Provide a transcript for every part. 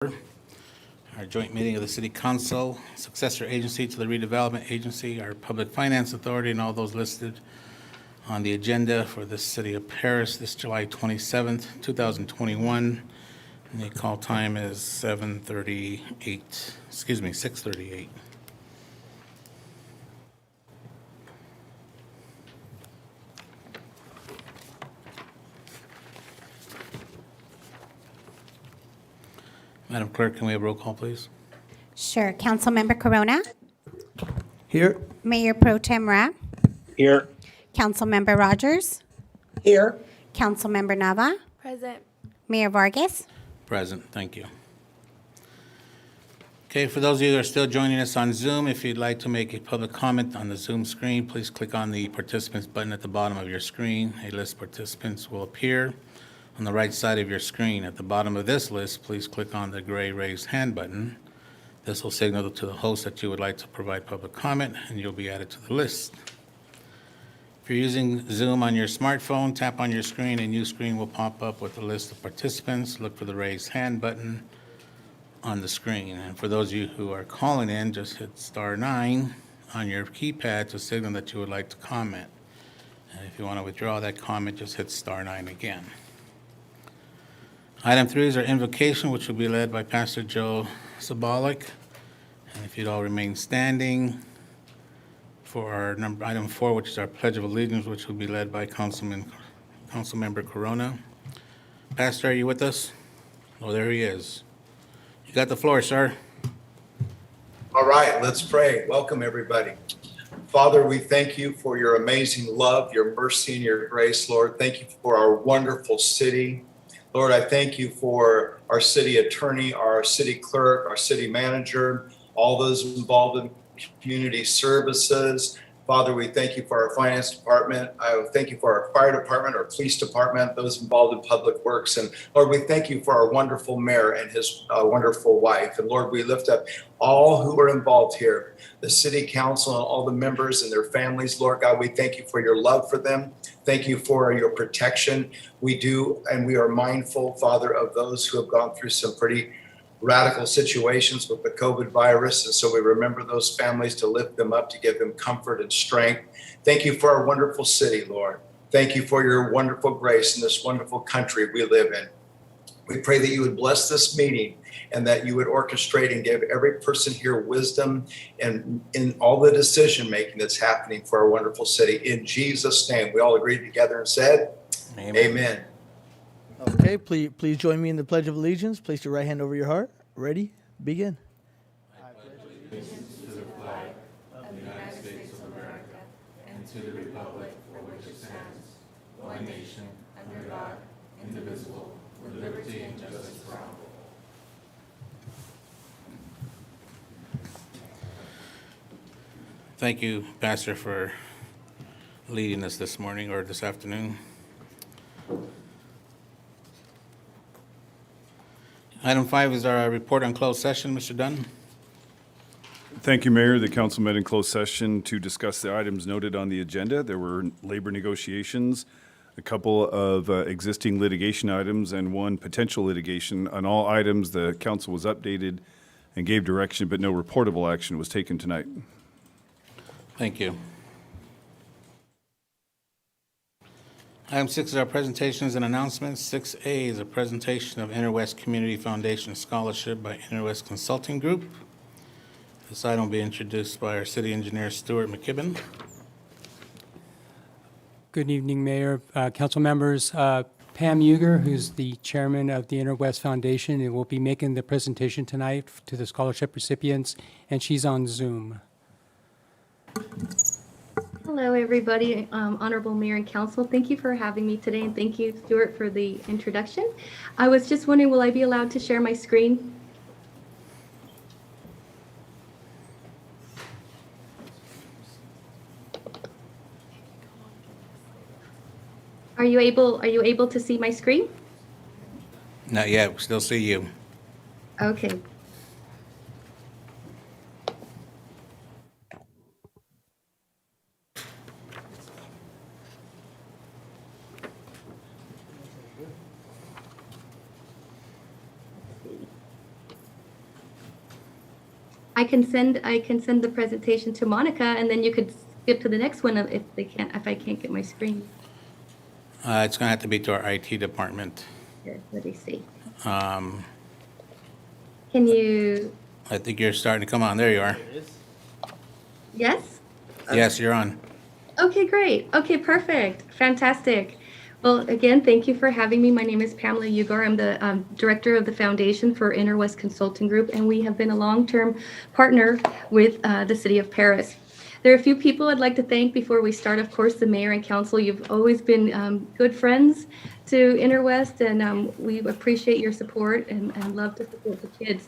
Our joint meeting of the City Council, successor agency to the redevelopment agency, our public finance authority, and all those listed on the agenda for the city of Paris this July 27th, 2021. And the call time is 6:38. Madam Clerk, can we have roll call, please? Sure. Councilmember Corona, Here. Mayor Pro Tem Ra, Here. Councilmember Rogers, Here. Councilmember Nava, Present. Mayor Vargas. Present, thank you. Okay, for those of you that are still joining us on Zoom, if you'd like to make a public comment on the Zoom screen, please click on the participants button at the bottom of your screen. A list of participants will appear on the right side of your screen. At the bottom of this list, please click on the gray raised hand button. This will signal to the host that you would like to provide public comment, and you'll be added to the list. If you're using Zoom on your smartphone, tap on your screen. A new screen will pop up with a list of participants. Look for the raised hand button on the screen. And for those of you who are calling in, just hit *9 on your keypad to signal that you would like to comment. And if you want to withdraw that comment, just hit *9 again. Item 3 is our invocation, which will be led by Pastor Joe Sabolic. And if you'd all remain standing for our item 4, which is our Pledge of Allegiance, which will be led by Councilmember Corona. Pastor, are you with us? Oh, there he is. You got the floor, sir. All right, let's pray. Welcome, everybody. Father, we thank you for your amazing love, your mercy, and your grace, Lord. Thank you for our wonderful city. Lord, I thank you for our city attorney, our city clerk, our city manager, all those involved in community services. Father, we thank you for our finance department. I thank you for our fire department, our police department, those involved in public works. And Lord, we thank you for our wonderful mayor and his wonderful wife. And Lord, we lift up all who are involved here, the city council and all the members and their families. Lord God, we thank you for your love for them. Thank you for your protection. We do, and we are mindful, Father, of those who have gone through some pretty radical situations with the COVID virus. And so we remember those families to lift them up, to give them comfort and strength. Thank you for our wonderful city, Lord. Thank you for your wonderful grace in this wonderful country we live in. We pray that you would bless this meeting and that you would orchestrate and give every person here wisdom and in all the decision making that's happening for our wonderful city. In Jesus' name, we all agreed together and said, Amen. Amen. Okay, please join me in the Pledge of Allegiance. Place your right hand over your heart. Ready? Begin. I pledge allegiance to the flag of the United States of America and to the republic for which it stands, one nation, under God, indivisible, with liberty and justice for all. Thank you, Pastor, for leading us this morning or this afternoon. Item 5 is our report on closed session. Mr. Dunn? Thank you, Mayor. The council met in closed session to discuss the items noted on the agenda. There were labor negotiations, a couple of existing litigation items, and one potential litigation. On all items, the council was updated and gave direction, but no reportable action was taken tonight. Thank you. Item 6 is our presentations and announcements. 6A is a presentation of Interwest Community Foundation Scholarship by Interwest Consulting Group. This item will be introduced by our city engineer, Stuart McKibben. Good evening, Mayor, council members. Pam Uger, who's the chairman of the Interwest Foundation, and will be making the presentation tonight to the scholarship recipients, and she's on Zoom. Hello, everybody. Honorable Mayor and Council, thank you for having me today, and thank you, Stuart, for the introduction. I was just wondering, will I be allowed to share my screen? Are you able to see my screen? Not yet, we still see you. Okay. I can send the presentation to Monica, and then you could skip to the next one if I can't get my screen. It's going to have to be to our IT department. Here, let me see. Um, Can you? I think you're starting to come on. There you are. Yes. Yes, you're on. Okay, great. Okay, perfect. Fantastic. Well, again, thank you for having me. My name is Pamela Ugar. I'm the director of the Foundation for Interwest Consulting Group, and we have been a long-term partner with the City of Paris. There are a few people I'd like to thank before we start. Of course, the mayor and council. You've always been good friends to Interwest, and we appreciate your support and love to support the kids.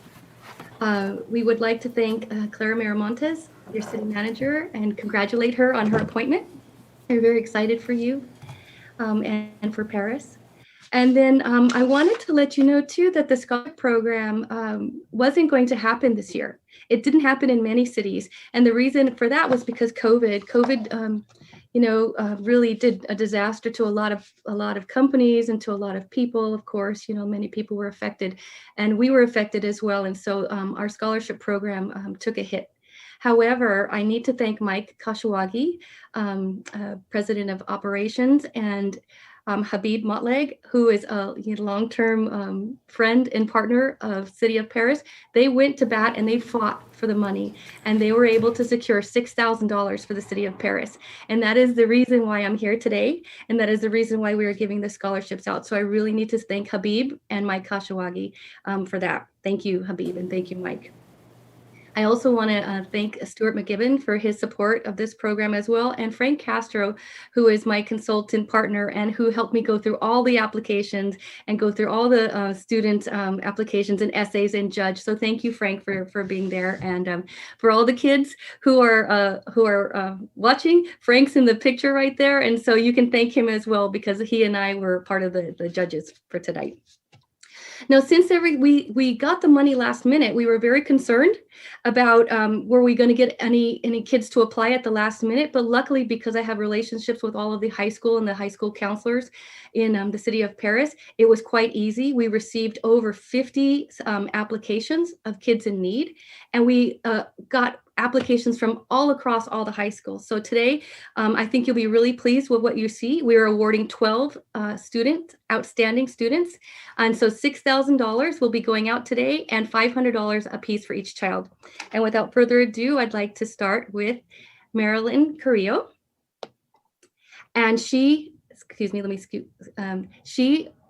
We would like to thank Clara Miramontes, your city manager, and congratulate her on her appointment. We're very excited for you and for Paris. And then I wanted to let you know, too, that the scholarship program wasn't going to happen this year. It didn't happen in many cities. And the reason for that was because COVID really did a disaster to a lot of companies and to a lot of people. Of course, many people were affected, and we were affected as well. And so our scholarship program took a hit. However, I need to thank Mike Kashiwagi, President of Operations, and Habib Motleg, who is a long-term friend and partner of City of Paris. They went to bat and they fought for the money, and they were able to secure $6,000 for the City of Paris. And that is the reason why I'm here today, and that is the reason why we are giving the scholarships out. So I really need to thank Habib and Mike Kashiwagi for that. Thank you, Habib, and thank you, Mike. I also want to thank Stuart McGibbon for his support of this program as well, and Frank Castro, who is my consultant partner and who helped me go through all the applications and go through all the student applications and essays and judge. So thank you, Frank, for being there, and for all the kids who are watching. Frank's in the picture right there, and so you can thank him as well because he and I were part of the judges for tonight. Now, since we got the money last minute, we were very concerned about were we going to get any kids to apply at the last minute. But luckily, because I have relationships with all of the high school and the high school counselors in the City of Paris, it was quite easy. We received over 50 applications of kids in need, and we got applications from all across all the high schools. So today, I think you'll be really pleased with what you see. We are awarding 12 outstanding students. And so $6,000 will be going out today and $500 a piece for each child. And without further ado, I'd like to start with Marilyn Carrillo. And she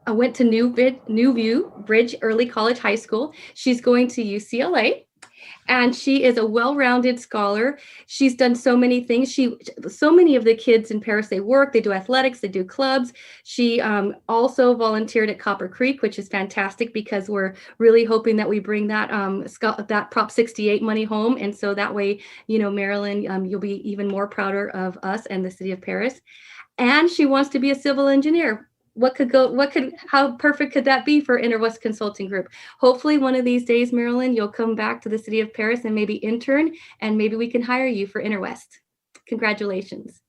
went to New View Bridge Early College High School. She's going to UCLA. And she is a well-rounded scholar. She's done so many things. So many of the kids in Paris, they work, they do athletics, they do clubs. She also volunteered at Copper Creek, which is fantastic because we're really hoping that we bring that Prop 68 money home. And so that way, Marilyn, you'll be even more prouder of us and the City of Paris. And she wants to be a civil engineer. How perfect could that be for Interwest Consulting Group? Hopefully one of these days, Marilyn, you'll come back to the City of Paris and maybe intern, and maybe we can hire you for Interwest. Congratulations.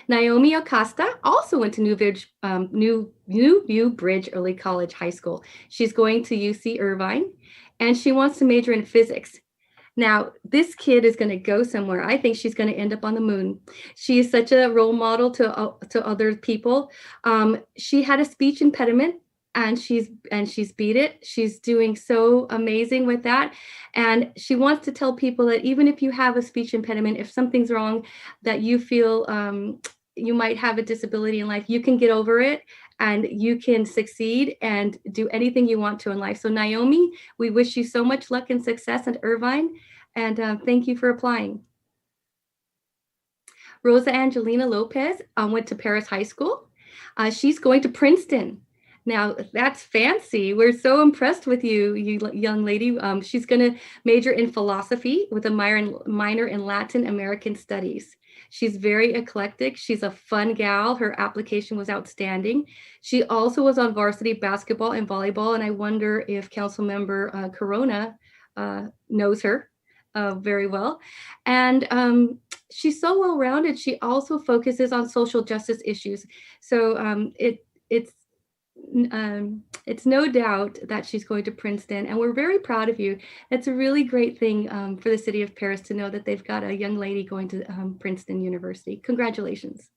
Naomi Acosta also went to New View Bridge Early College High School. She's going to UC Irvine, and she wants to major in physics. Now, this kid is going to go somewhere. I think she's going to end up on the moon. She is such a role model to other people. She had a speech impediment, and she's beat it. She's doing so amazing with that. And she wants to tell people that even if you have a speech impediment, if something's wrong, that you feel you might have a disability in life, you can get over it. And you can succeed and do anything you want to in life. So Naomi, we wish you so much luck and success at Irvine, and thank you for applying. Rosa Angelina Lopez went to Paris High School. She's going to Princeton. Now, that's fancy. We're so impressed with you young lady. She's going to major in philosophy with a minor in Latin American studies. She's very eclectic. She's a fun gal. Her application was outstanding. She also was on varsity basketball and volleyball, and I wonder if Councilmember Corona knows her very well. And she's so well-rounded. She also focuses on social justice issues. So it's it's no doubt that she's going to Princeton, and we're very proud of you. It's a really great thing for the city of Paris to know that they've got a young lady going to Princeton University. Congratulations.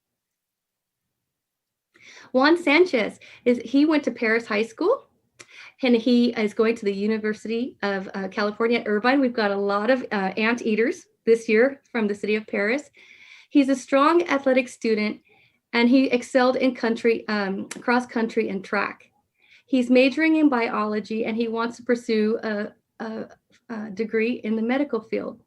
Juan Sanchez, he went to Paris High School, and he is going to the University of California at Irvine. We've got a lot of anteaters this year from the city of Paris. He's a strong athletic student, and he excelled in cross country and track. He's majoring in biology, and he wants to pursue a degree in the medical field.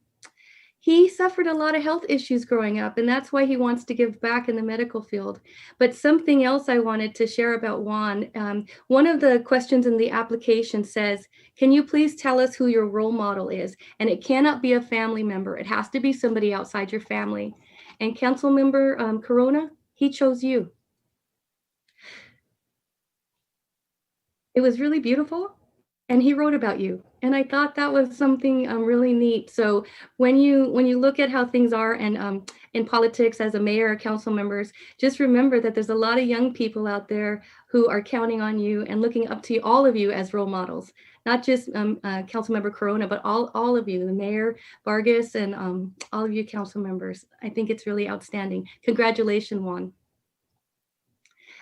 He suffered a lot of health issues growing up, and that's why he wants to give back in the medical field. But something else I wanted to share about Juan, one of the questions in the application says, can you please tell us who your role model is? And it cannot be a family member. It has to be somebody outside your family. And Councilmember Corona, he chose you. It was really beautiful. And he wrote about you. And I thought that was something really neat. So when you look at how things are and in politics as a mayor or council members, just remember that there's a lot of young people out there who are counting on you and looking up to all of you as role models, not just Councilmember Corona, but all of you, the Mayor Vargas and all of you council members. I think it's really outstanding. Congratulations, Juan.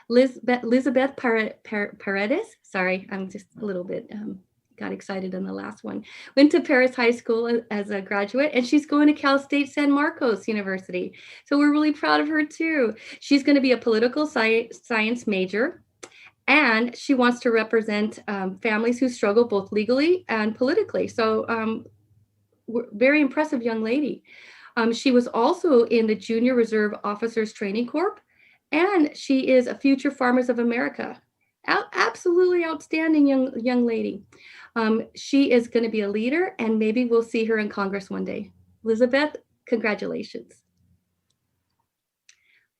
Elizabeth Paredes, sorry, I'm just a little bit got excited in the last one, went to Paris High School as a graduate, and she's going to Cal State San Marcos University. So we're really proud of her too. She's going to be a political science major, and she wants to represent families who struggle both legally and politically. So very impressive young lady. She was also in the Junior Reserve Officers Training Corps, and she is a future Farmers of America. Absolutely outstanding young lady. She is going to be a leader, and maybe we'll see her in Congress one day. Elizabeth, congratulations.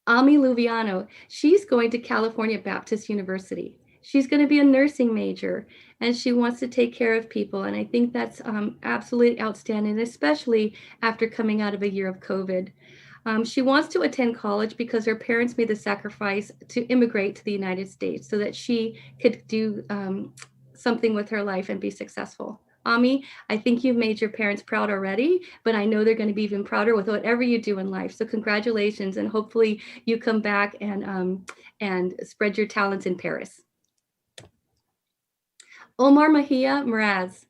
Ami Luviano, she's going to California Baptist University. She's going to be a nursing major, and she wants to take care of people. And I think that's absolutely outstanding, especially after coming out of a year of COVID. She wants to attend college because her parents made the sacrifice to immigrate to the United States so that she could do something with her life and be successful. Ami, I think you've made your parents proud already, but I know they're going to be even prouder with whatever you do in life. So congratulations, and hopefully you come back and spread your talents in Paris. Omar Mejia Meraz.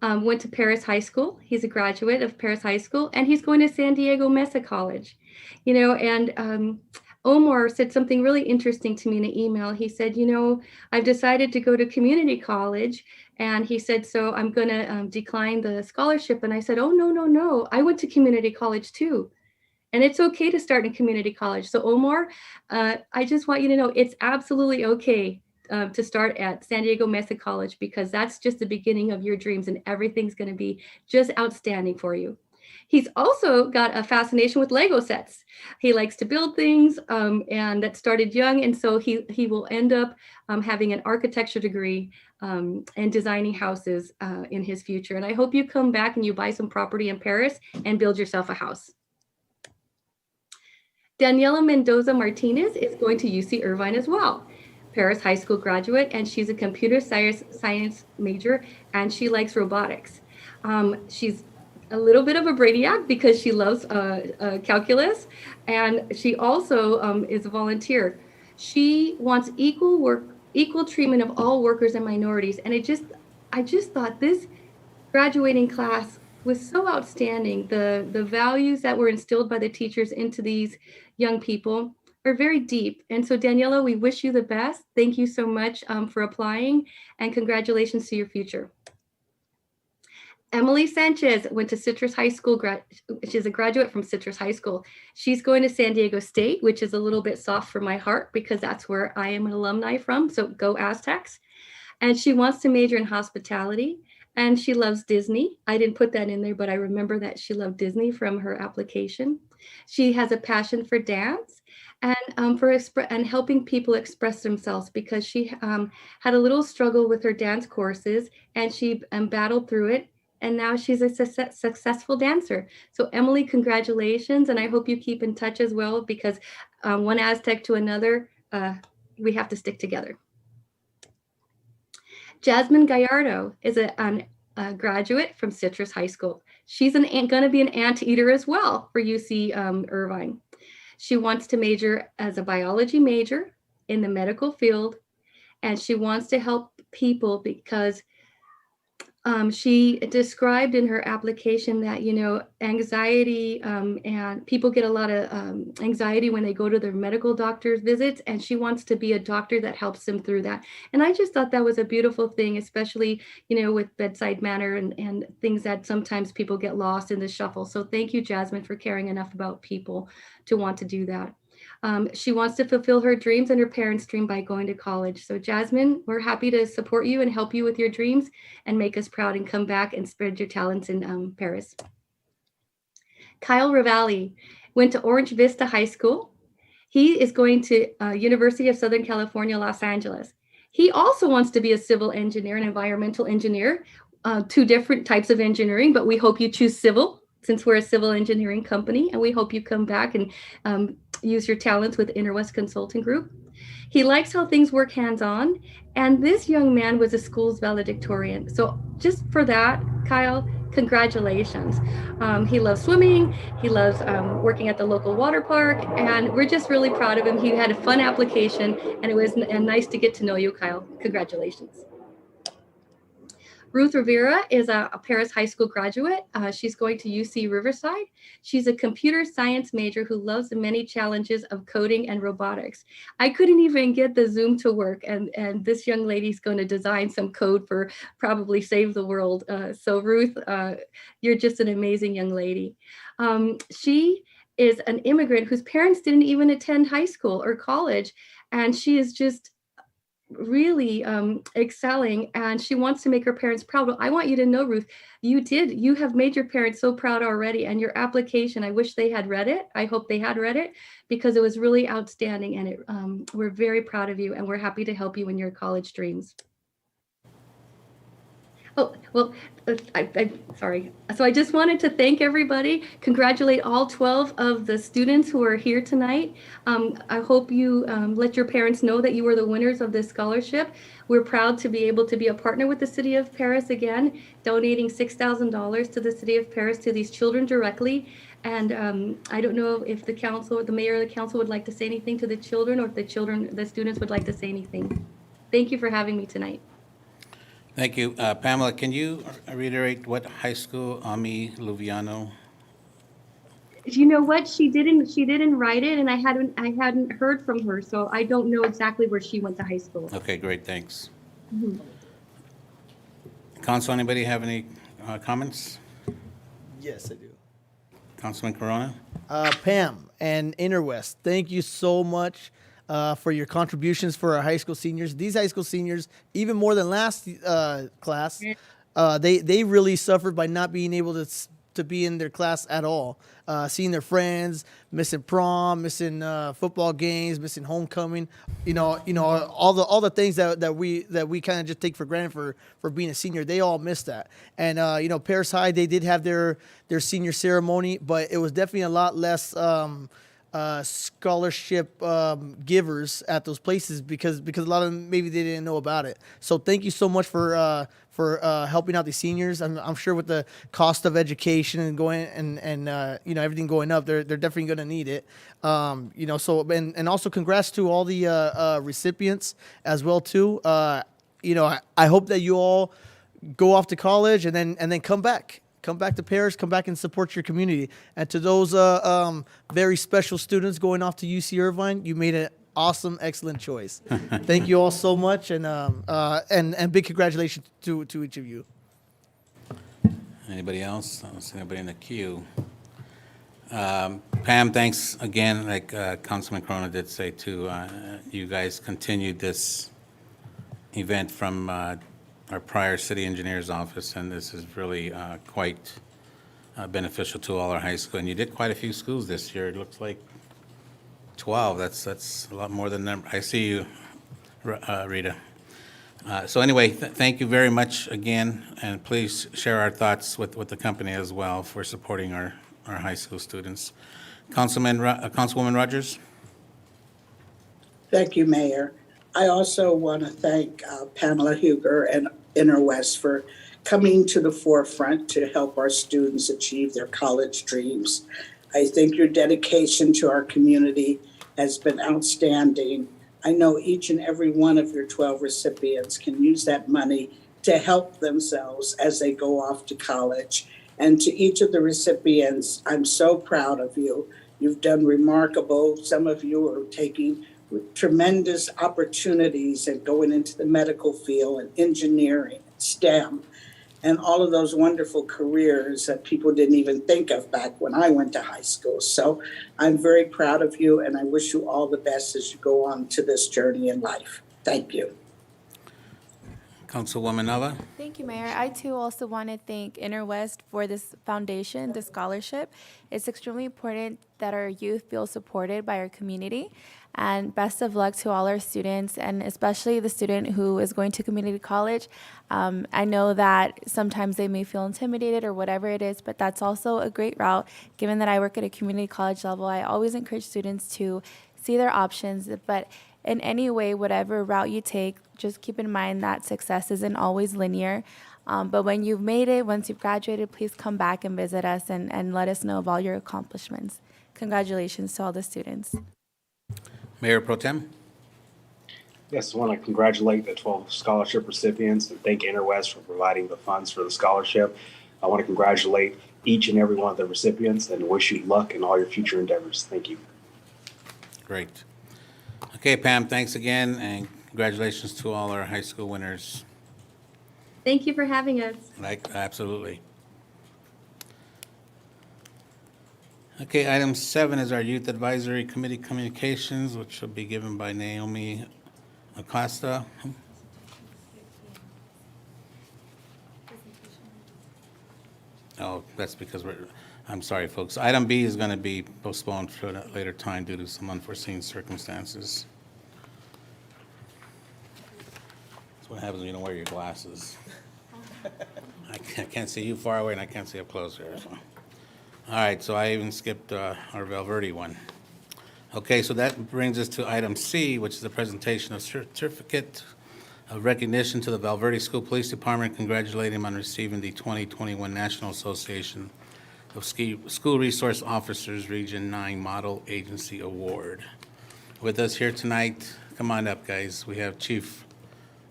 Went to Paris High School. He's a graduate of Paris High School, and he's going to San Diego Mesa College. You know, and Omar said something really interesting to me in an email. He said, you know, I've decided to go to community college. And he said, so I'm going to decline the scholarship. And I said, oh, no. I went to community college too. And it's okay to start in community college. So Omar, I just want you to know it's absolutely okay to start at San Diego Mesa College, because that's just the beginning of your dreams, and everything's going to be just outstanding for you. He's also got a fascination with Lego sets. He likes to build things, and that started young. And so he will end up having an architecture degree and designing houses in his future. And I hope you come back and you buy some property in Paris and build yourself a house. Daniela Mendoza Martinez is going to UC Irvine as well. Paris High School graduate, and she's a computer science major, and she likes robotics. She's a little bit of a brainiac because she loves calculus, and she also is a volunteer. She wants equal treatment of all workers and minorities, and I just thought this graduating class was so outstanding. The values that were instilled by the teachers into these young people are very deep. And so Daniela, we wish you the best. Thank you so much for applying, and congratulations to your future. Emily Sanchez went to Citrus High School. She's a graduate from Citrus High School. She's going to San Diego State, which is a little bit soft for my heart because that's where I am an alumni from. So go Aztecs. And she wants to major in hospitality, and she loves Disney. I didn't put that in there, but I remember that she loved Disney from her application. She has a passion for dance and and helping people express themselves, because she had a little struggle with her dance courses, and she battled through it. And now she's a successful dancer. So Emily, congratulations. And I hope you keep in touch as well, because one Aztec to another, we have to stick together. Jasmine Gallardo is a graduate from Citrus High School. She's going to be an anteater as well for UC Irvine. She wants to major as a biology major in the medical field, and she wants to help people because she described in her application that, anxiety and people get a lot of anxiety when they go to their medical doctor's visits, and she wants to be a doctor that helps them through that. And I just thought that was a beautiful thing, especially, with bedside manner and things that sometimes people get lost in the shuffle. So thank you, Jasmine, for caring enough about people to want to do that. She wants to fulfill her dreams and her parents' dream by going to college. So Jasmine, we're happy to support you and help you with your dreams and make us proud and come back and spread your talents in Paris. Kyle Ravalli went to Orange Vista High School. He is going to University of Southern California, Los Angeles. He also wants to be a civil engineer and environmental engineer, two different types of engineering, but we hope you choose civil since we're a civil engineering company, and we hope you come back and use your talents with Interwest Consulting Group. He likes how things work hands-on, and this young man was a school's valedictorian. So just for that, Kyle, congratulations. He loves swimming, he loves working at the local water park, and we're just really proud of him. He had a fun application, and it was nice to get to know you, Kyle. Congratulations. Ruth Rivera is a Paris High School graduate. She's going to UC Riverside. She's a computer science major who loves the many challenges of coding and robotics. I couldn't even get the Zoom to work, and this young lady's going to design some code for probably save the world. So Ruth, you're just an amazing young lady. She is an immigrant whose parents didn't even attend high school or college, and she is just really excelling, and she wants to make her parents proud. Well, I want you to know, Ruth, you have made your parents so proud already, and your application, I wish they had read it. I hope they had read it because it was really outstanding, and we're very proud of you, and we're happy to help you in your college dreams. Oh, well, sorry. So I just wanted to thank everybody, congratulate all 12 of the students who are here tonight. I hope you let your parents know that you were the winners of this scholarship. We're proud to be able to be a partner with the City of Paris again, donating $6,000 to the City of Paris to these children directly. And I don't know if the council, the mayor of the council would like to say anything to the children, or if the students would like to say anything. Thank you for having me tonight. Thank you. Pamela, can you reiterate what high school Ami Luviano? You know what? She didn't write it, and I hadn't heard from her, so I don't know exactly where she went to high school. Okay, great, thanks. Council, anybody have any comments? Yes, I do. Councilman Corona? Pam and Interwest, thank you so much for your contributions for our high school seniors. These high school seniors, even more than last class, they really suffered by not being able to be in their class at all. Seeing their friends, missing prom, missing football games, missing homecoming. All the things that we kind of just take for granted for being a senior. They all missed that. And Paris High, they did have their senior ceremony, but it was definitely a lot less scholarship givers at those places because a lot of them, maybe they didn't know about it. So thank you so much for helping out the seniors. I'm sure with the cost of education and going and everything going up, they're definitely going to need it. And also congrats to all the recipients as well too. I hope that you all go off to college and then come back. Come back to Paris, come back and support your community. And to those very special students going off to UC Irvine, you made an awesome, excellent choice. Thank you all so much, and big congratulations to each of you. Anybody else? I don't see anybody in the queue. Pam, thanks again, like Councilman Corona did say too. You guys continued this event from our prior city engineer's office, and this is really quite beneficial to all our high school. And you did quite a few schools this year. It looks like 12. That's a lot more than number. I see you, Rita. So anyway, thank you very much again, and please share our thoughts with the company as well for supporting our high school students. Councilwoman Rogers? Thank you, Mayor. I also want to thank Pamela Huger and Interwest for coming to the forefront to help our students achieve their college dreams. I think your dedication to our community has been outstanding. I know each and every one of your 12 recipients can use that money to help themselves as they go off to college. And to each of the recipients, I'm so proud of you. You've done remarkable. Some of you are taking tremendous opportunities and going into the medical field and engineering, STEM, and all of those wonderful careers that people didn't even think of back when I went to high school. So I'm very proud of you, and I wish you all the best as you go on to this journey in life. Thank you. Councilwoman Nava? Thank you, Mayor. I too also want to thank Interwest for this foundation, this scholarship. It's extremely important that our youth feel supported by our community. And best of luck to all our students, and especially the student who is going to community college. I know that sometimes they may feel intimidated or whatever it is, but that's also a great route. Given that I work at a community college level, I always encourage students to see their options, but in any way, whatever route you take, just keep in mind that success isn't always linear. But when you've made it, once you've graduated, please come back and visit us and let us know of all your accomplishments. Congratulations to all the students. Mayor Pro Tem? Yes, I want to congratulate the 12 scholarship recipients and thank Interwest for providing the funds for the scholarship. I want to congratulate each and every one of the recipients and wish you luck in all your future endeavors. Thank you. Great. Okay, Pam, thanks again, and congratulations to all our high school winners. Thank you for having us. Absolutely. Okay, item 7 is our Youth Advisory Committee communications, which will be given by Naomi Acosta. Oh, that's because I'm sorry, folks. Item B is going to be postponed for a later time due to some unforeseen circumstances. That's what happens when you don't wear your glasses. I can't see you far away, and I can't see up close here. So. All right, so I even skipped our Valverde one. Okay, so that brings us to item C, which is the presentation of certificate of recognition to the Valverde School Police Department, congratulating them on receiving the 2021 National Association of School Resource Officers Region 9 Model Agency Award. With us here tonight, come on up, guys. We have Chief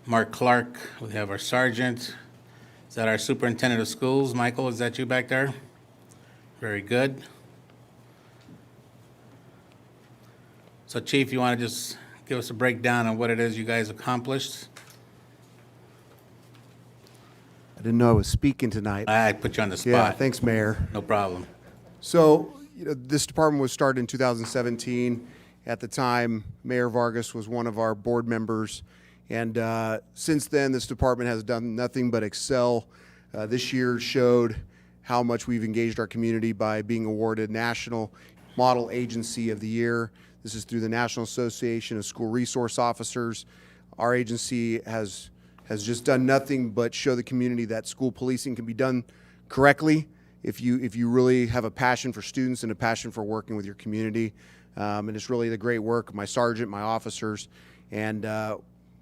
Mark Clark. We have our sergeant. Is that our superintendent of schools? Michael, is that you back there? Very good. So, Chief, you want to just give us a breakdown on what it is you guys accomplished? I didn't know I was speaking tonight. I put you on the spot. Yeah, thanks, Mayor. No problem. So, this department was started in 2017. At the time, Mayor Vargas was one of our board members. And since then, this department has done nothing but excel. This year showed how much we've engaged our community by being awarded National Model Agency of the Year. This is through the National Association of School Resource Officers. Our agency has just done nothing but show the community that school policing can be done correctly if you really have a passion for students and a passion for working with your community. And it's really the great work of my sergeant, my officers, and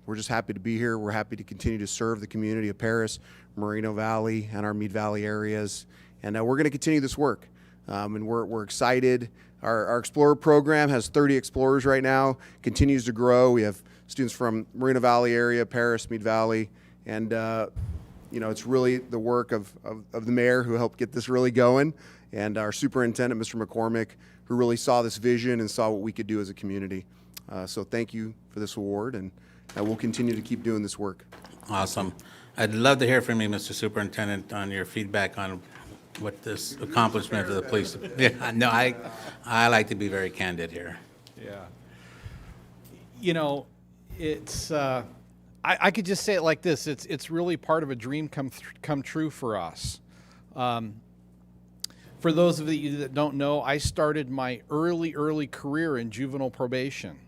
we're just happy to be here. We're happy to continue to serve the community of Paris, Moreno Valley, and our Meade Valley areas. And we're going to continue this work. And we're excited. Our Explorer program has 30 Explorers right now, continues to grow. We have students from Moreno Valley area, Paris, Meade Valley, and it's really the work of the mayor who helped get this really going, and our superintendent, Mr. McCormick, who really saw this vision and saw what we could do as a community. So thank you for this award, and we'll continue to keep doing this work. Awesome. I'd love to hear from you, Mr. Superintendent, on your feedback on what this accomplishment of the police. Yeah, no, I like to be very candid here. Yeah. It's I could just say it like this. It's really part of a dream come true for us. For those of you that don't know, I started my early career in juvenile probation.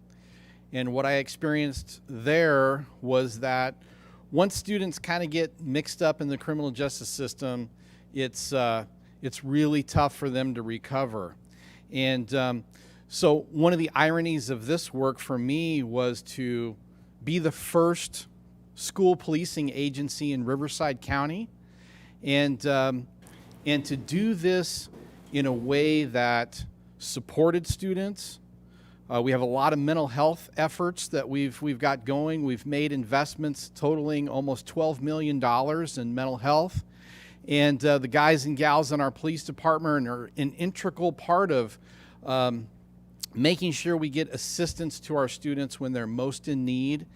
And what I experienced there was that once students kind of get mixed up in the criminal justice system, it's really tough for them to recover. And so one of the ironies of this work for me was to be the first school policing agency in Riverside County, and to do this in a way that supported students. We have a lot of mental health efforts that we've got going. We've made investments totaling almost $12 million in mental health. And the guys and gals in our police department are an integral part of making sure we get assistance to our students when they're most in need.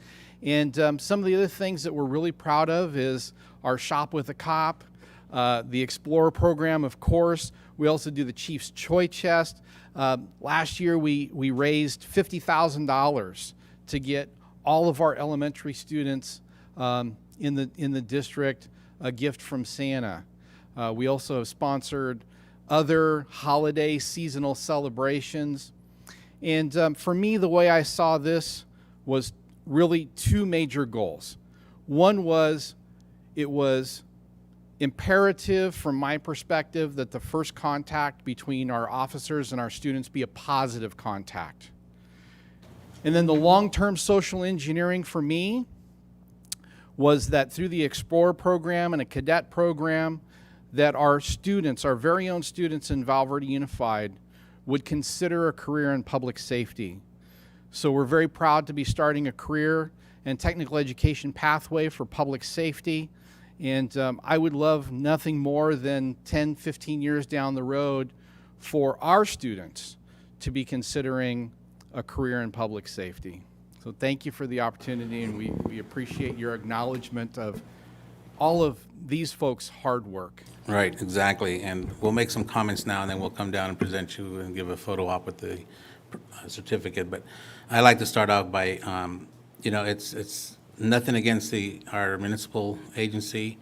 And some of the other things that we're really proud of is our Shop with a Cop, the Explorer program, of course. We also do the Chief's Choice Chest. Last year, we raised $50,000 to get all of our elementary students in the district a gift from Santa. We also have sponsored other holiday seasonal celebrations. And for me, the way I saw this was really two major goals. One was, it was imperative from my perspective that the first contact between our officers and our students be a positive contact. And then the long-term social engineering for me was that through the Explorer program and a cadet program, that our students, our very own students in Val Verde Unified, would consider a career in public safety. So we're very proud to be starting a career and technical education pathway for public safety. And I would love nothing more than 10, 15 years down the road for our students to be considering a career in public safety. So thank you for the opportunity, and we appreciate your acknowledgement of all of these folks' hard work. Right, exactly. And we'll make some comments now, and then we'll come down and present you and give a photo op with the certificate. But I like to start off by, it's nothing against our municipal agency.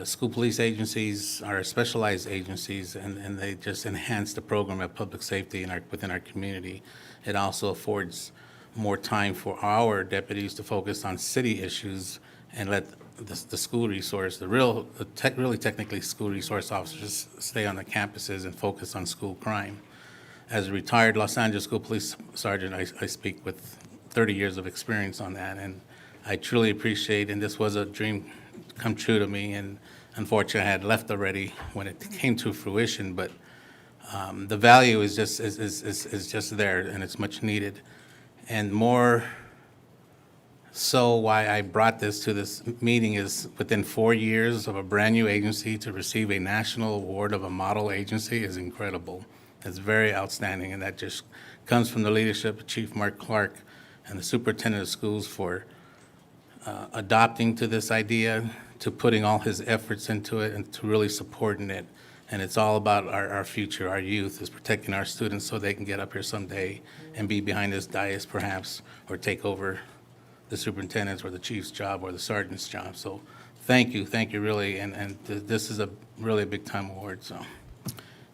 School police agencies are specialized agencies, and they just enhance the program of public safety within our community. It also affords more time for our deputies to focus on city issues and let the school resource, really technically school resource officers, stay on the campuses and focus on school crime. As a retired Los Angeles School Police Sergeant, I speak with 30 years of experience on that, and I truly appreciate, and this was a dream come true to me, and unfortunately I had left already when it came to fruition, but the value is just there, and it's much needed. And more so why I brought this to this meeting is within 4 years of a brand new agency to receive a national award of a model agency is incredible. It's very outstanding, and that just comes from the leadership of Chief Mark Clark and the superintendent of schools for adopting to this idea, to putting all his efforts into it, and to really supporting it. And it's all about our future, our youth, is protecting our students so they can get up here someday and be behind this dais perhaps, or take over the superintendent's or the chief's job or the sergeant's job. So thank you really, and this is a really big time award. So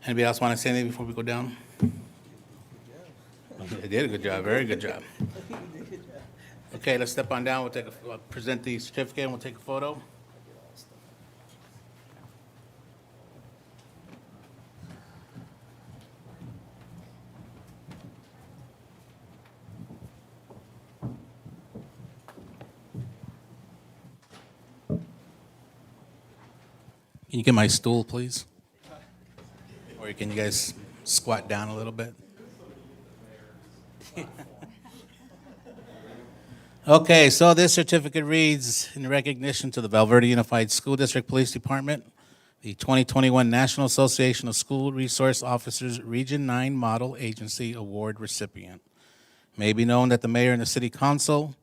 anybody else want to say anything before we go down? They did a good job, very good job. Okay, let's step on down. We'll present the certificate and we'll take a photo. Can you get my stool, please? Or can you guys squat down a little bit? Okay, so this certificate reads, in recognition to the Val Verde Unified School District Police Department, the 2021 National Association of School Resource Officers Region 9 Model Agency Award recipient. May it be known that the mayor and the city council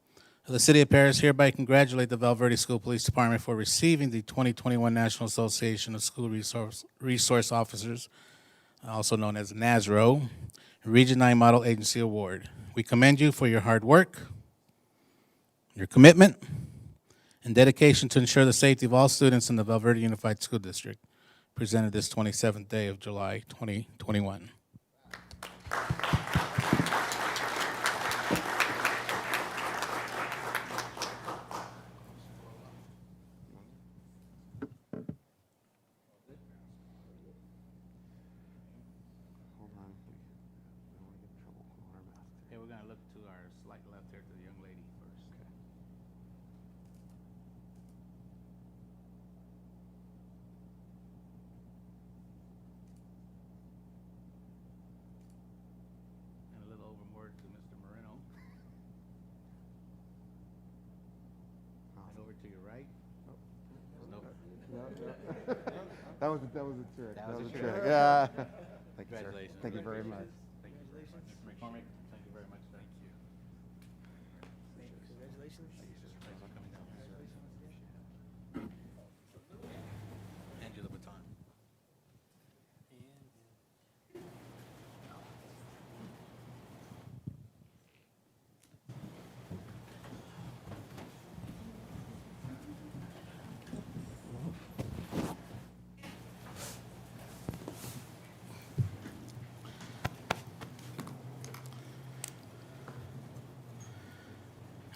of the City of Paris hereby congratulate the Val Verde School Police Department for receiving the 2021 National Association of School Resource Officers, also known as NASRO, Region 9 Model Agency Award. We commend you for your hard work, your commitment, and dedication to ensure the safety of all students in the Val Verde Unified School District, presented this 27th day of July, 2021. Okay, we're going to look to our slight left here to the young lady first. Okay. That was a trick. That was a trick. Yeah. Thank you, sir. Congratulations. Thank you very much. Congratulations. Mr. McCormick, thank you very much. Thank you. Hand you the baton.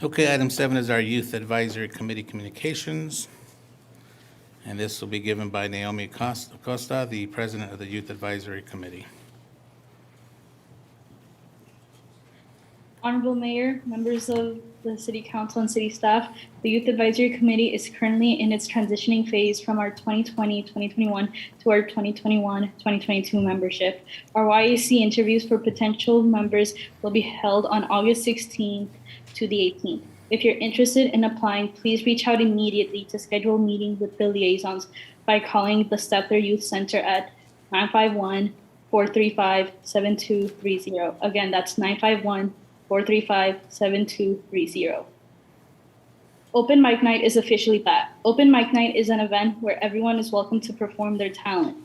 Okay, item 7 is our Youth Advisory Committee communications. And this will be given by Naomi Acosta, the President of the Youth Advisory Committee. Honorable Mayor, members of the City Council and City staff, the Youth Advisory Committee is currently in its transitioning phase from our 2020-2021 to our 2021-2022 membership. Our YAC interviews for potential members will be held on August 16th to the 18th. If you're interested in applying, please reach out immediately to schedule a meeting with the liaisons by calling the Stepler Youth Center at 951-435-7230. Again, that's 951-435-7230. Open Mic Night is officially back. Open Mic Night is an event where everyone is welcome to perform their talent.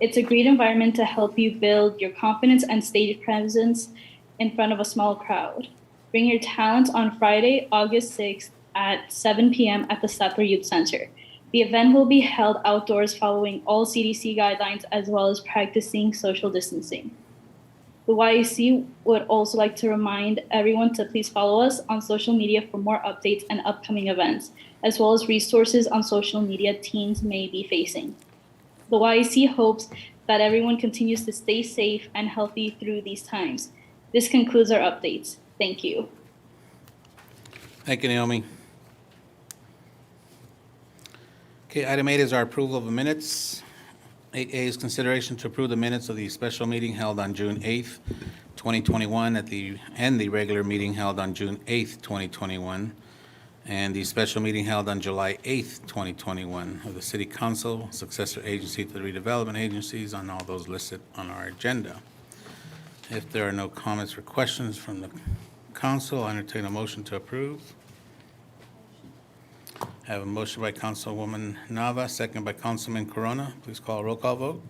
It's a great environment to help you build your confidence and stage presence in front of a small crowd. Bring your talent on Friday, August 6th at 7 p.m. at the Stepler Youth Center. The event will be held outdoors following all CDC guidelines as well as practicing social distancing. The YAC would also like to remind everyone to please follow us on social media for more updates and upcoming events, as well as resources on social media teens may be facing. The YAC hopes that everyone continues to stay safe and healthy through these times. This concludes our updates. Thank you. Thank you, Naomi. Okay, item 8 is our approval of the minutes. 8A is consideration to approve the minutes of the special meeting held on June 8th, 2021, and the regular meeting held on June 8th, 2021, and the special meeting held on July 8th, 2021 of the City Council, successor agency to the redevelopment agencies, on all those listed on our agenda. If there are no comments or questions from the council, I entertain a motion to approve. I have a motion by Councilwoman Nava, second by Councilman Corona. Please call a roll call vote.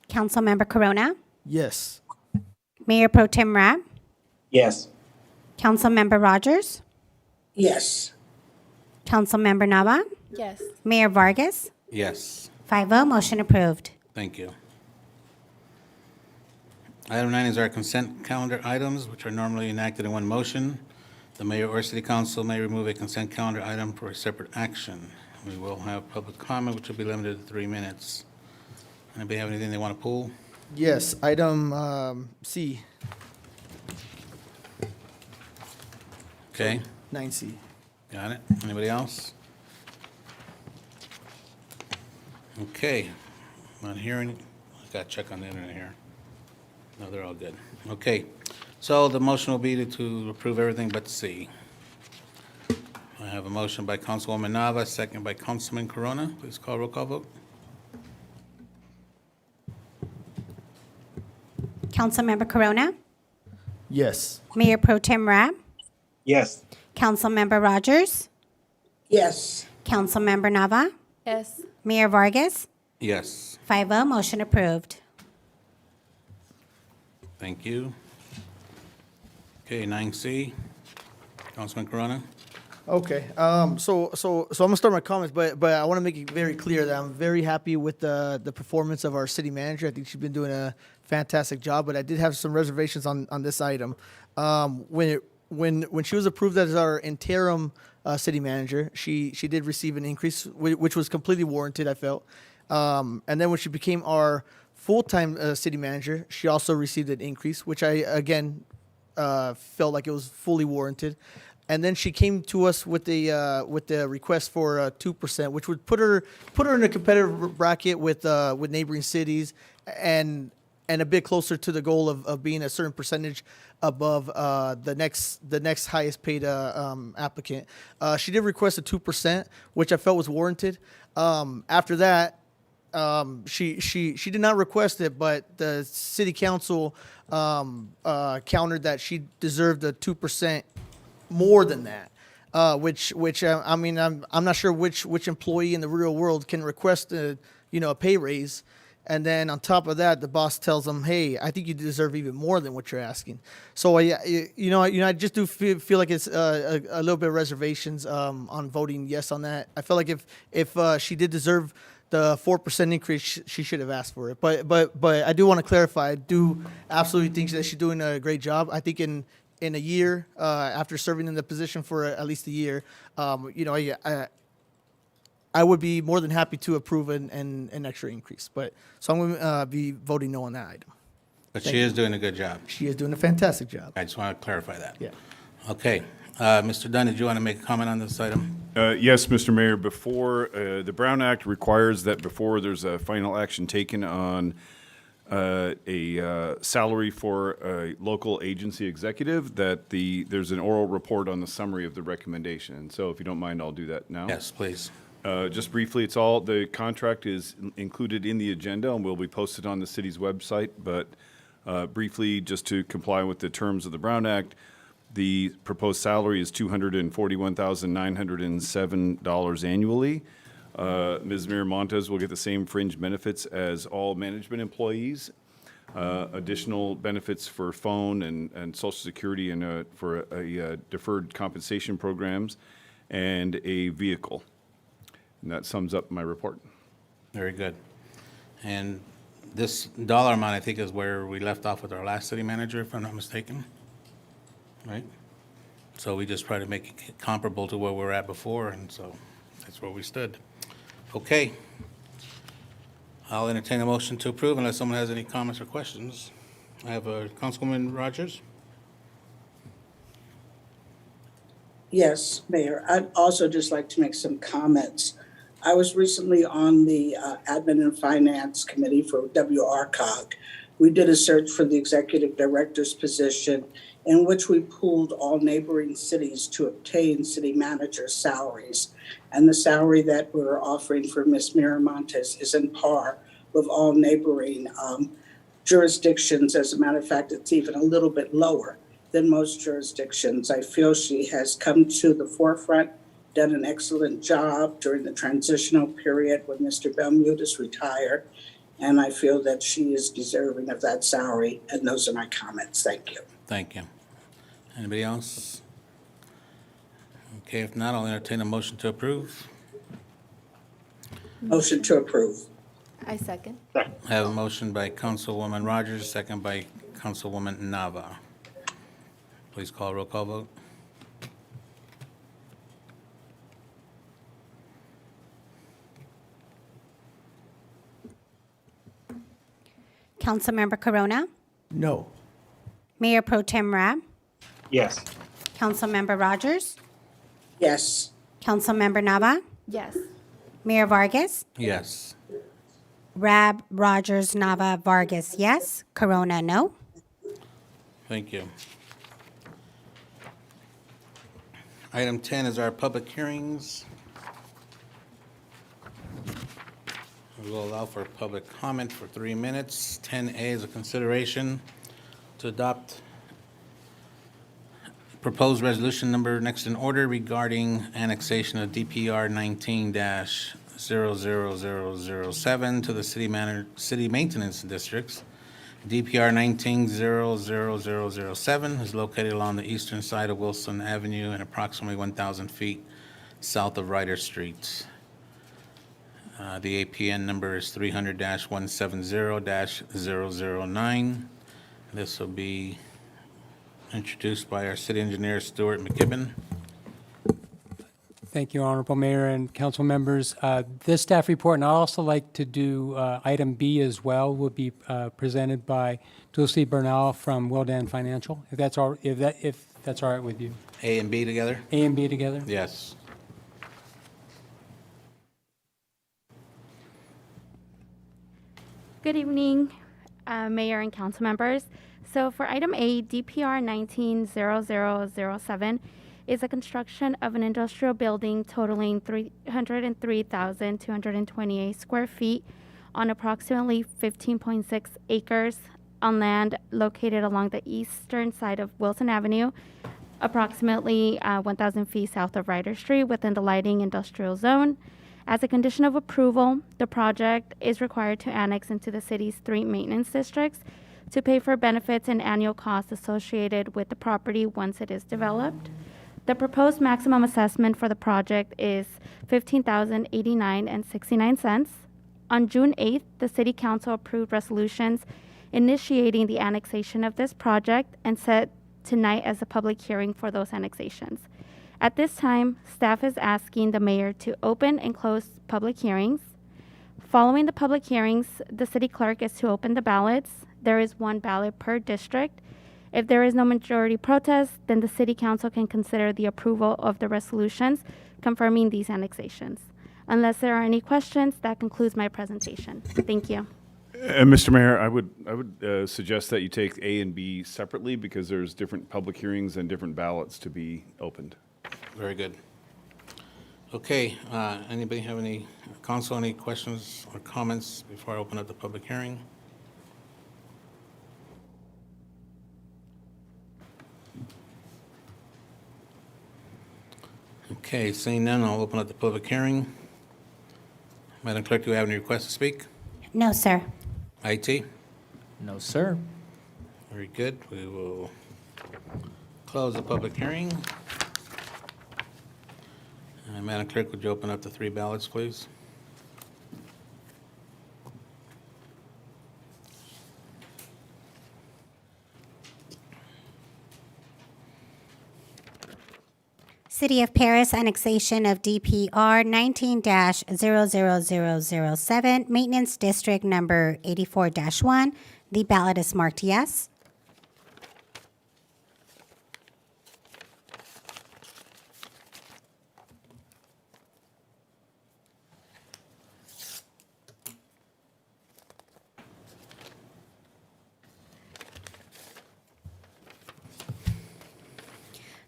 Councilmember Corona, Yes. Mayor Pro Tem Rabb, Yes. Councilmember Rogers, Yes. Councilmember Nava, Yes. Mayor Vargas, Yes. 5-0, motion approved. Thank you. Item 9 is our consent calendar items, which are normally enacted in one motion. The mayor or city council may remove a consent calendar item for a separate action. We will have public comment, which will be limited to 3 minutes. Anybody have anything they want to pull? Yes. Item C, Okay, 9C. got it. Anybody else? Okay, not hearing, I got to check on the internet here. No, they're all good. Okay, so the motion will be to approve everything but C. I have a motion by Councilwoman Nava, second by Councilman Corona. Please call roll call vote. Councilmember Corona, Yes. Mayor Pro Tem Rabb, Yes. Councilmember Rogers, Yes. Councilmember Nava, Yes. Mayor Vargas, Yes, 5-0, motion approved. thank you. Okay, 9C, Councilman Corona. Okay. So I'm gonna start my comments, but I want to make it very clear that I'm very happy with the performance of our city manager. I think she's been doing a fantastic job. But I did have some reservations on this item. When she was approved as our interim city manager, she did receive an increase, which was completely warranted, I felt. And then when she became our full-time city manager, she also received an increase, which I again felt like it was fully warranted. And then she came to us with the request for 2%, which would put her in a competitive bracket with neighboring cities. And and a bit closer to the goal of being a certain percentage above the next highest paid applicant. She did request a 2%, which I felt was warranted. After that, she did not request it, but the city council countered that she deserved a 2% more than that. Which I mean, I'm not sure which employee in the real world can request a pay raise, and then on top of that, the boss tells them, "Hey, I think you deserve even more than what you're asking." So I just do feel like it's a little bit of reservations on voting yes on that. I feel like if she did deserve the 4% increase, she should have asked for it. But I do want to clarify. I do absolutely think that she's doing a great job. I think in a year, after serving in the position for at least a year, I would be more than happy to approve an extra increase. So I'm going to be voting no on that item. But she is doing a good job. She is doing a fantastic job. I just want to clarify that. Yeah. Okay. Mr. Dunn, did you want to make a comment on this item? Yes, Mr. Mayor, before, the Brown Act requires that before there's a final action taken on a salary for a local agency executive, that there's an oral report on the summary of the recommendation. So if you don't mind, I'll do that now. Yes, please. Just briefly, the contract is included in the agenda and will be posted on the city's website. But briefly, just to comply with the terms of the Brown Act, the proposed salary is $241,907 annually. Ms. Miramontes will get the same fringe benefits as all management employees, additional benefits for phone and Social Security and for a deferred compensation programs, and a vehicle. And that sums up my report. Very good. And this dollar amount, I think, is where we left off with our last city manager, if I'm not mistaken, right? So we just try to make it comparable to where we were at before, and so that's where we stood. Okay. I'll entertain a motion to approve unless someone has any comments or questions. I have Councilwoman Rogers. Yes, Mayor. I'd also just like to make some comments. I was recently on the Admin and Finance Committee for WRCOG. We did a search for the executive director's position in which we pooled all neighboring cities to obtain city manager salaries. And the salary that we're offering for Ms. Miramontes is in par with all neighboring jurisdictions. As a matter of fact, it's even a little bit lower than most jurisdictions. I feel she has come to the forefront, done an excellent job during the transitional period when Mr. Belmutis retired, and I feel that she is deserving of that salary, and those are my comments. Thank you. Thank you. Anybody else? Okay, if not, I'll entertain a motion to approve. Motion to approve. I second. I have a motion by Councilwoman Rogers, second by Councilwoman Nava. Please call roll call vote. Councilmember Corona, No. Mayor Pro Tem Rab, Yes. Councilmember Rogers, Yes. Councilmember Nava, Yes. Mayor Vargas, Yes. Rab, Rogers, Nava, Vargas, yes. Corona, no. Thank you. Item 10 is our public hearings. We will allow for public comment for 3 minutes. 10A is a consideration to adopt proposed resolution number next in order regarding annexation of DPR 19-00007 to the city maintenance districts. DPR 19-00007 is located along the eastern side of Wilson Avenue and approximately 1,000 feet south of Ryder Street. The APN number is 300-170-009. This will be introduced by our city engineer, Stuart McKibben. Thank you, Honorable Mayor and council members. This staff report, and I'd also like to do item B as well, will be presented by Dulcie Bernal from Wildan Financial, if that's all right with you. A and B together? A and B together? Yes. Good evening. Mayor and council members. So for item A, DPR 190007 is a construction of an industrial building totaling 303,228 square feet on approximately 15.6 acres on land located along the eastern side of Wilson Avenue, approximately 1,000 feet south of Ryder Street within the lighting industrial zone. As a condition of approval, the project is required to annex into the city's 3 maintenance districts to pay for benefits and annual costs associated with the property once it is developed. The proposed maximum assessment for the project is $15,089.69. On June 8th, the City Council approved resolutions initiating the annexation of this project and set tonight as a public hearing for those annexations. At this time, staff is asking the mayor to open and close public hearings. Following the public hearings, the city clerk is to open the ballots. There is 1 ballot per district. If there is no majority protest, then the city council can consider the approval of the resolutions confirming these annexations. Unless there are any questions, that concludes my presentation. Thank you. Mr. Mayor, I would suggest that you take A and B separately because there's different public hearings and different ballots to be opened. Very good. Okay, anybody have any, council, any questions or comments before I open up the public hearing? Okay, seeing none, I'll open up the public hearing. Madam Clerk, do you have any requests to speak? No, sir. IT? No, sir. Very good. We will close the public hearing. Madam Clerk, would you open up the 3 ballots, please? City of Paris annexation of DPR 19-00007, Maintenance District Number 84-1. The ballot is marked yes.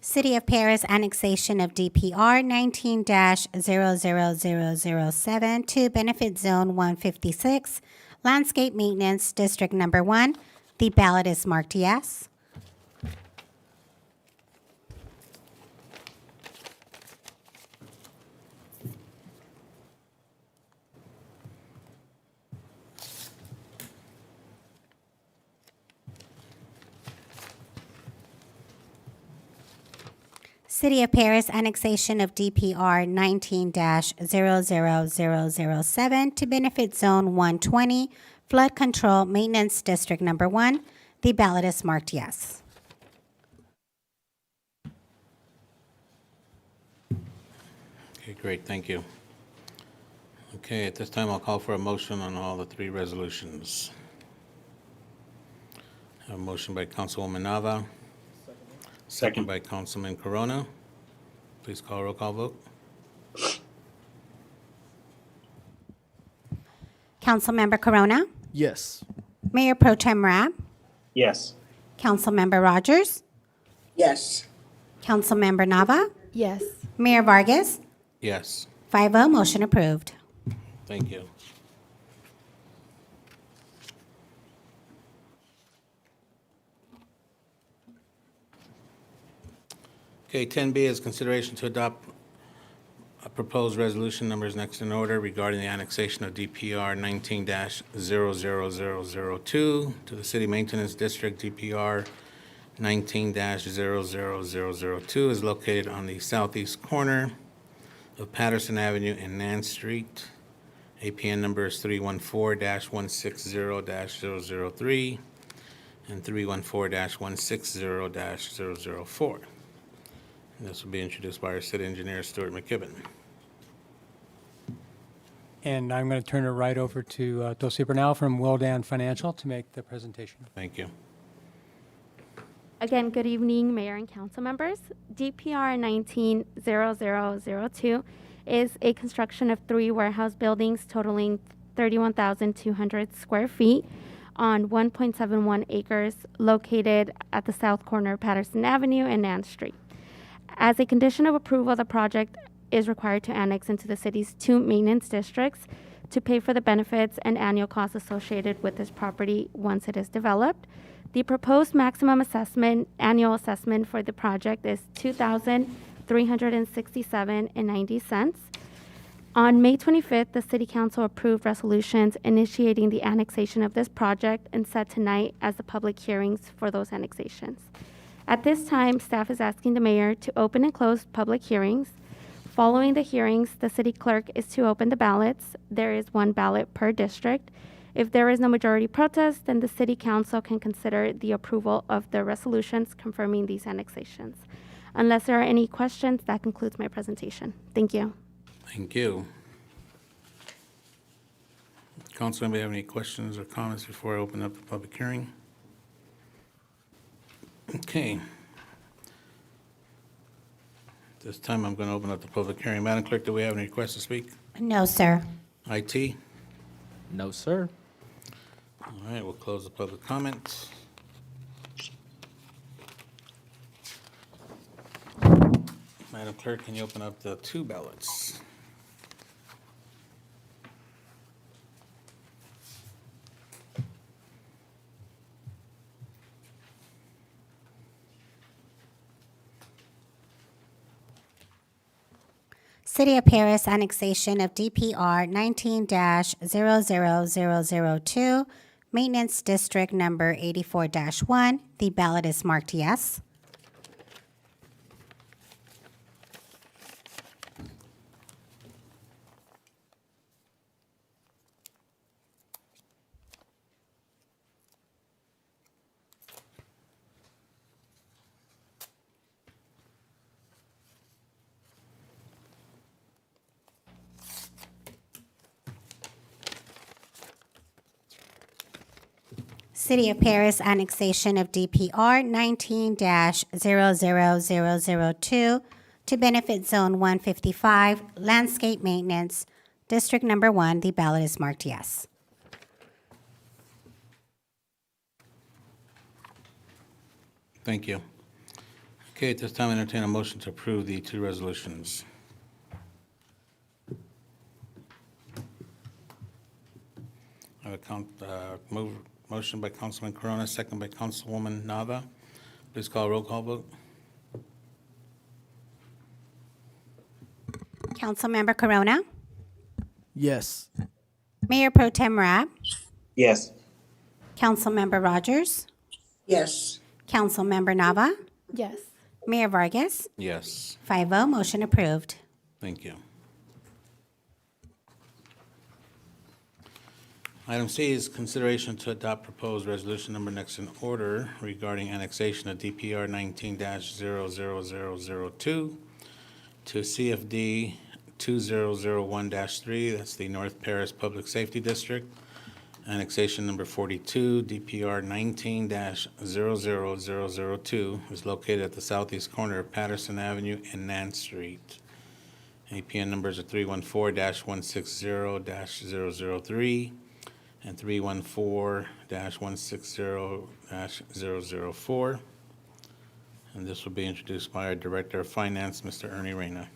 City of Paris annexation of DPR 19-00007 to Benefit Zone 156, Landscape Maintenance District Number 1. The ballot is marked yes. City of Paris annexation of DPR 19-00007 to Benefit Zone 120, Flood Control Maintenance District Number 1. The ballot is marked yes. Okay, great, thank you. Okay, at this time, I'll call for a motion on all the 3 resolutions. I have a motion by Councilwoman Nava. Second by Councilman Corona. Please call roll call vote. Councilmember Corona, Yes. Mayor Pro Tem Rabb, Yes. Councilmember Rogers, Yes. Councilmember Nava, Yes. Mayor Vargas. Yes, 5-0, motion approved. thank you. Okay, 10B is consideration to adopt a proposed resolution numbers next in order regarding the annexation of DPR 19-00002 to the City Maintenance District. DPR 19-00002 is located on the southeast corner of Patterson Avenue and Nan Street. APN number is 314-160-003 and 314-160-004. This will be introduced by our city engineer, Stuart McKibben. And I'm going to turn it right over to Dulce Bernal from Wildan Financial to make the presentation. Thank you. Again, good evening, Mayor and council members. DPR 19-00002 is a construction of 3 warehouse buildings totaling 31,200 square feet on 1.71 acres located at the south corner of Patterson Avenue and Ann Street. As a condition of approval, the project is required to annex into the city's 2 maintenance districts to pay for the benefits and annual costs associated with this property once it is developed. The proposed maximum annual assessment for the project is $2,367.90. On May 25th, the City Council approved resolutions initiating the annexation of this project and set tonight as the public hearings for those annexations. At this time, staff is asking the mayor to open and close public hearings. Following the hearings, the city clerk is to open the ballots. There is 1 ballot per district. If there is no majority protest, then the City Council can consider the approval of the resolutions confirming these annexations. Unless there are any questions, that concludes my presentation. Thank you. Thank you. Council, anybody have any questions or comments before I open up the public hearing? Okay. This time I'm going to open up the public hearing. Madam Clerk, do we have any requests to speak? No, sir. IT? No, sir. All right, we'll close the public comments. Madam Clerk, can you open up the 2 ballots? City of Paris annexation of DPR 19-00002, Maintenance District Number 84-1. The ballot is marked yes. City of Paris annexation of DPR 19-00002 to benefit Zone 155, Landscape Maintenance, District Number 1. The ballot is marked yes. Thank you. Okay, at this time, I entertain a motion to approve the 2 resolutions. I have a motion by Councilman Corona, second by Councilwoman Nava. Please call roll call vote. Councilmember Corona, Yes. Mayor Pro Tem Raab, Yes. Councilmember Rogers, Yes. Councilmember Nava, Yes. Mayor Vargas, Yes, 5-0, motion approved. thank you. Item C is consideration to adopt proposed resolution number next in order regarding annexation of DPR 19-00002 to CFD 2001-3, that's the North Paris Public Safety District. Annexation number 42, DPR 19-00002 is located at the southeast corner of Patterson Avenue and Nan Street. APN numbers are 314-160-003 and 314-160-004. And this will be introduced by our Director of Finance, Mr. Ernie Reyna.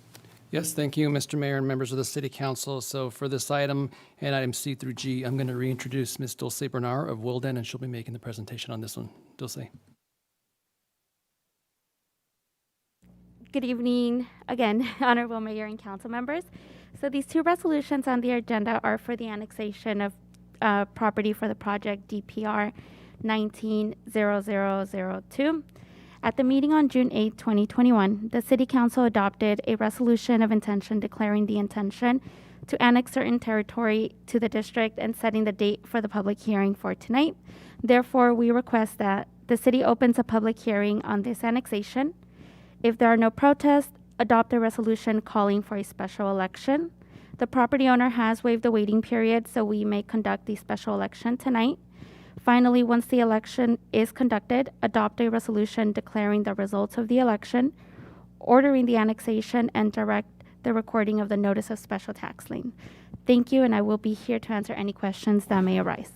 Yes, thank you, Mr. Mayor and members of the City Council. So for this item and item C through G, I'm going to reintroduce Ms. Dulce Bernard of Wilden, and she'll be making the presentation on this one. Dulce. Good evening again, Honorable Mayor and council members. So these 2 resolutions on the agenda are for the annexation of property for the project DPR 19-00002. At the meeting on June 8, 2021, the City Council adopted a resolution of intention declaring the intention to annex certain territory to the district and setting the date for the public hearing for tonight. Therefore, we request that the city opens a public hearing on this annexation. If there are no protests, adopt a resolution calling for a special election. The property owner has waived the waiting period, so we may conduct the special election tonight. Finally, once the election is conducted, adopt a resolution declaring the results of the election, ordering the annexation, and direct the recording of the notice of special tax lien. Thank you, and I will be here to answer any questions that may arise.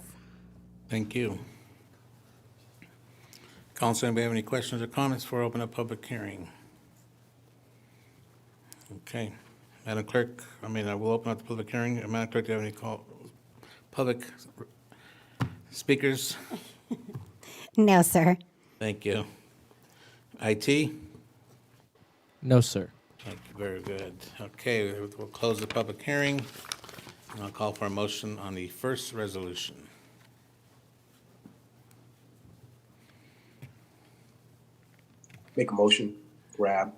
Thank you. Council, anybody have any questions or comments before I open up public hearing? Okay. Madam Clerk, I will open up the public hearing. Madam Clerk, do you have any public speakers? No, sir. Thank you. IT? No, sir. Thank you, very good. Okay, we'll close the public hearing, and I'll call for a motion on the first resolution. Make a motion, Rab.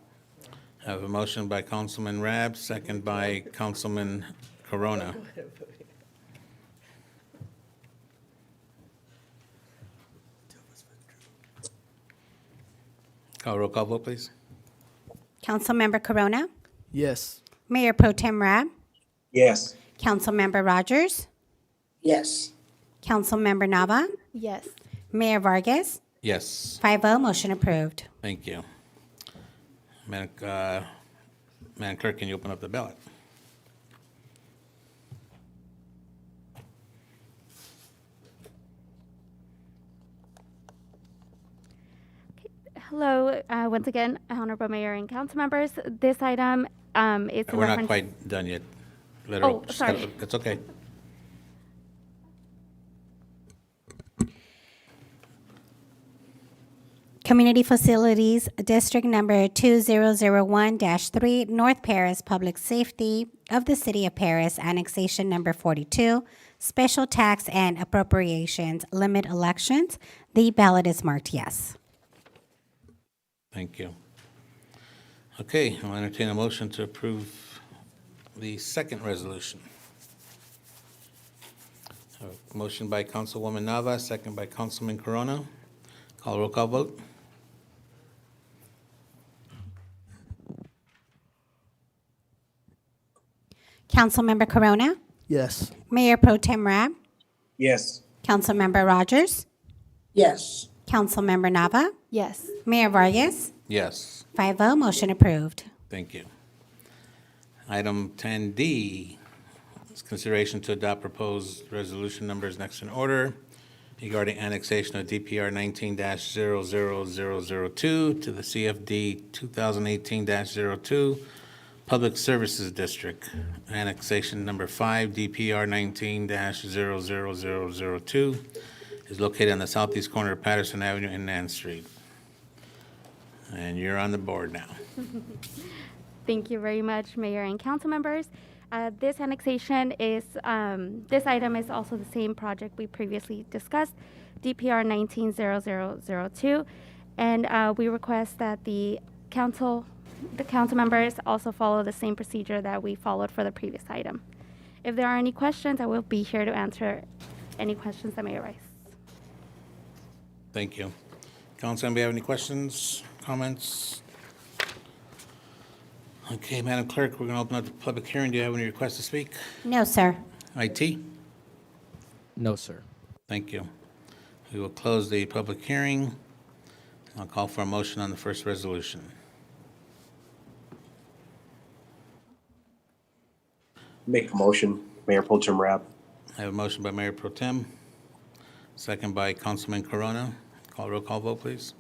I have a motion by Councilman Rab, second by Councilman Corona. Roll call vote, please. Councilmember Corona, Yes. Mayor Pro Tem Rab, Yes. Councilmember Rogers, Yes. Councilmember Nava, Yes. Mayor Vargas, Yes, 5-0, motion approved. thank you. Madam Clerk, can you open up the ballot? Hello, once again, Honorable Mayor and council members. This item is in We're not reference- quite done yet. Let her Oh, op- sorry. It's okay. Community Facilities District Number 2001-3, North Paris Public Safety of the City of Paris, Annexation Number 42, Special Tax and Appropriations Limit Elections. The ballot is marked yes. Thank you. Okay, I'll entertain a motion to approve the second resolution. A motion by Councilwoman Nava, second by Councilman Corona. Roll call vote. Councilmember Corona, Yes. Mayor Pro Tem Rab, Yes. Councilmember Rogers, Yes. Councilmember Nava, Yes. Mayor Vargas, Yes, 5-0, motion approved. thank you. Item 10D is consideration to adopt proposed resolution numbers next in order regarding annexation of DPR 19-00002 to the CFD 2018-02 Public Services District. Annexation number 5, DPR 19-00002 is located on the southeast corner of Patterson Avenue and Nance Street. And you're on the board now. Thank you very much, Mayor and council members. This annexation is, this item is also the same project we previously discussed, DPR 19-00002. And we request that the council members also follow the same procedure that we followed for the previous item. If there are any questions, I will be here to answer any questions that may arise. Thank you. Council, anybody have any questions, comments? Okay, Madam Clerk, we're going to open up the public hearing. Do you have any requests to speak? No, sir. IT? No, sir. Thank you. We will close the public hearing. I'll call for a motion on the first resolution. Make a motion, Mayor Pro Tem Rab. I have a motion by Mayor Pro Tem, second by Councilman Corona. Roll call vote, please.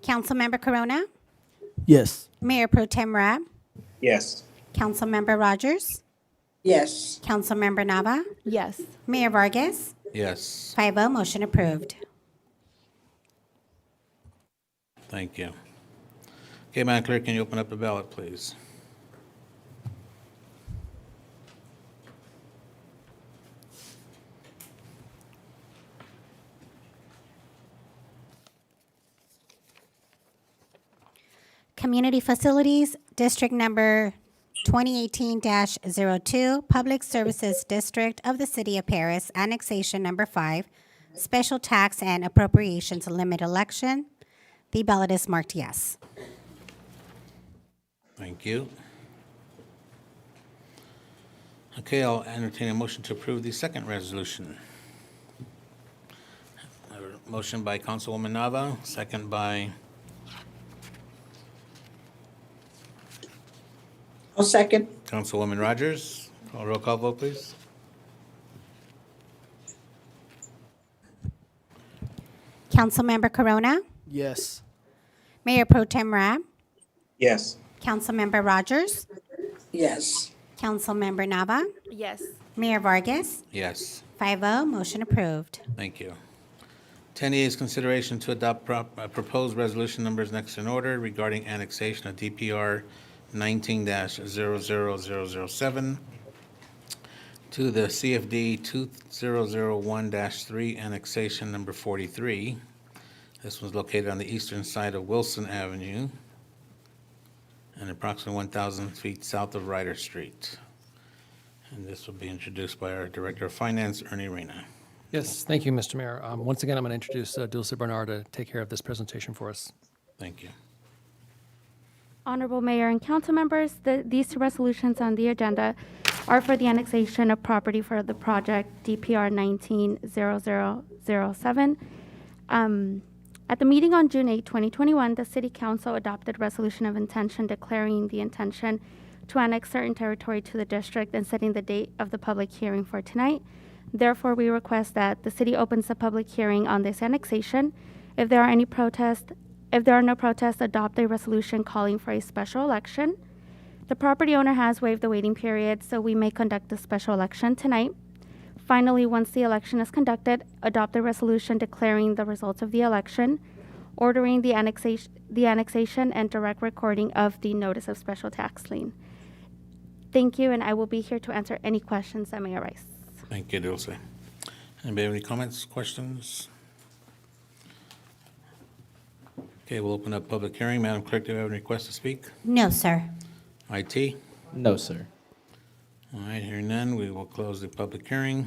Councilmember Corona, Yes. Mayor Pro Tem Rab, Yes. Councilmember Rogers, Yes. Councilmember Nava, Yes. Mayor Vargas, Yes, 5-0, motion approved. thank you. Okay, Madam Clerk, can you open up the ballot, please? Community Facilities, District Number 2018-02, Public Services District of the City of Paris, Annexation Number 5, Special Tax and Appropriations Limit Election. The ballot is marked yes. Thank you. Okay, I'll entertain a motion to approve the second resolution. A motion by Councilwoman Nava, second by, I'll second. Councilwoman Rogers. Roll call vote, please. Councilmember Corona, Yes. Mayor Pro Tem Rab, Yes. Councilmember Rogers, Yes. Councilmember Nava, Yes. Mayor Vargas, Yes. 5-0, motion approved. Thank you. 10E is consideration to adopt proposed resolution numbers next in order regarding annexation of DPR 19-00007 to the CFD 2001-3 annexation number 43. This was located on the eastern side of Wilson Avenue and approximately 1,000 feet south of Ryder Street. And this will be introduced by our Director of Finance, Ernie Reyna. Yes, thank you, Mr. Mayor. Once again, I'm going to introduce Dulce Bernard to take care of this presentation for us. Thank you. Honorable Mayor and council members, these two resolutions on the agenda are for the annexation of property for the project DPR 19-0007. At the meeting on June 8, 2021, the City Council adopted resolution of intention declaring the intention to annex certain territory to the district and setting the date of the public hearing for tonight. Therefore, we request that the city opens the public hearing on this annexation. If there are no protests, adopt a resolution calling for a special election. The property owner has waived the waiting period, so we may conduct the special election tonight. Finally, once the election is conducted, adopt a resolution declaring the results of the election, ordering the annexation and direct recording of the notice of special tax lien. Thank you, and I will be here to answer any questions that may arise. Thank you, Dulce. Anybody have any comments, questions? Okay, we'll open up public hearing. Madam Clerk, do you have any requests to speak? No, sir. IT? No, sir. All right, hearing none, we will close the public hearing,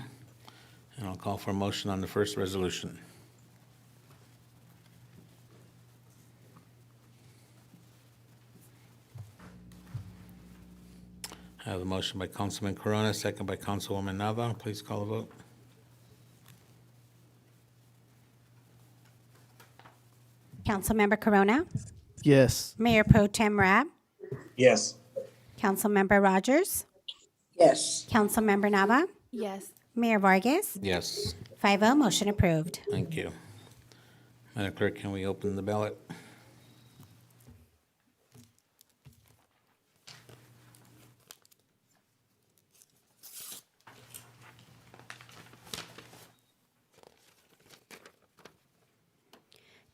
and I'll call for a motion on the first resolution. I have a motion by Councilman Corona, second by Councilwoman Nava. Please call a vote. Councilmember Corona, Yes. Mayor Pro Tem Rab, Yes. Councilmember Rogers, Yes. Councilmember Nava, Yes. Mayor Vargas, Yes, 5-0, motion approved. thank you. Madam Clerk, can we open the ballot?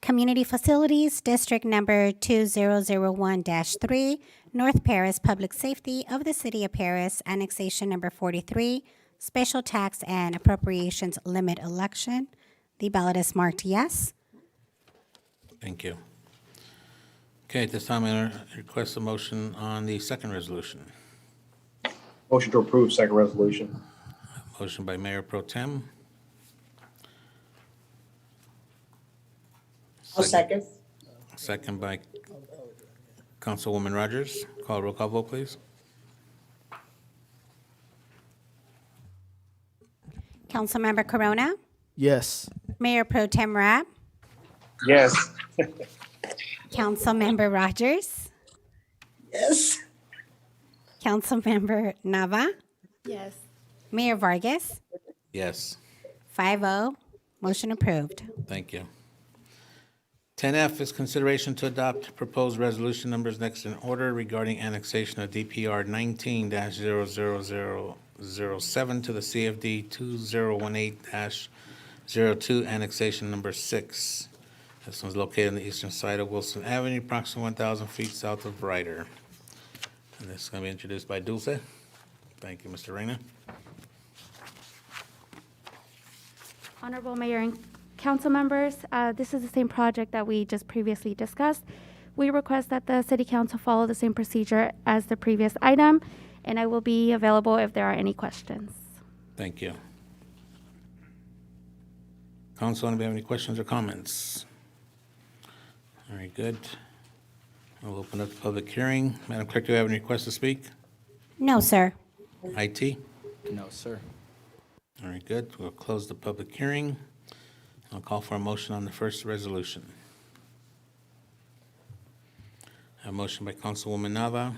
Community Facilities, District Number 2001-3, North Paris Public Safety of the City of Paris, Annexation Number 43, Special Tax and Appropriations Limit Election. The ballot is marked yes. Thank you. Okay, at this time, I request a motion on the second resolution. Motion to approve second resolution. Motion by Mayor Pro Tem. I'll second. Second by Councilwoman Rogers. Call roll call vote, please. Councilmember Corona, Yes. Mayor Pro Tem Rab, Yes. Councilmember Rogers, Yes. Councilmember Nava, Yes. Mayor Vargas, Yes, 5-0, motion approved. thank you. 10F is consideration to adopt proposed resolution numbers next in order regarding annexation of DPR 19-00007 to the CFD 2018-02 annexation number 6. This one's located on the eastern side of Wilson Avenue, approximately 1,000 feet south of Ryder. And this is going to be introduced by Dulce. Thank you, Mr. Reyna. Honorable Mayor and council members, this is the same project that we just previously discussed. We request that the city council follow the same procedure as the previous item, and I will be available if there are any questions. Thank you. Council, anybody have any questions or comments? Very good. We'll open up the public hearing. Madam Clerk, do you have any requests to speak? No, sir. IT? No, sir. Very good. We'll close the public hearing. I'll call for a motion on the first resolution. A motion by Councilwoman Nava,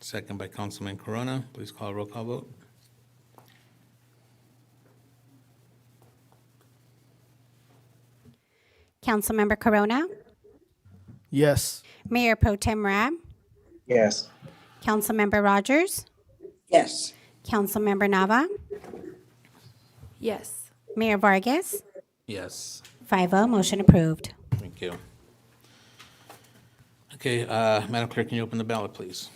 second by Councilman Corona. Please call a roll call vote. Councilmember Corona, Yes. Mayor Pro Tem Rab, Yes. Councilmember Rogers, Yes. Councilmember Nava, Yes. Mayor Vargas, Yes. 5-0, motion approved. Thank you. Okay, Madam Clerk, can you open the ballot, please?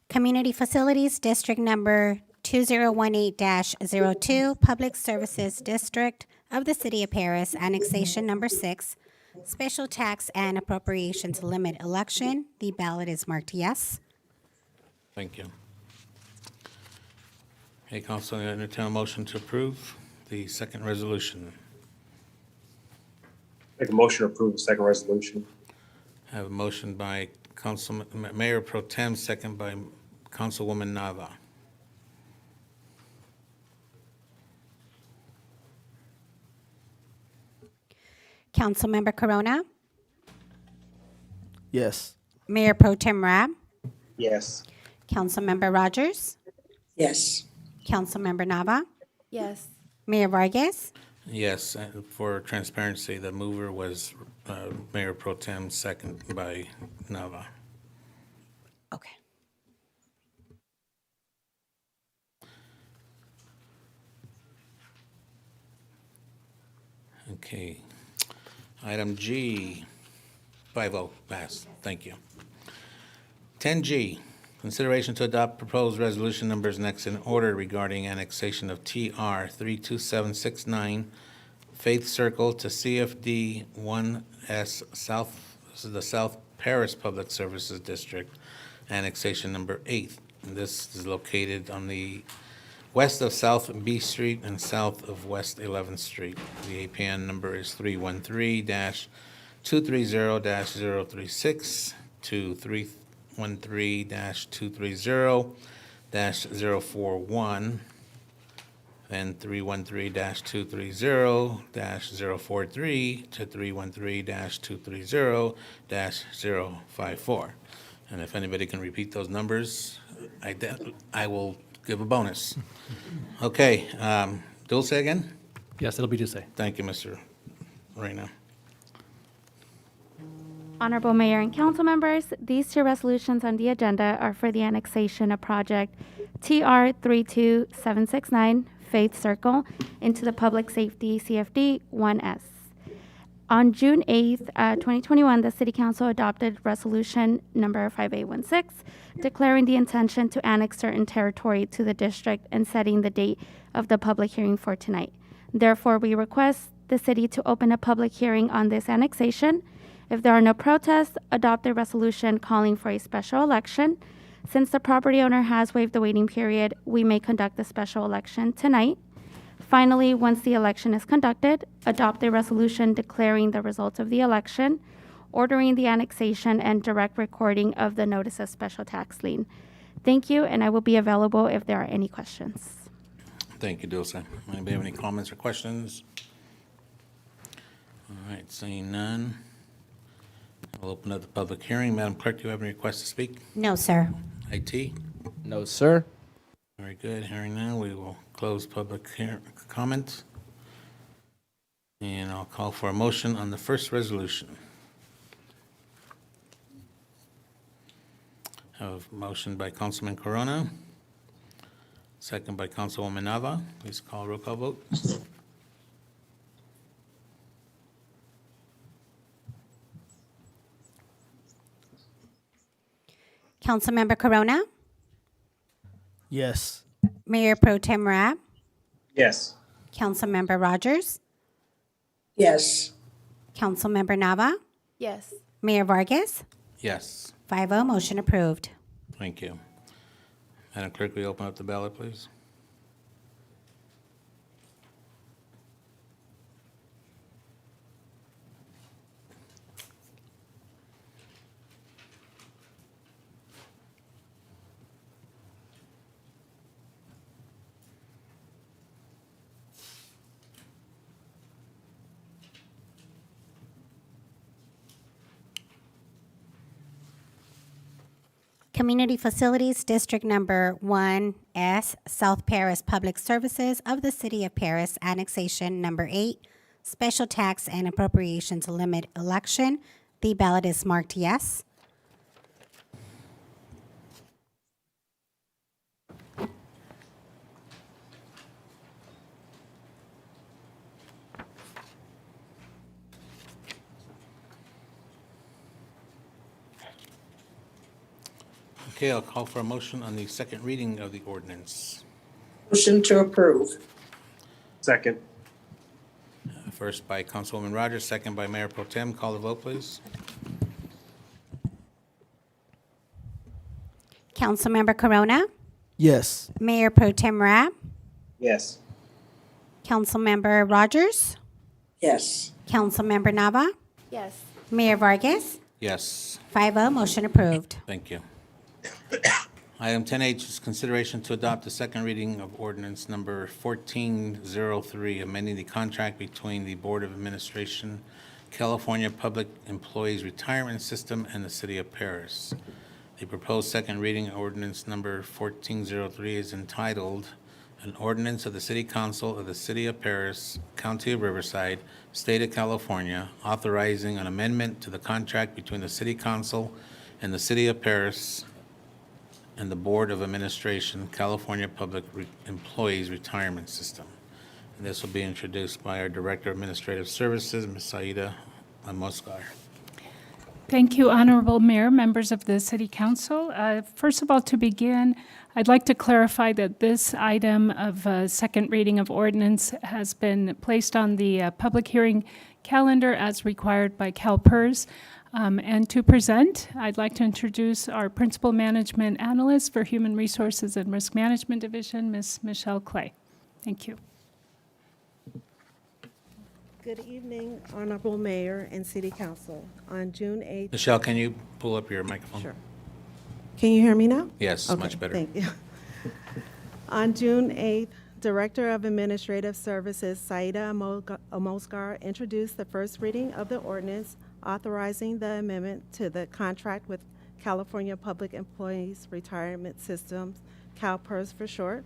Community Facilities District Number 2018-02, Public Services District of the City of Paris, Annexation Number 6, Special Tax and Appropriations Limit Election. The ballot is marked yes. Thank you. Hey, Council, I entertain a motion to approve the second resolution. Make a motion to approve the second resolution. I have a motion by Mayor Pro Tem, second by Councilwoman Nava. Councilmember Corona, Yes. Mayor Pro Tem Rab, Yes. Councilmember Rogers, Yes. Councilmember Nava, Yes. Mayor Vargas, Yes, for transparency, the mover was Mayor Pro Tem, second by Nava. okay. Okay. Item G, 5-0, pass. Thank you. 10G, consideration to adopt proposed resolution numbers next in order regarding annexation of TR 32769 Faith Circle to CFD 1S South, this is the South Paris Public Services District, annexation number 8. And this is located on the west of South B Street and south of West 11th Street. The APN number is 313-230-036 to 313-230-041, then 313-230-043 to 313-230-054. And if anybody can repeat those numbers, I will give a bonus. Okay, Dulce again? Yes, it'll be Dulce. Thank you, Mr. Reyna. Honorable Mayor and council members, these two resolutions on the agenda are for the annexation of project TR 32769 Faith Circle into the Public Safety CFD 1S. On June 8th, 2021, the City Council adopted Resolution Number 5816, declaring the intention to annex certain territory to the district and setting the date of the public hearing for tonight. Therefore, we request the city to open a public hearing on this annexation. If there are no protests, adopt a resolution calling for a special election. Since the property owner has waived the waiting period, we may conduct the special election tonight. Finally, once the election is conducted, adopt a resolution declaring the results of the election, ordering the annexation and direct recording of the notice of special tax lien. Thank you, and I will be available if there are any questions. Thank you, Dulce. Anybody have any comments or questions? All right, seeing none, I'll open up the public hearing. Madam Clerk, do you have any requests to speak? No, sir. IT? No, sir. Very good. Hearing none, we will close public comment. And I'll call for a motion on the first resolution. I have a motion by Councilman Corona, second by Councilwoman Nava. Please call roll call vote. Councilmember Corona, Yes. Mayor Pro Tem Rab, Yes. Councilmember Rogers, Yes. Councilmember Nava, Yes. Mayor Vargas, Yes, 5-0, motion approved. thank you. Madam Clerk, will you open up the ballot, please? Community Facilities, District Number 1S, South Paris Public Services of the City of Paris, Annexation Number 8, Special Tax and Appropriations Limit Election. The ballot is marked yes. Okay, I'll call for a motion on the second reading of the ordinance. Motion to approve. Second. First by Councilwoman Rogers, second by Mayor Pro Tem. Call the vote, please. Councilmember Corona, Yes. Mayor Pro Tem Rabb, Yes. Councilmember Rogers, Yes. Councilmember Nava, Yes. Mayor Vargas, Yes, 5-0, motion approved. thank you. Item 10H is consideration to adopt the second reading of ordinance number 1403, amending the contract between the Board of Administration, California Public Employees Retirement System, and the City of Paris. The proposed second reading ordinance number 1403 is entitled, An Ordinance of the City Council of the City of Paris, County of Riverside, State of California, authorizing an amendment to the contract between the City Council and the City of Paris and the Board of Administration, California Public Employees Retirement System. And this will be introduced by our Director of Administrative Services, Ms. Saida Amosgar. Thank you, Honorable Mayor, members of the City Council. First of all, to begin, I'd like to clarify that this item of second reading of ordinance has been placed on the public hearing calendar as required by CalPERS. And to present, I'd like to introduce our Principal Management Analyst for Human Resources and Risk Management Division, Ms. Michelle Clay. Thank you. Good evening, Honorable Mayor and City Council. On June 8th. Michelle, can you pull up your microphone? Sure. Can you hear me now? Yes, Okay, much better. Thank you. On June 8th, Director of Administrative Services Saida Amosgar introduced the first reading of the ordinance authorizing the amendment to the contract with California Public Employees Retirement Systems, CalPERS for short.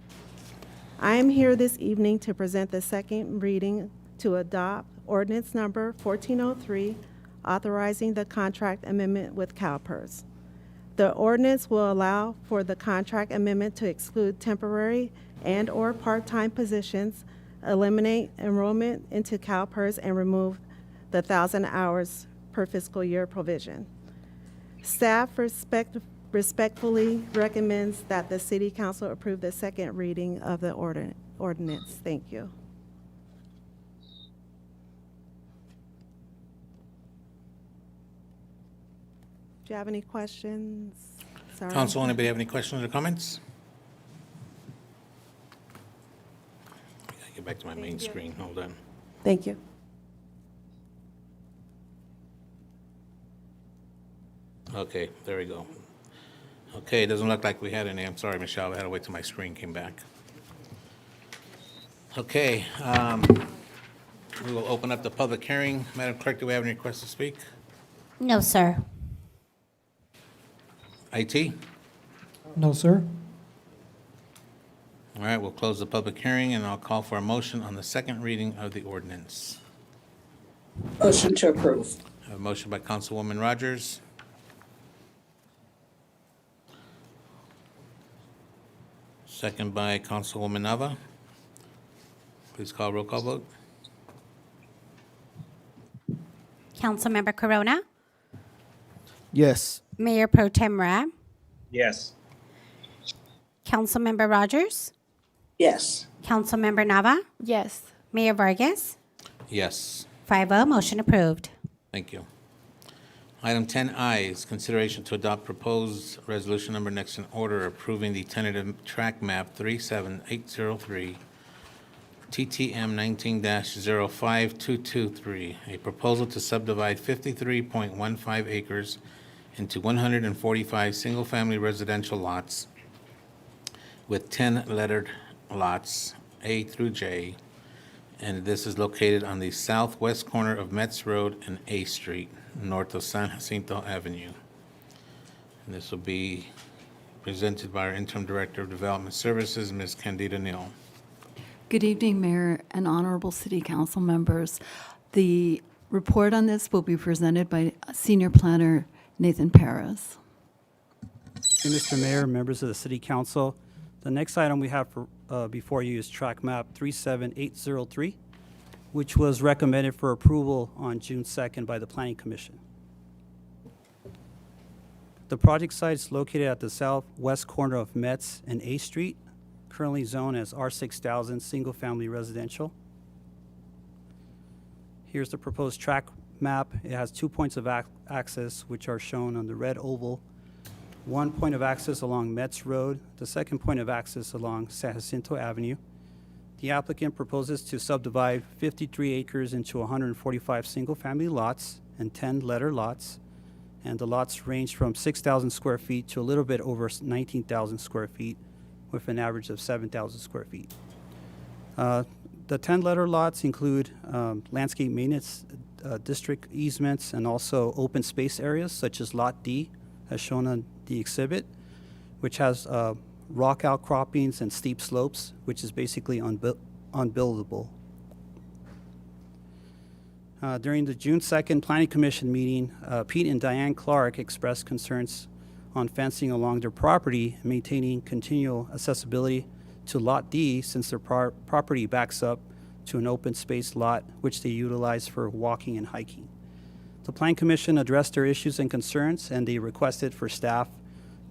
I am here this evening to present the second reading to adopt ordinance number 1403, authorizing the contract amendment with CalPERS. The ordinance will allow for the contract amendment to exclude temporary and/or part-time positions, eliminate enrollment into CalPERS, and remove the 1,000 hours per fiscal year provision. Staff respectfully recommends that the City Council approve the second reading of the ordinance. Thank you. Do you have any questions? Sorry. Council, anybody have any questions or comments? I gotta get back to my main screen, hold on. Thank you. Okay, there we go. Okay, it doesn't look like we had any. I'm sorry, Michelle, I had to wait till my screen came back. Okay, we will open up the public hearing. Madam Clerk, do we have any requests to speak? No, sir. IT? No, sir. All right, we'll close the public hearing, and I'll call for a motion on the second reading of the ordinance. Motion to approve. I have a motion by Councilwoman Rogers. Second by Councilwoman Nava. Please call roll call vote. Councilmember Corona, Yes. Mayor Pro Tem Rabb, Yes. Councilmember Rogers, Yes. Councilmember Nava, Yes. Mayor Vargas, Yes, 5-0, motion approved. thank you. Item 10I is consideration to adopt proposed resolution number next in order approving the tentative track map 37803, TTM 19-05223, a proposal to subdivide 53.15 acres into 145 single-family residential lots with 10 lettered lots, A through J, and this is located on the southwest corner of Metz Road and A Street, north of San Jacinto Avenue. And this will be presented by our Interim Director of Development Services, Ms. Candida Neal. Good evening, Mayor and honorable City Council members. The report on this will be presented by Senior Planner Nathan Perez. Hey, Mr. Mayor, members of the City Council, the next item we have before you is Track Map 37803, which was recommended for approval on June 2nd by the Planning Commission. The project site is located at the southwest corner of Metz and A Street, currently zoned as R6000 Single Family Residential. Here's the proposed track map. It has 2 points of access, which are shown on the red oval. 1 point of access along Metz Road, the second point of access along San Jacinto Avenue. The applicant proposes to subdivide 53 acres into 145 single-family lots and 10 letter lots. And the lots range from 6,000 square feet to a little bit over 19,000 square feet, with an average of 7,000 square feet. The 10 letter lots include landscape maintenance district easements and also open space areas such as Lot D, as shown on the exhibit, which has rock outcroppings and steep slopes, which is basically unbuildable. During the June 2nd Planning Commission meeting, Pete and Diane Clark expressed concerns on fencing along their property, maintaining continual accessibility to Lot D since their property backs up to an open space lot, which they utilize for walking and hiking. The Planning Commission addressed their issues and concerns, and they requested for staff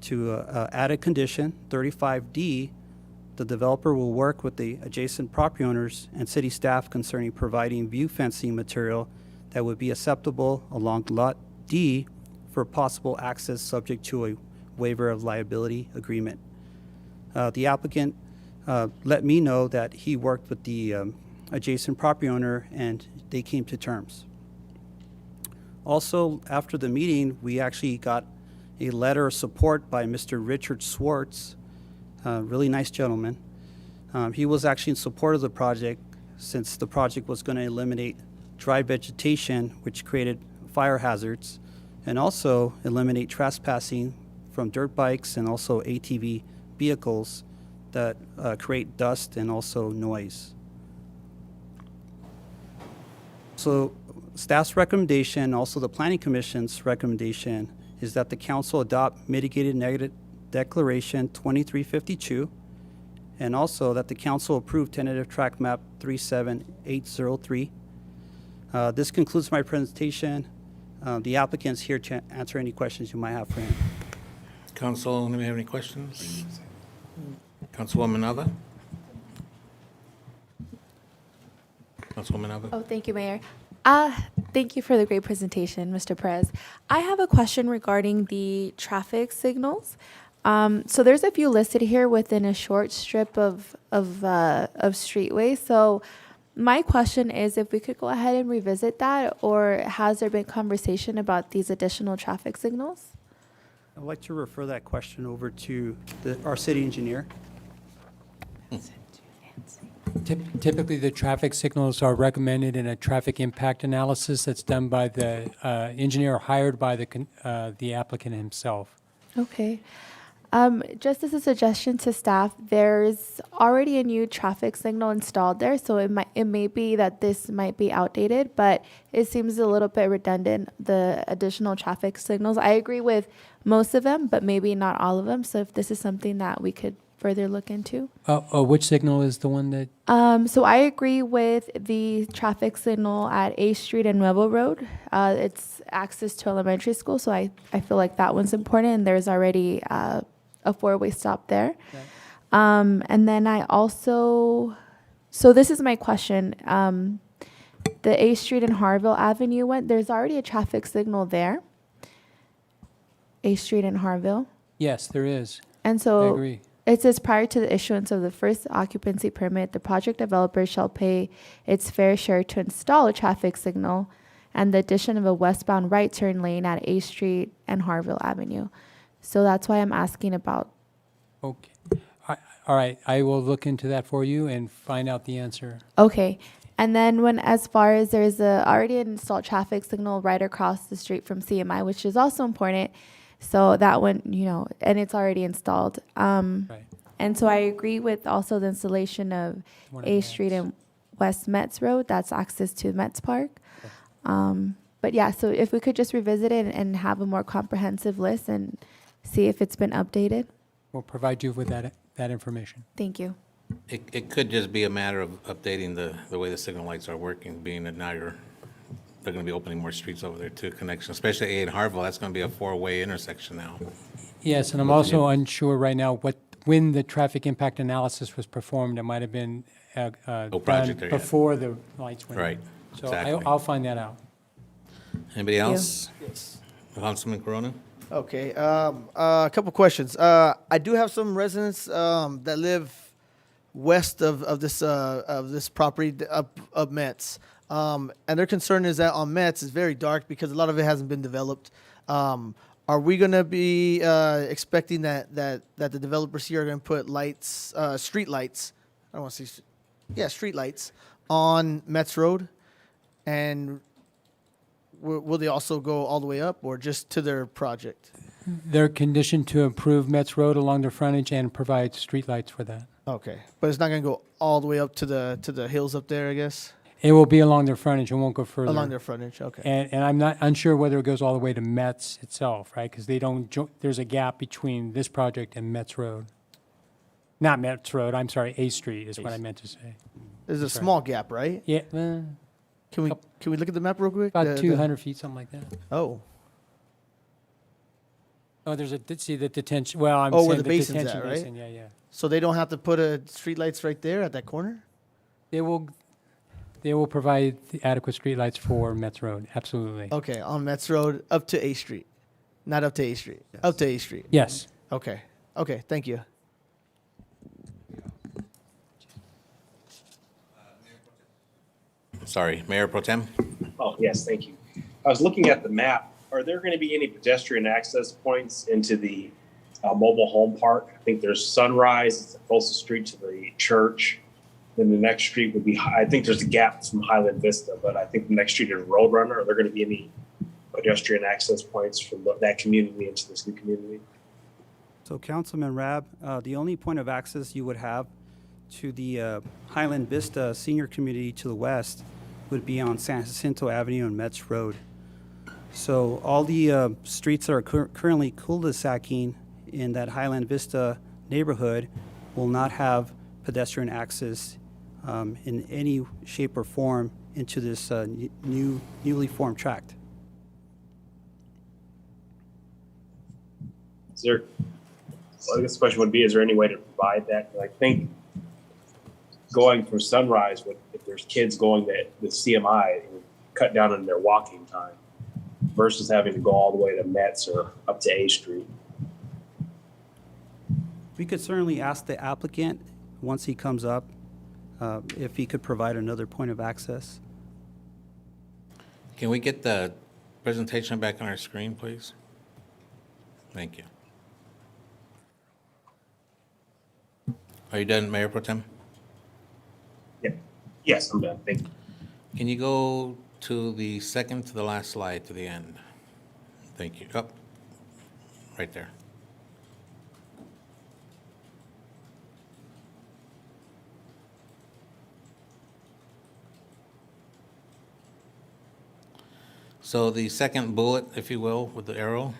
to add a condition, 35D. The developer will work with the adjacent property owners and city staff concerning providing view fencing material that would be acceptable along Lot D for possible access subject to a waiver of liability agreement. The applicant let me know that he worked with the adjacent property owner and they came to terms. Also, after the meeting, we actually got a letter of support by Mr. Richard Swartz, a really nice gentleman. He was actually in support of the project since the project was going to eliminate dry vegetation, which created fire hazards, and also eliminate trespassing from dirt bikes and also ATV vehicles that create dust and also noise. So staff's recommendation, also the Planning Commission's recommendation, is that the council adopt mitigated negative declaration 2352, and also that the council approve tentative track map 37803. This concludes my presentation. The applicant's here to answer any questions you might have for him. Council, anybody have any questions? Councilwoman Nava? Councilwoman Nava? Oh, thank you, Mayor. Thank you for the great presentation, Mr. Perez. I have a question regarding the traffic signals. So there's a few listed here within a short strip of streetway. So my question is if we could go ahead and revisit that, or has there been conversation about these additional traffic signals? I'd like to refer that question over to our city engineer. Typically, the traffic signals are recommended in a traffic impact analysis that's done by the engineer hired by the applicant himself. Okay. Just as a suggestion to staff, there's already a new traffic signal installed there, so it may be that this might be outdated, but it seems a little bit redundant, the additional traffic signals. I agree with most of them, but maybe not all of them. So if this is something that we could further look into. Which signal is the one that? So I agree with the traffic signal at A Street and Nuevo Road. It's access to elementary school, so I feel like that one's important, and there's already a four-way stop there. Okay. And then I also, so this is my question. The A Street and Harville Avenue one, there's already a traffic signal there. A Street and Harville. Yes, there is. And so I agree. It says prior to the issuance of the first occupancy permit, the project developer shall pay its fair share to install a traffic signal and the addition of a westbound right turn lane at A Street and Harville Avenue. So that's why I'm asking about. Okay. All right. I will look into that for you and find out the answer. Okay. And then as far as there's a already installed traffic signal right across the street from CMI, which is also important, So that one, and it's already installed. Right. And so I agree with also the installation of One of A the Street Mets. and West Metz Road. That's access to Metz Park. But yeah, so if we could just revisit it and have a more comprehensive list and see if it's been updated. We'll provide you with that information. Thank you. It could just be a matter of updating the way the signal lights are working, being that now they're gonna be opening more streets over there too, connection, especially A in Harville, that's gonna be a four-way intersection now. Yes, and I'm also unsure right now when the traffic impact analysis was performed. It might have been No project done there yet. before the lights went on. Right, So exactly. I'll find that out. Anybody Thank you. else? Yes. Councilman Corona? Okay, a couple questions. I do have some residents that live west of this property up Metz, and their concern is that on Metz is very dark because a lot of it hasn't been developed. Are we gonna be expecting that the developers here are gonna put lights, street lights? I don't want to say, street lights on Metz Road, and will they also go all the way up or just to their project? They're conditioned to improve Metz Road along their frontage and provide streetlights for that. Okay, but it's not gonna go all the way up to the hills up there, I guess, It will be along their frontage, it won't go further. along their frontage. Okay. And I'm not unsure whether it goes all the way to Metz itself, right? Because they don't, there's a gap between this project and Metz Road. Not Metz Road, I'm sorry, A Street is what I meant to say. There's a Sorry. small gap, right? Yeah, Can we look at the map real quick? about 200 feet, something like that. Oh, Oh, there's see the detention, well, I'm Oh, saying where the the basin's detention at, right? basin, yeah. so they don't have to put a streetlights right there at that corner? They will provide the adequate streetlights for Metz Road, absolutely. Okay, on Metz Road up to A Street, not up to A Street. Up to A Street. Yes. Okay. Okay. Thank you. Sorry, Mayor Pro Tem? Oh, yes, thank you. I was looking at the map. Are there going to be any pedestrian access points into the mobile home park? I think there's Sunrise, it's the closest street to the church. Then the next street would be, I think there's a gap from Highland Vista, but I think the next street is Roadrunner. Are there going to be any pedestrian access points from that community into this new community? So Councilman Rab, the only point of access you would have to the Highland Vista Senior Community to the west would be on San Jacinto Avenue and Metz Road. So all the streets that are currently cul-de-sacing in that Highland Vista neighborhood will not have pedestrian access in any shape or form into this newly formed tract. Is there, well, I guess the question would be, is there any way to provide that? I think going from Sunrise, if there's kids going the CMI, it would cut down on their walking time versus having to go all the way to Metz or up to A Street. We could certainly ask the applicant, once he comes up, if he could provide another point of access. Can we get the presentation back on our screen, please? Thank you. Are you done, Mayor Pro Tem? Yeah. Yes, I'm done. Thank you. Can you go to the second to the last slide to the end? Thank you. Up, right there. So the second bullet, if you will, with the arrow,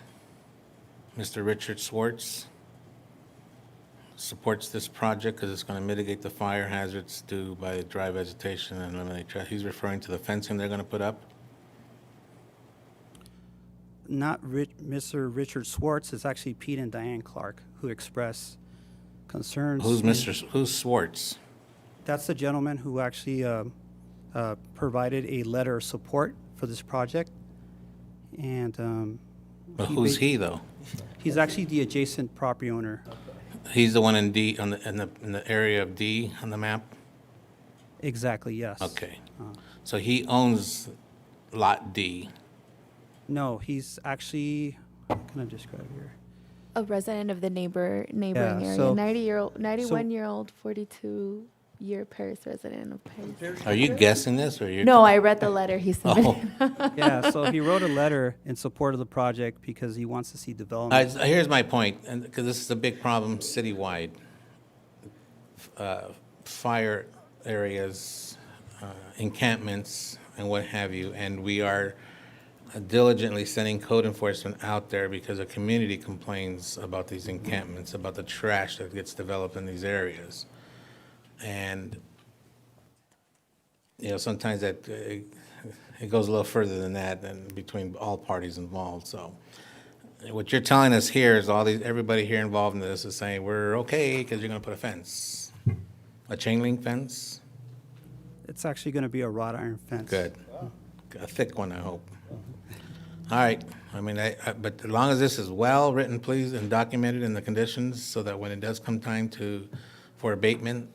Mr. Richard Swartz supports this project because it's going to mitigate the fire hazards due by dry vegetation and eliminate traffic. He's referring to the fencing they're going to put up. Not Mr. Richard Swartz, it's actually Pete and Diane Clark who expressed concerns. Who's Swartz? That's the gentleman who actually provided a letter of support for this project. And But who's he, though? He's actually the adjacent property owner. He's the one in D, in the area of D on the map? Exactly, yes. Okay. So he owns Lot D. No, he's actually, how can I describe here? A resident of the neighboring Yeah, area, so- 91-year-old, 42 You're a Paris resident of Paris. Are you guessing this, or you're? No, I read the letter he submitted. Yeah, so he wrote a letter in support of the project because he wants to see development. Here's my point, and because this is a big problem citywide. Fire areas, encampments, and what have you, and we are diligently sending code enforcement out there because the community complains about these encampments, about the trash that gets developed in these areas. And, you know, sometimes that, it goes a little further than that, and between all parties involved, so. What you're telling us here is everybody here involved in this is saying, we're okay, because you're gonna put a fence. A chain link fence? It's actually going to be a wrought iron fence. Good. A thick one, I hope. All right, I mean, but as long as this is well-written, please, and documented in the conditions, so that when it does come time for abatement,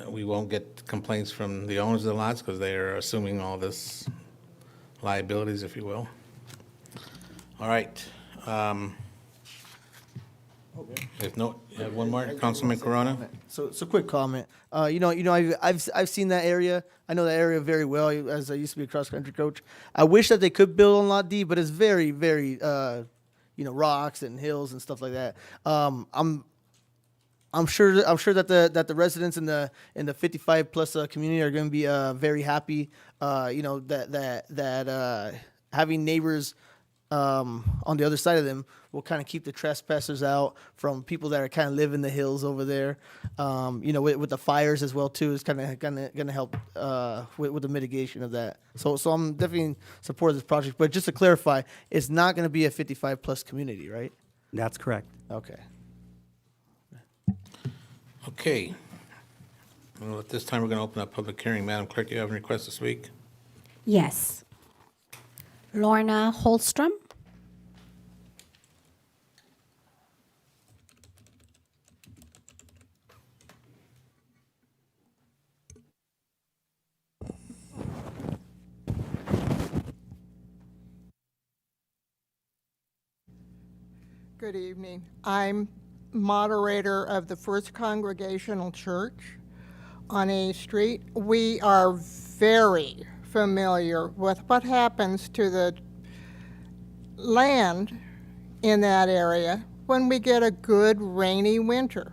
we won't get complaints from the owners of the lots, because they are assuming all this liabilities, if you will. All right. If no, you have one more, Councilman Corona? So it's a quick comment. I've seen that area. I know that area very well, as I used to be a cross country coach. I wish that they could build on Lot D, but it's very, very, rocks and hills and stuff like that. I'm sure that the residents in the 55 plus community are going to be very happy. That having neighbors on the other side of them will kind of keep the trespassers out from people that are kind of live in the hills over there. With the fires as well too, is kind of gonna help with the mitigation of that. So I'm definitely in support of this project. But just to clarify, it's not going to be a 55 plus community, right? That's correct. Okay. Okay. Well, at this time, we're going to open up public hearing. Madam Clerk, do you have any requests to speak? Yes. Lorna Holstrom. Good evening. I'm moderator of the First Congregational Church on A Street. We are very familiar with what happens to the land in that area when we get a good rainy winter.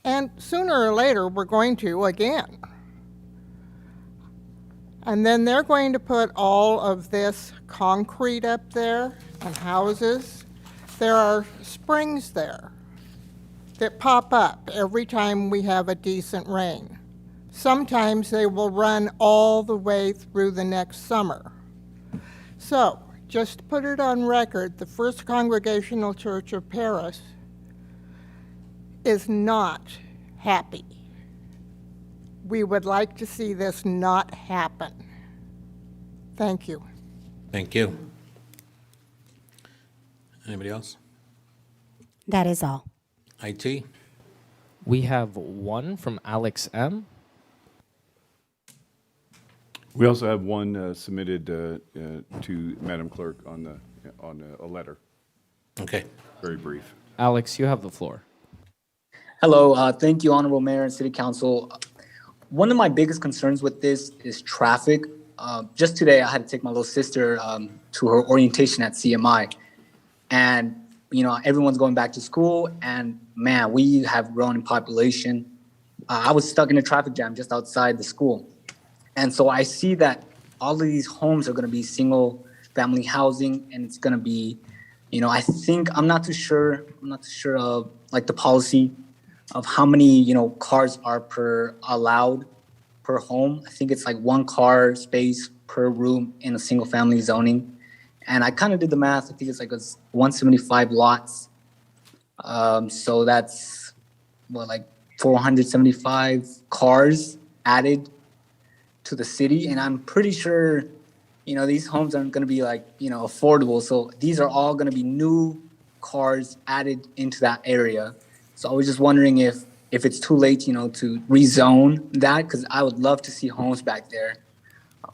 And sooner or later, we're going to again. And then they're going to put all of this concrete up there and houses. There are springs there that pop up every time we have a decent rain. Sometimes they will run all the way through the next summer. So, just to put it on record, the First Congregational Church of Paris is not happy. We would like to see this not happen. Thank you. Thank you. Anybody else? That is all. IT? We have one from Alex M. We also have one submitted to Madam Clerk on a letter. Okay. Very brief. Alex, you have the floor. Hello, thank you, Honorable Mayor and City Council. One of my biggest concerns with this is traffic. Just today, I had to take my little sister to her orientation at CMI. And, everyone's going back to school, and man, we have grown in population. I was stuck in a traffic jam just outside the school. And so I see that all of these homes are going to be single family housing, and it's going to be, I'm not too sure of like the policy of how many, cars are allowed per home. I think it's like 1 car space per room in a single family zoning. And I kind of did the math. I think it's like 175 lots. So that's like 475 cars added to the city. And I'm pretty sure, these homes aren't going to be like, affordable. So these are all going to be new cars added into that area. So I was just wondering if it's too late, to rezone that, because I would love to see homes back there.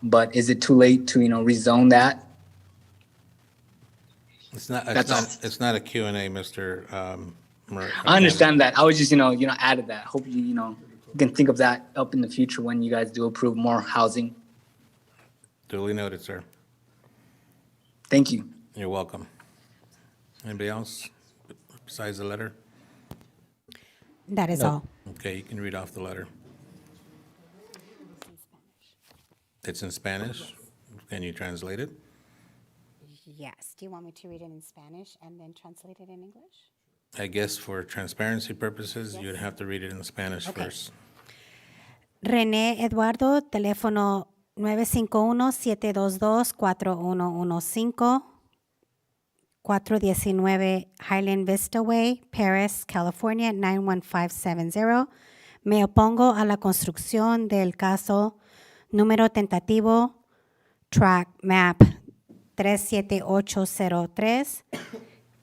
But is it too late to, rezone that? It's not a Q&A, Mr. Murray. I understand that. I was just, added that. Hope you, you can think of that up in the future when you guys do approve more housing. Duly noted, sir. Thank you. You're welcome. Anybody else besides the letter? That is No. all. Okay, you can read off the letter. It's in Spanish. Can you translate it? Yes. Do you want me to read it in Spanish and then translate it in English? I guess for transparency purposes, you'd have to read it in Spanish Okay. first. René Eduardo, teléfono 951-722-4115, 419 Highland Vista Way, Paris, California, 91570. Me opongo a la construcción del caso número tentativo Track Map 37803,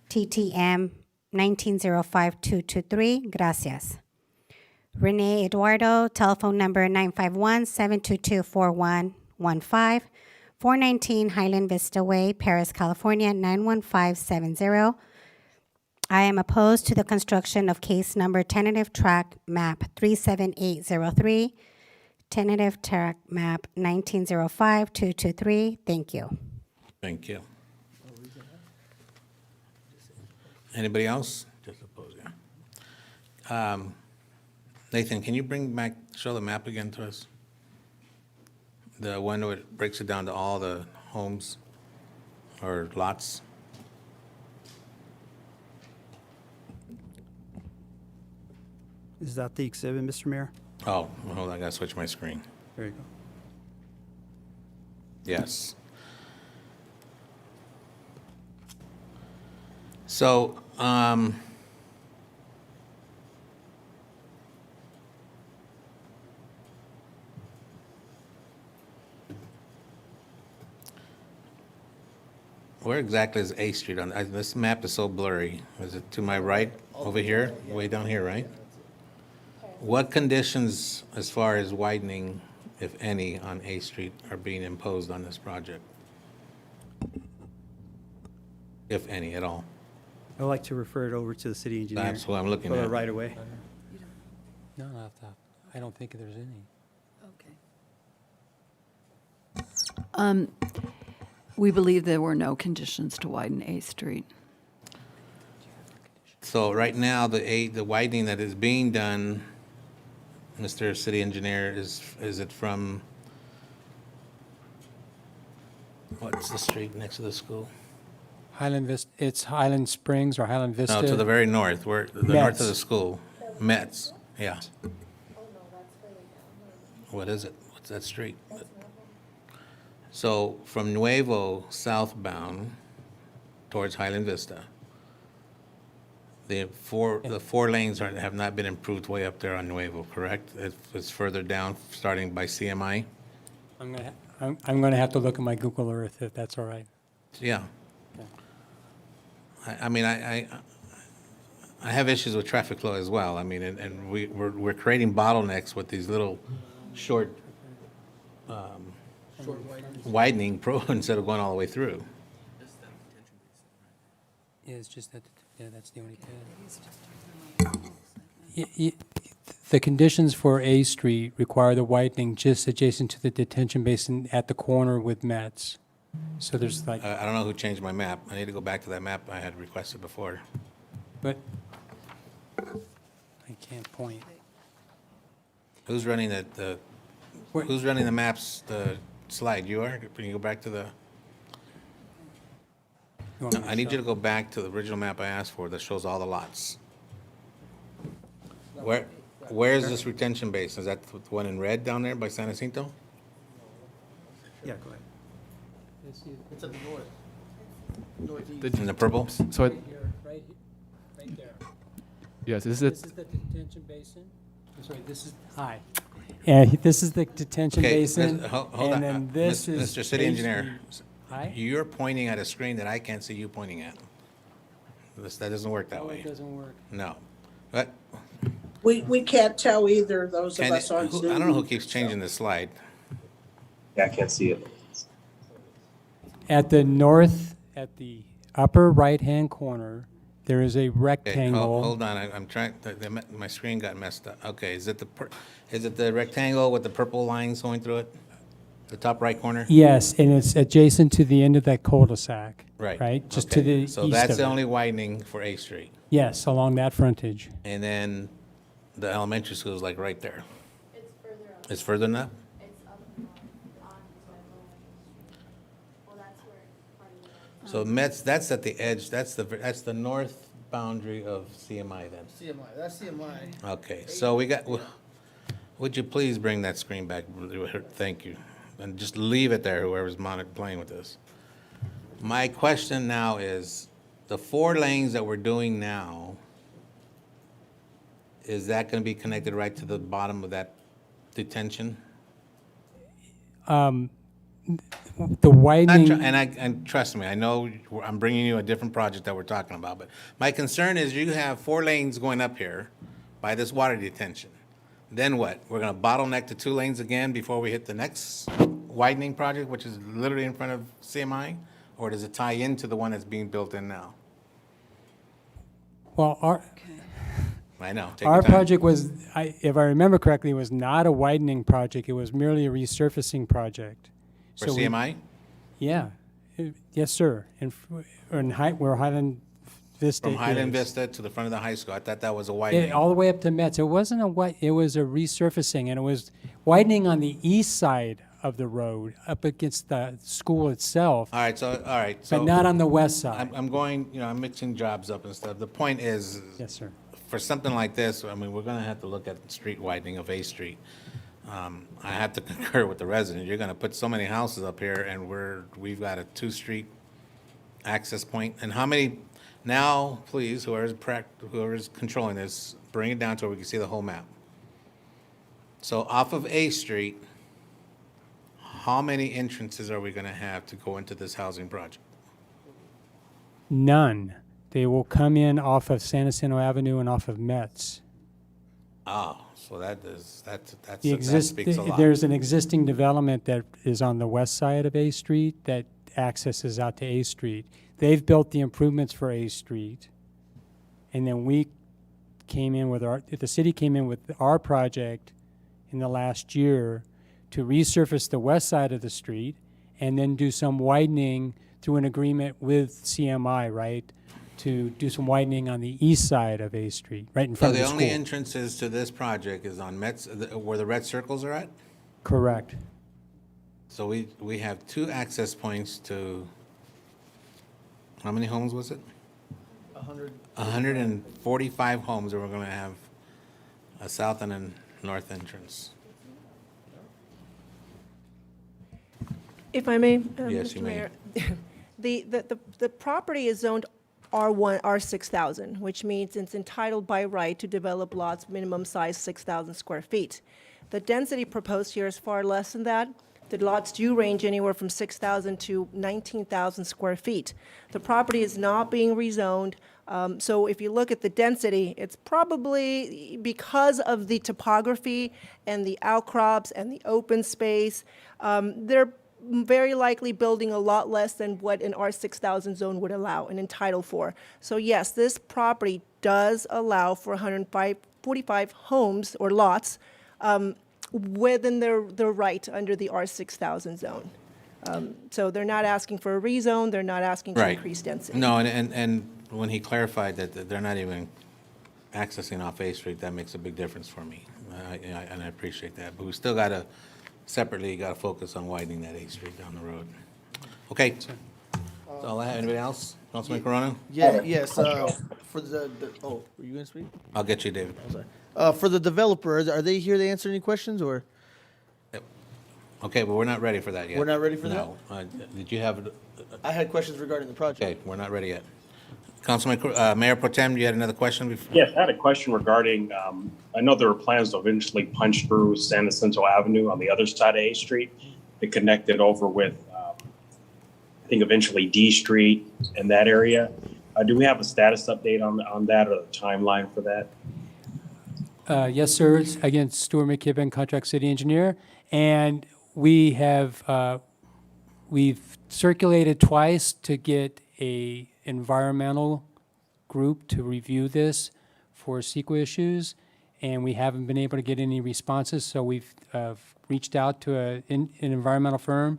TTM 1905223. Gracias. Renee Eduardo, telephone number 951-722-4115, 419 Highland Vista Way, Paris, California, 91570. I am opposed to the construction of case number tentative track map 37803, tentative track map 1905223. Thank you. Thank you. Anybody else? Just oppose, yeah. Nathan, can you show the map again to us? The one where it breaks it down to all the homes or lots? Is that the exhibit, Mr. Mayor? Oh, well, hold on, I gotta switch my screen. There you go. Yes. So, where exactly is A Street on, this map is so blurry. Is it to my right, over here, way down here, right? What conditions as far as widening, if any, on A Street are being imposed on this project? If any at all? I'd like to refer it over to the city engineer. That's what I'm looking For the at. right of way. No, I don't think there's any. We believe there were no conditions to widen A Street. So right now, the widening that is being done, Mr. City Engineer, is it from, what's the street next to the school? Highland Vista, it's Highland Springs or Highland Vista? No, to the very north, where, the north of Metz. the school. Metz, yeah. What is it? What's that street? So from Nuevo southbound towards Highland Vista, the four lanes have not been improved way up there on Nuevo, correct? It's further down, starting by CMI? I'm gonna have to look at my Google Earth if that's all right. Yeah. I mean, I have issues with traffic flow as well. I mean, and we're creating bottlenecks with these little short widening instead of going all the way through. Yeah, it's just that, yeah, that's the only thing. The conditions for A Street require the widening just adjacent to the detention basin at the corner with Metz. So there's like, I don't know who changed my map. I need to go back to that map I had requested before. but I can't point. Who's running who's running the maps, the slide? You are? Can you go back to the? You want me to I need you show? to go back to the original map I asked for that shows all the lots. Where is this retention basin? Is that the one in red down there by San Jacinto? Yeah, go ahead. It's at the north. In the purple? So, Right there. yes, this This is is the detention basin. I'm sorry, this is, hi. Yeah, this is the detention Okay, basin. hold on. And then this is. Mr. City A Engineer, Street. Hi? you're pointing at a screen that I can't see you pointing at. That doesn't work that No, way. it doesn't work. No. But We can't tell either, those of us on I Zoom. don't know who keeps changing the slide. Yeah, I can't see it. At the upper right-hand corner, There is a Okay, rectangle. hold on, I'm trying, my screen got messed up. Okay, is it the rectangle with the purple lines going through it? The top right corner? Yes, and it's adjacent to the end of that cul-de-sac. Right. Right, just to Okay, the east so of that's the it. only widening for A Street. Yes, along that frontage. And then the elementary school is like right there. It's further than that? So that's at the edge, that's the north boundary of CMI then. CMI, that's CMI. Okay, so we got, would you please bring that screen back? Thank you. And just leave it there, whoever's playing with this. My question now is, the 4 lanes that we're doing now, is that gonna be connected right to the bottom of that detention? The widening. And trust me, I know I'm bringing you a different project that we're talking about, but my concern is you have 4 lanes going up here by this water detention. Then what? We're gonna bottleneck to 2 lanes again before we hit the next widening project, which is literally in front of CMI? Or does it tie into the one that's being built in now? Well, I know, take your our time. project was, if I remember correctly, was not a widening project. It was merely a resurfacing project. For So we- CMI? Yeah. Yes, sir. Where Highland Vista From Highland is. Vista to the front of the high school, I thought that was a Yeah, widening. all the way up to Metz. It wasn't it was a resurfacing, and it was widening on the east side of the road up against the school itself, All right, so. but not on the west side. I'm going, I'm mixing jobs up and stuff. The point is. Yes, sir. For something like this, I mean, we're gonna have to look at street widening of A Street. I have to concur with the resident. You're gonna put so many houses up here and we've got a 2-street access point. And how many, now, please, whoever's controlling this, bring it down to where we can see the whole map. So off of A Street, how many entrances are we gonna have to go into this housing project? None. They will come in off of San Jacinto Avenue and off of Metz. Oh, so that speaks a lot. There's an existing development that is on the west side of A Street that accesses out to A Street. They've built the improvements for A Street. And then the city came in with our project in the last year to resurface the west side of the street and then do some widening through an agreement with CMI, right? To do some widening on the east side of A Street, right in So front of the the only school. entrances to this project is on Metz, where the red circles are at? Correct. So we have 2 access points to, how many homes was it? 145 homes, and we're gonna have a south and a north entrance. If I may, Yes, Mr. you may. Mayor. The property is zoned R1, R6000, which means it's entitled by right to develop lots minimum size 6,000 square feet. The density proposed here is far less than that. The lots do range anywhere from 6,000 to 19,000 square feet. The property is not being rezoned, so if you look at the density, it's probably because of the topography and the outcrops and the open space, they're very likely building a lot less than what an R6000 zone would allow and entitle for. So yes, this property does allow for 145 homes or lots within their right under the R6000 zone. So they're not asking for a rezone, they're not asking to Right. increase density. No, and when he clarified that they're not even accessing off A Street, that makes a big difference for me. And I appreciate that. But we still separately gotta focus on widening that A Street down the road. Okay. That's all I have. Anybody else? Councilman Corona? Yes, for were you gonna speak? I'll get you, David. For the developers, are they here to answer any questions, or? Okay, but we're not ready for that yet. We're not ready for that? No. Did you have, I had questions regarding the project. okay, we're not ready yet. Councilman, Mayor Pro Tem, you had another question before? Yes, I had a question regarding, I know there were plans to eventually punch through San Jacinto Avenue on the other side of A Street to connect it over with, I think eventually D Street in that area. Do we have a status update on that or the timeline for that? Yes, sir. Again, Stuart McKibben, Contract City Engineer. And we have, we've circulated twice to get a environmental group to review this for CEQA issues, and we haven't been able to get any responses, so we've reached out to an environmental firm.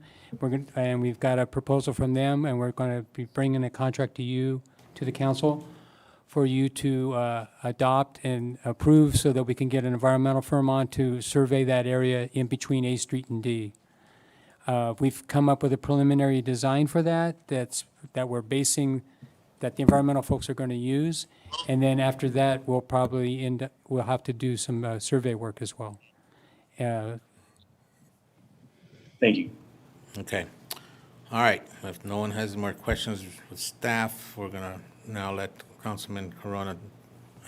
And we've got a proposal from them, and we're going to be bringing a contract to you, to the council, for you to adopt and approve so that we can get an environmental firm on to survey that area in between A Street and D. We've come up with a preliminary design for that, that the environmental folks are going to use. And then after that, we'll probably we'll have to do some survey work as well. Thank you. Okay. All right. If no one has more questions with staff, we're going to now let Councilman Corona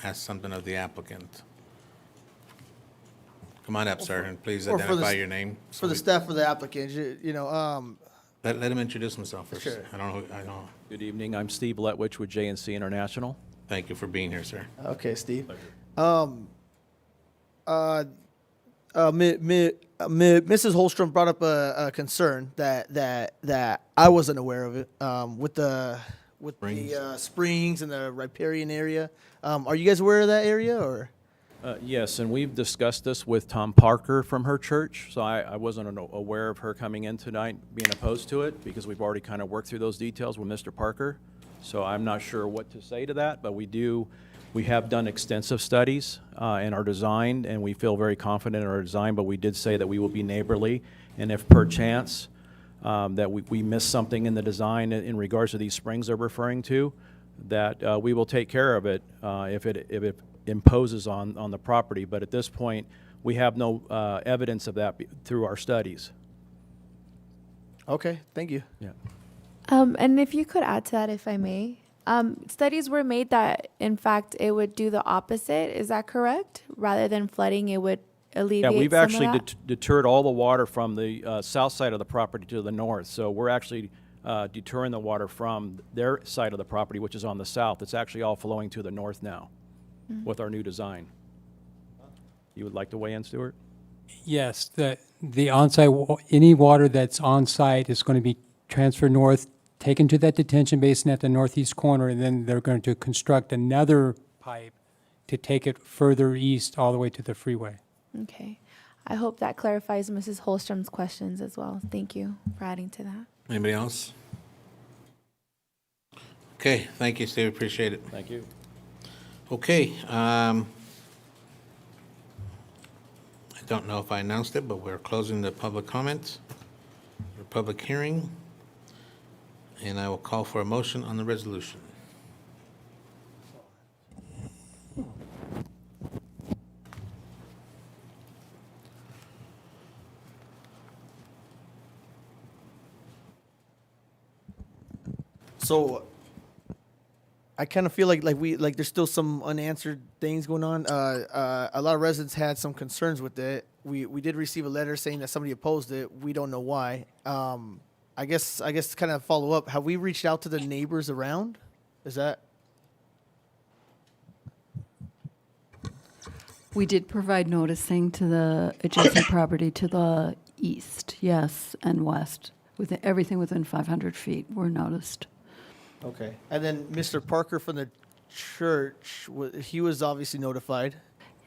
ask something of the applicant. Come on up, sir, and please Or for the identify s- your name. For the staff, for the applicant, Let him introduce himself first. Sure. I don't know. Good evening. I'm Steve Letwich with JNC International. Thank you for being here, sir. Okay, Steve. Mrs. Holstrom brought up a concern that I wasn't aware of it with the springs and the riparian area. Are you guys aware of that area or? Yes, and we've discussed this with Tom Parker from her church, so I wasn't aware of her coming in tonight being opposed to it because we've already kind of worked through those details with Mr. Parker. So I'm not sure what to say to that, but we have done extensive studies in our design, and we feel very confident in our design, but we did say that we will be neighborly, and if perchance that we miss something in the design in regards to these springs they're referring to, that we will take care of it if it imposes on the property. But at this point, we have no evidence of that through our studies. Okay, thank you. Yeah. And if you could add to that, if I may. Studies were made that, in fact, it would do the opposite. Is that correct? Rather than flooding, it would alleviate Yeah, we've some actually of that? deterred all the water from the south side of the property to the north. So we're actually deterring the water from their side of the property, which is on the south. It's actually all flowing to the north now with our new design. You would like to weigh in, Stuart? Yes, the on-site, any water that's on-site is going to be transferred north, taken to that detention basin at the northeast corner, and then they're going to construct another pipe to take it further east all the way to the freeway. Okay. I hope that clarifies Mrs. Holstrom's questions as well. Thank you for adding to that. Anybody else? Okay, thank you, Steve. Appreciate it. Thank you. Okay. I don't know if I announced it, but we're closing the public comment, the public hearing, and I will call for a motion on the resolution. So I kind of feel like there's still some unanswered things going on. A lot of residents had some concerns with it. We did receive a letter saying that somebody opposed it. We don't know why. I guess kind of follow up. Have we reached out to the neighbors around? Is that? We did provide noticing to the adjacent property to the east, yes, and west. With everything within 500 feet, were noticed. Okay. And then Mr. Parker from the church, he was obviously notified.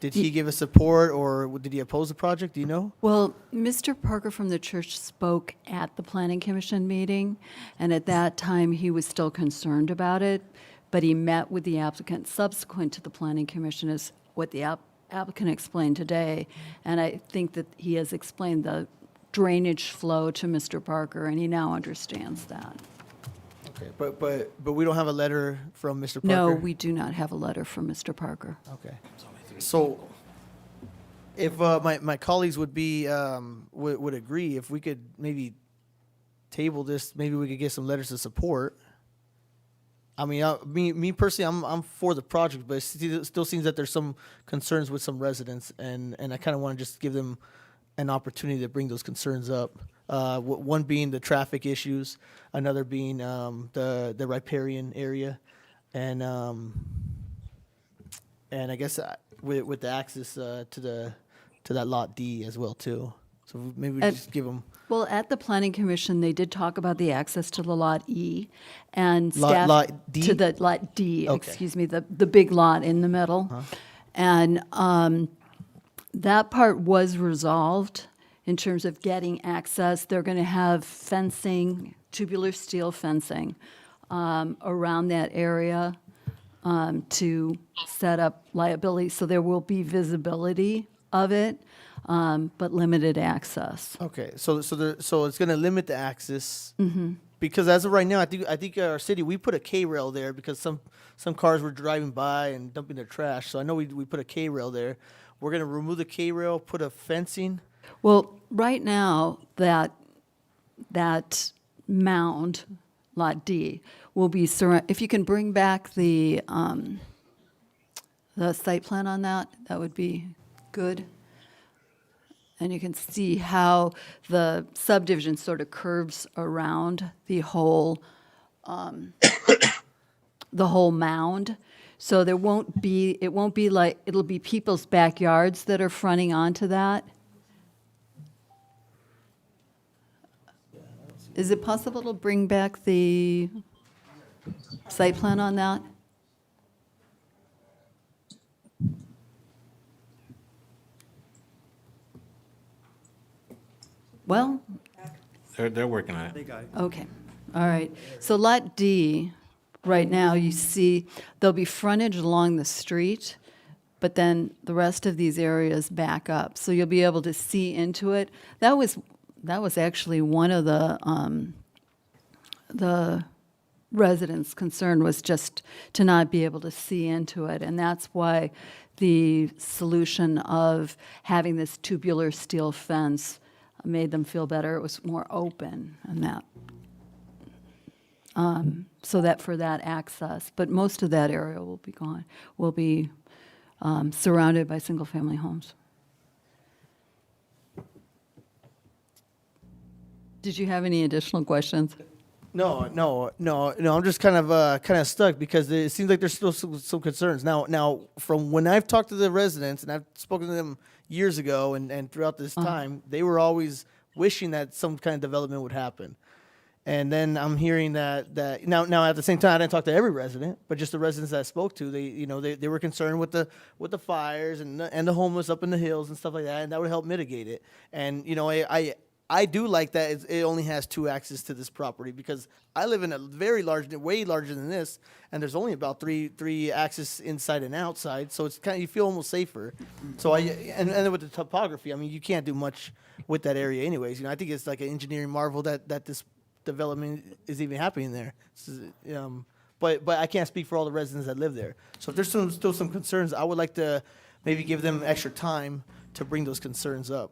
Did he give us support or did he oppose the project? Do you know? Well, Mr. Parker from the church spoke at the Planning Commission meeting, and at that time, he was still concerned about it, but he met with the applicant subsequent to the Planning Commission, is what the applicant explained today, and I think that he has explained the drainage flow to Mr. Parker, and he now understands that. Okay. But we don't have a letter from Mr. Parker? No, we do not have a letter from Mr. Parker. Okay. So, if my colleagues would be would agree, if we could maybe table this, maybe we could get some letters of support. I mean, me personally, I'm for the project, but it still seems that there's some concerns with some residents, and I kind of want to just give them an opportunity to bring those concerns up. One being the traffic issues, another being the riparian area, and I guess with the access to that lot D as well too. So maybe we At- just give them Well, at the Planning Commission, they did talk about the access to the Lot E and Lot- staff. Lot D? To the Lot D, Okay. excuse me, the big lot in the middle. And that part was resolved in terms of getting access. They're going to have fencing, tubular steel fencing around that area to set up liability. So there will be visibility of it, but limited access. Okay, so it's going to limit the access because as of right now, I think our city we put a K rail there because some cars were driving by and dumping their trash. So I know we put a K rail there. We're going to remove the K rail, put a fencing. Well, right now, that mound, Lot D, will be if you can bring back the site plan on that, that would be good. And you can see how the subdivision sort of curves around the whole mound. So it won't be like, it'll be people's backyards that are fronting onto that. Is it possible to bring back the site plan on that? Well, They're working on it. okay, all right. So Lot D, right now, you see, there'll be frontage along the street, but then the rest of these areas back up. So you'll be able to see into it. That was actually one of the residents' concern was just to not be able to see into it. And that's why the solution of having this tubular steel fence made them feel better. It was more open and that. So that for that access, but most of that area will be gone, will be surrounded by single-family homes. Did you have any additional questions? No. I'm just kind of stuck because it seems like there's still some concerns. Now, from when I've talked to the residents and I've spoken to them years ago and throughout this time, they were always wishing that some kind of development would happen. And then I'm hearing that now at the same time I didn't talk to every resident, but just the residents that I spoke to, they were concerned with the fires and the homeless up in the hills and stuff like that, and that would help mitigate it. And I do like that it only has two access to this property because I live in a very large, way larger than this, and there's only about three access inside and outside, so it's kind of, you feel almost safer. So and then with the topography, I mean, you can't do much with that area anyways. I think it's like an engineering marvel that this development is even happening there. But I can't speak for all the residents that live there. So if there's still some concerns, I would like to maybe give them extra time to bring those concerns up.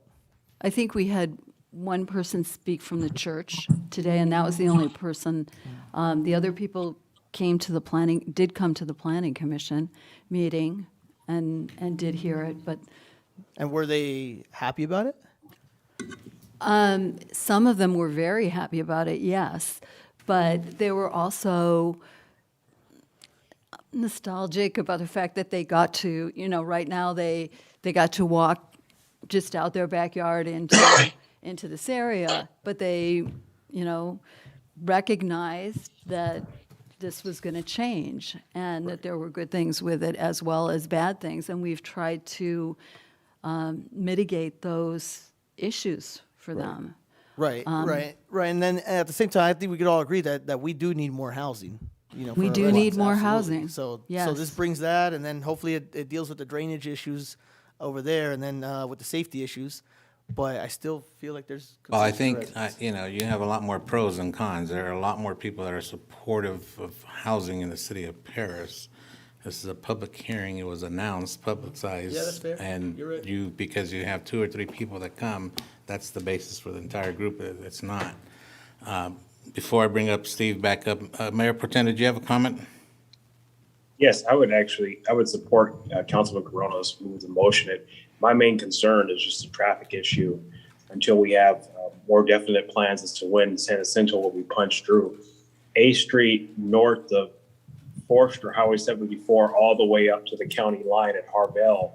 I think we had one person speak from the church today, and that was the only person. The other people did come to the Planning Commission meeting and did hear it, but. And were they happy about it? Some of them were very happy about it, yes, but they were also nostalgic about the fact that they got to, right now they got to walk just out their backyard into this area, but they, recognized that this was going to change and that there were good things with it as well as bad things, and we've tried to mitigate those issues for them. Right. And then at the same time, I think we could all agree that we do need more housing. We for do our need residents, more absolutely. housing. So Yes. this brings that, and then hopefully it deals with the drainage issues over there, and then with the safety issues. But I still feel like there's. Well, I concerns think, for residents. you have a lot more pros than cons. There are a lot more people that are supportive of housing in the city of Paris. This is a public hearing. It was announced, publicized. Yeah, that's fair. And You're right. because you have 2 or 3 people that come, that's the basis for the entire group. It's not. Before I bring up Steve back up, Mayor Protem, did you have a comment? Yes, I would support Councilman Corona's move to motion it. My main concern is just a traffic issue until we have more definite plans as to when San Jacinto will be punched through. A Street north of Forster Highway 74 all the way up to the county line at Harvell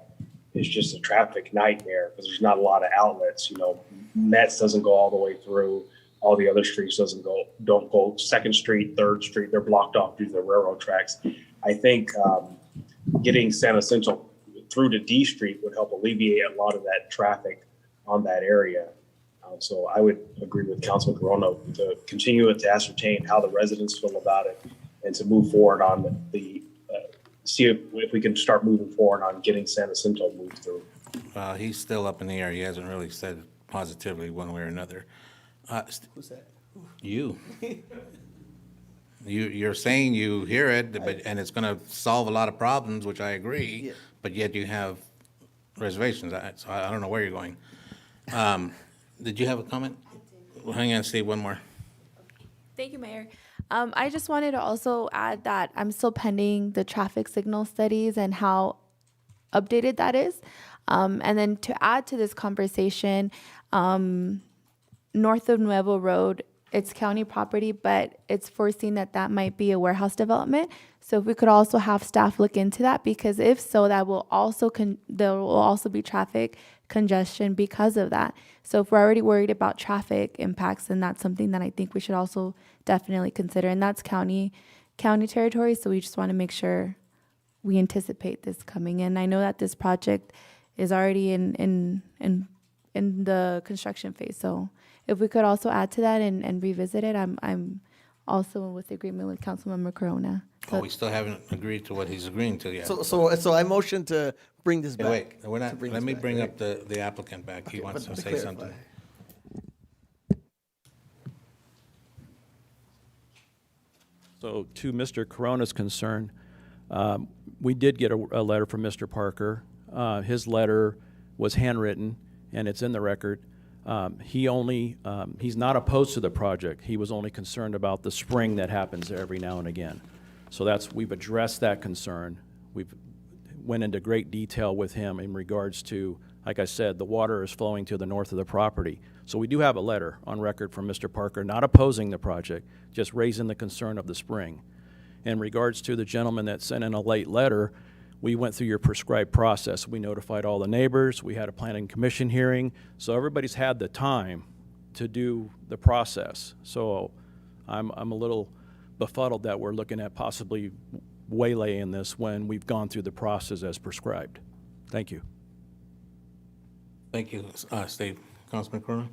is just a traffic nightmare because there's not a lot of outlets. You know, Metz doesn't go all the way through. All the other streets don't go. Second Street, Third Street, they're blocked off due to the railroad tracks. I think getting San Jacinto through to D Street would help alleviate a lot of that traffic on that area. So I would agree with Councilman Corona to continue to ascertain how the residents feel about it and to move forward on see if we can start moving forward on getting San Jacinto moved through. He's still up in the air. He hasn't really said positively one way or another. Who's that? You. You're saying you hear it, but and it's going to solve a lot of problems, which I agree. Yeah. But yet you have reservations. So I don't know where you're going. Did you have a comment? Well, hang on, Steve. One more. Thank you, Mayor. I just wanted to also add that I'm still pending the traffic signal studies and how updated that is. And then to add to this conversation, north of Nuevo Road, it's county property, but it's foreseen that that might be a warehouse development. So if we could also have staff look into that, because if so, that will also there will also be traffic congestion because of that. So if we're already worried about traffic impacts, then that's something that I think we should also definitely consider. And that's county territory, so we just want to make sure we anticipate this coming in. I know that this project is already in the construction phase, so if we could also add to that and revisit it, I'm also with agreement with Councilmember Corona. Oh, we still haven't agreed to what he's agreeing to yet. So I motion to bring this Hey, back. wait, we're not, bring let this me back, bring right? up the applicant back. He wants to but to say clarify. something. So to Mr. Corona's concern, we did get a letter from Mr. Parker. His letter was handwritten, and it's in the record. He's not opposed to the project. He was only concerned about the spring that happens every now and again. So we've addressed that concern. We've went into great detail with him in regards to, like I said, the water is flowing to the north of the property. So we do have a letter on record from Mr. Parker, not opposing the project, just raising the concern of the spring. In regards to the gentleman that sent in a late letter, we went through your prescribed process. We notified all the neighbors. We had a planning commission hearing. So everybody's had the time to do the process. So I'm a little befuddled that we're looking at possibly waylaying this when we've gone through the process as prescribed. Thank you. Thank you, Steve. Councilman Corona?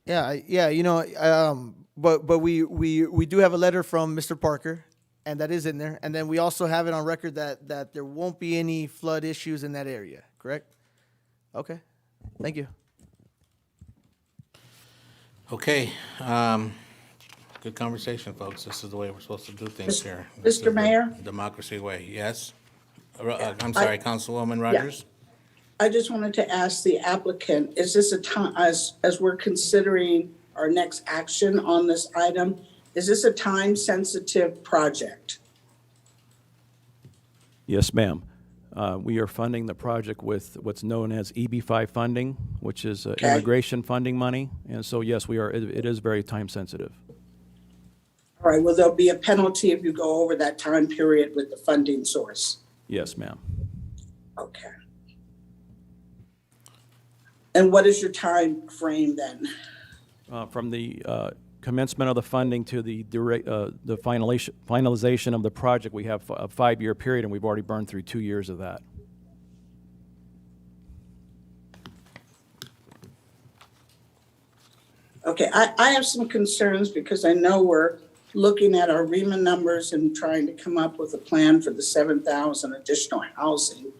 Yeah, you know, but we do have a letter from Mr. Parker, and that is in there. And then we also have it on record that there won't be any flood issues in that area, correct? Okay, thank you. Okay, good conversation, folks. This is the way we're supposed to do things here. Mr. This is the Mayor? Democracy way, yes? I'm sorry, Councilwoman Rogers? I just wanted to ask the applicant, is this a time, as we're considering our next action on this item, is this a time-sensitive project? Yes, ma'am. We are funding the project with what's known as EB5 funding, which is immigration funding money. And so, yes, we are. It is very time sensitive. All right, will there be a penalty if you go over that time period with the funding source? Yes, ma'am. Okay. And what is your time frame then? From the commencement of the funding to the finalization of the project, we have a 5-year period, and we've already burned through 2 years of that. Okay, I have some concerns because I know we're looking at our REMA numbers and trying to come up with a plan for the 7,000 additional housing.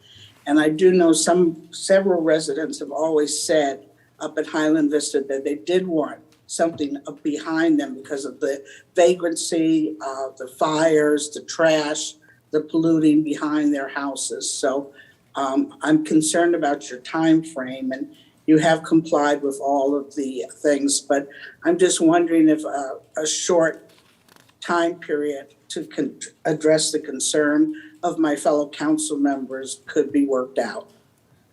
And I do know several residents have always said up at Highland Vista that they did want something up behind them because of the vagrancy, the fires, the trash, the polluting behind their houses. So I'm concerned about your time frame, and you have complied with all of the things, but I'm just wondering if a short time period to address the concern of my fellow council members could be worked out.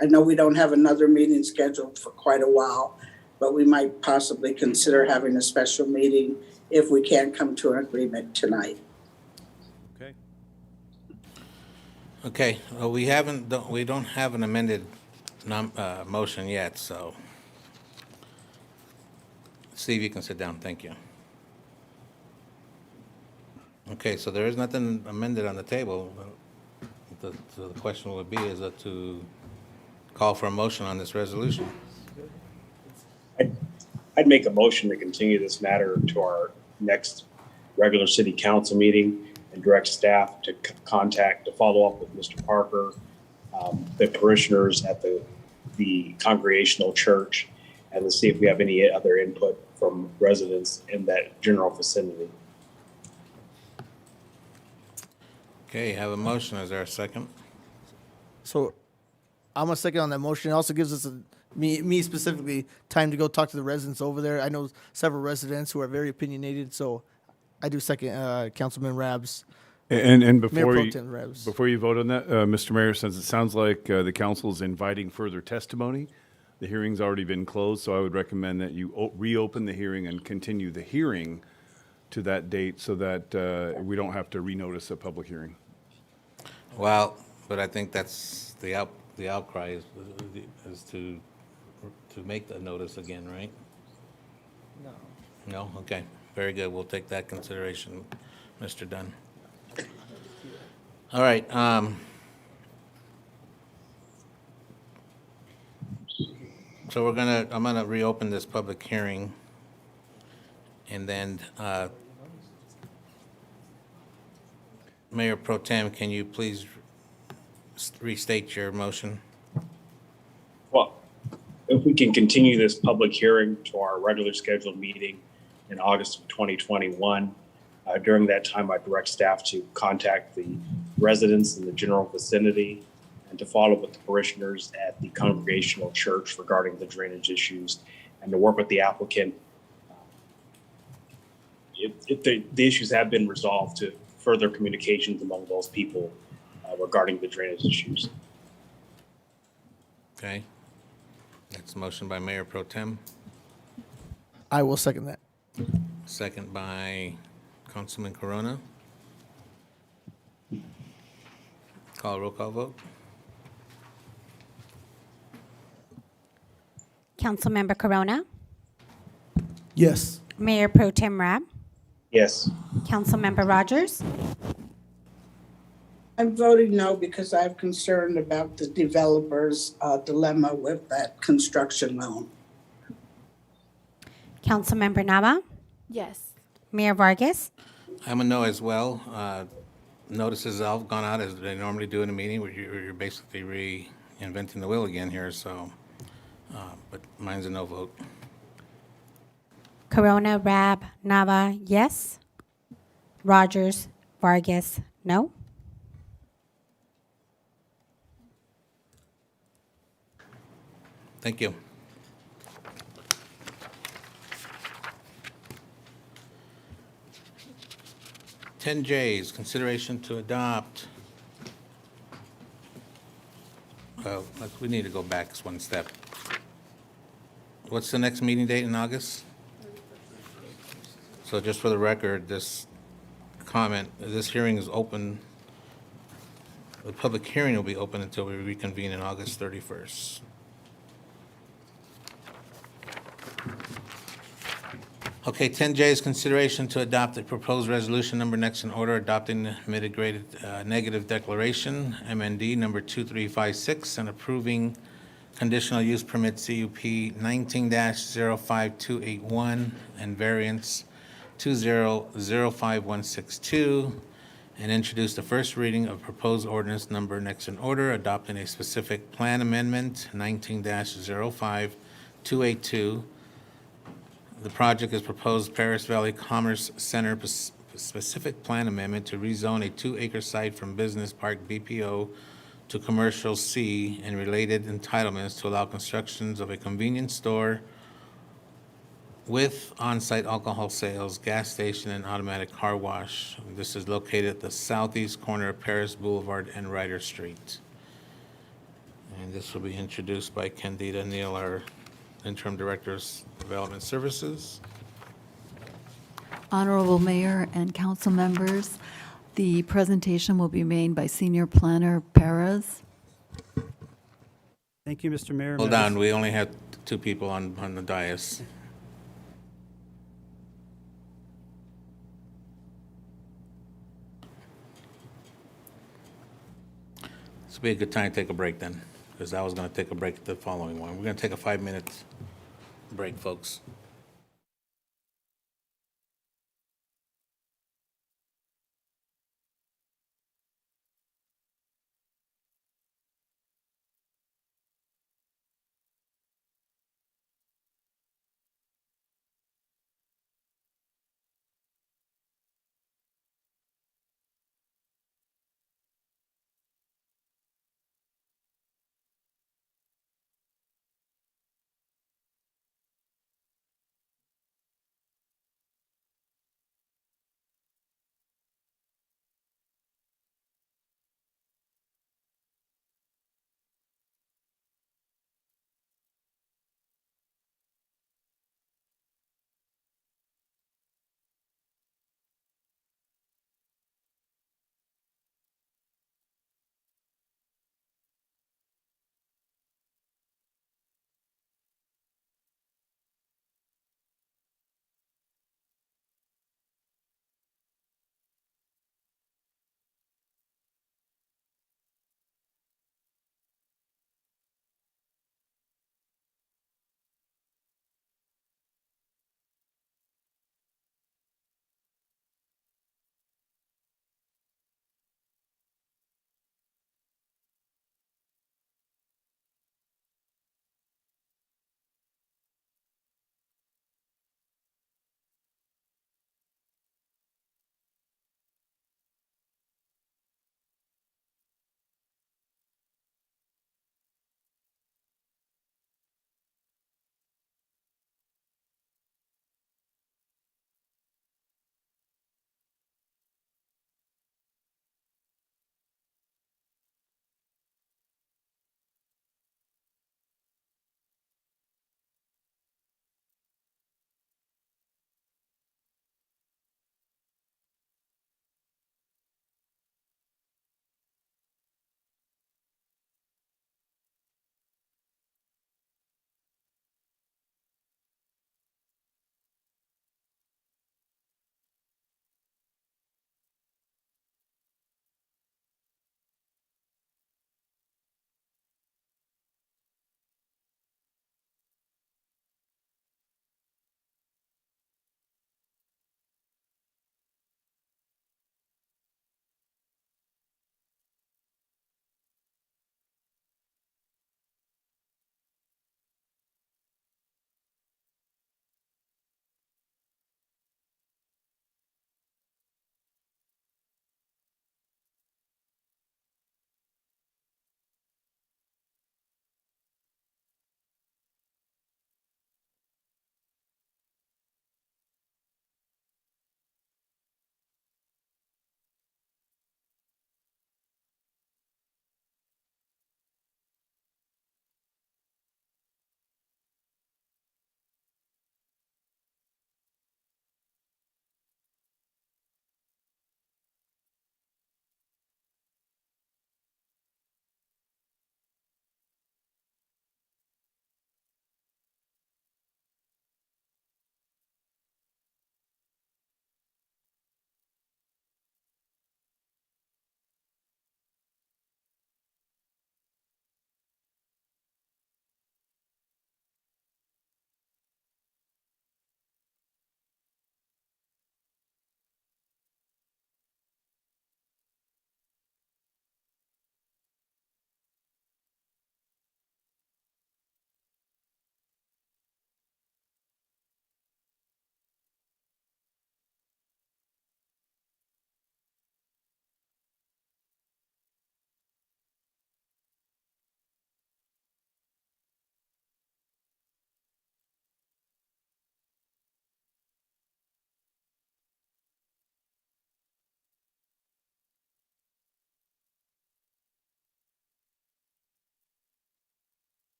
I know we don't have another meeting scheduled for quite a while, but we might possibly consider having a special meeting if we can't come to an agreement tonight. Okay. Okay, well, we don't have an amended motion yet, so. Steve, you can sit down, thank you. Okay, so there is nothing amended on the table. So the question would be, is it to call for a motion on this resolution? I'd make a motion to continue this matter to our next regular city council meeting and direct staff to follow up with Mr. Parker, the parishioners at the Congregational Church, and to see if we have any other input from residents in that general vicinity. Okay, have a motion, is there a second? So I'm a second on that motion. It also gives us me specifically time to go talk to the residents over there. I know several residents who are very opinionated, so I do second Councilman Rab's. And Mayor before Pro you, Tem Rebs. before you vote on that, Mr. Mayor, since it sounds like the council is inviting further testimony, the hearing's already been closed, so I would recommend that you reopen the hearing and continue the hearing to that date so that we don't have to renotice a public hearing. Well, but I think that's the outcry is to make the notice again, right? No. No? Okay, very good. We'll take that consideration, Mr. Dunn. All right, so I'm gonna reopen this public hearing. And then, Mayor Pro Tem, can you please restate your motion? Well, if we can continue this public hearing to our regular scheduled meeting in August of 2021, during that time, I direct staff to contact the residents in the general vicinity and to follow up with the parishioners at the Congregational Church regarding the drainage issues and to work with the applicant if the issues have been resolved, to further communications among those people regarding the drainage issues. Okay. That's a motion by Mayor Pro Tem, I will second that. second by Councilman Corona. Call a roll call vote. Councilmember Corona, Yes. Mayor Pro Tem Rab, Yes. Councilmember Rogers, I'm voting no because I'm concerned about the developer's dilemma with that construction loan. Councilmember Nava, Yes. Mayor Vargas, I'm a no as well. Notices have gone out as they normally do in a meeting, where you're basically reinventing the wheel again here, so, but mine's a no vote. Corona, Rab, Nava, yes. Rogers, Vargas, no. Thank you. Ten J's, consideration to adopt. Well, we need to go back one step. What's the next meeting date in August? So just for the record, this hearing is open. The public hearing will be open until we reconvene in August 31st. Okay, 10J is consideration to adopt the proposed resolution number next in order, adopting the mitigated negative declaration, MND number 2356, and approving conditional use permit CUP 19-05281 and variance 2005162, and introduce the first reading of proposed ordinance number next in order, adopting a specific plan amendment 19-05282. The project is proposed Paris Valley Commerce Center specific plan amendment to rezone a 2-acre site from Business Park BPO to Commercial C and related entitlements to allow constructions of a convenience store with on-site alcohol sales, gas station, and automatic car wash. This is located at the southeast corner of Paris Boulevard and Ryder Street. And this will be introduced by Candida Neal, our Interim Director of Development Services. Honorable Mayor and council members, The presentation will be made by Senior Planner Perez. Thank you, Mr. Mayor. Hold members. on, we only have two people on the dais. This would be a good time to take a break then, because I was going to take a break at the following one. We're going to take a 5-minute break, folks.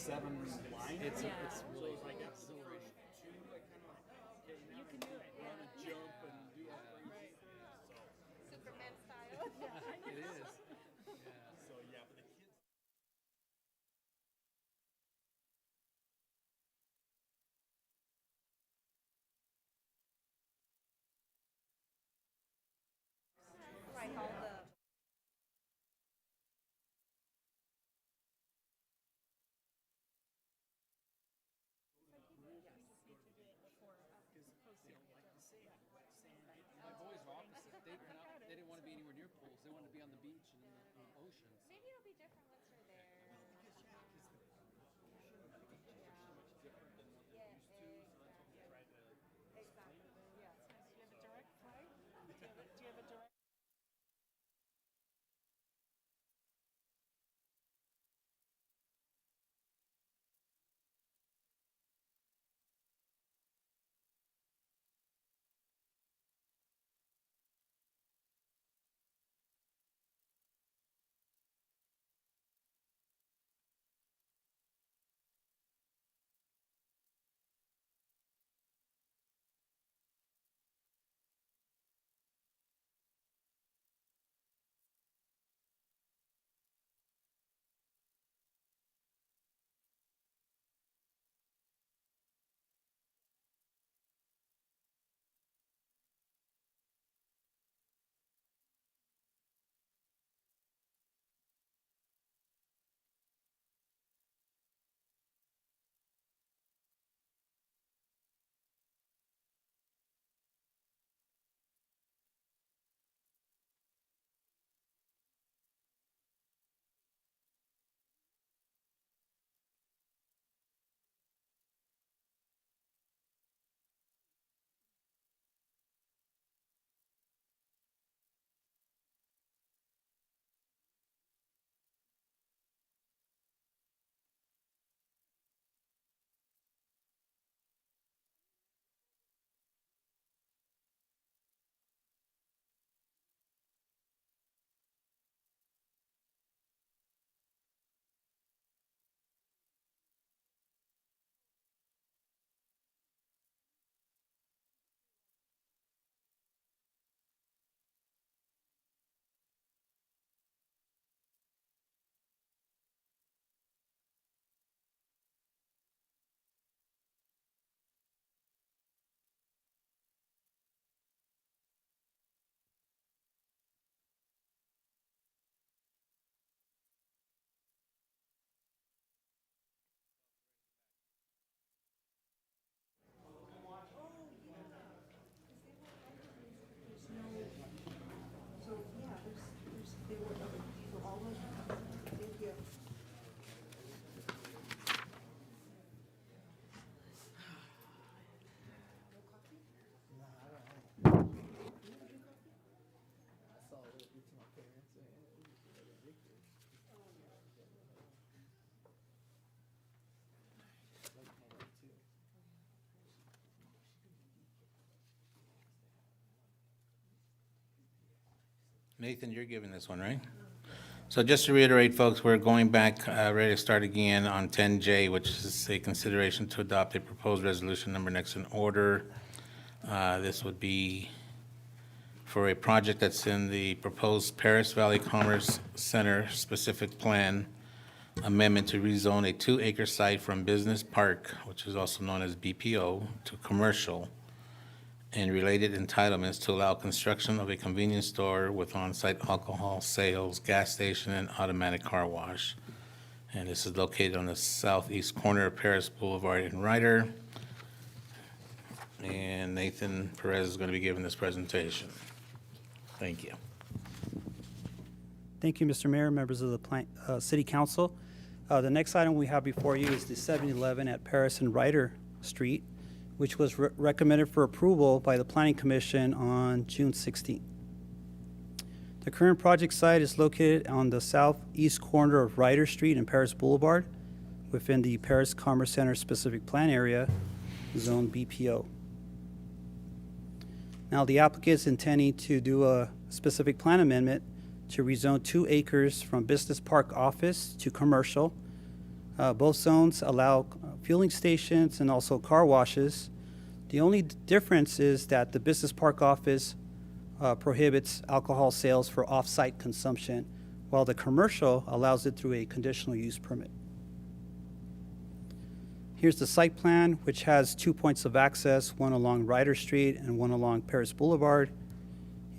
7 line. It's really like You can do it. run and jump and do all crazy. Superman style. Yeah, It is. Yeah. So yeah, but the kids. My boys were opposite. They didn't want to be anywhere near pools. They wanted to be on the beach and in the oceans. Maybe it'll be different once we're there. Nathan, you're giving this one, right? So just to reiterate, folks, we're going back, ready to start again on 10J, which is a consideration to adopt a proposed resolution number next in order. This would be for a project that's in the proposed Paris Valley Commerce Center specific plan amendment to rezone a 2-acre site from business park, which is also known as BPO, to commercial, and related entitlements to allow construction of a convenience store with on-site alcohol sales, gas station, and automatic car wash. And this is located on the southeast corner of Paris Boulevard and Ryder. And Nathan Perez is going to be giving this presentation. Thank you. Thank you, Mr. Mayor, members of the City Council. The next item we have before you is the 7-Eleven at Paris and Ryder Street, which was recommended for approval by the Planning Commission on June 16th. The current project site is located on the southeast corner of Ryder Street and Paris Boulevard within the Paris Commerce Center specific plan area, zone BPO. Now, the applicant is intending to do a specific plan amendment to rezone 2 acres from business park office to commercial Both zones allow fueling stations and also car washes. The only difference is that the business park office prohibits alcohol sales for off-site consumption, while the commercial allows it through a conditional use permit. Here's the site plan, which has 2 points of access, one along Ryder Street and one along Paris Boulevard.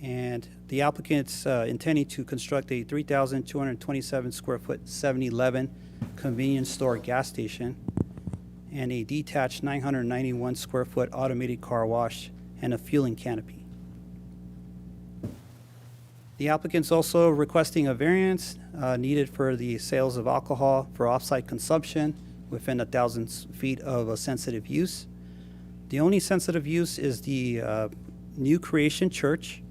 And the applicant's intending to construct a 3,227 square foot 7-Eleven convenience store gas station and a detached 991 square foot automated car wash and a fueling canopy. The applicant's also requesting a variance needed for the sales of alcohol for off-site consumption within 1,000 feet of a sensitive use. The only sensitive use is the New Creation Church,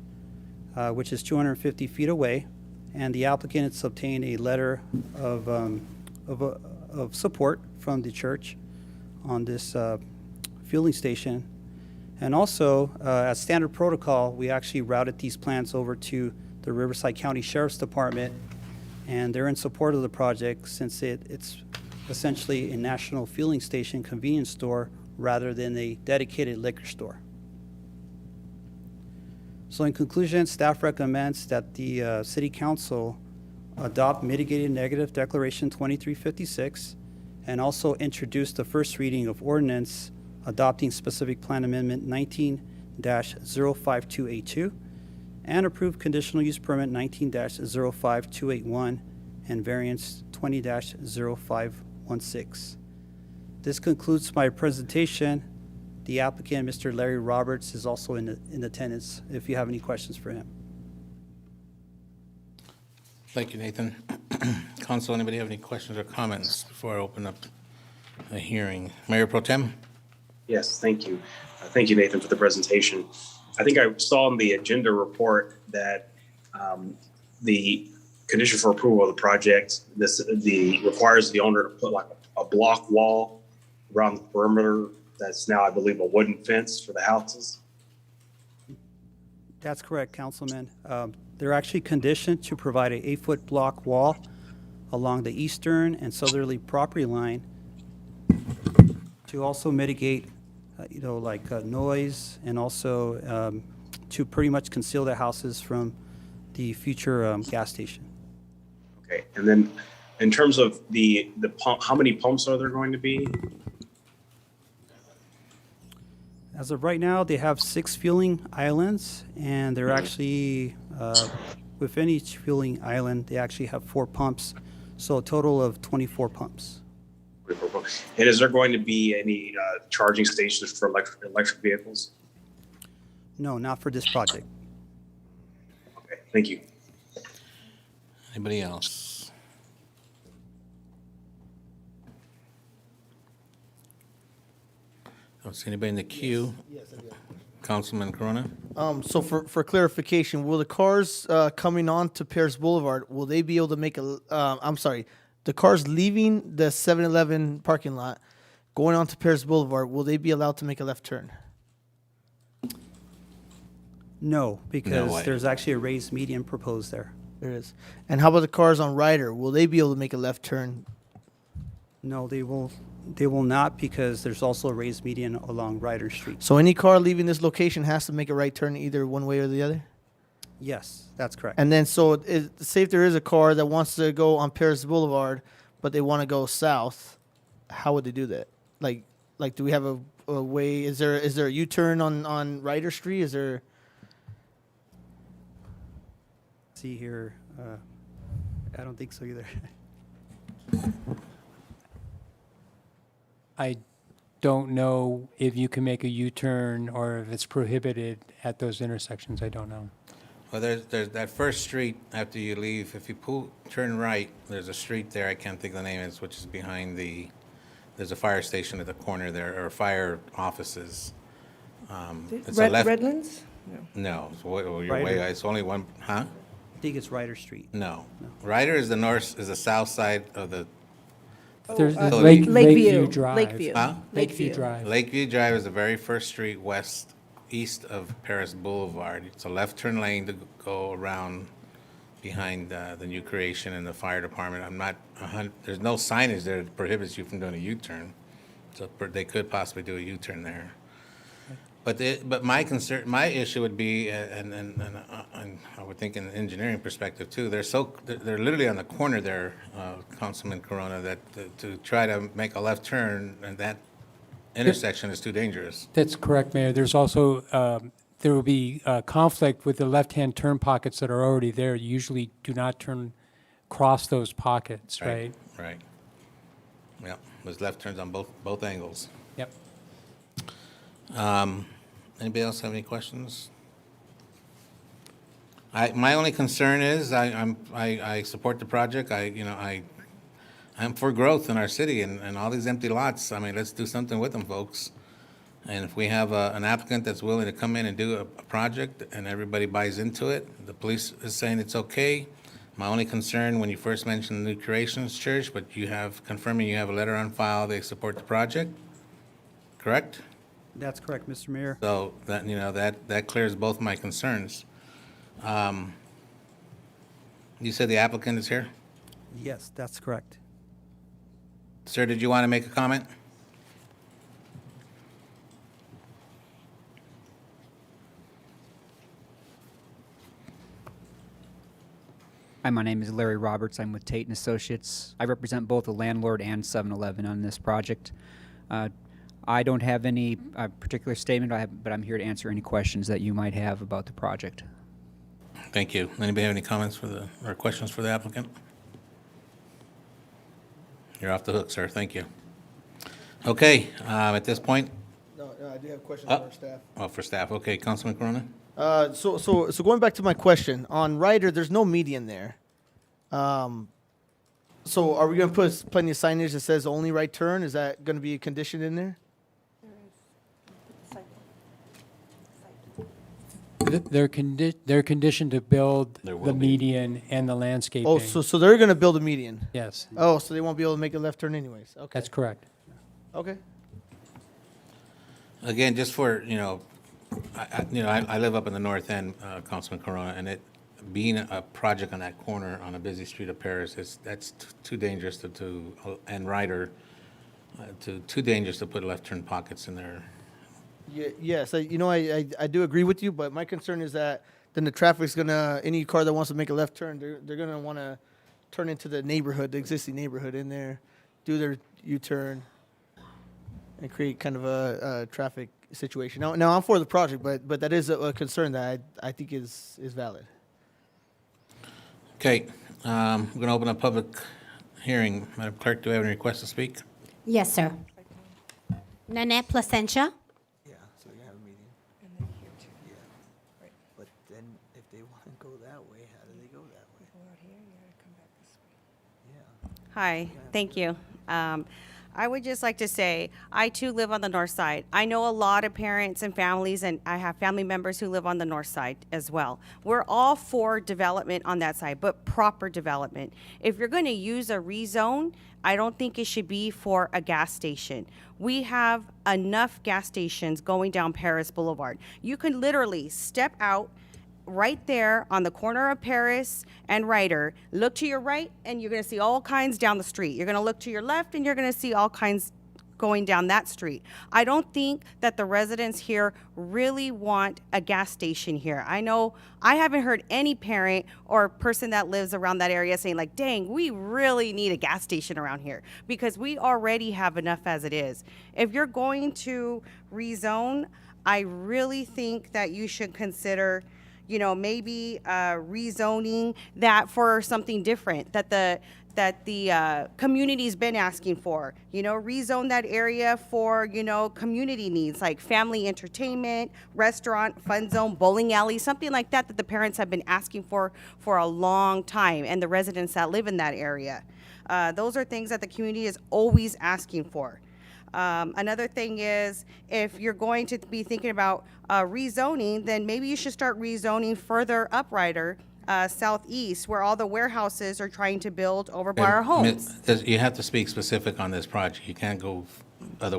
which is 250 feet away, and the applicant has obtained a letter of support from the church on this fueling station. And also, as standard protocol, we actually routed these plans over to the Riverside County Sheriff's Department, and they're in support of the project since it's essentially a national fueling station convenience store rather than a dedicated liquor store. So in conclusion, staff recommends that the City Council adopt mitigated negative declaration 2356 and also introduce the first reading of ordinance adopting specific plan amendment 19-05282 and approve conditional use permit 19-05281 and variance 20-0516. This concludes my presentation. The applicant, Mr. Larry Roberts, is also in attendance if you have any questions for him. Thank you, Nathan. Council, anybody have any questions or comments before I open up the hearing? Mayor Pro Tem? Yes, thank you. Thank you, Nathan, for the presentation. I think I saw in the agenda report that the condition for approval of the project, requires the owner to put like a block wall around the perimeter. That's now, I believe, a wooden fence for the houses. That's correct, Councilman. They're actually conditioned to provide an 8-foot block wall along the eastern and southerly property line to also mitigate, noise and also to pretty much conceal the houses from the future gas station. Okay, and then in terms of the pump, how many pumps are there going to be? As of right now, they have 6 fueling islands, and they're actually, within each fueling island, they actually have 4 pumps, so a total of 24 pumps. And is there going to be any charging stations for electric vehicles? No, not for this project. Okay, thank you. Anybody else? Don't see anybody in the queue. Councilman Corona? So for clarification, will the cars coming on to Paris Boulevard, will they be able to make the cars leaving the 7-Eleven parking lot, going on to Paris Boulevard, will they be allowed to make a left turn? No, because way. there's actually a raised median proposed there. There is. And how about the cars on Ryder? Will they be able to make a left turn? No, they will not, because there's also a raised median along Ryder Street. So any car leaving this location has to make a right turn either one way or the other? Yes, that's correct. And then, so say if there is a car that wants to go on Paris Boulevard, but they want to go south, how would they do that? Like, do we have a way? Is there a U-turn on Ryder Street? Is there? See here, I don't think so either. I don't know if you can make a U-turn or if it's prohibited at those intersections. I don't know. Well, there's that first street after you leave. If you turn right, there's a street there. I can't think of the name is, which is behind there's a fire station at the corner there, or fire offices. It's a left. Redlands? No, you're Ryder. way. It's only one. Huh? I think it's Ryder Street. No. Ryder is the south side of the. There's Oh, Lakeview Drive. Lakeview. Huh? Lakeview Drive. Lakeview Drive is the very first street east of Paris Boulevard. It's a left turn lane to go around behind the new creation and the fire department. I'm not, there's no signage there that prohibits you from doing a U-turn. So they could possibly do a U-turn there. But my concern, my issue would be, and I would think in the engineering perspective too, they're literally on the corner there, Councilman Corona, that to try to make a left turn and that intersection is too dangerous. That's correct, Mayor. There's also, there will be conflict with the left-hand turn pockets that are already there. You usually do not cross those pockets, right? Right. Yeah, there's left turns on both angles. Yep. Anybody else have any questions? My only concern is I support the project. I'm for growth in our city and all these empty lots. I mean, let's do something with them, folks. And if we have an applicant that's willing to come in and do a project and everybody buys into it, the police is saying it's okay. My only concern when you first mentioned the New Creations Church, but confirming you have a letter on file, they support the project, correct? That's correct, Mr. Mayor. So that clears both my concerns. You said the applicant is here? Yes, that's correct. Sir, did you want to make a comment? Hi, my name is Larry Roberts. I'm with Tate & Associates. I represent both the landlord and 7-Eleven on this project. I don't have any particular statement, but I'm here to answer any questions that you might have about the project. Thank you. Anybody have any comments or questions for the applicant? You're off the hook, sir. Thank you. Okay, at this point. No, I do have questions for staff. Oh, for staff. Okay, Councilman Corona? So going back to my question on Ryder, there's no median there. So are we gonna put plenty of signage that says only right turn? Is that gonna be a condition in there? They're conditioned to build the median and the landscaping. Oh, so they're gonna build a median? Yes. Oh, so they won't be able to make a left turn anyways? Okay. That's correct. Okay. Again, just for, I live up in the north end, Councilman Corona, and being a project on that corner on a busy street of Paris, that's too dangerous and Ryder, too dangerous to put left turn pockets in there. Yes, I do agree with you, but my concern is that then the traffic's gonna, any car that wants to make a left turn, they're gonna wanna turn into the neighborhood, the existing neighborhood in there, do their U-turn, and create kind of a traffic situation. Now I'm for the project, but that is a concern that I think is valid. Okay, I'm going to open a public hearing. Madam Clerk, do we have any requests to speak? Yes, sir. Nanette Placentia. Yeah, so you're gonna have a meeting. Yeah, but then if they want to go that way, how do they go that way? Hi, thank you. I would just like to say, I too live on the north side. I know a lot of parents and families, and I have family members who live on the north side as well. We're all for development on that side, but proper development. If you're going to use a rezone, I don't think it should be for a gas station. We have enough gas stations going down Paris Boulevard. You can literally step out right there on the corner of Paris and Ryder, look to your right and you're going to see all kinds down the street. You're going to look to your left and you're going to see all kinds going down that street. I don't think that the residents here really want a gas station here. I know I haven't heard any parent or person that lives around that area saying like, dang, we really need a gas station around here because we already have enough as it is. If you're going to rezone, I really think that you should consider maybe rezoning that for something different that the community's been asking for. Rezone that area for, community needs like family entertainment, restaurant, fun zone, bowling alley, something like that the parents have been asking for a long time and the residents that live in that area. Those are things that the community is always asking for. Another thing is, if you're going to be thinking about rezoning, then maybe you should start rezoning further up Ryder, southeast, where all the warehouses are trying to build over by our homes. You have to speak specific on this project. You can't go other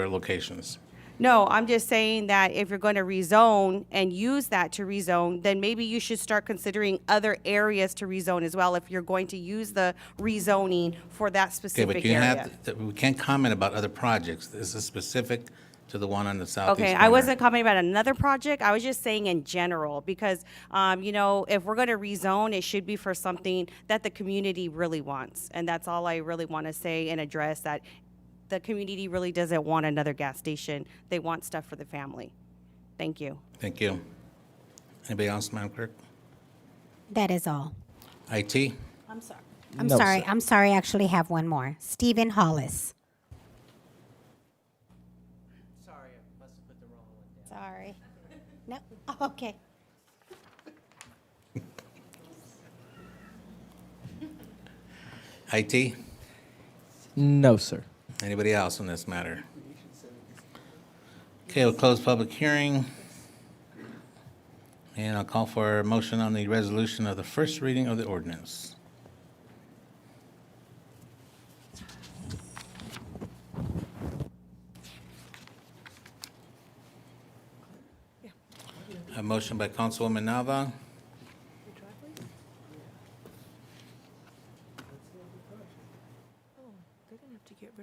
locations. No, I'm just saying that if you're going to rezone and use that to rezone, then maybe you should start considering other areas to rezone as well if you're going to use the rezoning for that Okay, specific but you area. we can't comment about other projects. This is specific to the one on the southeast Okay, I corner. wasn't commenting about another project. I was just saying in general, because, you know, if we're going to rezone, it should be for something that the community really wants. And that's all I really want to say and address, that the community really doesn't want another gas station. They want stuff for the family. Thank you. Thank you. Anybody else, Madam Clerk? That is all. IT? I'm sorry. No, sir. I'm sorry. I actually have one more. Stephen Hollis. Sorry. No. Okay. IT? No, sir. Anybody else on this matter? Okay, we'll close public hearing. And I'll call for a motion on the resolution of the first reading of the ordinance. A motion by Councilwoman Nava.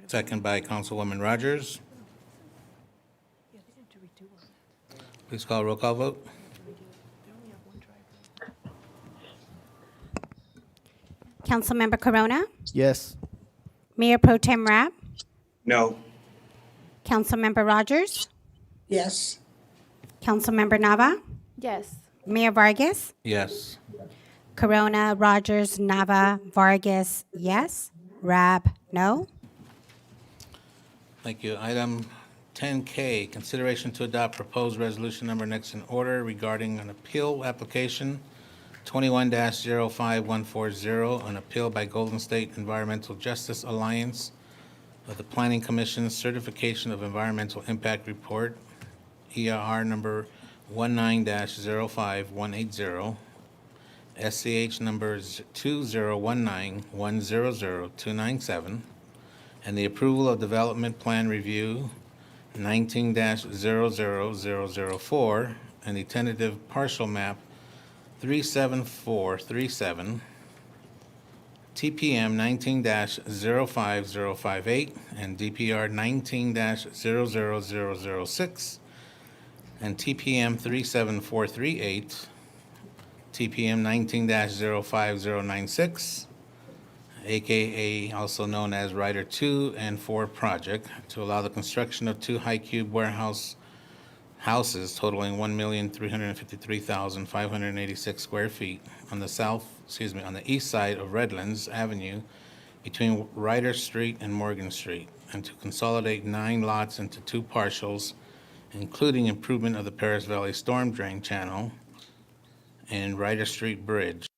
Second by Councilwoman Rogers. Please call roll call vote. Councilmember Corona, Yes. Mayor Pro Tem Rapp, No. Councilmember Rogers, Yes. Councilmember Nava, Yes. Mayor Vargas, Yes. Corona, Rogers, Nava, Vargas, yes. Rapp, no. Thank you. Item 10K, consideration to adopt proposed resolution number next in order regarding an appeal application 21-05140, an appeal by Golden State Environmental Justice Alliance of the Planning Commission's certification of environmental impact report, EIR number 19-05180, SCH number 2019100297, and the approval of development plan review 19-00004, and the tentative partial map 37437, TPM 19-05058, and DPR 19-00006, and TPM 37438, TPM 19-05096, AKA also known as Rider 2 and 4 project, to allow the construction of 2 high-cube warehouse houses totaling 1,353,586 square feet on the on the east side of Redlands Avenue between Ryder Street and Morgan Street, and to consolidate 9 lots into 2 partials, including improvement of the Paris Valley Storm Drain Channel and Ryder Street Bridge.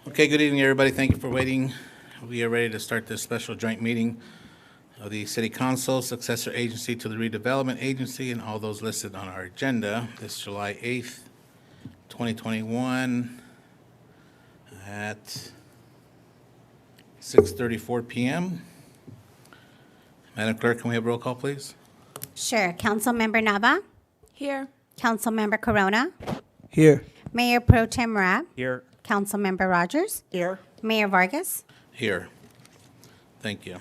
Okay, good evening, everybody. Thank you for waiting. We are ready to start this special joint meeting of the City Council, successor agency to the redevelopment agency, and all those listed on our agenda this July 8th, 2021 at 6:34 p.m. Madam Clerk, can we have roll call, please? Sure. Councilmember Nava, Here. Councilmember Corona, Here. Mayor Pro Tem Rapp, Here. Councilmember Rogers, Here. Mayor Vargas. Here. Thank you.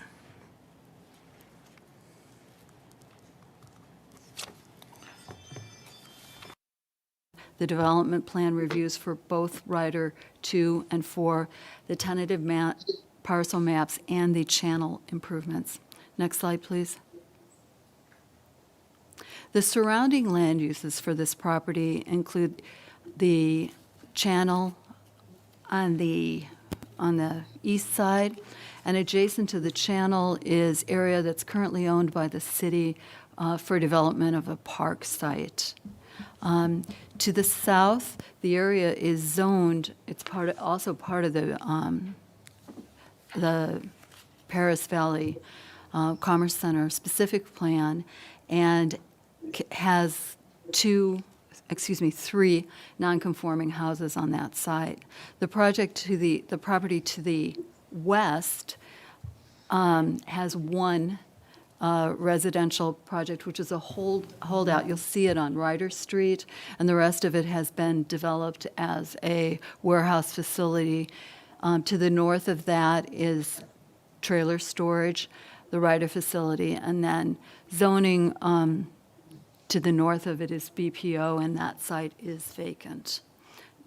The development plan reviews for both Rider 2 and 4, the tentative parcel maps, and the channel improvements. Next slide, please. The surrounding land uses for this property include the channel on the east side, And adjacent to the channel is area that's currently owned by the city for development of a park site. To the south, the area is zoned, it's also part of the Paris Valley Commerce Center specific plan, and has three non-conforming houses on that site. The property to the west has one residential project, which is a holdout. You'll see it on Ryder Street, and the rest of it has been developed as a warehouse facility. To the north of that is trailer storage, the Ryder facility, and then zoning to the north of it is BPO, and that site is vacant.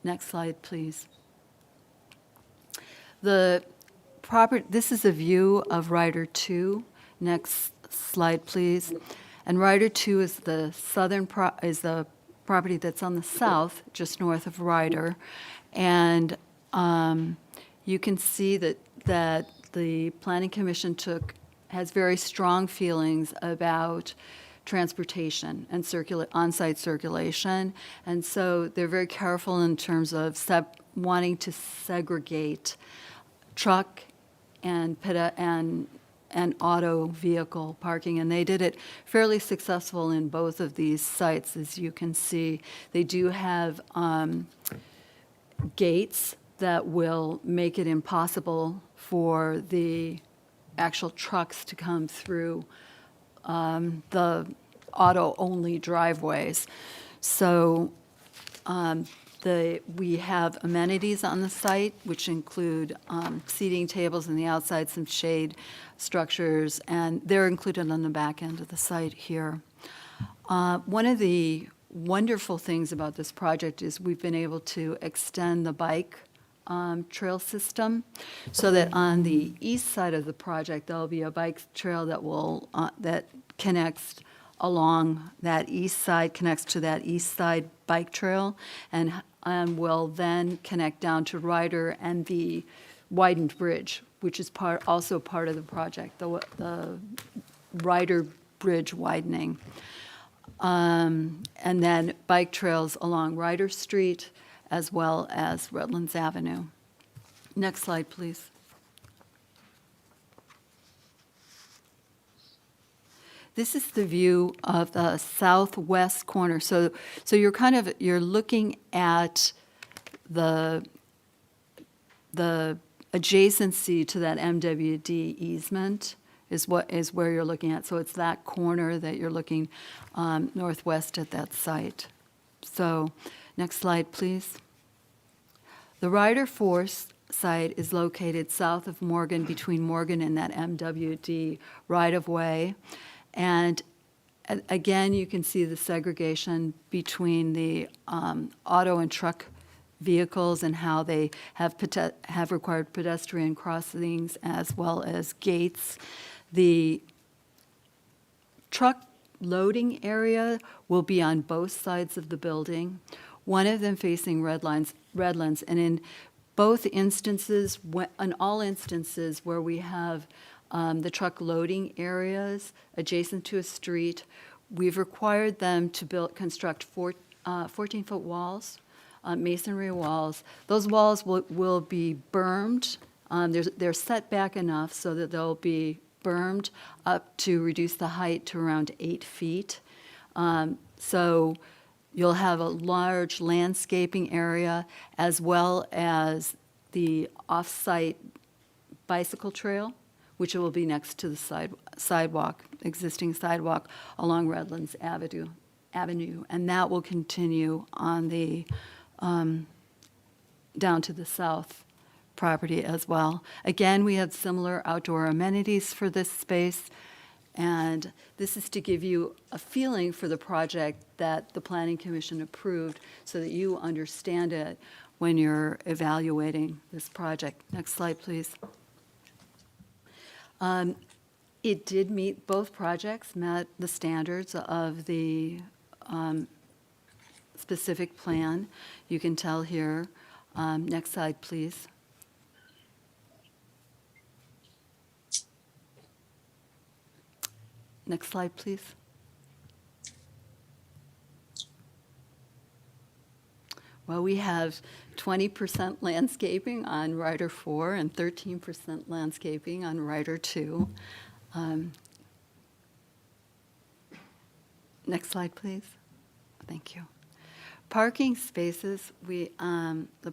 Next slide, please. This is a view of Ryder 2. Next slide, please. And Ryder 2 is the the property that's on the south, just north of Ryder. And you can see that the Planning Commission has very strong feelings about transportation and on-site circulation. And so they're very careful in terms of wanting to segregate truck and auto vehicle parking, and they did it fairly successful in both of these sites, as you can see. They do have gates that will make it impossible for the actual trucks to come through the auto-only driveways. So we have amenities on the site, which include seating tables on the outside, some shade structures, and they're included on the back end of the site here. One of the wonderful things about this project is we've been able to extend the bike trail system, so that on the east side of the project, there'll be a bike trail that connects along that east side, connects to that east side bike trail, and will then connect down to Ryder and the widened bridge, which is also part of the project, the Ryder Bridge widening. And then bike trails along Ryder Street, as well as Redlands Avenue. Next slide, please. This is the view of the southwest corner. So you're looking at the adjacency to that MWD easement is where you're looking at. So it's that corner that you're looking northwest at that site. So next slide, please. The Ryder Force site is located south of Morgan, between Morgan and that MWD right-of-way. And again, you can see the segregation between the auto and truck vehicles and how they have required pedestrian crossings as well as gates. The truck loading area will be on both sides of the building, one of them facing Redlands, and in both instances, in all instances where we have the truck loading areas adjacent to a street, we've required them to construct 14-foot walls, masonry walls. Those walls will be bermed. They're set back enough so that they'll be bermed up to reduce the height to around 8 feet. So you'll have a large landscaping area as well as the off-site bicycle trail, which will be next to the existing sidewalk along Redlands Avenue, and that will continue on the down to the south property as well. Again, we have similar outdoor amenities for this space, and this is to give you a feeling for the project that the Planning Commission approved so that you understand it when you're evaluating this project. Next slide, please. It did meet, both projects met the standards of the specific plan. You can tell here. Next slide, please. Next slide, please. Well, we have 20% landscaping on Rider 4 and 13% landscaping on Rider 2. Next slide, please. Thank you. Parking spaces, the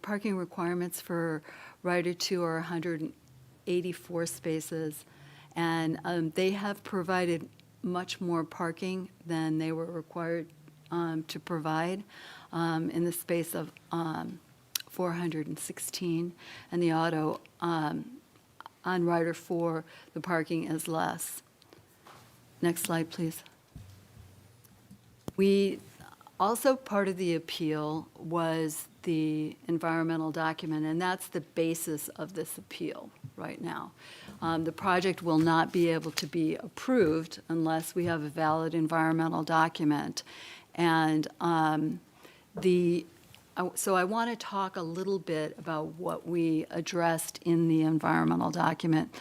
parking requirements for Rider 2 are 184 spaces, and they have provided much more parking than they were required to provide in the space of 416. And the auto on Rider 4, the parking is less. Next slide, please. Also, part of the appeal was the environmental document, and that's the basis of this appeal right now. The project will not be able to be approved unless we have a valid environmental document. And so I want to talk a little bit about what we addressed in the environmental document.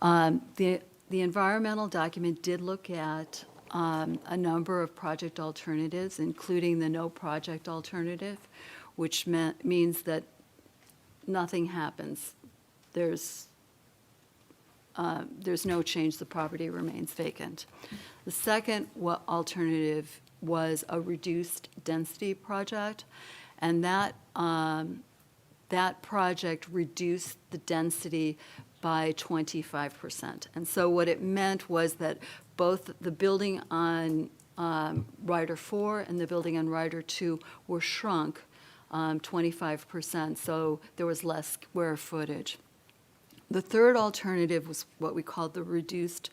The environmental document did look at a number of project alternatives, including the no project alternative, which means that nothing happens. There's no change, the property remains vacant. The second alternative was a reduced density project, and that project reduced the density by 25%. And so what it meant was that both the building on Rider 4 and the building on Rider 2 were shrunk 25%, so there was less square footage. The third alternative was what we called the reduced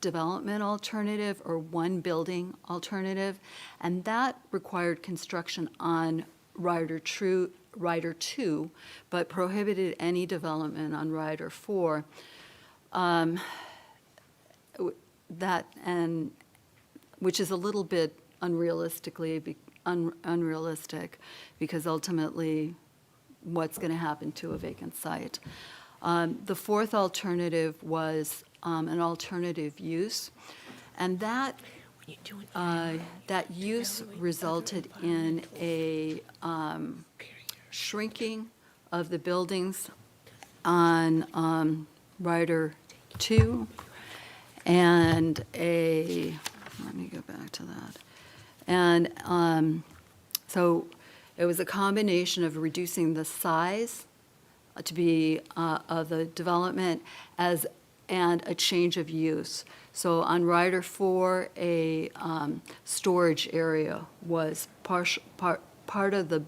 development alternative, or one building alternative, and that required construction on Rider 2, but prohibited any development on Rider 4. Which is a little bit unrealistic, because ultimately, what's going to happen to a vacant site? The fourth alternative was an alternative use, and that use resulted in a shrinking of the buildings on Rider 2, and let me go back to that. And so it was a combination of reducing the size to be of the development and a change of use. So on Rider 4, a storage area was part of the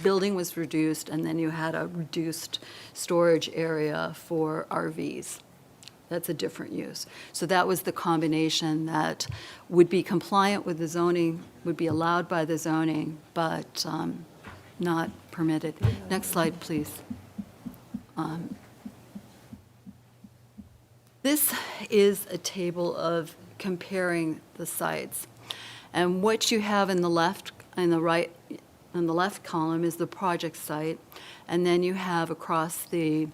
building was reduced, and then you had a reduced storage area for RVs. That's a different use. So that was the combination that would be compliant with the zoning, would be allowed by the zoning, but not permitted. Next slide, please. This is a table of comparing the sites. And what you have in the left and the right, in the left column is the project site, and then you have across the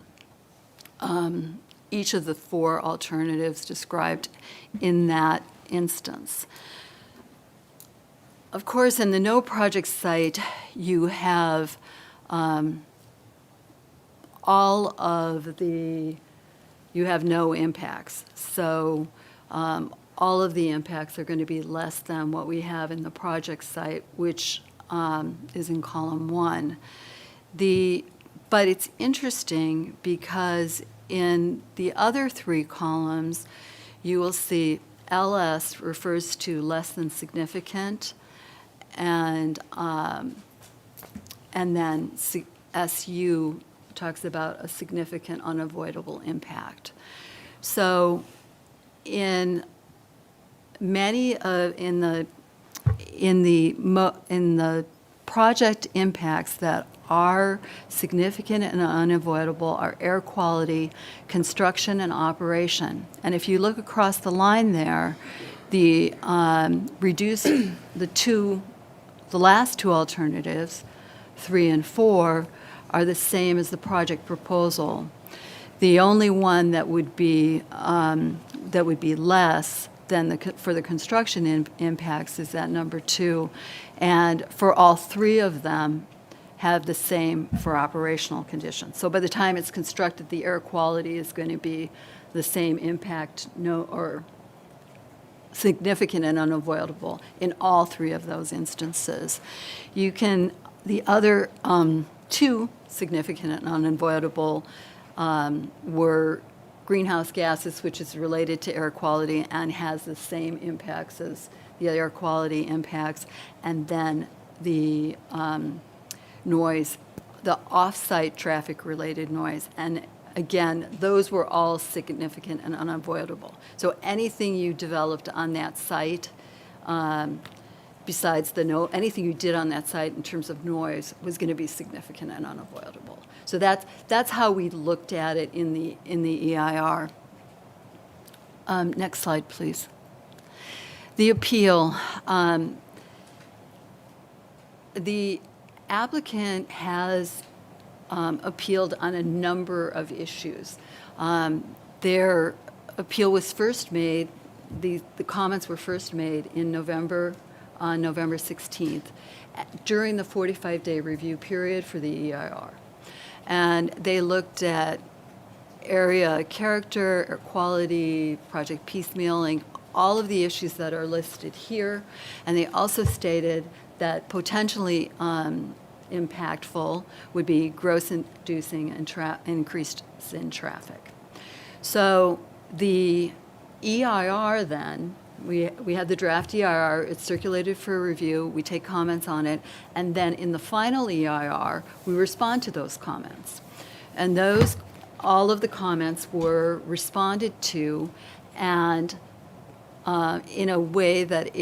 each of the four alternatives described in that instance. Of course, in the no project site, you have you have no impacts. So all of the impacts are going to be less than what we have in the project site, which is in column 1. But it's interesting because in the other 3 columns, you will see LS refers to less than significant, and then SU talks about a significant unavoidable impact. So in many in the project impacts that are significant and unavoidable are air quality, construction, and operation. And if you look across the line there, the last 2 alternatives, 3 and 4, are the same as the project proposal. The only one that would be less then for the construction impacts is at number 2. And for all 3 of them, have the same for operational conditions. So by the time it's constructed, the air quality is going to be the same impact, or significant and unavoidable in all 3 of those instances. The other 2 significant and unavoidable were greenhouse gases, which is related to air quality and has the same impacts as the air quality impacts, and then the noise, the off-site traffic-related noise. And again, those were all significant and unavoidable. So anything you developed on that site, besides anything you did on that site in terms of noise, was going to be significant and unavoidable. So that's how we looked at it in the EIR. Next slide, please. The appeal. The applicant has appealed on a number of issues. Their appeal was first made, the comments were first made in November, on November 16th, during the 45-day review period for the EIR. And they looked at area character, air quality, project piecemealing, all of the issues that are listed here. And they also stated that potentially impactful would be gross-inducing and increase in traffic. So the EIR then, we had the draft EIR, it's circulated for review, we take comments on it, and then in the final EIR, we respond to those comments. And all of the comments were responded to, and in a way that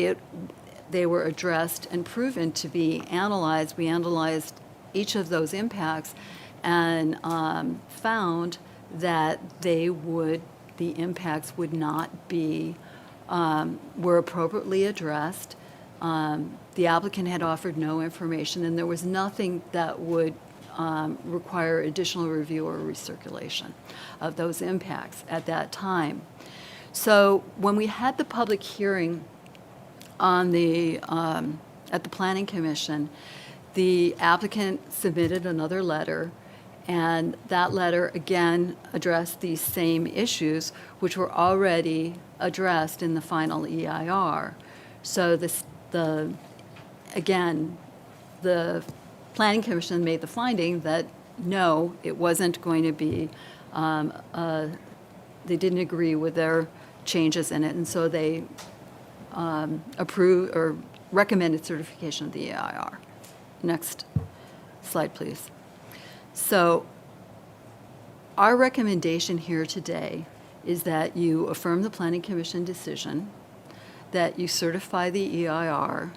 they were addressed and proven to be analyzed. We analyzed each of those impacts and found that the impacts would not be, were appropriately addressed. The applicant had offered no information, and there was nothing that would require additional review or recirculation of those impacts at that time. So when we had the public hearing at the Planning Commission, the applicant submitted another letter, and that letter again addressed these same issues, which were already addressed in the final EIR. So the Planning Commission made the finding that no, it wasn't going to be, they didn't agree with their changes in it, and so they approved or recommended certification of the EIR. Next slide, please. So our recommendation here today is that you affirm the Planning Commission decision, that you certify the EIR,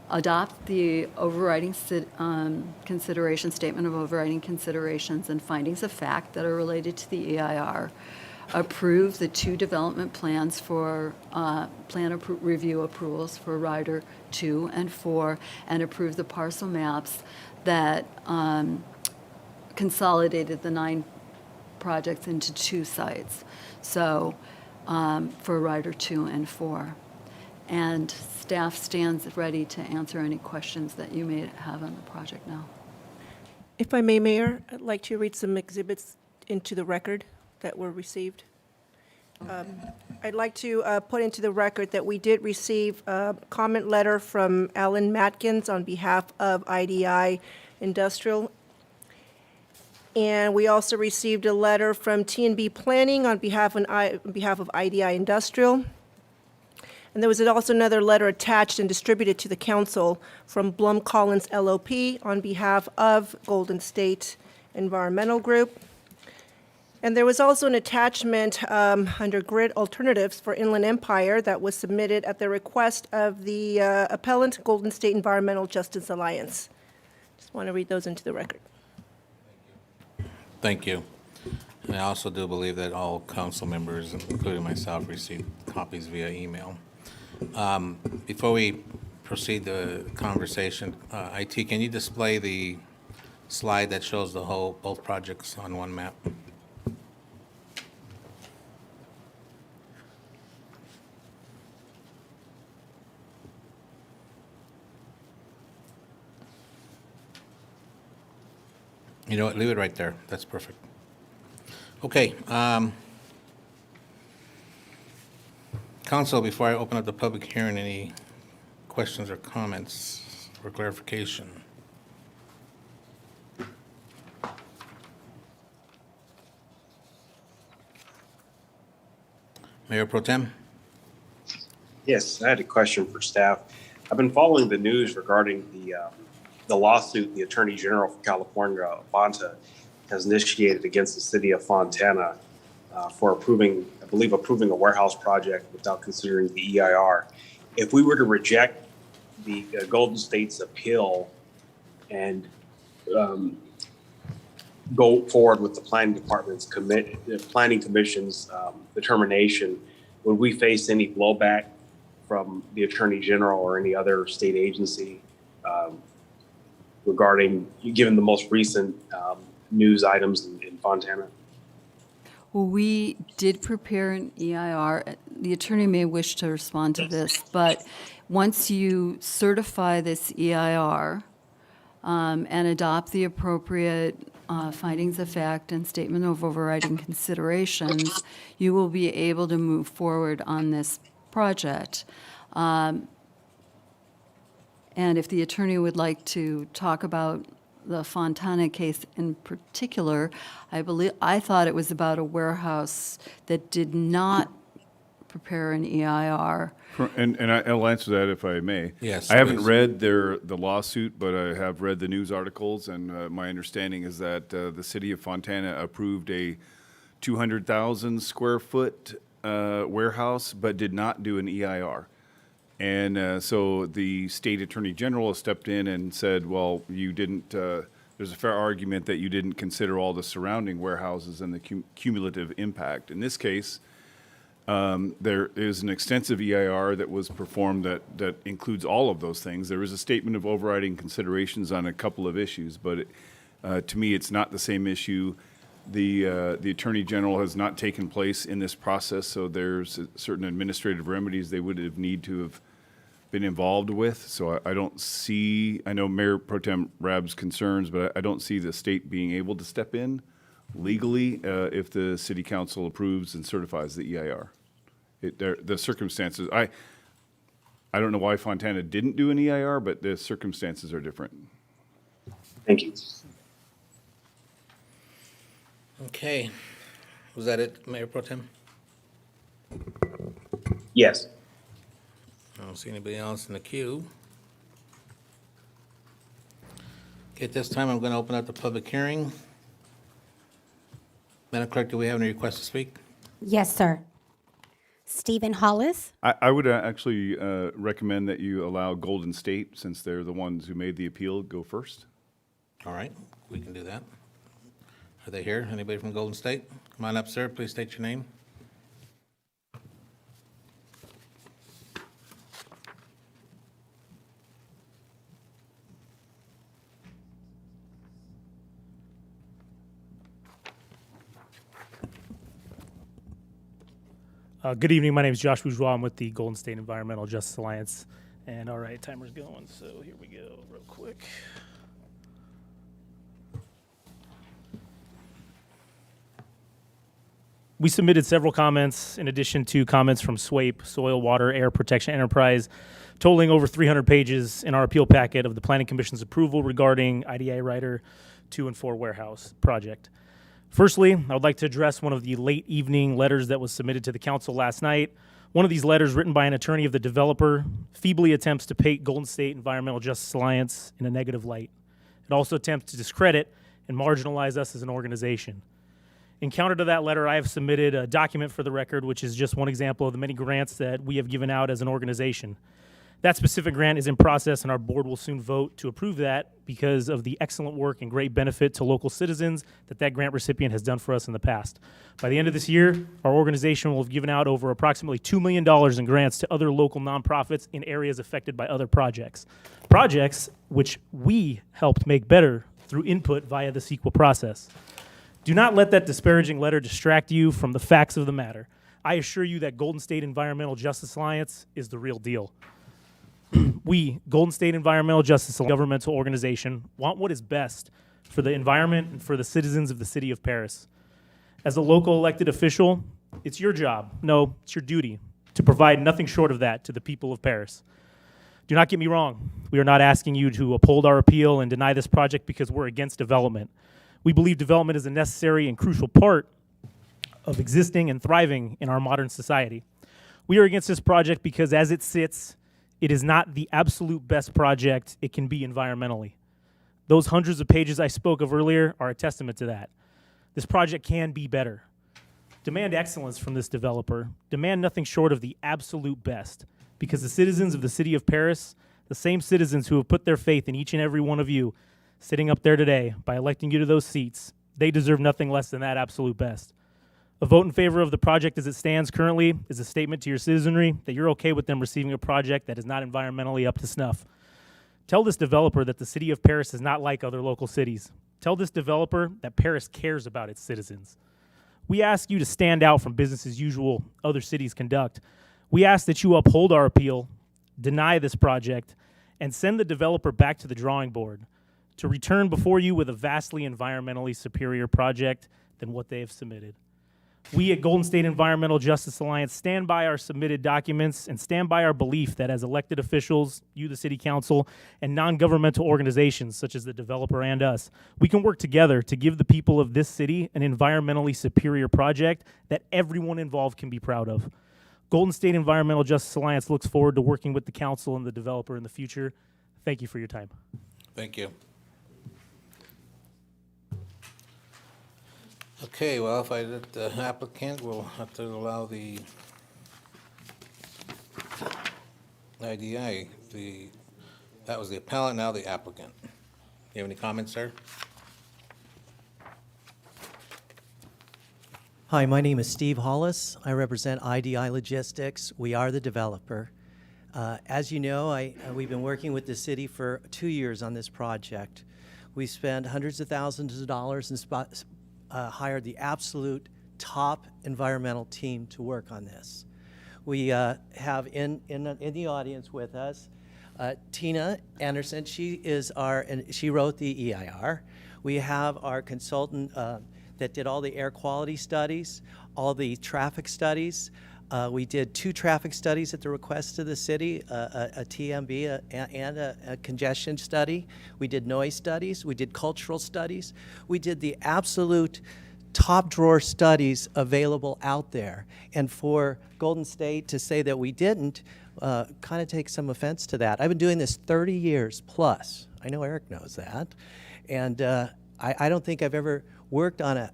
adopt the overriding consideration, statement of overriding considerations and findings of fact that are related to the EIR, approve the 2 development plans for review approvals for Rider 2 and 4, and approve the parcel maps that consolidated the 9 projects into 2 sites. So for Rider 2 and 4. And staff stands ready to answer any questions that you may have on the project now. If I may, Mayor, I'd like to read some exhibits into the record that were received. I'd like to put into the record that we did receive a comment letter from Alan Matkins on behalf of IDI Industrial. And we also received a letter from T&B Planning on behalf of IDI Industrial. And there was also another letter attached and distributed to the council from Blum Collins LLP on behalf of Golden State Environmental Group. And there was also an attachment under grid alternatives for Inland Empire that was submitted at the request of the appellant, Golden State Environmental Justice Alliance. Just want to read those into the record. Thank you. And I also do believe that all council members, including myself, received copies via email. Before we proceed the conversation, IT, can you display the slide that shows both projects on one map? You know what, leave it right there. That's perfect. Okay. Council, before I open up the public hearing, any questions or comments or clarification? Mayor Pro Tem? Yes, I had a question for staff. I've been following the news regarding the lawsuit the Attorney General for California, Bonta, has initiated against the city of Fontana for approving a warehouse project without considering the EIR. If we were to reject the Golden State's appeal and go forward with the planning department's the planning commission's determination, would we face any blowback from the Attorney General or any other state agency regarding, given the most recent news items in Fontana? Well, we did prepare an EIR. The attorney may wish to respond to this, but once you certify this EIR and adopt the appropriate findings of fact and statement of overriding considerations, you will be able to move forward on this project. And if the attorney would like to talk about the Fontana case in particular, I thought it was about a warehouse that did not prepare an EIR. I'll answer that if I may. Yes, I haven't please. read the lawsuit, but I have read the news articles, and my understanding is that the city of Fontana approved a 200,000 square foot warehouse, but did not do an EIR. And so the state attorney general has stepped in and said, well, you didn't, there's a fair argument that you didn't consider all the surrounding warehouses and the cumulative impact. In this case, there is an extensive EIR that was performed that includes all of those things. There is a statement of overriding considerations on a couple of issues, but to me, it's not the same issue. The Attorney General has not taken place in this process, so there's certain administrative remedies they would have need to have been involved with. So I don't see, I know Mayor Pro Tem Rabb's concerns, but I don't see the state being able to step in legally if the city council approves and certifies the EIR. The circumstances, I don't know why Fontana didn't do an EIR, but the circumstances are different. Thank you. Okay. Was that it, Mayor Pro Tem? Yes. I don't see anybody else in the queue. Okay, at this time, I'm going to open up the public hearing. Madam Clerk, do we have any requests to speak? Yes, sir. Stephen Hollis. I would actually recommend that you allow Golden State, since they're the ones who made the appeal, go first. All right, we can do that. Are they here? Anybody from Golden State? Come on up, sir. Please state your name. Good evening. My name is Josh Bourgeois. I'm with the Golden State Environmental Justice Alliance. And all right, timer's going, so here we go real quick. We submitted several comments in addition to comments from SWAPE, Soil, Water, Air Protection Enterprise, totaling over 300 pages in our appeal packet of the Planning Commission's approval regarding IDI Rider 2 and 4 warehouse project. Firstly, I would like to address one of the late evening letters that was submitted to the council last night. One of these letters, written by an attorney of the developer, feebly attempts to paint Golden State Environmental Justice Alliance in a negative light. It also attempts to discredit and marginalize us as an organization. In counter to that letter, I have submitted a document for the record, which is just one example of the many grants that we have given out as an organization. That specific grant is in process, and our board will soon vote to approve that because of the excellent work and great benefit to local citizens that grant recipient has done for us in the past. By the end of this year, our organization will have given out over approximately $2 million in grants to other local nonprofits in areas affected by other projects. Projects which we helped make better through input via the CEQA process. Do not let that disparaging letter distract you from the facts of the matter. I assure you that Golden State Environmental Justice Alliance is the real deal. We, Golden State Environmental Justice Alliance, governmental organization, want what is best for the environment, and for the citizens of the city of Paris. As a local elected official, it's your job, no, it's your duty, to provide nothing short of that to the people of Paris. Do not get me wrong. We are not asking you to uphold our appeal and deny this project because we're against development. We believe development is a necessary and crucial part of existing and thriving in our modern society. We are against this project because as it sits, it is not the absolute best project it can be environmentally. Those hundreds of pages I spoke of earlier are a testament to that. This project can be better. Demand excellence from this developer. Demand nothing short of the absolute best, because the citizens of the city of Paris, the same citizens who have put their faith in each and every one of you sitting up there today by electing you to those seats, they deserve nothing less than that absolute best. A vote in favor of the project as it stands currently is a statement to your citizenry that you're okay with them receiving a project that is not environmentally up to snuff. Tell this developer that the city of Paris is not like other local cities. Tell this developer that Paris cares about its citizens. We ask you to stand out from business as usual other cities conduct. We ask that you uphold our appeal, deny this project, and send the developer back to the drawing board to return before you with a vastly environmentally superior project than what they have submitted. We at Golden State Environmental Justice Alliance stand by our submitted documents and stand by our belief that as elected officials, you, the City Council, and non-governmental organizations such as the developer and us, we can work together to give the people of this city an environmentally superior project that everyone involved can be proud of. Golden State Environmental Justice Alliance looks forward to working with the council and the developer in the future. Thank you for your time. Thank you. Okay, well, if I let the applicant, we'll have to allow the IDI, that was the appellant, now the applicant. You have any comments, sir? Hi, my name is Steve Hollis. I represent IDI Logistics. We are the developer. As you know, we've been working with the city for 2 years on this project. We spent hundreds of thousands of dollars and hired the absolute top environmental team to work on this. We have in the audience with us Tina Anderson. She wrote the EIR. We have our consultant that did all the air quality studies, all the traffic studies. We did 2 traffic studies at the request of the city, a TMB and a congestion study. We did noise studies. We did cultural studies. We did the absolute top drawer studies available out there. And for Golden State to say that we didn't kind of takes some offense to that. I've been doing this 30 years plus. I know Eric knows that. And I don't think I've ever worked on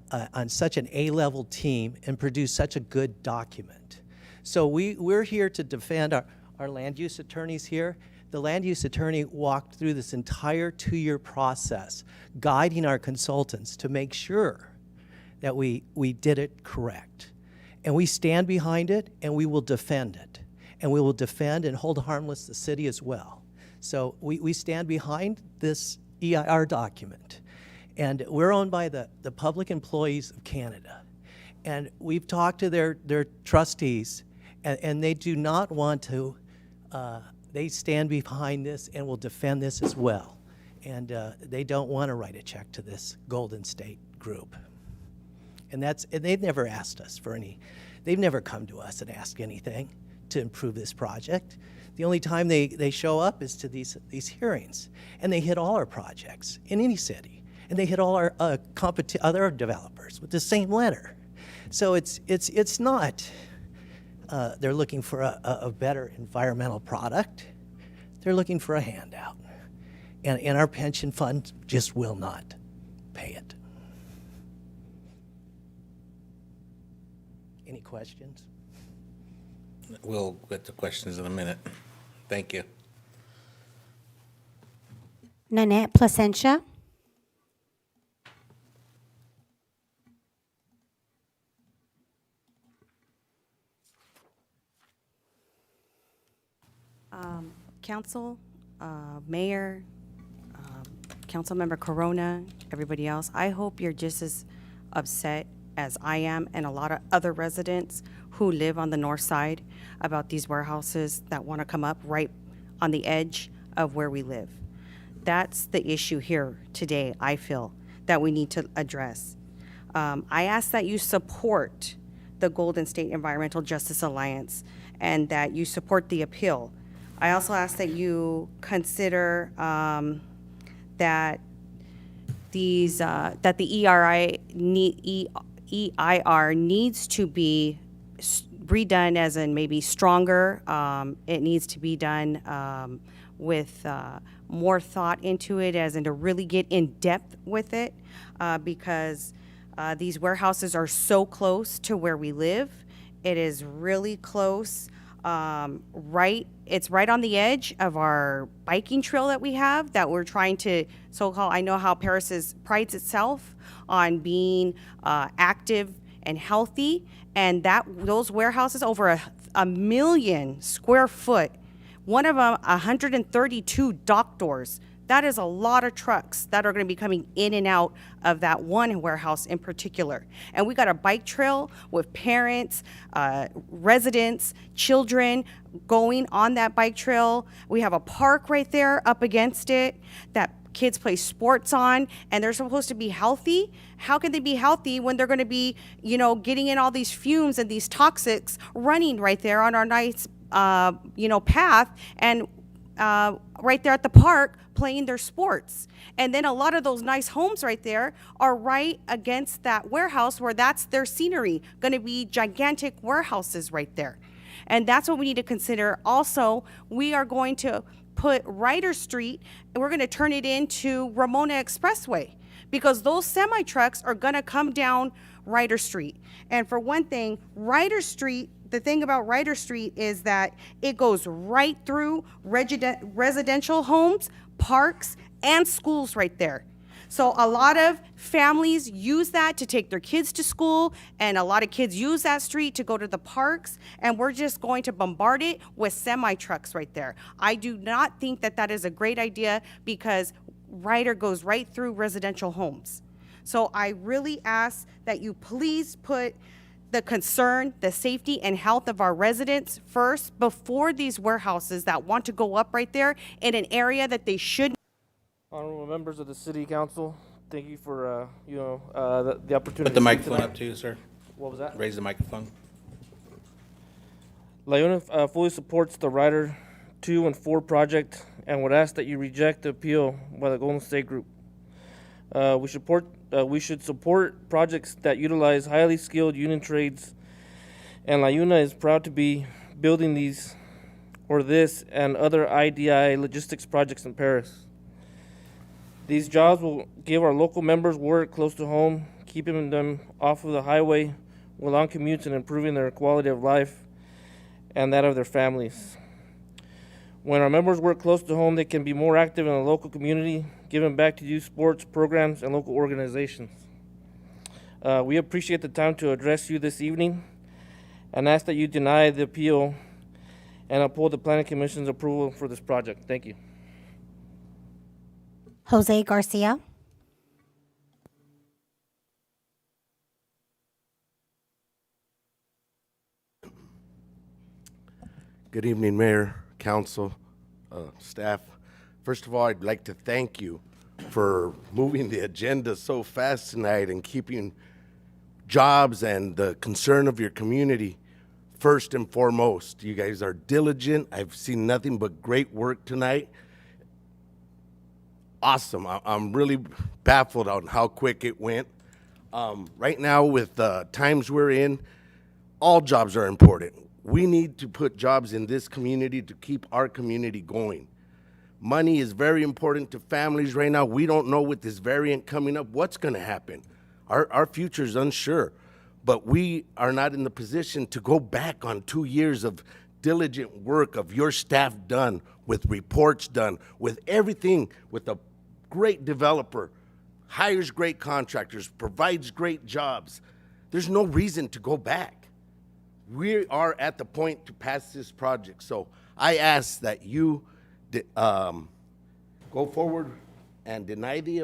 such an A-level team and produced such a good document. So we're here to defend our land use attorneys here. The land use attorney walked through this entire 2-year process, guiding our consultants to make sure that we did it correct. And we stand behind it, and we will defend it. And we will defend and hold harmless the city as well. So we stand behind this EIR document. And we're owned by the Public Employees of Canada. And we've talked to their trustees, and they do not want to, they stand behind this and will defend this as well. And they don't want to write a check to this Golden State group. And they've never asked us for they've never come to us and asked anything to improve this project. The only time they show up is to these hearings. And they hit all our projects in any city. And they hit all our other developers with the same letter. So it's not they're looking for a better environmental product. They're looking for a handout. And our pension fund just will not pay it. Any questions? We'll get to questions in a minute. Thank you. Nanette Placentia. Council, Mayor, Councilmember Corona, everybody else, I hope you're just as upset as I am and a lot of other residents who live on the north side about these warehouses that want to come up right on the edge of where we live. That's the issue here today, I feel. that we need to address. I ask that you support the Golden State Environmental Justice Alliance and that you support the appeal. I also ask that you consider that that the EIR needs to be redone, as in maybe stronger. It needs to be done with more thought into it, as in to really get in depth with it, because these warehouses are so close to where we live. It is really close. It's right on the edge of our biking trail that we have, that we're trying to so-called. I know how Paris prides itself on being active and healthy, and those warehouses over a million square foot, one of them 132 dock doors. That is a lot of trucks that are going to be coming in and out of that one warehouse in particular. And we got a bike trail with parents, residents, children going on that bike trail. We have a park right there up against it that kids play sports on, and they're supposed to be healthy. How can they be healthy when they're going to be, getting in all these fumes and these toxics running right there on our nice, path, and right there at the park playing their sports? And then a lot of those nice homes right there are right against that warehouse where that's their scenery, going to be gigantic warehouses right there. And that's what we need to consider. Also, we are going to put Ryder Street, and we're going to turn it into Ramona Expressway, because those semi trucks are going to come down Ryder Street. And for one thing, Ryder Street, the thing about Ryder Street is that it goes right through residential homes, parks, and schools right there. So a lot of families use that to take their kids to school, and a lot of kids use that street to go to the parks, and we're just going to bombard it with semi-trucks right there. I do not think that that is a great idea, because Ryder goes right through residential homes. So I really ask that you please put the concern, the safety and health of our residents first before these warehouses that want to go up right there in an area that they shouldn't. Honorable members of the City Council, thank you for the opportunity. Put the microphone up to you, sir. What was that? Raise the microphone. LiUNA fully supports the Ryder 2 and 4 project and would ask that you reject the appeal by the Golden State Group. We should support projects that utilize highly skilled union trades, and LiUNA is proud to be building this and other IDI logistics projects in Paris. These jobs will give our local members work close to home, keeping them off of the highway with long commutes and improving their quality of life and that of their families. When our members work close to home, they can be more active in the local community, giving back to youth sports programs and local organizations. We appreciate the time to address you this evening and ask that you deny the appeal and uphold the Planning Commission's approval for this project. Thank you. Jose Garcia. Good evening, Mayor, Council, staff. First of all, I'd like to thank you for moving the agenda so fast tonight and keeping jobs and the concern of your community first and foremost. You guys are diligent. I've seen nothing but great work tonight. Awesome. I'm really baffled on how quick it went. Right now, with the times we're in, all jobs are important. We need to put jobs in this community to keep our community going. Money is very important to families right now. We don't know with this variant coming up what's going to happen. Our future is unsure, but we are not in the position to go back on 2 years of diligent work of your staff done, with reports done, with everything, with a great developer, hires great contractors, provides great jobs. There's no reason to go back. We are at the point to pass this project. So I ask that you go forward and deny the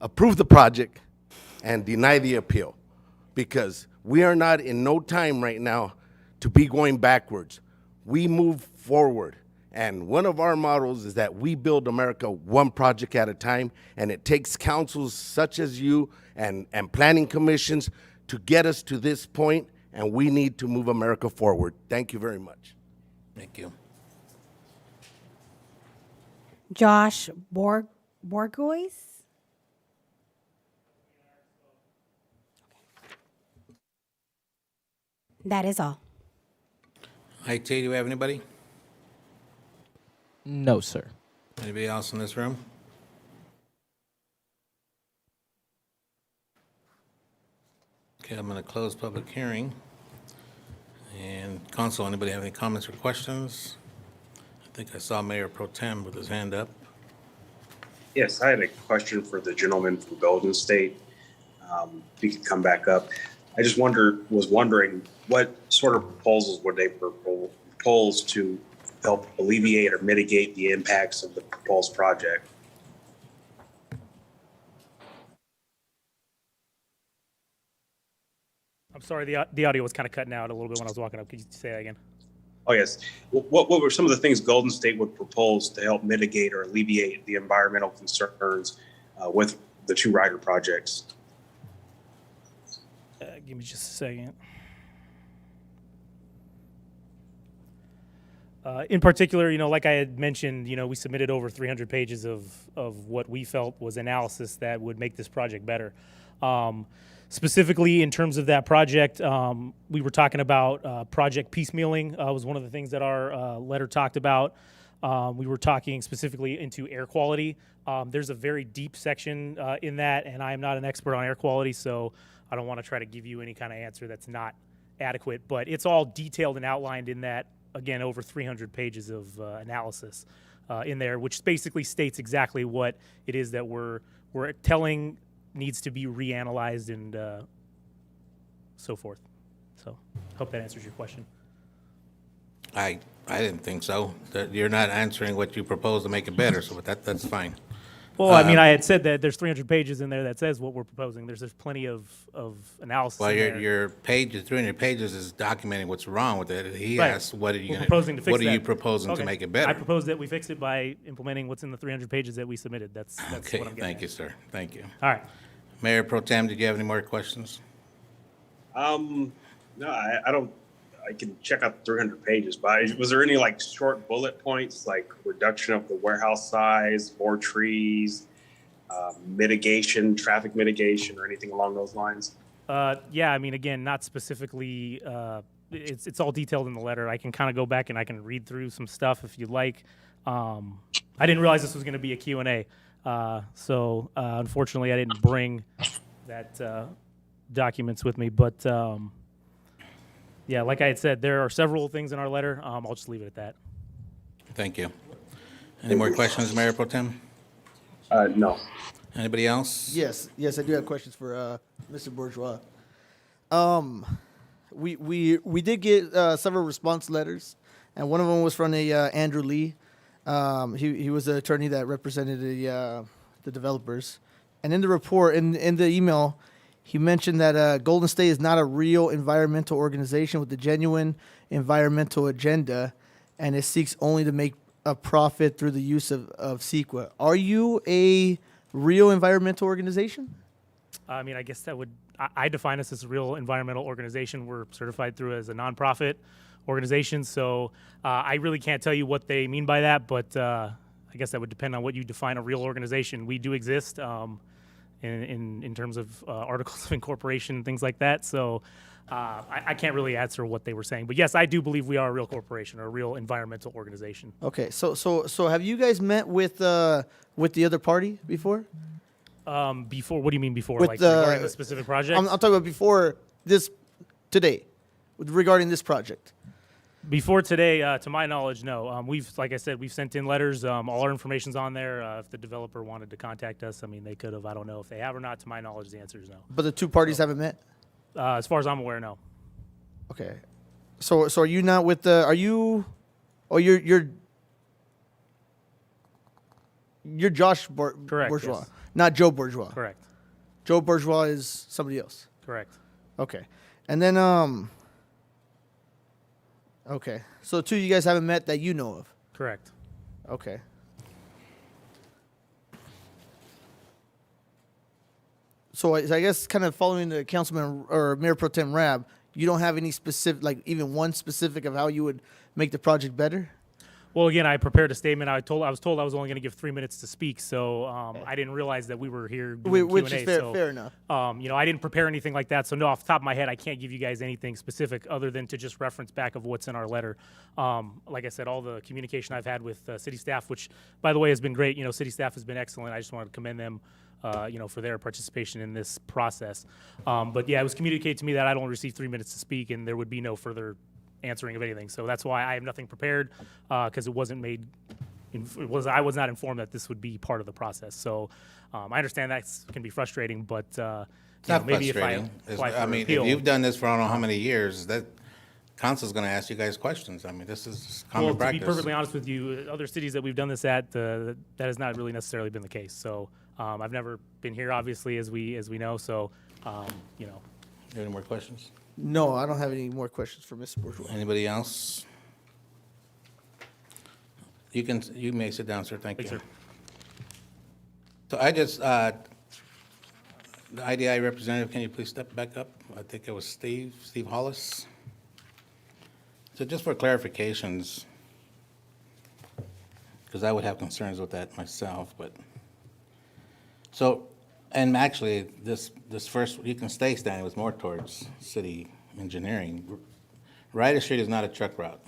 approve the project and deny the appeal, because we are not in no time right now to be going backwards. We move forward, And one of our models is that we build America one project at a time, and it takes councils such as you and planning commissions to get us to this point, and we need to move America forward. Thank you very much. Thank you. Josh Borgois? That is all. IT, do we have anybody? No, sir. Anybody else in this room? Okay, I'm going to close public hearing. And council, anybody have any comments or questions? I think I saw Mayor Pro Tem with his hand up. Yes, I had a question for the gentleman from Golden State. If he could come back up. I just was wondering what sort of proposals would they propose to help alleviate or mitigate the impacts of the proposed project? I'm sorry, the audio was kind of cutting out a little bit when I was walking up. Could you say that again? Oh, yes. What were some of the things Golden State would propose to help mitigate or alleviate the environmental concerns with the two rider projects? Give me just a second. In particular, like I had mentioned, we submitted over 300 pages of what we felt was analysis that would make this project better. Specifically, in terms of that project, we were talking about project piecemealing was one of the things that our letter talked about. We were talking specifically into air quality. There's a very deep section in that, and I am not an expert on air quality, so I don't want to try to give you any kind of answer that's not adequate. But it's all detailed and outlined in that, again, over 300 pages of analysis in there, which basically states exactly what it is that we're telling needs to be reanalyzed and so forth. So hope that answers your question. I didn't think so. That you're not answering what you propose to make it better, so that's fine. Well, I mean, I had said that there's 300 pages in there that says what we're proposing. There's plenty of analysis. Well, in there. your page, 300 pages is documenting what's wrong with it. He Right. asked, what are you We're proposing to fix what are you that. proposing Okay. to make it better? I propose that we fix it by implementing what's in the 300 pages that we submitted. That's Okay, what I'm getting thank at. you, sir. Thank you. All right. Mayor Pro Tem, did you have any more questions? No, I don't. I can check out 300 pages, but was there any like short bullet points, like reduction of the warehouse size, more trees, mitigation, traffic mitigation, or anything along those lines? Yeah, I mean, again, not specifically. It's all detailed in the letter. I can kind of go back and I can read through some stuff if you'd like. I didn't realize this was going to be a Q&A. So unfortunately, I didn't bring that documents with me. But yeah, like I had said, there are several things in our letter. I'll just leave it at that. Thank you. Any more questions, Mayor Pro Tem? No. Anybody else? Yes, I do have questions for Mr. Bourgeois. We did get several response letters, and one of them was from Andrew Lee. He was the attorney that represented the developers. And in the report, in the email, he mentioned that Golden State is not a real environmental organization with a genuine environmental agenda, and it seeks only to make a profit through the use of CEQA. Are you a real environmental organization? I mean, I guess that would, I define us as a real environmental organization. We're certified through as a nonprofit organization, so I really can't tell you what they mean by that, but I guess that would depend on what you define a real organization. We do exist in terms of articles of incorporation and things like that, so I can't really answer what they were saying. But yes, I do believe we are a real corporation or a real environmental organization. Okay, so have you guys met with the other party before? Before, what do you mean before? With Like regarding the specific project? I'm talking about before this today, regarding this project. Before today, to my knowledge, no. Like I said, we've sent in letters. All our information's on there. If the developer wanted to contact us, I mean, they could have. I don't know if they have or not. To my knowledge, the answer is no. But the two parties haven't met? As far as I'm aware, no. Okay. So are you not with the? Are you? Oh, you're Josh Correct, Bourgeois, yes. not Joe Bourgeois. Correct. Joe Bourgeois is somebody else. Correct. Okay, and then okay, so two of you guys haven't met that you know of. Correct. Okay. So I guess kind of following the Councilman or Mayor Pro Tem Rab, you don't have any specific, like even one specific of how you would make the project better? Well, again, I prepared a statement. I was told I was only going to give 3 minutes to speak, so I didn't realize that we were here doing Which Q&A, is fair, so, fair enough. You know, I didn't prepare anything like that, so no, off the top of my head, I can't give you guys anything specific other than to just reference back of what's in our letter. Like I said, all the communication I've had with city staff, which, by the way, has been great. You know, city staff has been excellent. I just wanted to commend them, you know, for their participation in this process. But yeah, it was communicated to me that I'd only receive 3 minutes to speak, and there would be no further answering of anything. So that's why I have nothing prepared, because it wasn't made. I was not informed that this would be part of the process. So I understand that can be frustrating, but It's you know, not maybe frustrating. if I apply for I mean, appeal, if you've done this for I don't know how many years, that council's going to ask you guys questions. I mean, this is common well, practice. to be perfectly honest with you, other cities that we've done this at, that has not really necessarily been the case. So I've never been here, obviously, as we know. So you know. Any more questions? No, I don't have any more questions for Mr. Bourgeois. Anybody else? You may sit down, sir. Thank you. Thanks, sir. So I just, the IDI representative, can you please step back up? I think it was Steve Hollis. So just for clarifications, because I would have concerns with that myself, but, so, and actually, this first, you can stay standing with more towards city engineering. Ryder Street is not a truck route.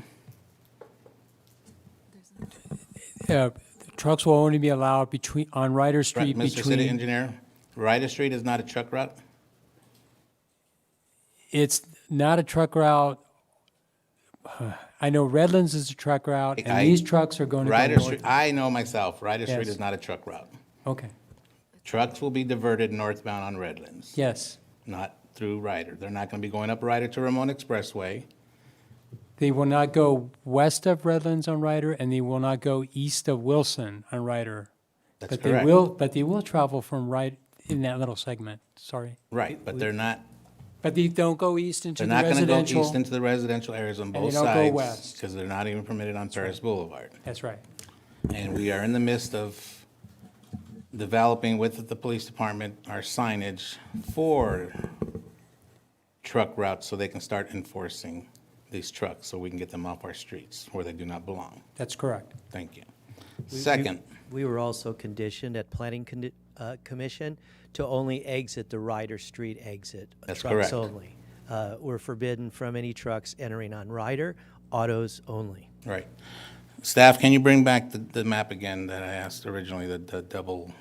Trucks will only be allowed on Ryder Street Right, Mr. City Engineer, Ryder Street is not a truck route? It's not a truck route. I know Redlands is a truck route, and these trucks are going to go Ryder north. Street, I know myself, Ryder Street Yes. is not a truck route. Okay, Trucks will be diverted northbound on Redlands. yes. Not through Ryder. They're not going to be going up Ryder to Ramon Expressway. They will not go west of Redlands on Ryder, and they will not go east of Wilson on Ryder. That's But correct. they will travel from right in that little segment, sorry. Right, but they're not, But they don't go east into they're the not going to go residential. east into the residential areas on And they both don't go sides. west. Because they're not even permitted on Paris Boulevard. That's right. And we are in the midst of developing with the police department our signage for truck routes so they can start enforcing these trucks so we can get them off our streets where they do not belong. That's correct. Thank you. We- Second, We were also conditioned at Planning Commission to only exit the Ryder Street exit. That's trucks correct. only. We're forbidden from any trucks entering on Ryder, autos only. right. Staff, can you bring back the map again that I asked originally, the double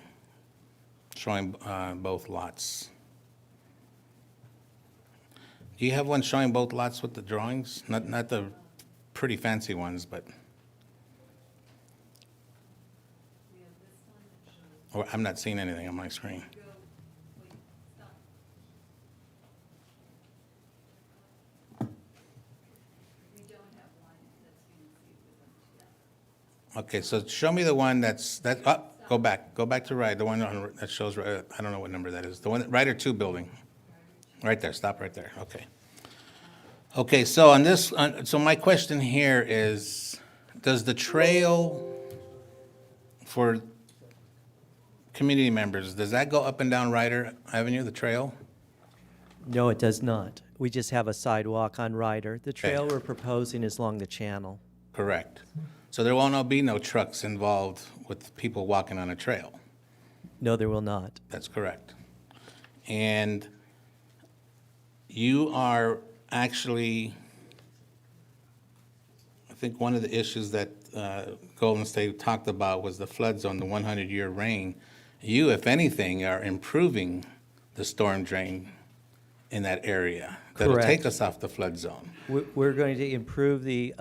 showing both lots? Do you have one showing both lots with the drawings? Not the pretty fancy ones, but. Or I'm not seeing anything on my screen. Okay, so show me the one go back to right, the one that shows, I don't know what number that is, the one, Ryder 2 building. Right there, stop right there, okay. Okay, so on this, so my question here is, does the trail for community members, does that go up and down Ryder Avenue, the trail? No, it does not. We just have a sidewalk on Ryder. The trail we're proposing is along the channel. Correct. So there will be no trucks involved with people walking on a trail? No, there will not. That's correct. And you are actually, I think one of the issues that Golden State talked about was the flood zone, the 100-year rain. You, if anything, are improving the storm drain in that area. That'll Correct. take us off the flood zone. We're going to improve the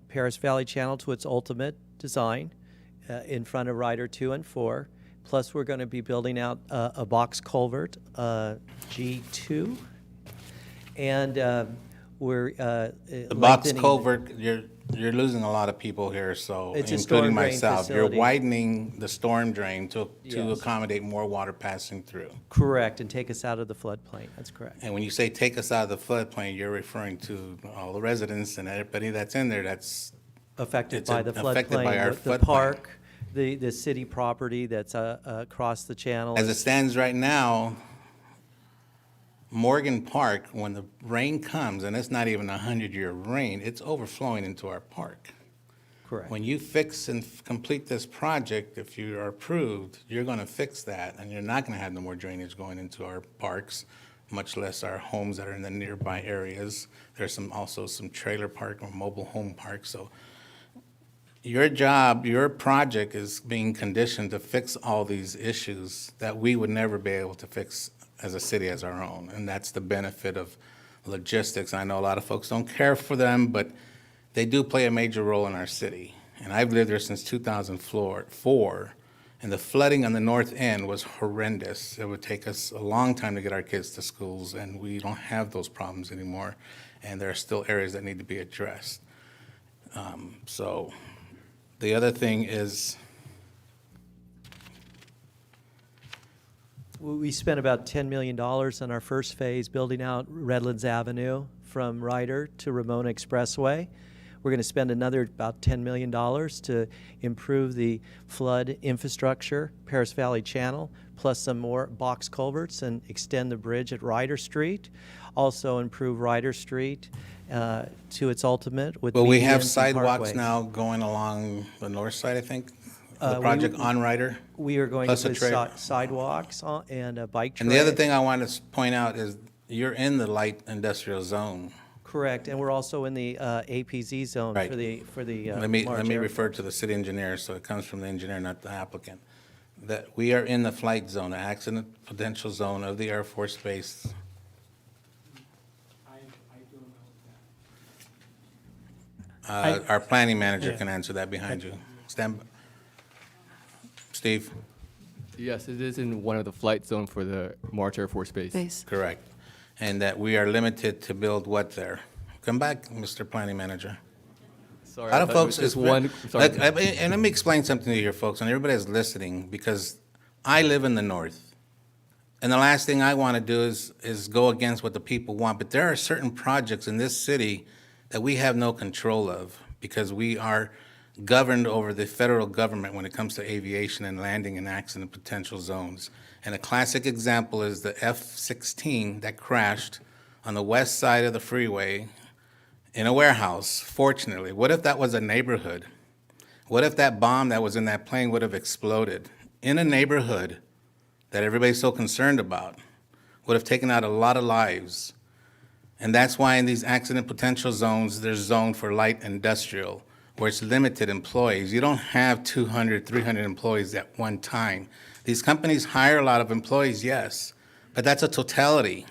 Paris Valley Channel to its ultimate design in front of Ryder 2 and 4. Plus, we're going to be building out a box culvert, G2. And we're The box culvert, you're losing a lot of people here, so, It's a storm including drain myself. You're facility. widening the storm drain to Yes. accommodate more water passing through. Correct, and take us out of the floodplain. That's correct. And when you say take us out of the floodplain, you're referring to all the residents and everybody that's in there that's affected It's by the affected by our floodplain, the floodplain. park, the city property that's across the channel. As it stands right now, Morgan Park, when the rain comes, and it's not even a 100-year rain, it's overflowing into our park. Correct. When you fix and complete this project, if you are approved, you're going to fix that, and you're not going to have no more drainage going into our parks, much less our homes that are in the nearby areas. There's also some trailer park or mobile home parks. So your job, your project is being conditioned to fix all these issues that we would never be able to fix as a city as our own. And that's the benefit of logistics. I know a lot of folks don't care for them, but they do play a major role in our city. And I've lived there since 2004, and the flooding on the north end was horrendous. It would take us a long time to get our kids to schools, and we don't have those problems anymore. And there are still areas that need to be addressed. So the other thing is, We spent about $10 million on our first phase building out Redlands Avenue from Ryder to Ramona Expressway. We're going to spend another about $10 million to improve the flood infrastructure, Paris Valley Channel, plus some more box culverts and extend the bridge at Ryder Street. Also improve Ryder Street to its ultimate with well, we have medians and sidewalks parkways. now going along the north side, I think, the We- project on Ryder. We are going plus to a put trailer. sidewalks and a bike trail. And the other thing I want to point out is you're in the light industrial zone. Correct, and we're also in the APZ zone Right. for the Let me March Air refer to the city engineer, so it comes from the engineer, not the applicant. That we are in the flight zone, the accident potential zone of the Air Force Base. Our planning manager can answer that behind you. Steve? Yes, it is in one of the flight zone for the March Air Force Base. Correct. And that we are limited to build what there? Come back, Mr. Planning Manager. Sorry, A lot I of thought it folks, was just it's one. Sorry. and let me explain something to you folks, and everybody that's listening, because I live in the north. And the last thing I want to do is go against what the people want. But there are certain projects in this city that we have no control of because we are governed over the federal government when it comes to aviation and landing and accident potential zones. And a classic example is the F-16 that crashed on the west side of the freeway in a warehouse, fortunately. What if that was a neighborhood? What if that bomb that was in that plane would have exploded in a neighborhood that everybody's so concerned about? Would have taken out a lot of lives. And that's why in these accident potential zones, there's zone for light industrial, where it's limited employees. You don't have 200, 300 employees at one time. These companies hire a lot of employees, yes, but that's a totality.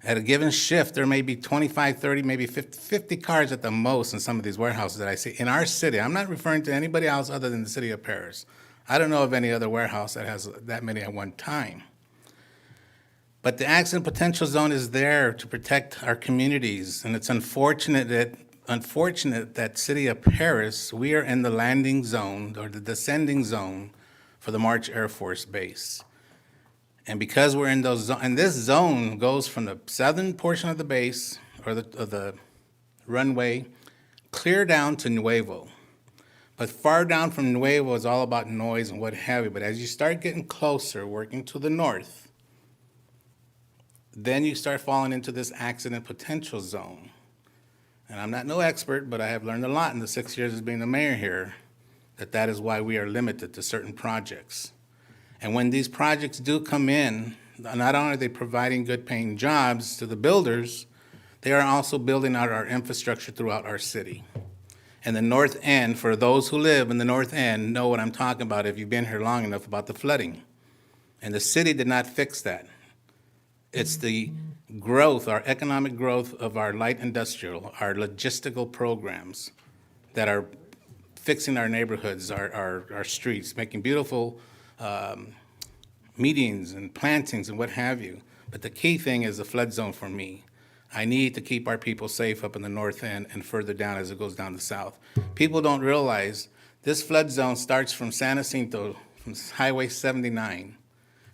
At a given shift, there may be 25, 30, maybe 50 cars at the most in some of these warehouses that I see. In our city, I'm not referring to anybody else other than the city of Paris. I don't know of any other warehouse that has that many at one time. But the accident potential zone is there to protect our communities, and it's unfortunate that city of Paris, we are in the landing zone or the descending zone for the March Air Force Base. And because we're in those and this zone goes from the southern portion of the base or the runway clear down to Nuevo. But far down from Nuevo is all about noise and what have you. But as you start getting closer, working to the north, then you start falling into this accident potential zone. And I'm not no expert, but I have learned a lot in the 6 years as being the mayor here, that is why we are limited to certain projects. And when these projects do come in, not only are they providing good paying jobs to the builders, they are also building out our infrastructure throughout our city. And the north end, for those who live in the north end, know what I'm talking about if you've been here long enough about the flooding. And the city did not fix that. It's the growth, our economic growth of our light industrial, our logistical programs that are fixing our neighborhoods, our streets, making beautiful medians and plantings and what have you. But the key thing is the flood zone for me. I need to keep our people safe up in the north end and further down as it goes down the south. People don't realize this flood zone starts from San Jacinto, from Highway 79,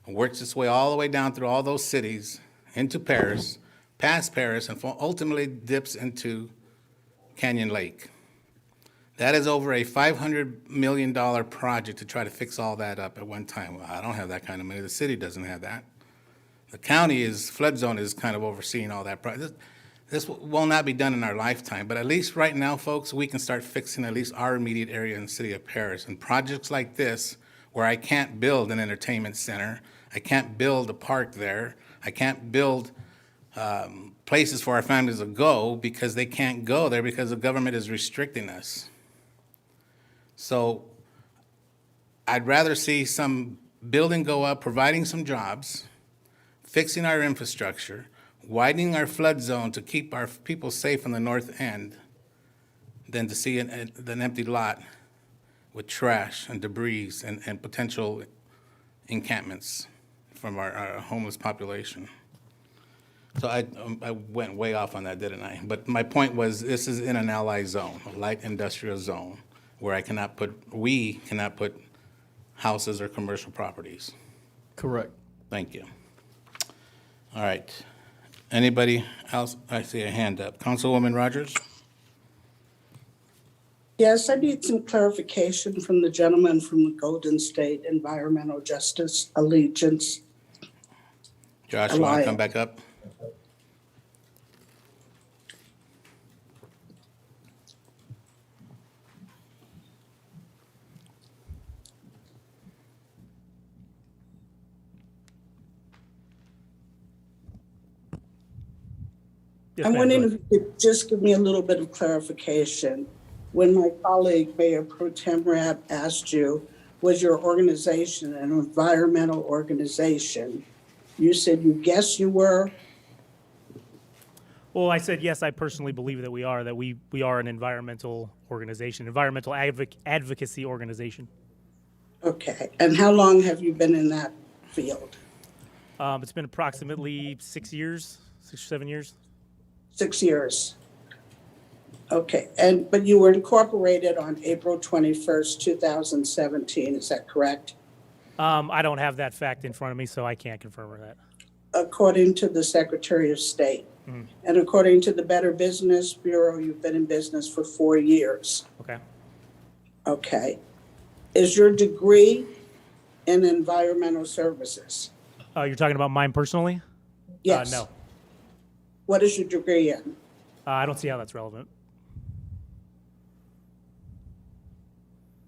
and works its way all the way down through all those cities into Paris, past Paris, and ultimately dips into Canyon Lake. That is over a $500 million project to try to fix all that up at one time. Well, I don't have that kind of money. The city doesn't have that. The county flood zone is kind of overseeing all that. This will not be done in our lifetime, but at least right now, folks, we can start fixing at least our immediate area in the city of Paris. And projects like this, where I can't build an entertainment center, I can't build a park there, I can't build places for our families to go because they can't go there because the government is restricting us. So I'd rather see some building go up, providing some jobs, fixing our infrastructure, widening our flood zone to keep our people safe on the north end, than to see an empty lot with trash and debris and potential encampments from our homeless population. So I went way off on that, didn't I? But my point was, this is in an LI zone, a light industrial zone, where we cannot put houses or commercial properties. Correct. Thank you. All right. Anybody else? I see a hand up. Councilwoman Rogers? Yes, I need some clarification from the gentleman from the Golden State Environmental Justice Allegiance. Josh, you want to come back up? I'm wondering if you could just give me a little bit of clarification. When my colleague, Mayor Pro Tem Rabb, asked you, was your organization an environmental organization? You said you guess you were. Well, I said, yes, I personally believe that we are an environmental organization, environmental advocacy organization. Okay. And how long have you been in that field? It's been approximately 6 years, 6 or 7 years. 6 years. Okay. But you were incorporated on April 21st, 2017. Is that correct? I don't have that fact in front of me, so I can't confirm that. According to the Secretary of State. Mhm. And according to the Better Business Bureau, you've been in business for 4 years. Okay. Okay. Is your degree in environmental services? You're talking about mine personally? Yes. No. What is your degree in? I don't see how that's relevant.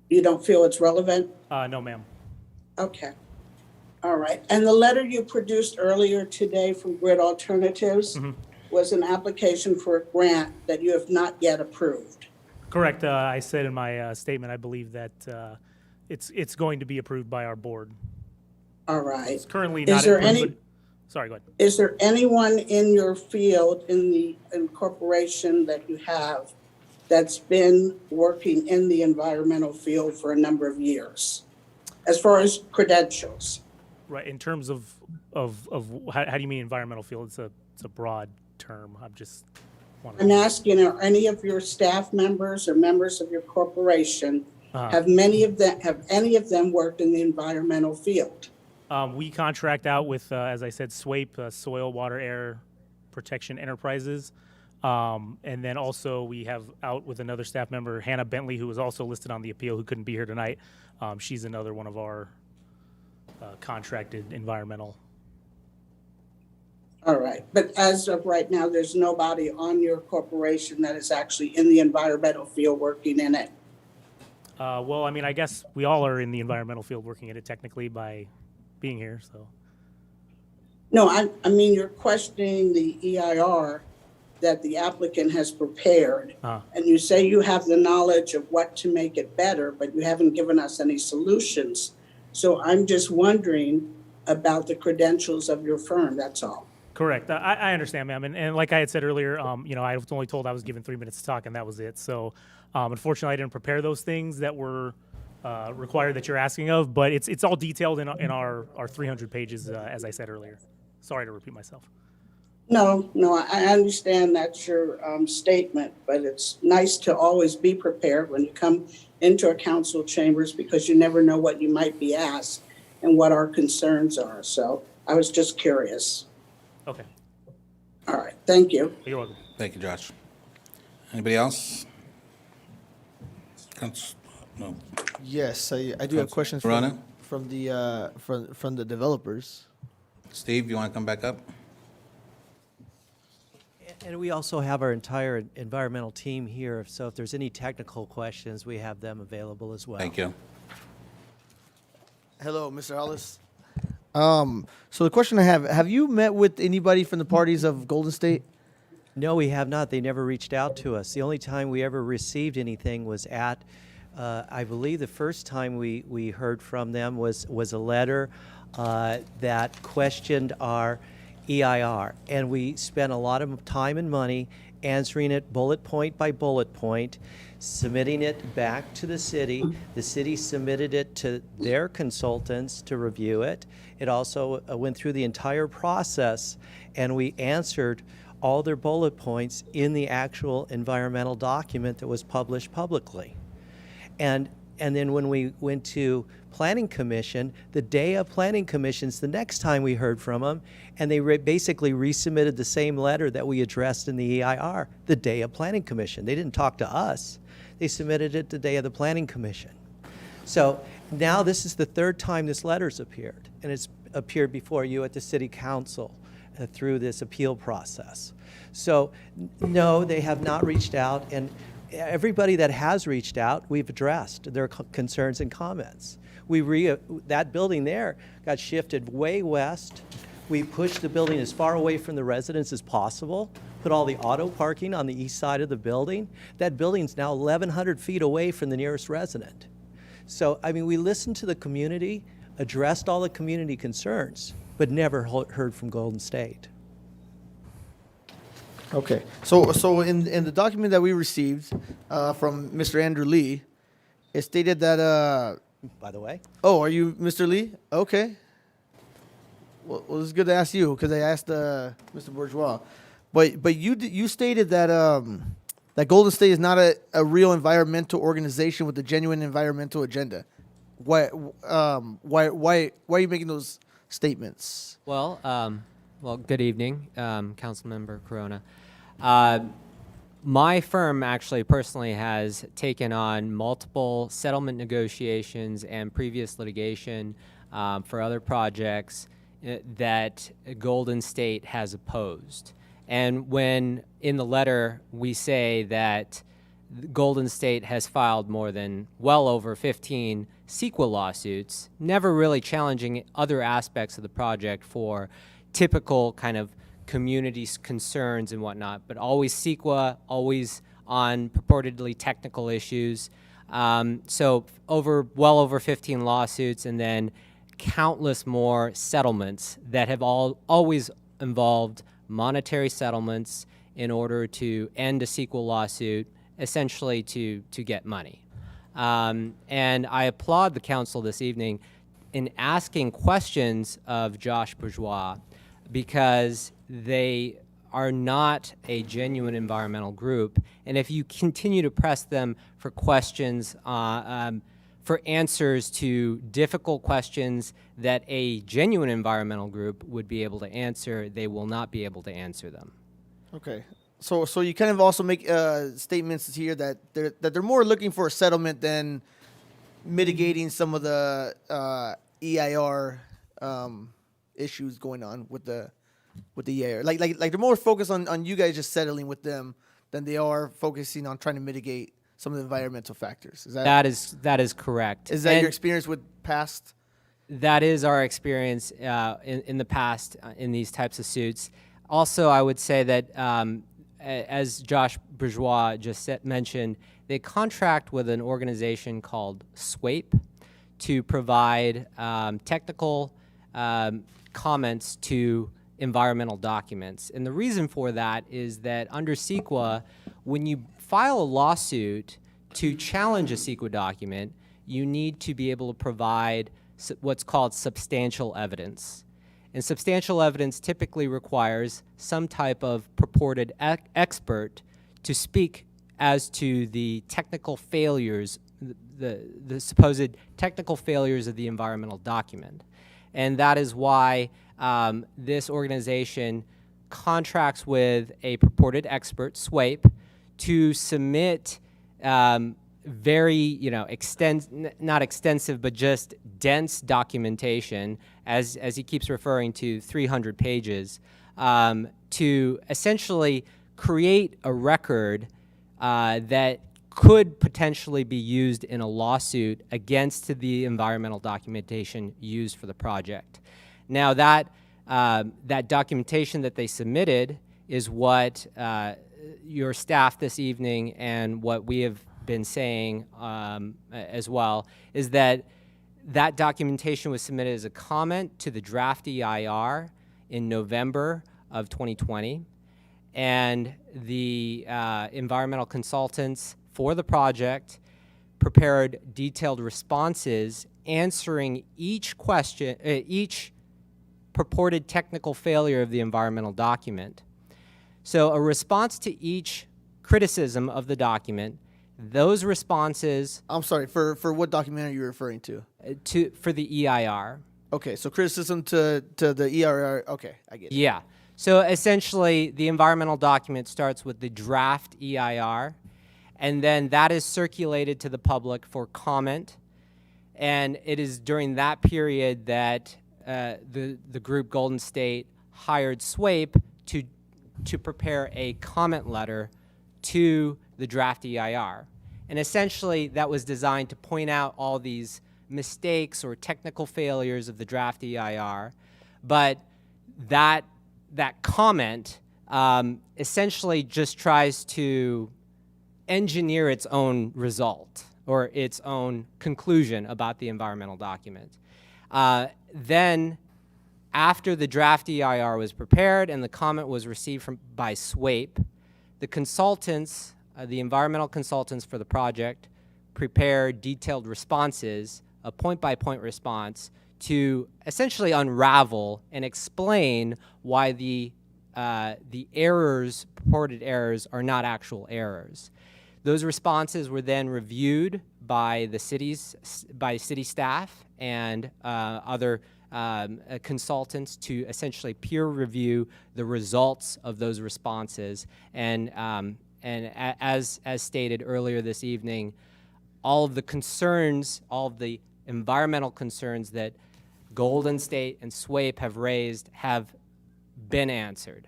You don't feel it's relevant? No, ma'am. Okay. All right. And the letter you produced earlier today from Grid Alternatives was an application for a grant that you have not yet approved. Correct. I said in my statement, I believe that it's going to be approved by our board. All right. It's currently Is not there approved, any- but- Sorry, go ahead. Is there anyone in your field, in the incorporation that you have, that's been working in the environmental field for a number of years, as far as credentials? Right. In terms of how do you mean environmental field? It's a broad term. I'm asking, are any of your staff members or members of your corporation, have any of them worked in the environmental field? We contract out with, as I said, SWAPE, Soil, Water, Air Protection Enterprises. And then also we have out with another staff member, Hannah Bentley, who was also listed on the appeal, who couldn't be here tonight. She's another one of our contracted environmental. All right. But as of right now, there's nobody on your corporation that is actually in the environmental field working in it? Well, I mean, I guess we all are in the environmental field working in it technically by being here, so. No, I mean, you're questioning the EIR that the applicant has prepared. And you say you have the knowledge of what to make it better, but you haven't given us any solutions. So I'm just wondering about the credentials of your firm, that's all. Correct. I understand, ma'am. And like I had said earlier, I was only told I was given 3 minutes to talk, and that was it. So unfortunately, I didn't prepare those things that were required that you're asking of, but it's all detailed in our 300 pages, as I said earlier. Sorry to repeat myself. No, I understand that's your statement, but it's nice to always be prepared when you come into a council chambers because you never know what you might be asked and what our concerns are. So I was just curious. Okay. All right. Thank you. You're welcome. Thank you, Josh. Anybody else? No. Yes, I do have questions Corona? from the developers. Steve, you want to come back up? And we also have our entire environmental team here, so if there's any technical questions, we have them available as well. Thank you. Hello, Mr. Hollis. So the question I have you met with anybody from the parties of Golden State? No, we have not. They never reached out to us. The only time we ever received anything was at, I believe the first time we heard from them was a letter that questioned our EIR. And we spent a lot of time and money answering it bullet point by bullet point, submitting it back to the city. The city submitted it to their consultants to review it. It also went through the entire process, and we answered all their bullet points in the actual environmental document that was published publicly. And then when we went to Planning Commission, the day of Planning Commission's the next time we heard from them, and they basically resubmitted the same letter that we addressed in the EIR the day of Planning Commission. They didn't talk to us. They submitted it the day of the Planning Commission. So now this is the third time this letter's appeared, and it's appeared before you at the City Council through this appeal process. So no, they have not reached out, and everybody that has reached out, we've addressed their concerns and comments. That building there got shifted way west. We pushed the building as far away from the residents as possible, put all the auto parking on the east side of the building. That building's now 1,100 feet away from the nearest resident. So, I mean, we listened to the community, addressed all the community concerns, but never heard from Golden State. Okay, so in the document that we received from Mr. Andrew Lee, it stated that. By the way. Oh, are you Mr. Lee? Okay. Well, it's good to ask you because I asked Mr. Bourgeois, but you stated that that Golden State is not a real environmental organization with a genuine environmental agenda. Why are you making those statements? Well, good evening, Councilmember Corona. My firm actually personally has taken on multiple settlement negotiations and previous litigation for other projects that Golden State has opposed. And when in the letter we say that Golden State has filed well over 15 CEQA lawsuits, never really challenging other aspects of the project for typical kind of community concerns and whatnot, but always CEQA, always on purportedly technical issues. So well over 15 lawsuits, and then countless more settlements that have always involved monetary settlements in order to end a CEQA lawsuit, essentially to get money. And I applaud the council this evening in asking questions of Josh Bourgeois, because they are not a genuine environmental group. And if you continue to press them for questions, for answers to difficult questions that a genuine environmental group would be able to answer, they will not be able to answer them. Okay. So you kind of also make statements here that they're more looking for a settlement than mitigating some of the EIR issues going on with the EIR. Like they're more focused on you guys just settling with them than they are focusing on trying to mitigate some of the environmental factors. That is correct. Is that your experience with past? That is our experience in the past in these types of suits. Also, I would say that as Josh Bourgeois just mentioned, they contract with an organization called SWAPE to provide technical comments to environmental documents. And the reason for that is that under CEQA, when you file a lawsuit to challenge a CEQA document, you need to be able to provide what's called substantial evidence. And substantial evidence typically requires some type of purported expert to speak as to the technical failures, the supposed technical failures of the environmental document. And that is why this organization contracts with a purported expert, SWAPE, to submit very, not extensive, but just dense documentation, as he keeps referring to 300 pages, to essentially create a record that could potentially be used in a lawsuit against the environmental documentation used for the project. Now that documentation that they submitted is what your staff this evening and what we have been saying as well, is that documentation was submitted as a comment to the draft EIR in November of 2020. And the environmental consultants for the project prepared detailed responses answering each question, each purported technical failure of the environmental document. So a response to each criticism of the document, those responses... I'm sorry, for what document are you referring to? For the EIR. Okay, so criticism to the EIR, okay, I get it. Yeah. So essentially, the environmental document starts with the draft EIR, and then that is circulated to the public for comment. And it is during that period that the group Golden State hired SWAPE to prepare a comment letter to the draft EIR. And essentially, that was designed to point out all these mistakes or technical failures of the draft EIR. But that comment essentially just tries to engineer its own result or its own conclusion about the environmental document. Then, after the draft EIR was prepared and the comment was received by SWAPE, the consultants, the environmental consultants for the project, prepared detailed responses, a point-by-point response, to essentially unravel and explain why the errors, purported errors, are not actual errors. Those responses were then reviewed by the city staff and other consultants to essentially peer review the results of those responses. And as stated earlier this evening, all of the concerns, all of the environmental concerns that Golden State and SWAPE have raised have been answered.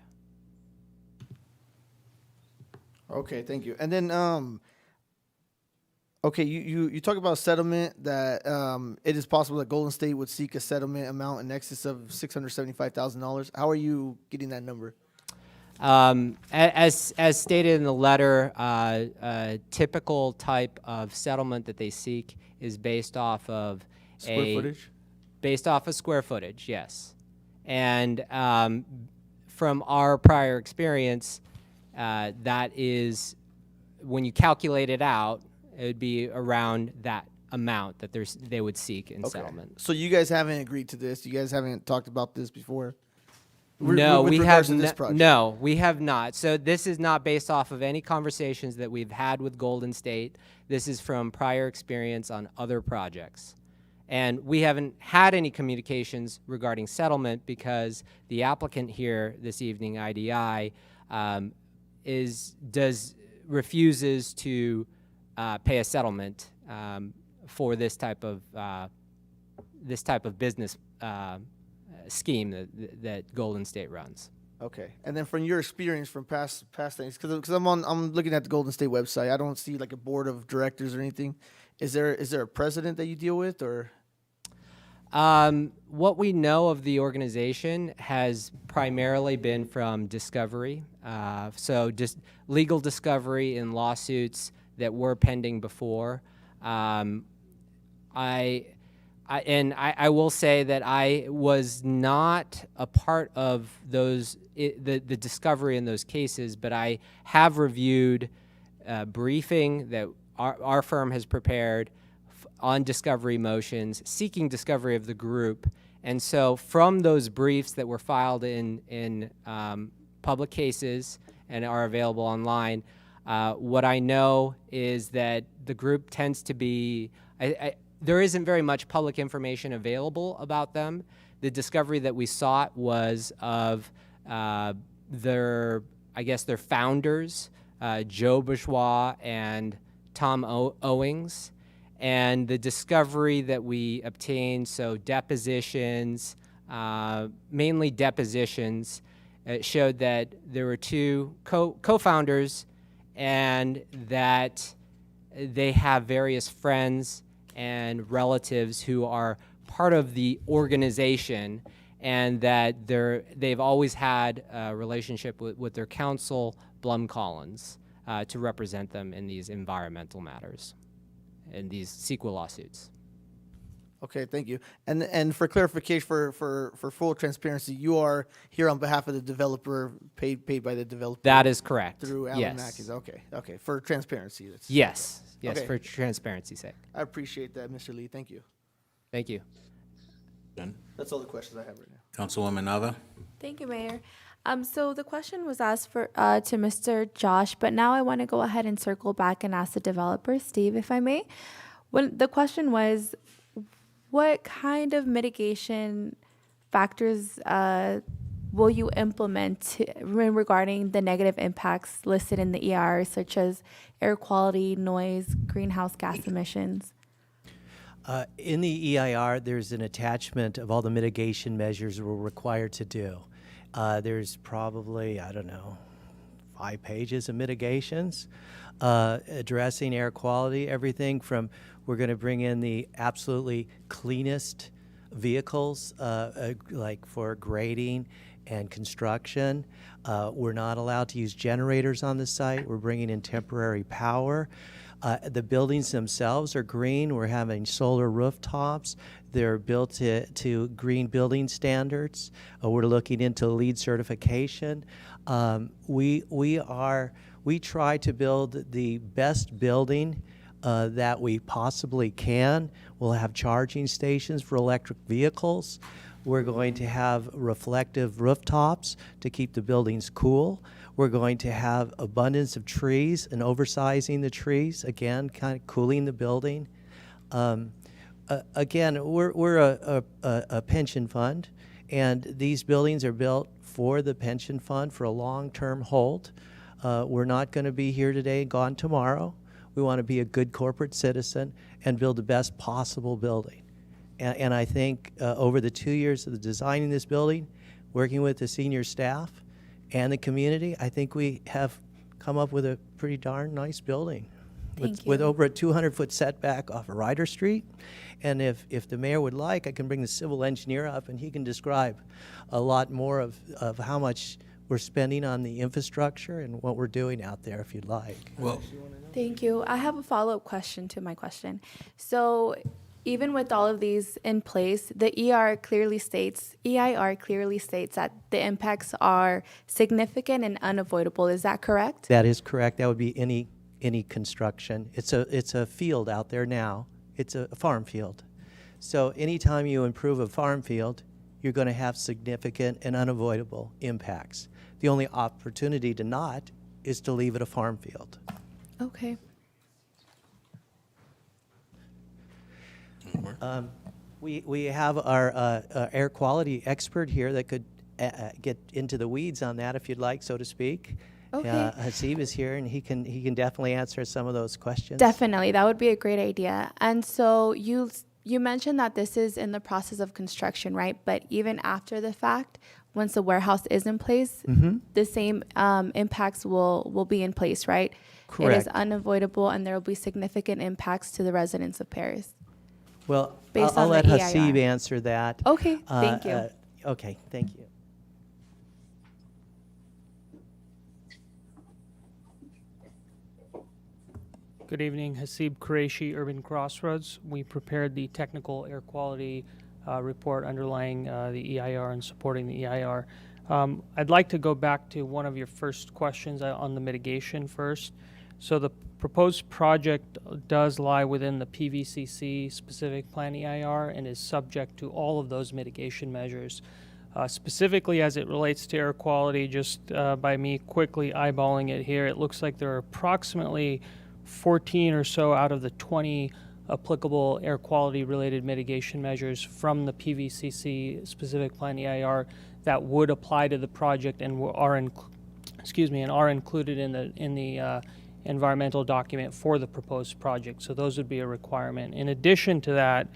Okay, thank you. And then, okay, you talk about settlement, that it is possible that Golden State would seek a settlement amount in excess of $675,000. How are you getting that number? As stated in the letter, a typical type of settlement that they seek is based off of Square footage? Based off of square footage, yes. And from our prior experience, that is, when you calculate it out, it would be around that amount that they would seek in settlement. So you guys haven't agreed to this? You guys haven't talked about this before? No, With we regards have to this project? no, we have not. So this is not based off of any conversations that we've had with Golden State. This is from prior experience on other projects. And we haven't had any communications regarding settlement because the applicant here this evening, IDI, refuses to pay a settlement for this type of business scheme that Golden State runs. Okay, and then from your experience from past things, because I'm looking at the Golden State website, I don't see like a board of directors or anything. Is there a president that you deal with, or? What we know of the organization has primarily been from discovery. So just legal discovery in lawsuits that were pending before. I will say that I was not a part of the discovery in those cases, but I have reviewed a briefing that our firm has prepared on discovery motions, seeking discovery of the group. And so from those briefs that were filed in public cases and are available online, what I know is that the group tends to be, there isn't very much public information available about them. The discovery that we sought was of their founders, Joe Bourgeois and Tom Owings, and the discovery that we obtained, so depositions, mainly depositions, showed that there were two co-founders and that they have various friends and relatives who are part of the organization, and that they've always had a relationship with their counsel, Blum Collins, to represent them in these environmental matters, in these CEQA lawsuits. Okay, thank you. And for clarification, for full transparency, you are here on behalf of the developer, paid by the developer. That is correct. Through Alan Yes. Mackey's. Okay. For transparency. Yes. Yes, Okay. for transparency's sake. I appreciate that, Mr. Lee. Thank you. Thank you. Done. That's all the questions I have right now. Councilwoman Nava? Thank you, Mayor. So the question was asked to Mr. Josh, but now I want to go ahead and circle back and ask the developer, Steve, if I may. When the question was, what kind of mitigation factors will you implement regarding the negative impacts listed in the EIR, such as air quality, noise, greenhouse gas emissions? In the EIR, there's an attachment of all the mitigation measures we're required to do. There's probably, 5 pages of mitigations addressing air quality, everything from we're going to bring in the absolutely cleanest vehicles, like for grading and construction. We're not allowed to use generators on the site. We're bringing in temporary power. The buildings themselves are green. We're having solar rooftops. They're built to green building standards. We're looking into LEED certification. We try to build the best building that we possibly can. We'll have charging stations for electric vehicles. We're going to have reflective rooftops to keep the buildings cool. We're going to have abundance of trees and oversizing the trees, again, kind of cooling the building. Again, we're a pension fund, and these buildings are built for the pension fund for a long-term hold. We're not going to be here today, gone tomorrow. We want to be a good corporate citizen and build the best possible building. And I think over the 2 years of designing this building, working with the senior staff and the community, I think we have come up with a pretty darn nice building. With over a 200-foot setback off of Ryder Street. And if the mayor would like, I can bring the civil engineer up and he can describe a lot more of how much we're spending on the infrastructure and what we're doing out there if you'd like. Well, Thank you. I have a follow-up question to my question. So even with all of these in place, the EIR clearly states that the impacts are significant and unavoidable. Is that correct? That is correct. That would be any construction. It's a field out there now. It's a farm field. So anytime you improve a farm field, you're going to have significant and unavoidable impacts. The only opportunity to not is to leave it a farm field. Okay. We have our air quality expert here that could get into the weeds on that if you'd like, so to speak. Okay. Hasib is here, and he can definitely answer some of those questions. Definitely. That would be a great idea. And so you mentioned that this is in the process of construction, right? But even after the fact, once the warehouse is in place, the same impacts will be in place, right? Correct. It is unavoidable, and there will be significant impacts to the residents of Paris. Well, Based I'll on let the Hasib EIR. answer that. Okay, thank you. Okay, thank you. Good evening, Hasib Qureshi, Urban Crossroads. We prepared the technical air quality report underlying the EIR and supporting the EIR. I'd like to go back to one of your first questions on the mitigation first. So the proposed project does lie within the PVCC specific plan EIR and is subject to all of those mitigation measures. Specifically as it relates to air quality, just by me quickly eyeballing it here, it looks like there are approximately 14 or so out of the 20 applicable air quality related mitigation measures from the PVCC specific plan EIR that would apply to the project and are included in environmental document for the proposed project. So those would be a requirement. In addition to that,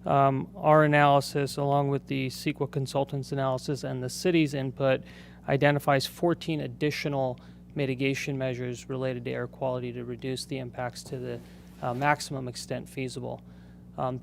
our analysis, along with the CEQA consultants' analysis and the city's input, identifies 14 additional mitigation measures related to air quality to reduce the impacts to the maximum extent feasible.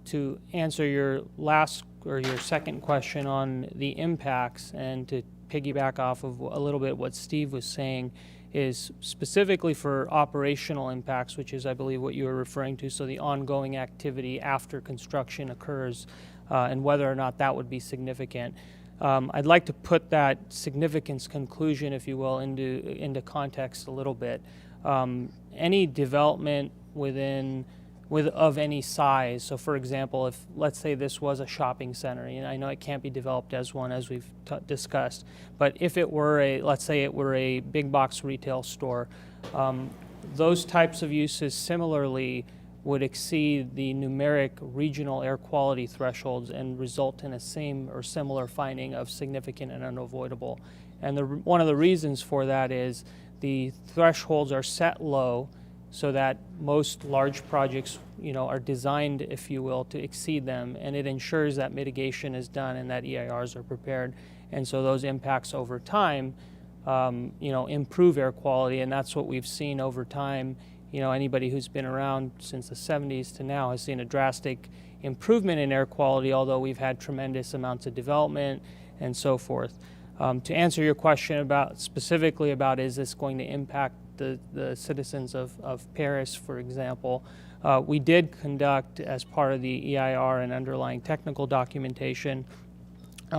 To answer your last or your second question on the impacts, and to piggyback off of a little bit what Steve was saying, is specifically for operational impacts, which is, I believe, what you were referring to, so the ongoing activity after construction occurs, and whether or not that would be significant. I'd like to put that significance conclusion, if you will, into context a little bit. Any development of any size, so for example, if let's say this was a shopping center, and I know it can't be developed as one, as we've discussed, but if it were let's say it were a big box retail store, those types of uses similarly would exceed the numeric regional air quality thresholds and result in a same or similar finding of significant and unavoidable. And one of the reasons for that is the thresholds are set low, so that most large projects, are designed, if you will, to exceed them, and it ensures that mitigation is done and that EIRs are prepared. And so those impacts over time, improve air quality, and that's what we've seen over time. Anybody who's been around since the 70s to now has seen a drastic improvement in air quality, although we've had tremendous amounts of development and so forth. To answer your question specifically about is this going to impact the citizens of Paris, for example, we did conduct, as part of the EIR and underlying technical documentation,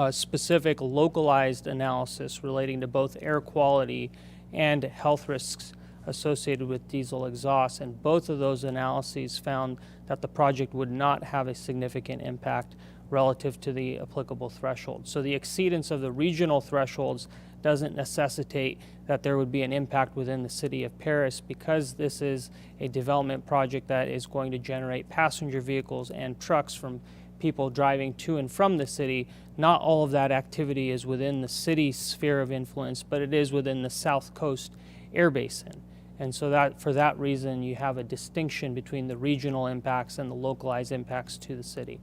specific localized analysis relating to both air quality and health risks associated with diesel exhaust, and both of those analyses found that the project would not have a significant impact relative to the applicable threshold. So the exceedance of the regional thresholds doesn't necessitate that there would be an impact within the city of Paris, because this is a development project that is going to generate passenger vehicles and trucks from people driving to and from the city. Not all of that activity is within the city's sphere of influence, but it is within the South Coast Air Basin. And so for that reason, you have a distinction between the regional impacts and the localized impacts to the city.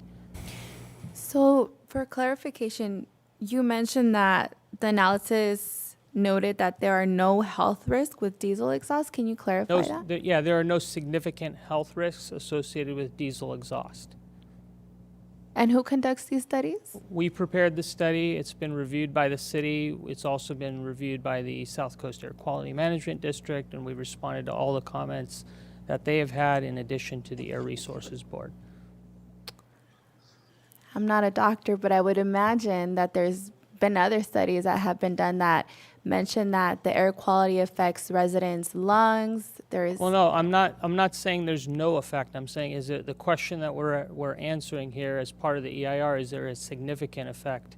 So for clarification, you mentioned that the analysis noted that there are no health risks with diesel exhaust. Can you clarify that? There are no significant health risks associated with diesel exhaust. And who conducts these studies? We prepared the study. It's been reviewed by the city. It's also been reviewed by the South Coast Air Quality Management District, and we responded to all the comments that they have had, in addition to the Air Resources Board. I'm not a doctor, but I would imagine that there's been other studies that have been done that mention that the air quality affects residents' lungs. Well, no, I'm not saying there's no effect. I'm saying, is it the question that we're answering here as part of the EIR, is there a significant effect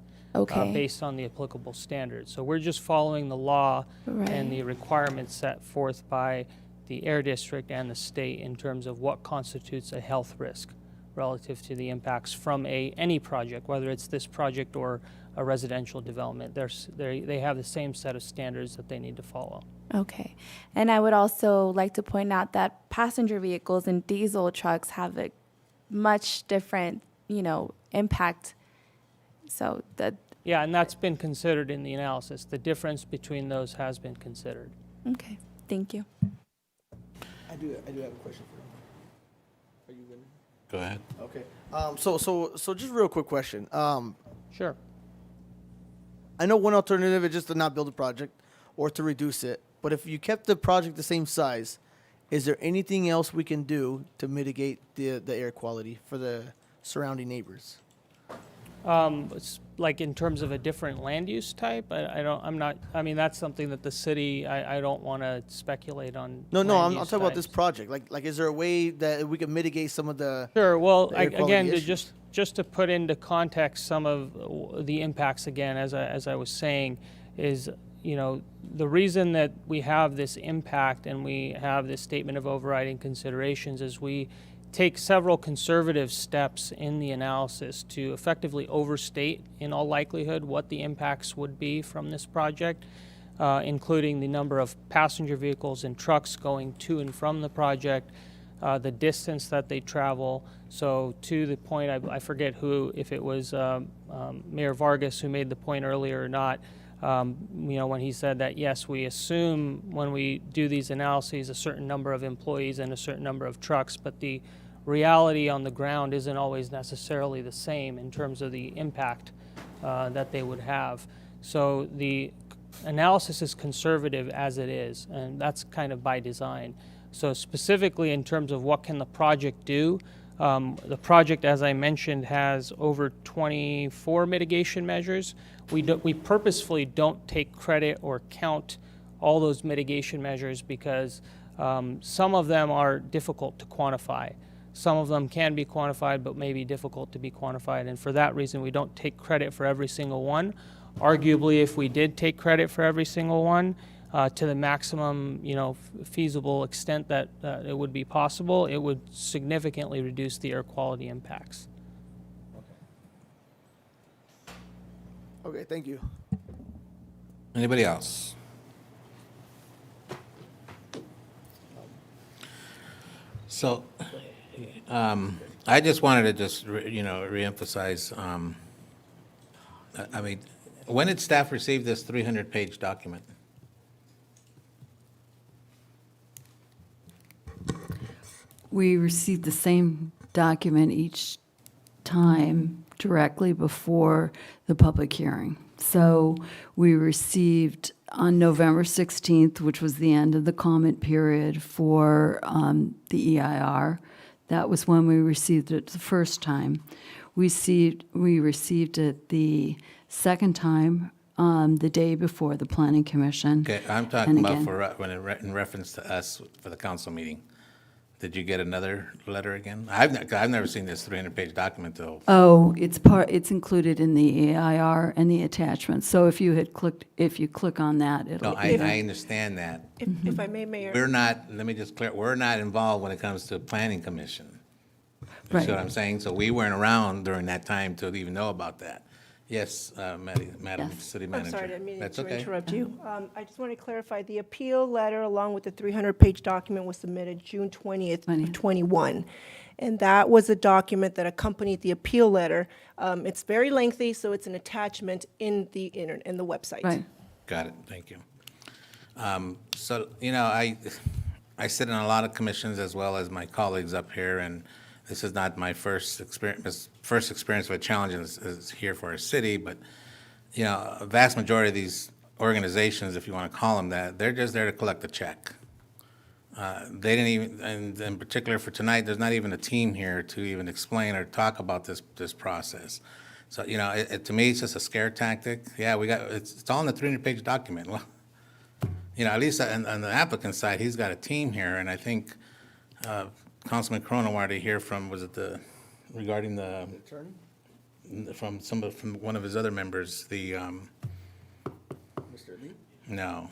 based on the applicable standards? So we're just following the law and the requirements set forth by the Air District and the state in terms of what constitutes a health risk relative to the impacts from any project, whether it's this project or a residential development. They have the same set of standards that they need to follow. Okay. And I would also like to point out that passenger vehicles and diesel trucks have a much different, impact. So that. Yeah, and that's been considered in the analysis. The difference between those has been considered. Okay. Thank you. I do have a question for you. Are you good? Go ahead. Okay. So just a real quick question. Sure. I know one alternative is just to not build a project or to reduce it. But if you kept the project the same size, is there anything else we can do to mitigate the air quality for the surrounding neighbors? It's like in terms of a different land use type. I mean, that's something that the city. I don't want to speculate on. No, I'm talking about this project. Like, is there a way that we can mitigate some of the? Sure. Well, the air quality again, issues? just to put into context some of the impacts again, as I was saying, is the reason that we have this impact and we have this statement of overriding considerations is we take several conservative steps in the analysis to effectively overstate, in all likelihood, what the impacts would be from this project. including the number of passenger vehicles and trucks going to and from the project, the distance that they travel. So to the point, I forget who, if it was Mayor Vargas who made the point earlier or not, when he said that, yes, we assume when we do these analyses a certain number of employees and a certain number of trucks, but the reality on the ground isn't always necessarily the same in terms of the impact that they would have. So the analysis is conservative as it is, and that's kind of by design. So specifically in terms of what can the project do, the project, as I mentioned, has over 24 mitigation measures. We purposefully don't take credit or count all those mitigation measures because some of them are difficult to quantify. Some of them can be quantified but may be difficult to be quantified, and for that reason we don't take credit for every single one. Arguably, if we did take credit for every single one, to the maximum, feasible extent that it would be possible, it would significantly reduce the air quality impacts. Okay, thank you. Anybody else? So, I just wanted to reemphasize, I mean, when did staff receive this 300-page document? We received the same document each time directly before the public hearing. So we received on November 16th, which was the end of the comment period for the EIR. That was when we received it the first time. We received it the second time the day before the Planning Commission. Okay, I'm talking And about again- in reference to us for the council meeting. Did you get another letter again? I've never seen this 300-page document though. Oh, it's included in the EIR and the attachments. So if you click on that, it'll. No, I understand that. If I may, Mayor. Let me just clear, we're not involved when it comes to planning commission. You Right. see what I'm saying? So we weren't around during that time to even know about that. Yes, Madam City Manager. I'm sorry, I didn't mean That's to okay. interrupt you. I just want to clarify, the appeal letter along with the 300-page document was submitted June 20th of 21. And that was a document that accompanied the appeal letter. It's very lengthy, so it's an attachment in the website. Right. Got it, thank you. So, I sit in a lot of commissions as well as my colleagues up here, and this is not my first experience with challenges is here for our city, but, a vast majority of these organizations, if you want to call them that, they're just there to collect a check. They didn't even, and in particular for tonight, there's not even a team here to even explain or talk about this process. So, to me, it's just a scare tactic. Yeah, it's all in the 300-page document. Well, at least on the applicant side, he's got a team here, and I think Councilman Corona wanted to hear from, regarding the attorney? From one of his other members, Mr. Lee? No.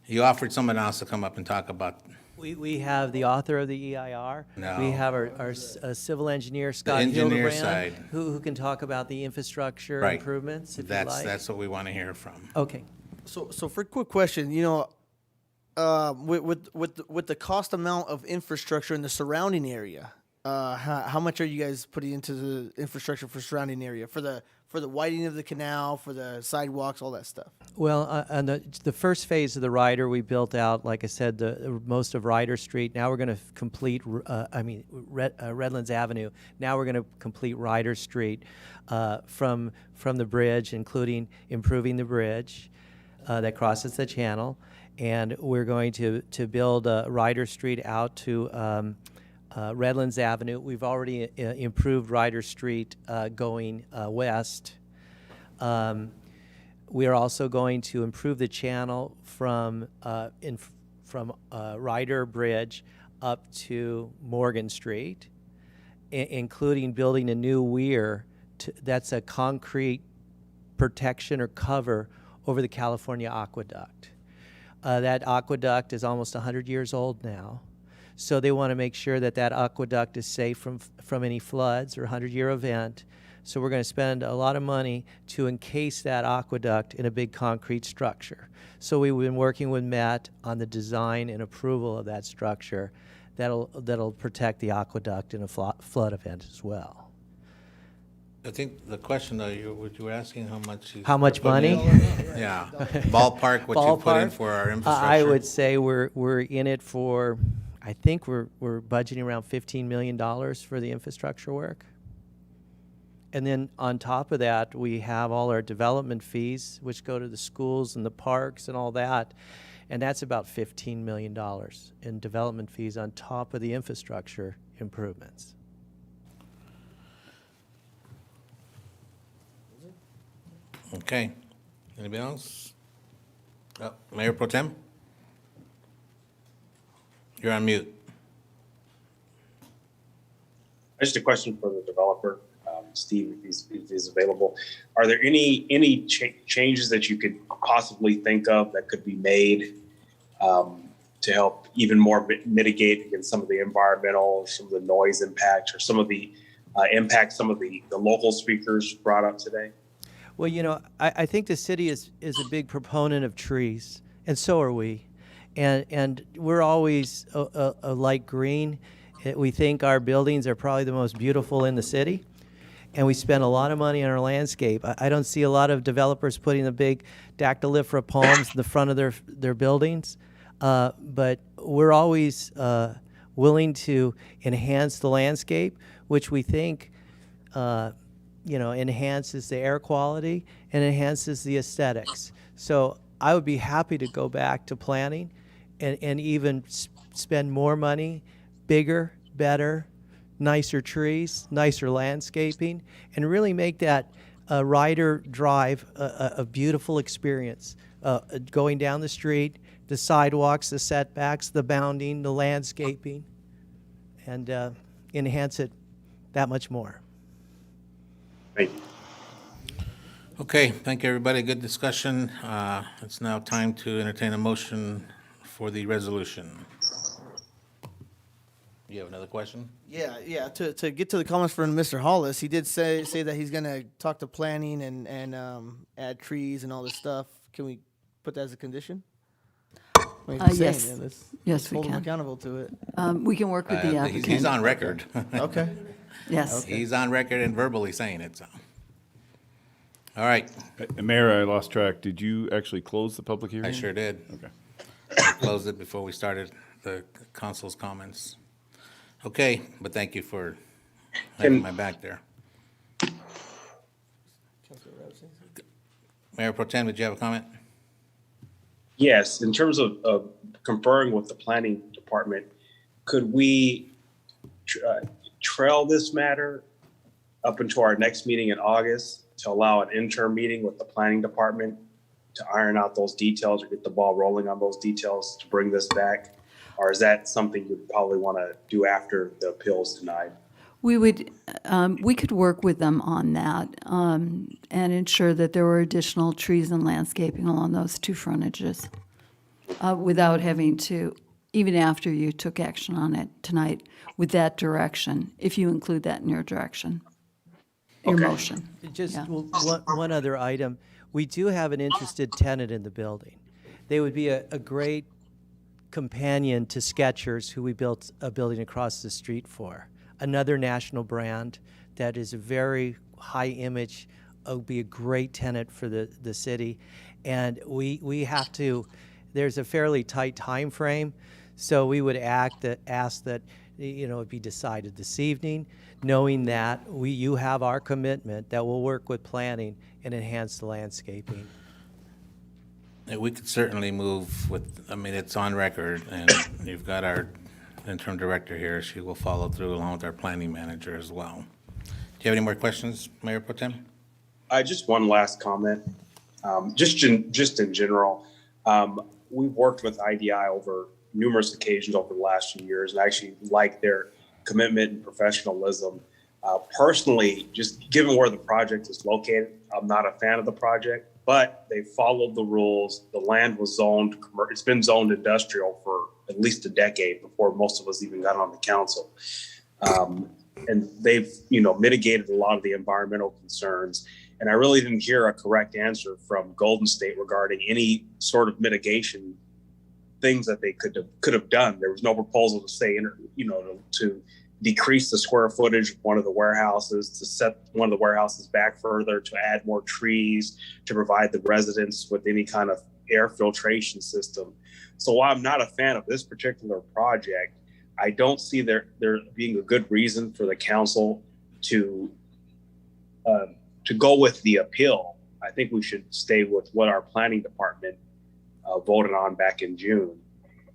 You offered someone else to come up and talk about, We have the author of the EIR. No. We have our civil engineer, Scott engineer Hildebrand, side. who can talk about the infrastructure right. improvements, if you like. That's what we want to hear from. Okay. So for a quick question, with the cost amount of infrastructure in the surrounding area, how much are you guys putting into the infrastructure for surrounding area for the widening of the canal, for the sidewalks, all that stuff? Well, on the first phase of the Ryder, we built out, like I said, most of Ryder Street. Now we're going to complete, Redlands Avenue. Now we're going to complete Ryder Street from the bridge, including improving the bridge that crosses the channel. And we're going to build Ryder Street out to Redlands Avenue. We've already improved Ryder Street going west. We are also going to improve the channel from Ryder Bridge up to Morgan Street, including building a new weir that's a concrete protection or cover over the California Aqueduct. That aqueduct is almost 100 years old now. So they want to make sure that aqueduct is safe from any floods or 100-year event. So we're going to spend a lot of money to encase that aqueduct in a big concrete structure. So we've been working with Matt on the design and approval of that structure that'll protect the aqueduct in a flood event as well. I think the question, though, you were asking how much. How much money? Yeah, ballpark, what you put in for our infrastructure. I would say we're in it for, I think we're budgeting around $15 million for the infrastructure work. And then on top of that, we have all our development fees, which go to the schools and the parks and all that. And that's about $15 million in development fees on top of the infrastructure improvements. Okay. Anybody else? Oh, Mayor Pro Tem? You're on mute. Just a question for the developer, Steve, if he's available. Are there any changes that you could possibly think of that could be made to help even more mitigate against some of the environmental, some of the noise impacts, or some of the impacts some of the local speakers brought up today? Well, you know, I think the city is a big proponent of trees, and so are we. And we're always a light green. We think our buildings are probably the most beautiful in the city, and we spend a lot of money on our landscape. I don't see a lot of developers putting the big dactylifera palms in the front of their buildings, but we're always willing to enhance the landscape, which we think enhances the air quality and enhances the aesthetics. So I would be happy to go back to planning and even spend more money, bigger, better, nicer trees, nicer landscaping, and really make that rider drive a beautiful experience. Going down the street, the sidewalks, the setbacks, the bounding, the landscaping, and enhance it that much more. Thank you. Okay, thank you, everybody. Good discussion. It's now time to entertain a motion for the resolution. You have another question? Yeah. To get to the comments from Mr. Hollis, he did say that he's gonna talk to planning and add trees and all this stuff. Can we put that as a condition? I mean, he's saying Yes. it. Yes, Let's we hold him can. accountable to it. We can work with the applicant. He's on record. Okay. Yes. Okay. He's on record and verbally saying it, so. All right, Mayor, I lost track. Did you actually close the public hearing? I sure did. Okay. I closed it before we started the council's comments. Okay, but thank you for having my back there. Mayor Pro Tem, did you have a comment? Yes, in terms of conferring with the planning department, could we trail this matter up into our next meeting in August to allow an interim meeting with the planning department to iron out those details or get the ball rolling on those details to bring this back? Or is that something you'd probably want to do after the appeal is denied? We could work with them on that and ensure that there were additional trees and landscaping along those two frontages without having to, even after you took action on it tonight, with that direction, if you include that in your direction, your motion. Just Yeah. one other item. We do have an interested tenant in the building. They would be a great companion to Skechers, who we built a building across the street for. Another national brand that is a very high image, would be a great tenant for the city. And we have to, there's a fairly tight time frame, so we would ask that it be decided this evening, knowing that you have our commitment that we'll work with planning and enhance the landscaping. Yeah, we could certainly move with, it's on record, and you've got our interim director here. She will follow through along with our planning manager as well. Do you have any more questions, Mayor Pro Tem? Just one last comment. Just in general, we've worked with IDI over numerous occasions over the last few years, and I actually like their commitment and professionalism. Personally, just given where the project is located, I'm not a fan of the project, but they followed the rules. The land was zoned, it's been zoned industrial for at least a decade before most of us even got on the council. and they've, you know, mitigated a lot of the environmental concerns. And I really didn't hear a correct answer from Golden State regarding any sort of mitigation things that they could have done. There was no proposal to say, you know, to decrease the square footage of one of the warehouses, to set one of the warehouses back further, to add more trees, to provide the residents with any kind of air filtration system. So while I'm not a fan of this particular project, I don't see there being a good reason for the council to go with the appeal. I think we should stay with what our planning department voted on back in June.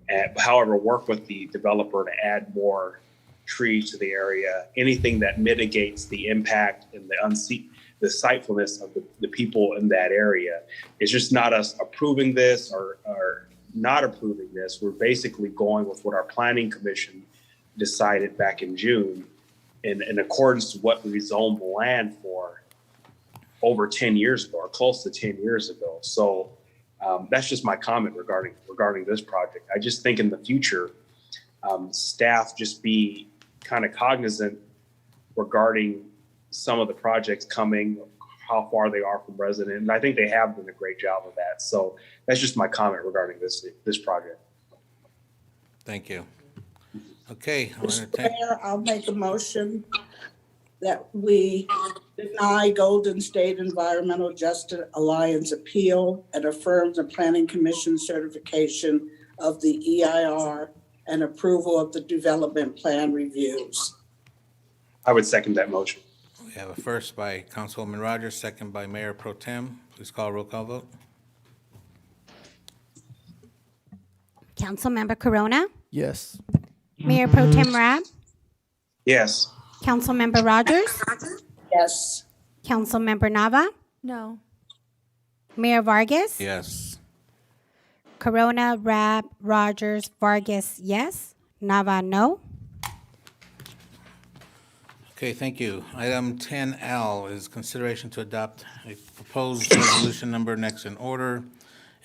And however, work with the developer to add more trees to the area, anything that mitigates the impact and the sightfulness of the people in that area. It's just not us approving this or not approving this. We're basically going with what our planning commission decided back in June in accordance to what we zoned the land for over 10 years ago, or close to 10 years ago. So that's just my comment regarding this project. I just think in the future, staff just be kind of cognizant regarding some of the projects coming, how far they are from resident. And I think they have done a great job of that. So that's just my comment regarding this project. Thank you. Okay. Mr. Mayor, I'll make a motion that we deny Golden State Environmental Justice Alliance appeal and affirm the Planning Commission certification of the EIR and approval of the development plan reviews. I would second that motion. We have a first by Councilwoman Rogers, second by Mayor Pro Tem. Please call roll call vote. Councilmember Corona, Yes. Mayor Pro Tem Rabb, Yes. Councilmember Rogers, Yes. Councilmember Nava, No. Mayor Vargas, Yes. Corona, Rabb, Rogers, Vargas, yes. Nava, no. Okay, thank you. Item 10L is consideration to adopt a proposed resolution number next in order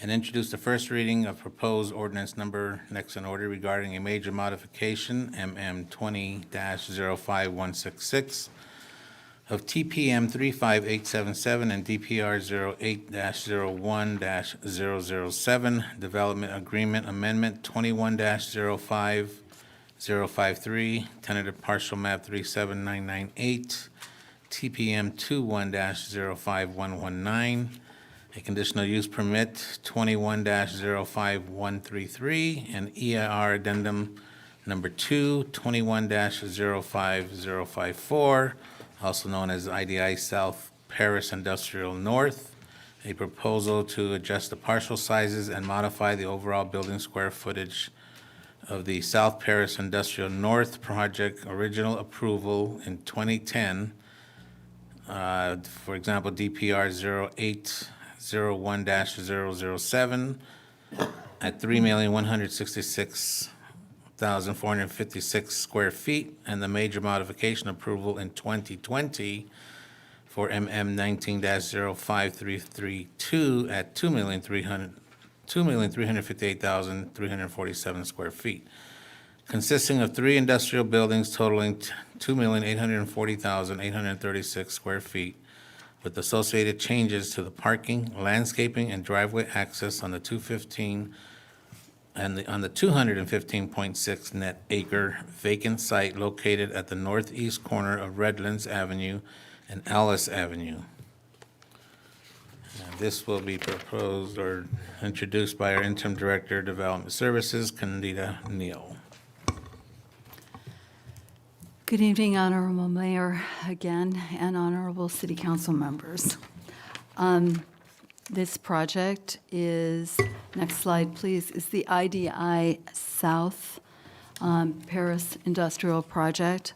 and introduce the first reading of proposed ordinance number next in order regarding a major modification, MM 20-05166, of TPM 35877 and DPR 08-01-007, Development Agreement Amendment 21-05053, tentative partial map 37998, TPM 21-05119, a conditional use permit 21-05133, and EIR addendum number 2, 21-05054, also known as IDI South Paris Industrial North, a proposal to adjust the partial sizes and modify the overall building square footage of the South Paris Industrial North project, original approval in 2010. For example, DPR 0801-007 at 3,166,456 square feet, and the major modification approval in 2020 for MM 19-05332 at 2,358,347 square feet, consisting of 3 industrial buildings totaling 2,840,836 square feet, with associated changes to the parking, landscaping, and driveway access on the 215 and on the 215.6 net acre vacant site located at the northeast corner of Redlands Avenue and Alice Avenue. And this will be proposed or introduced by our Interim Director of Development Services, Candida Neal. Good evening, Honorable Mayor, again, and Honorable City Council members. This project is, next slide, please, is the IDI South Paris Industrial Project.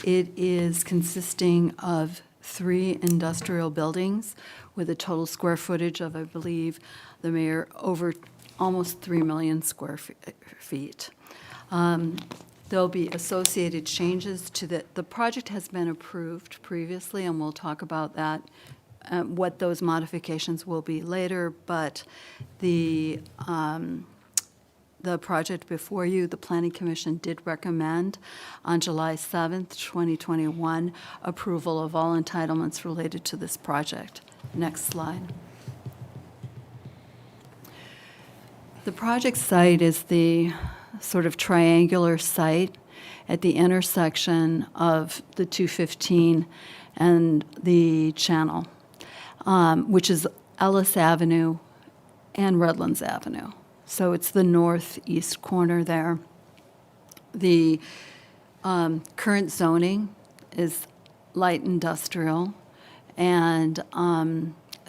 It is consisting of 3 industrial buildings with a total square footage of, I believe, the mayor, over almost 3 million square feet. There'll be associated changes to the project has been approved previously, and we'll talk about that, what those modifications will be later, but the the project before you, the Planning Commission did recommend on July 7th, 2021, approval of all entitlements related to this project. Next slide. The project site is the sort of triangular site at the intersection of the 215 and the Channel, which is Ellis Avenue and Redlands Avenue. So it's the northeast corner there. The current zoning is light industrial, and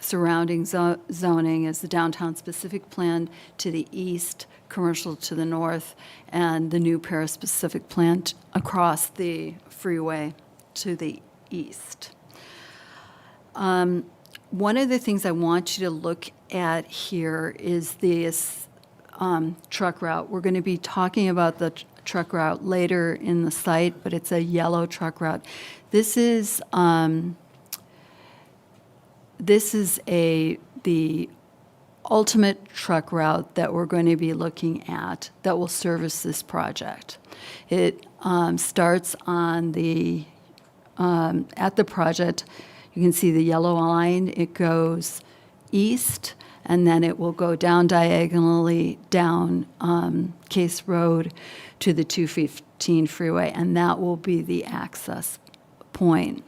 surrounding zoning is the downtown specific plan to the east, commercial to the north, and the new Paris Pacific plan across the freeway to the east. One of the things I want you to look at here is this truck route. We're going to be talking about the truck route later in the site, but it's a yellow truck route. This is the ultimate truck route that we're going to be looking at that will service this project. It starts on the at the project. You can see the yellow line. It goes east, and then it will go down diagonally down Case Road to the 215 freeway, and that will be the access point.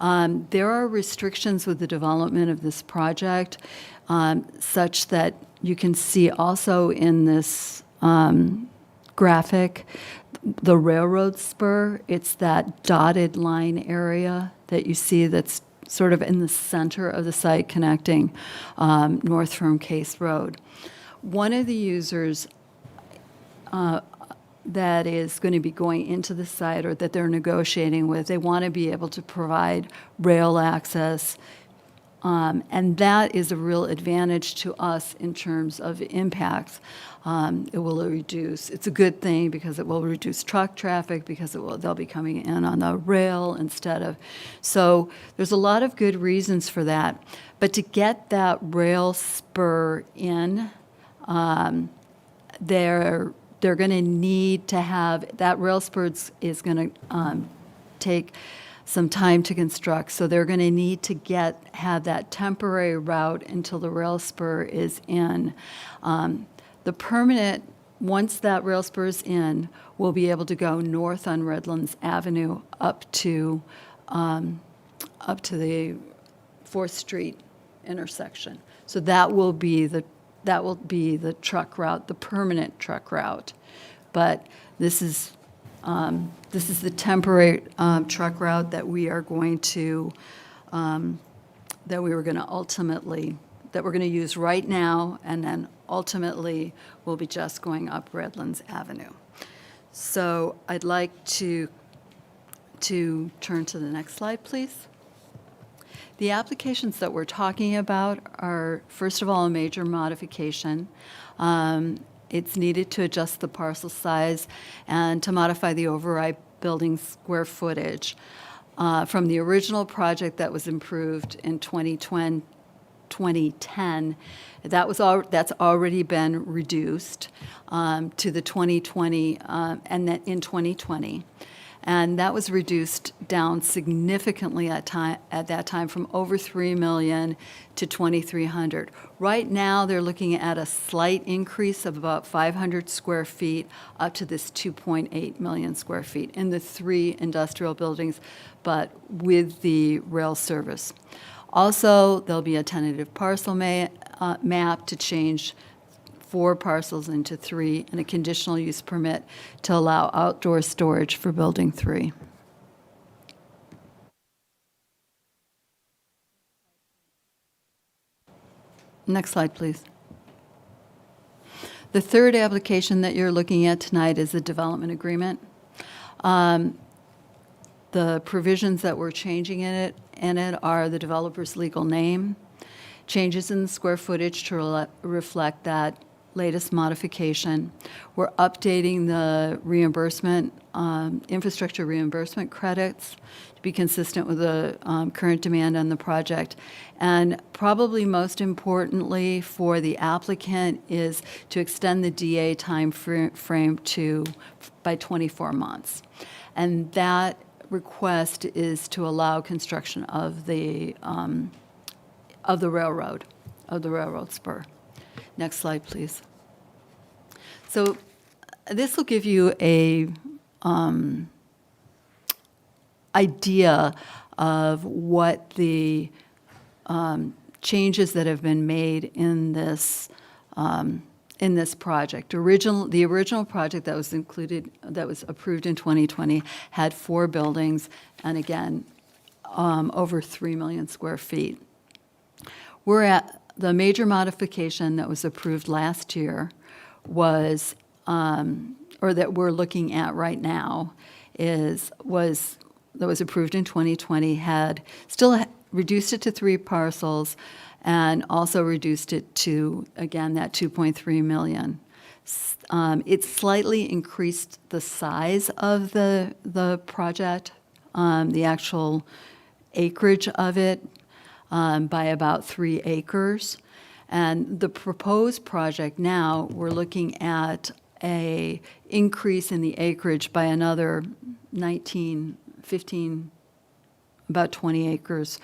There are restrictions with the development of this project, such that you can see also in this graphic the railroad spur. It's that dotted line area that you see that's sort of in the center of the site connecting north from Case Road. One of the users that is going to be going into the site or that they're negotiating with, they want to be able to provide rail access, and that is a real advantage to us in terms of impacts. It will reduce, it's a good thing because it will reduce truck traffic, because they'll be coming in on the rail instead of, so there's a lot of good reasons for that. But to get that rail spur in, they're going to need to have, that rail spur is going to take some time to construct, so they're going to need to have that temporary route until the rail spur is in. The permanent, once that rail spur is in, we'll be able to go north on Redlands Avenue up to the 4th Street intersection. So that will be the truck route, the permanent truck route. But this is the temporary truck route that we are going to, that we're going to use right now, and then ultimately we'll be just going up Redlands Avenue. So I'd like to turn to the next slide, please. The applications that we're talking about are, first of all, a major modification. It's needed to adjust the parcel size and to modify the override building square footage from the original project that was improved in 2010. That's already been reduced to the 2020, and that in 2020. And that was reduced down significantly at that time from over 3 million to 2,300. Right now, they're looking at a slight increase of about 500 square feet up to this 2.8 million square feet in the 3 industrial buildings, but with the rail service. Also, there'll be a tentative parcel map to change 4 parcels into 3, and a conditional use permit to allow outdoor storage for building 3. Next slide, please. The third application that you're looking at tonight is the development agreement. The provisions that we're changing in it are the developer's legal name, changes in the square footage to reflect that latest modification. We're updating the reimbursement, infrastructure reimbursement credits to be consistent with the current demand on the project. And probably most importantly for the applicant is to extend the DA time frame by 24 months. And that request is to allow construction of the railroad spur. Next slide, please. So this will give you a idea of what the changes that have been made in this project. The original project that was approved in 2020 had 4 buildings, and again, over 3 million square feet. We're at the major modification that was approved last year was, or that we're looking at right now, that was approved in 2020, had still reduced it to 3 parcels and also reduced it to, again, that 2.3 million. It slightly increased the size of the project, the actual acreage of it, by about 3 acres. And the proposed project now, we're looking at a increase in the acreage by another 15, about 20 acres.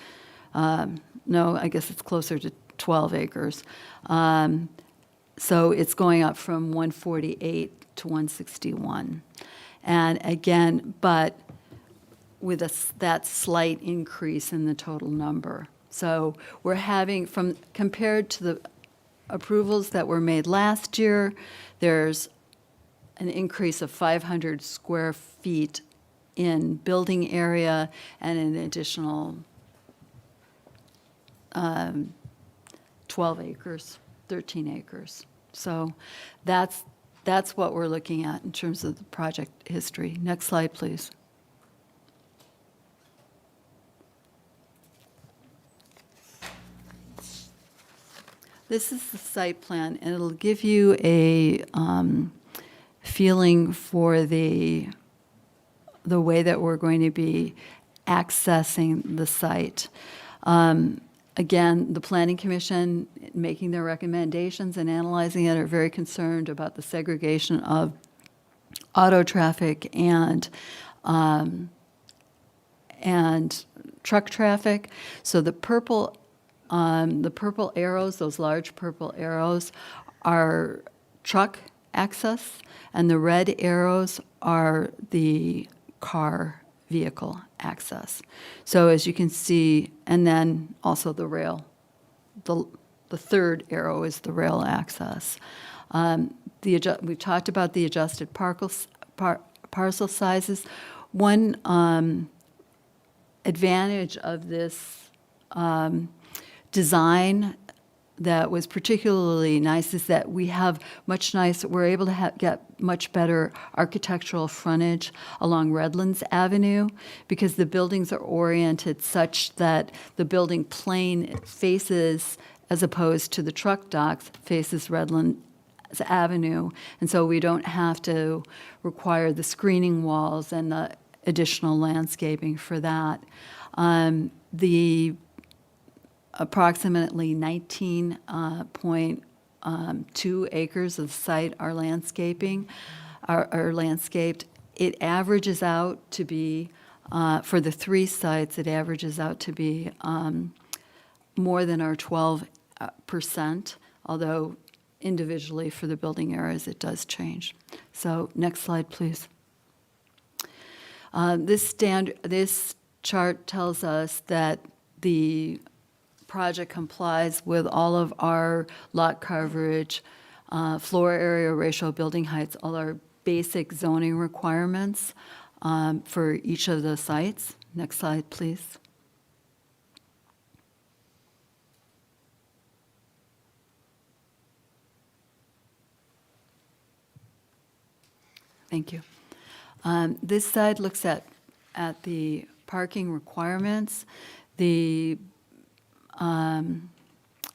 No, I guess it's closer to 12 acres. So it's going up from 148 to 161. And again, but with that slight increase in the total number. So we're having, compared to the approvals that were made last year, there's an increase of 500 square feet in building area and an additional 12 acres, 13 acres. So that's what we're looking at in terms of the project history. Next slide, please. This is the site plan, and it'll give you a feeling for the way that we're going to be accessing the site. Again, the Planning Commission, making their recommendations and analyzing it, are very concerned about the segregation of auto traffic and truck traffic. So the purple arrows, those large purple arrows, are truck access, and the red arrows are the vehicle access. So as you can see, and then also the rail, the third arrow is the rail access. We've talked about the adjusted parcel sizes. One advantage of this design that was particularly nice is that we're able to get much better architectural frontage along Redlands Avenue because the buildings are oriented such that the building plane faces, as opposed to the truck docks, faces Redlands Avenue. And so we don't have to require the screening walls and the additional landscaping for that. The approximately 19.2 acres of site are landscaped. It averages out to be, for the 3 sites, it averages out to be more than our 12%, although individually for the building areas it does change. So next slide, please. This chart tells us that the project complies with all of our lot coverage, floor area ratio, building heights, all our basic zoning requirements for each of the sites. Next slide, please. Thank you. This side looks at the parking requirements. The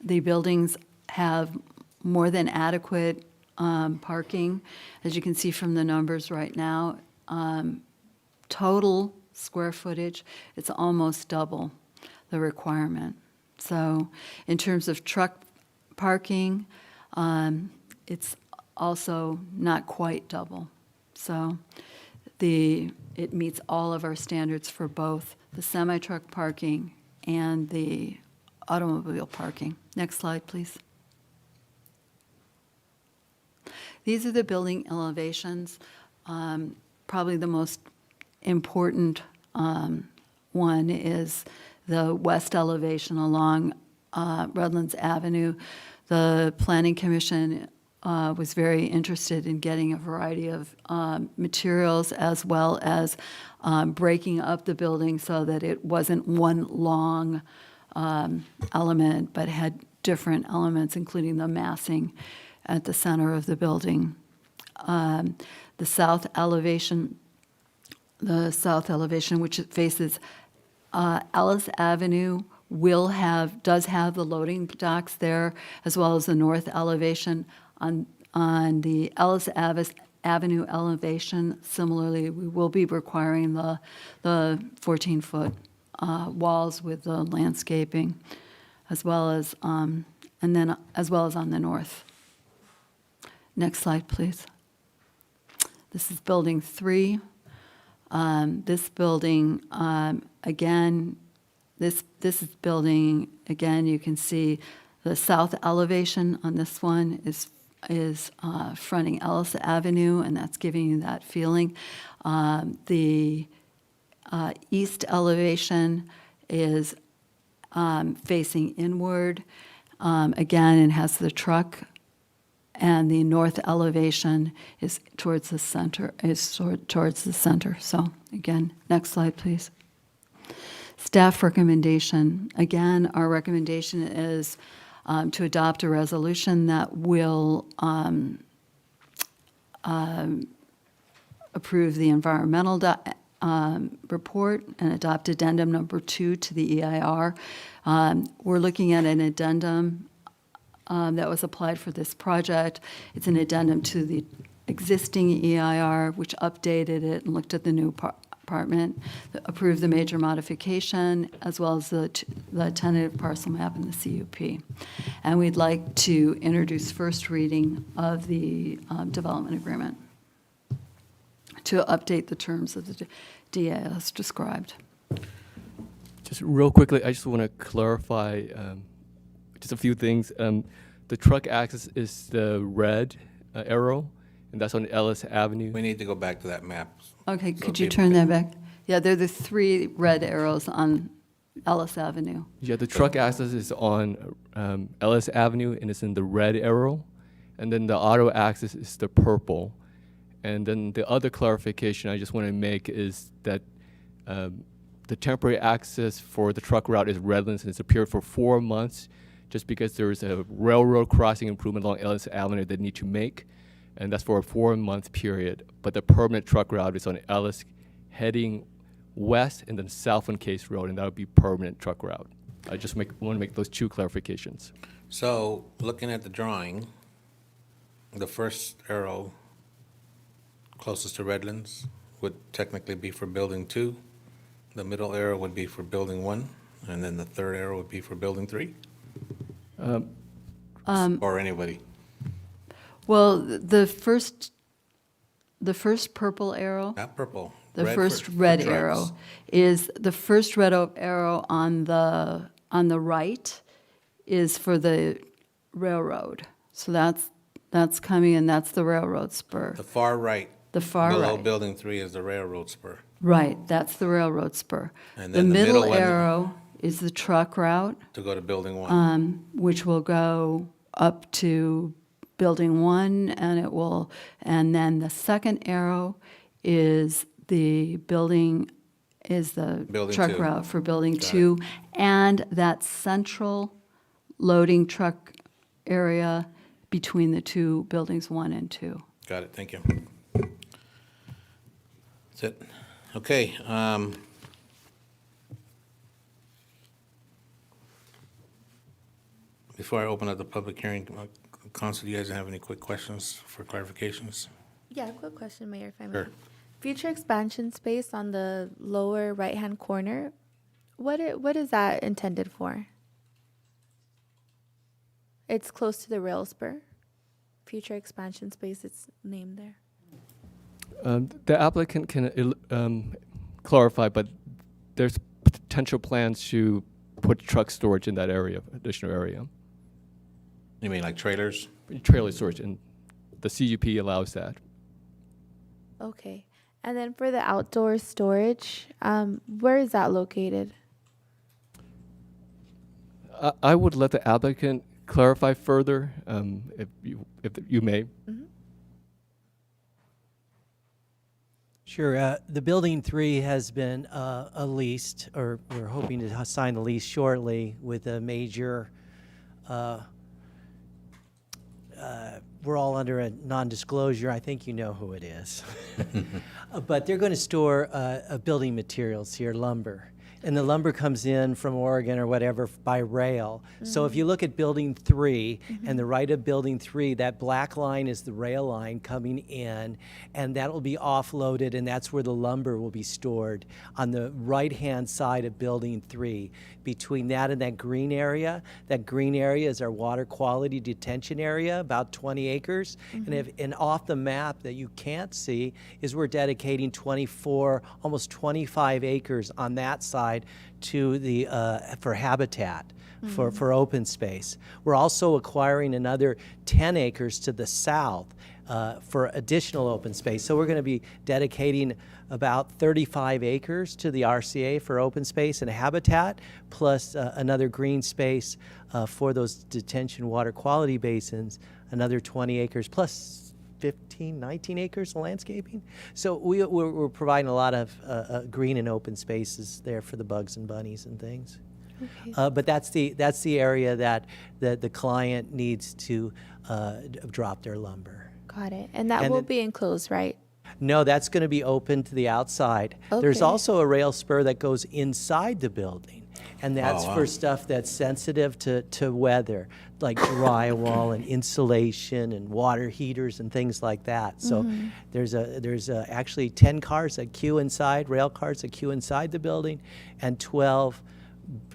buildings have more than adequate parking. As you can see from the numbers right now, total square footage, it's almost double the requirement. So in terms of truck parking, it's also not quite double. So it meets all of our standards for both the semi-truck parking and the automobile parking. Next slide, please. These are the building elevations. Probably the most important one is the west elevation along Redlands Avenue. The Planning Commission was very interested in getting a variety of materials as well as breaking up the building so that it wasn't one long element, but had different elements, including the massing at the center of the building. The south elevation, which faces Ellis Avenue, does have the loading docks there, as well as the north elevation. On the Ellis Avenue elevation, similarly, we will be requiring the 14-foot walls with the landscaping, as well as on the north. Next slide, please. This is Building 3. This building, again, this is building, again, you can see the south elevation on this one is fronting Ellis Avenue, and that's giving you that feeling. The east elevation is facing inward, again, and has the truck, and the north elevation is towards the center. So again, next slide, please. Staff recommendation. Again, our recommendation is to adopt a resolution that will approve the environmental report and adopt addendum number 2 to the EIR. We're looking at an addendum that was applied for this project. It's an addendum to the existing EIR, which updated it and looked at the new apartment, approved the major modification, as well as the tentative parcel map and the CUP. And we'd like to introduce first reading of the development agreement to update the terms of the DA as described. Just real quickly, I just want to clarify just a few things. The truck access is the red arrow, and that's on Ellis Avenue. We need to go back to that map. Okay, So could you people turn can- that back? Yeah, they're the 3 red arrows on Ellis Avenue. Yeah, the truck access is on Ellis Avenue, and it's in the red arrow. And then the auto access is the purple. And then the other clarification I just want to make is that the temporary access for the truck route is Redlands, and it's appeared for 4 months, just because there is a railroad crossing improvement along Ellis Avenue that need to make, and that's for a 4-month period. But the permanent truck route is on Ellis, heading west and then south on Case Road, and that would be permanent truck route. I just want to make those 2 clarifications. So, looking at the drawing, the first arrow closest to Redlands would technically be for Building 2. The middle arrow would be for Building 1, and then the third arrow would be for Building 3? Or anybody? Well, the first purple arrow. Not purple. The red first for red trucks. arrow is the first red arrow on the right is for the railroad. So that's coming, and that's the railroad spur. The far right. The far Below right. Building 3 is the railroad spur. Right, that's the railroad spur. And The then the middle middle one- arrow is the truck route, To go to Building 1. which will go up to Building 1, and then the second arrow is the Building truck 2. route for Building Got 2, and that central loading truck area between the 2 buildings 1 and 2. Got it, thank you. That's it. Okay, before I open up the public hearing, Council, do you guys have any quick questions for clarifications? Yeah, quick question, Mayor, if I may. Sure. Future expansion space on the lower right-hand corner, what is that intended for? It's close to the rail spur. Future expansion space, it's named there. The applicant can clarify, but there's potential plans to put truck storage in that area, additional area. You mean like trailers? Trailer storage, and the CUP allows that. Okay. And then for the outdoor storage, where is that located? I would let the applicant clarify further, if you may. Sure. The Building 3 has been leased, or we're hoping to sign the lease shortly with a major, we're all under a non-disclosure. I think you know who it is. But they're going to store building materials here, lumber. And the lumber comes in from Oregon or whatever by rail. So if you look at Building 3 and the right of Building 3, that black line is the rail line coming in, and that will be offloaded, and that's where the lumber will be stored on the right-hand side of Building 3. Between that and that green area is our water quality detention area, about 20 acres. And off the map that you can't see is we're dedicating 24, almost 25 acres on that side to the for habitat, for open space. We're also acquiring another 10 acres to the south for additional open space. So we're going to be dedicating about 35 acres to the RCA for open space and habitat, plus another green space for those detention water quality basins, another 20 acres, plus 15, 19 acres of landscaping. So we're providing a lot of green and open spaces there for the bugs and bunnies and things. Okay. But that's the area that the client needs to drop their lumber. Got it. And that will be enclosed, right? No, that's going to be open to the outside. There's Okay. also a rail spur that goes inside the building, and that's Oh, wow. for stuff that's sensitive to weather, like drywall and insulation and water heaters and things like that. So there's actually 10 cars that queue inside, rail cars that queue inside the building, and 12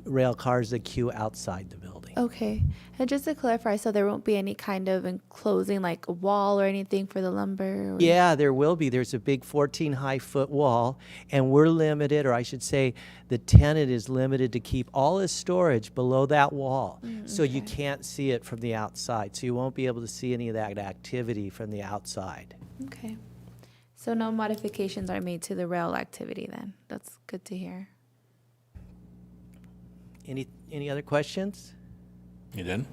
rail cars that queue outside the building. Okay. And just to clarify, so there won't be any kind of enclosing, like a wall or anything for the lumber? Or... Yeah, there will be. There's a big 14-high-foot wall, and we're limited, or I should say the tenant is limited to keep all his storage below that wall, so you can't see it from the outside. So you won't be able to see any of that activity from the outside. Okay. So no modifications are made to the rail activity then? That's good to hear. Any other questions? You did?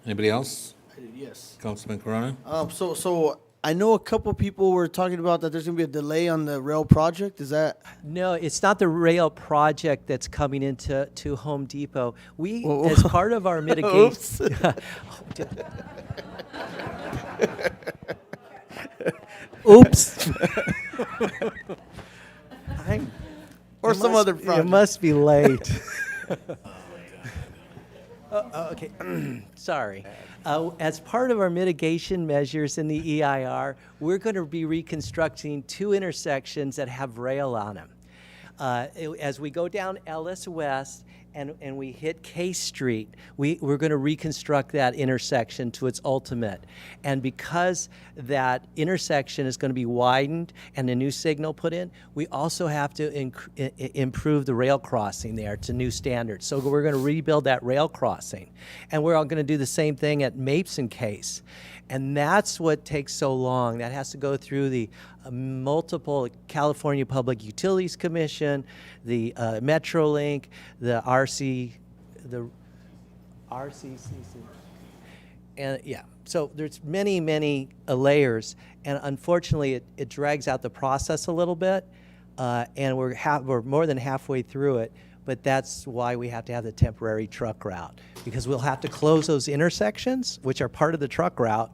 Anybody else? I did, yes. Councilman Corona? So I know a couple people were talking about that there's going to be a delay on the rail project. Is that? No, it's not the rail project that's coming into Home Depot. We, as part of our mitigation... Oops. Or some other It project. must be late. Okay, sorry. As part of our mitigation measures in the EIR, we're going to be reconstructing 2 intersections that have rail on them. As we go down Ellis West and we hit K Street, we're going to reconstruct that intersection to its ultimate. And because that intersection is going to be widened and a new signal put in, we also have to improve the rail crossing there to new standards. So we're going to rebuild that rail crossing. And we're all going to do the same thing at Mapes and Case. And that's what takes so long. That has to go through the multiple California Public Utilities Commission, the MetroLink, the RCCC. And yeah, so there's many layers. And unfortunately, it drags out the process a little bit. And we're more than halfway through it. But that's why we have to have the temporary truck route, because we'll have to close those intersections, which are part of the truck route,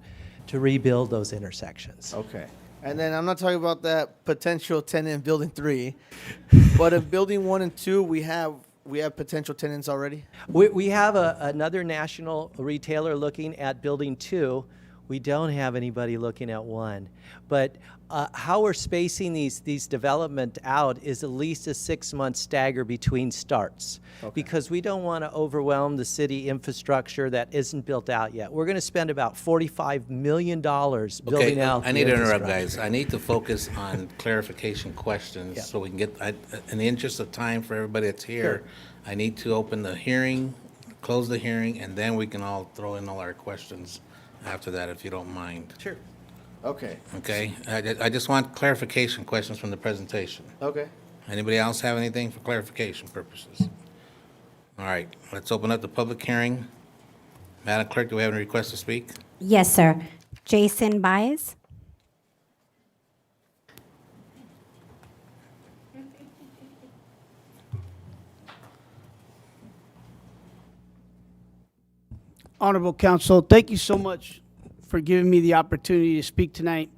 to rebuild those intersections. Okay. And then I'm not talking about that potential tenant in Building 3, but in Building 1 and 2, we have we have potential tenants already? We have another national retailer looking at building 2. We don't have anybody looking at 1. But how we're spacing these development out is at least a 6-month stagger between starts. Because we don't want to overwhelm the city infrastructure that isn't built out yet. We're going to spend about $45 million building out I the need to interrupt, infrastructure. guys. I need to focus on clarification questions so we can get, in the interest of time for everybody that's here, I need to open the hearing, close the hearing, and then we can all throw in all our questions after that, if you don't mind. Sure. Okay. Okay? I just want clarification questions from the presentation. Okay. Anybody else have anything for clarification purposes? All right, let's open up the public hearing. Madam Clerk, do we have any requests to speak? Yes, sir. Jason Baez. Honorable Council, thank you so much for giving me the opportunity to speak tonight.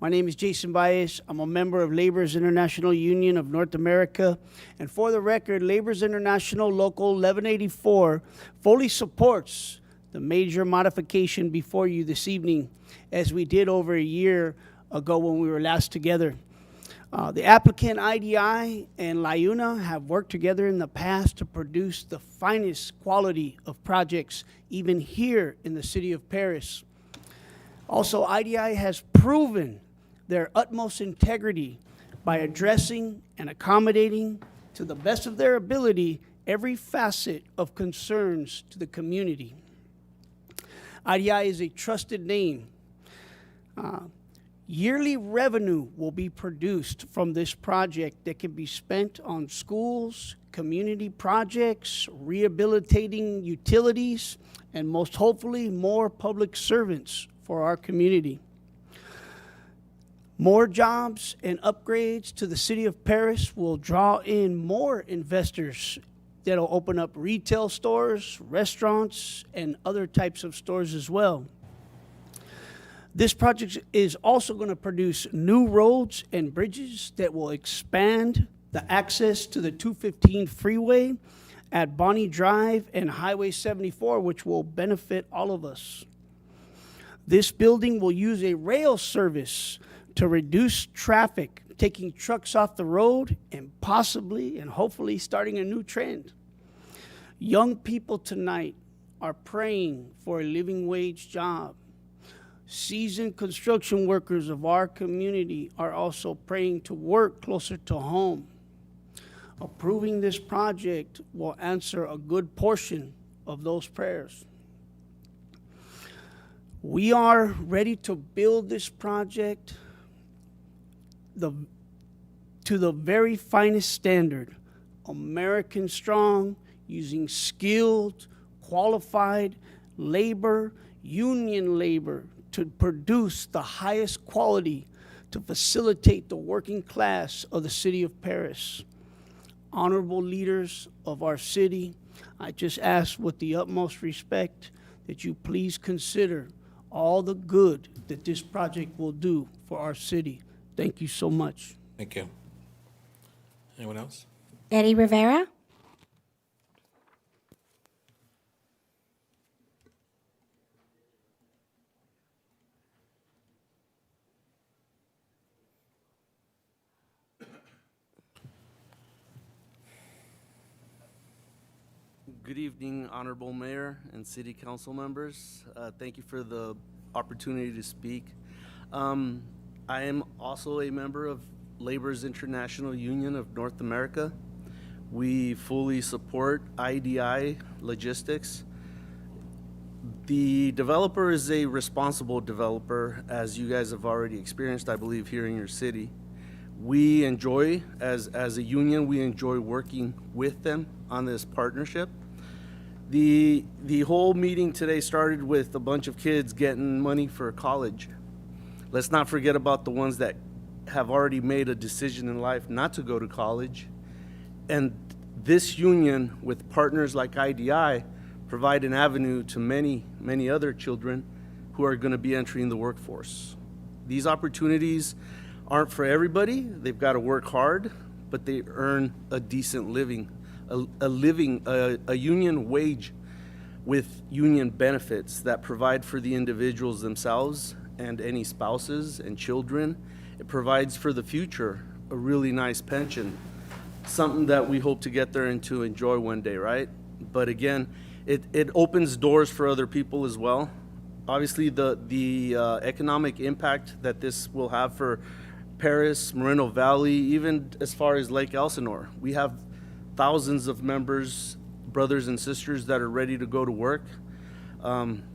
My name is Jason Baez. I'm a member of Laborers International Union of North America. And for the record, Laborers International Local 1184 fully supports the major modification before you this evening, as we did over a year ago when we were last together. The applicant IDI and LIUNA have worked together in the past to produce the finest quality of projects, even here in the city of Paris. Also, IDI has proven their utmost integrity by addressing and accommodating, to the best of their ability, every facet of concerns to the community. IDI is a trusted name. Yearly revenue will be produced from this project that can be spent on schools, community projects, rehabilitating utilities, and most hopefully more public servants for our community. More jobs and upgrades to the city of Paris will draw in more investors that'll open up retail stores, restaurants, and other types of stores as well. This project is also going to produce new roads and bridges that will expand the access to the 215 freeway at Bonnie Drive and Highway 74, which will benefit all of us. This building will use a rail service to reduce traffic, taking trucks off the road and possibly and hopefully starting a new trend. Young people tonight are praying for a living wage job. Seasoned construction workers of our community are also praying to work closer to home. Approving this project will answer a good portion of those prayers. We are ready to build this project to the very finest standard, American strong, using skilled, qualified labor, union labor, to produce the highest quality to facilitate the working class of the city of Paris. Honorable leaders of our city, I just ask with the utmost respect that you please consider all the good that this project will do for our city. Thank you so much. Thank you. Anyone else? Eddie Rivera. Good evening, Honorable Mayor and City Council members. Thank you for the opportunity to speak. I am also a member of Laborers International Union of North America. We fully support IDI Logistics. The developer is a responsible developer, as you guys have already experienced, I believe, here in your city. We enjoy, as a union, we enjoy working with them on this partnership. The whole meeting today started with a bunch of kids getting money for college. Let's not forget about the ones that have already made a decision in life not to go to college. And this union, with partners like IDI, provide an avenue to many, many other children who are going to be entering the workforce. These opportunities aren't for everybody. They've got to work hard, but they earn a decent living a living, a union wage with union benefits that provide for the individuals themselves and any spouses and children. It provides for the future a really nice pension, something that we hope to get there and to enjoy one day, right? But again, it opens doors for other people as well. Obviously, the economic impact that this will have for Paris, Moreno Valley, even as far as Lake Elsinore. We have thousands of members, brothers and sisters that are ready to go to work.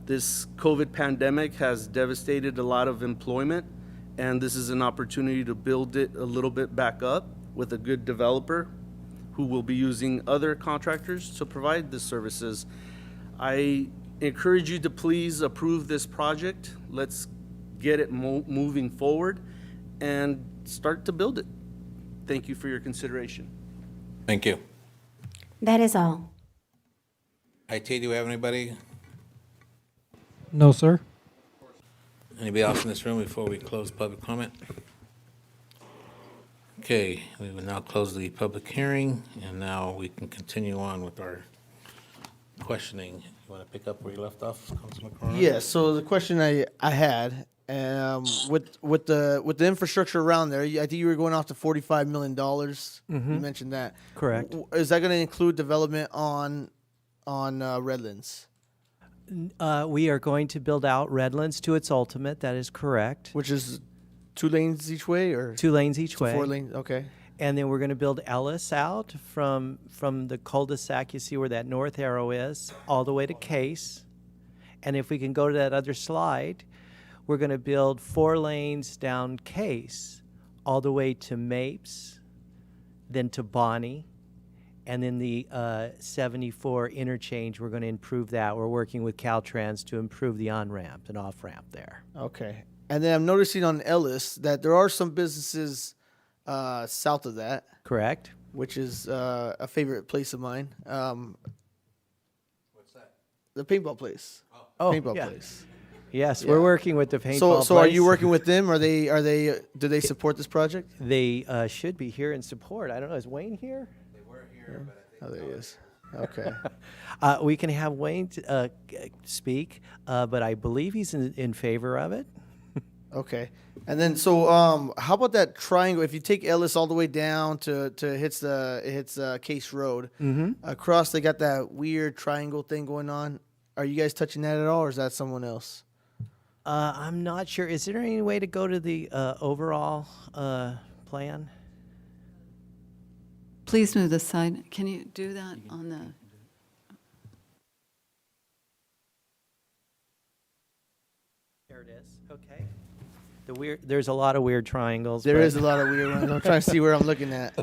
This COVID pandemic has devastated a lot of employment, and this is an opportunity to build it a little bit back up with a good developer who will be using other contractors to provide the services. I encourage you to please approve this project. Let's get it moving forward and start to build it. Thank you for your consideration. Thank you. That is all. IT, do we have anybody? No, sir. Anybody else in this room before we close public comment? Okay, we will now close the public hearing, and now we can continue on with our questioning. You want to pick up where you left off, Councilman Corona? Yeah. So the question I had, with the infrastructure around there, I think you were going off to $45 million. You mentioned that. Correct. Is that going to include development on Redlands, We are going to build out Redlands to its ultimate. That is correct. which is 2 lanes each way, or 2 lanes each so way. 4 lanes? Okay. And then we're going to build Ellis out from the cul-de-sac, you see where that north arrow is, all the way to Case. And if we can go to that other slide, we're going to build 4 lanes down Case, all the way to Mapes, then to Bonnie, and then the 74 interchange, we're going to improve that. We're working with Caltrans to improve the on-ramp and off-ramp there. Okay. And then I'm noticing on Ellis that there are some businesses south of that, Correct? which is a favorite place of mine. What's that? The paintball place. Oh, Paintball yeah. place. Yes, Yeah. we're working with the paintball So are you place. working with them? Do they support this project? They should be here in support. I don't know, is Wayne here? Oh, there he is. Okay. We can have Wayne speak, but I believe he's in favor of it. Okay. And then so how about that triangle? If you take Ellis all the way down to it hits Case Road, across they got that weird triangle thing going on. Are you guys touching that at all, or is that someone else? I'm not sure. Is there any way to go to the overall plan? Please move this side. Can you do that on the? There it is. Okay. There's a lot of weird triangles. There but- is a lot of weird ones. I'm trying to see where I'm looking at.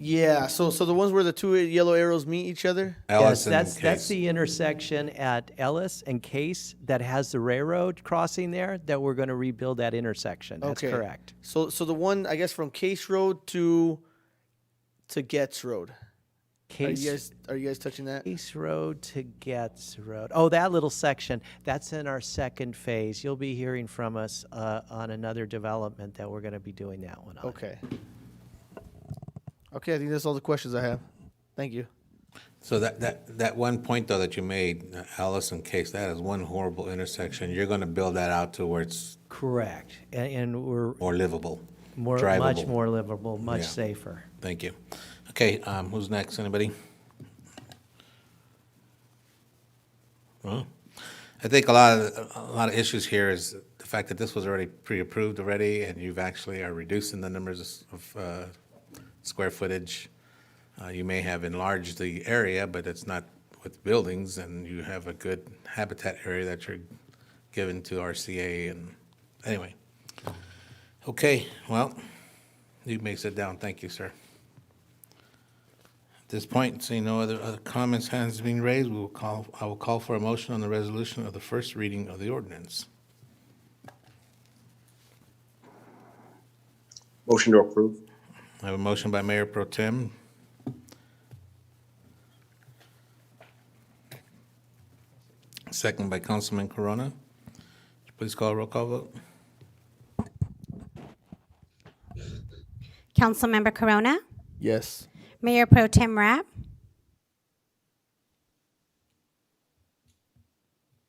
Yeah, so the ones where the 2 yellow arrows meet each other? Yes, Ellison that's Case. the intersection at Ellis and Case that has the railroad crossing there. That we're going to rebuild that intersection. That's Okay. correct. So the one, I guess, from Case Road to Getz Road. Case Are you guys touching that? Case Road to Getz Road. Oh, that little section. That's in our second phase. You'll be hearing from us on another development that we're going to be doing that one on. Okay. Okay, I think that's all the questions I have. Thank you. So that one point, though, that you made, Allison Case, that is one horrible intersection. You're going to build that out to where it's Correct. And we're more livable, much drivable. more livable, much Yeah. safer. Thank you. Okay, who's next? Anybody? Well, I think a lot of issues here is the fact that this was already pre-approved already, and you've actually are reducing the numbers of square footage. You may have enlarged the area, but it's not with buildings, and you have a good habitat area that you're giving to RCA. And anyway, okay. Well, you may sit down. Thank you, sir. At this point, seeing no other comments, hands being raised, I will call for a motion on the resolution of the first reading of the ordinance. Motion to approve. I have a motion by Mayor Pro Tem. Second by Councilman Corona. Would you please call a roll call vote? Councilmember Corona, Yes. Mayor Pro Tem Rabb,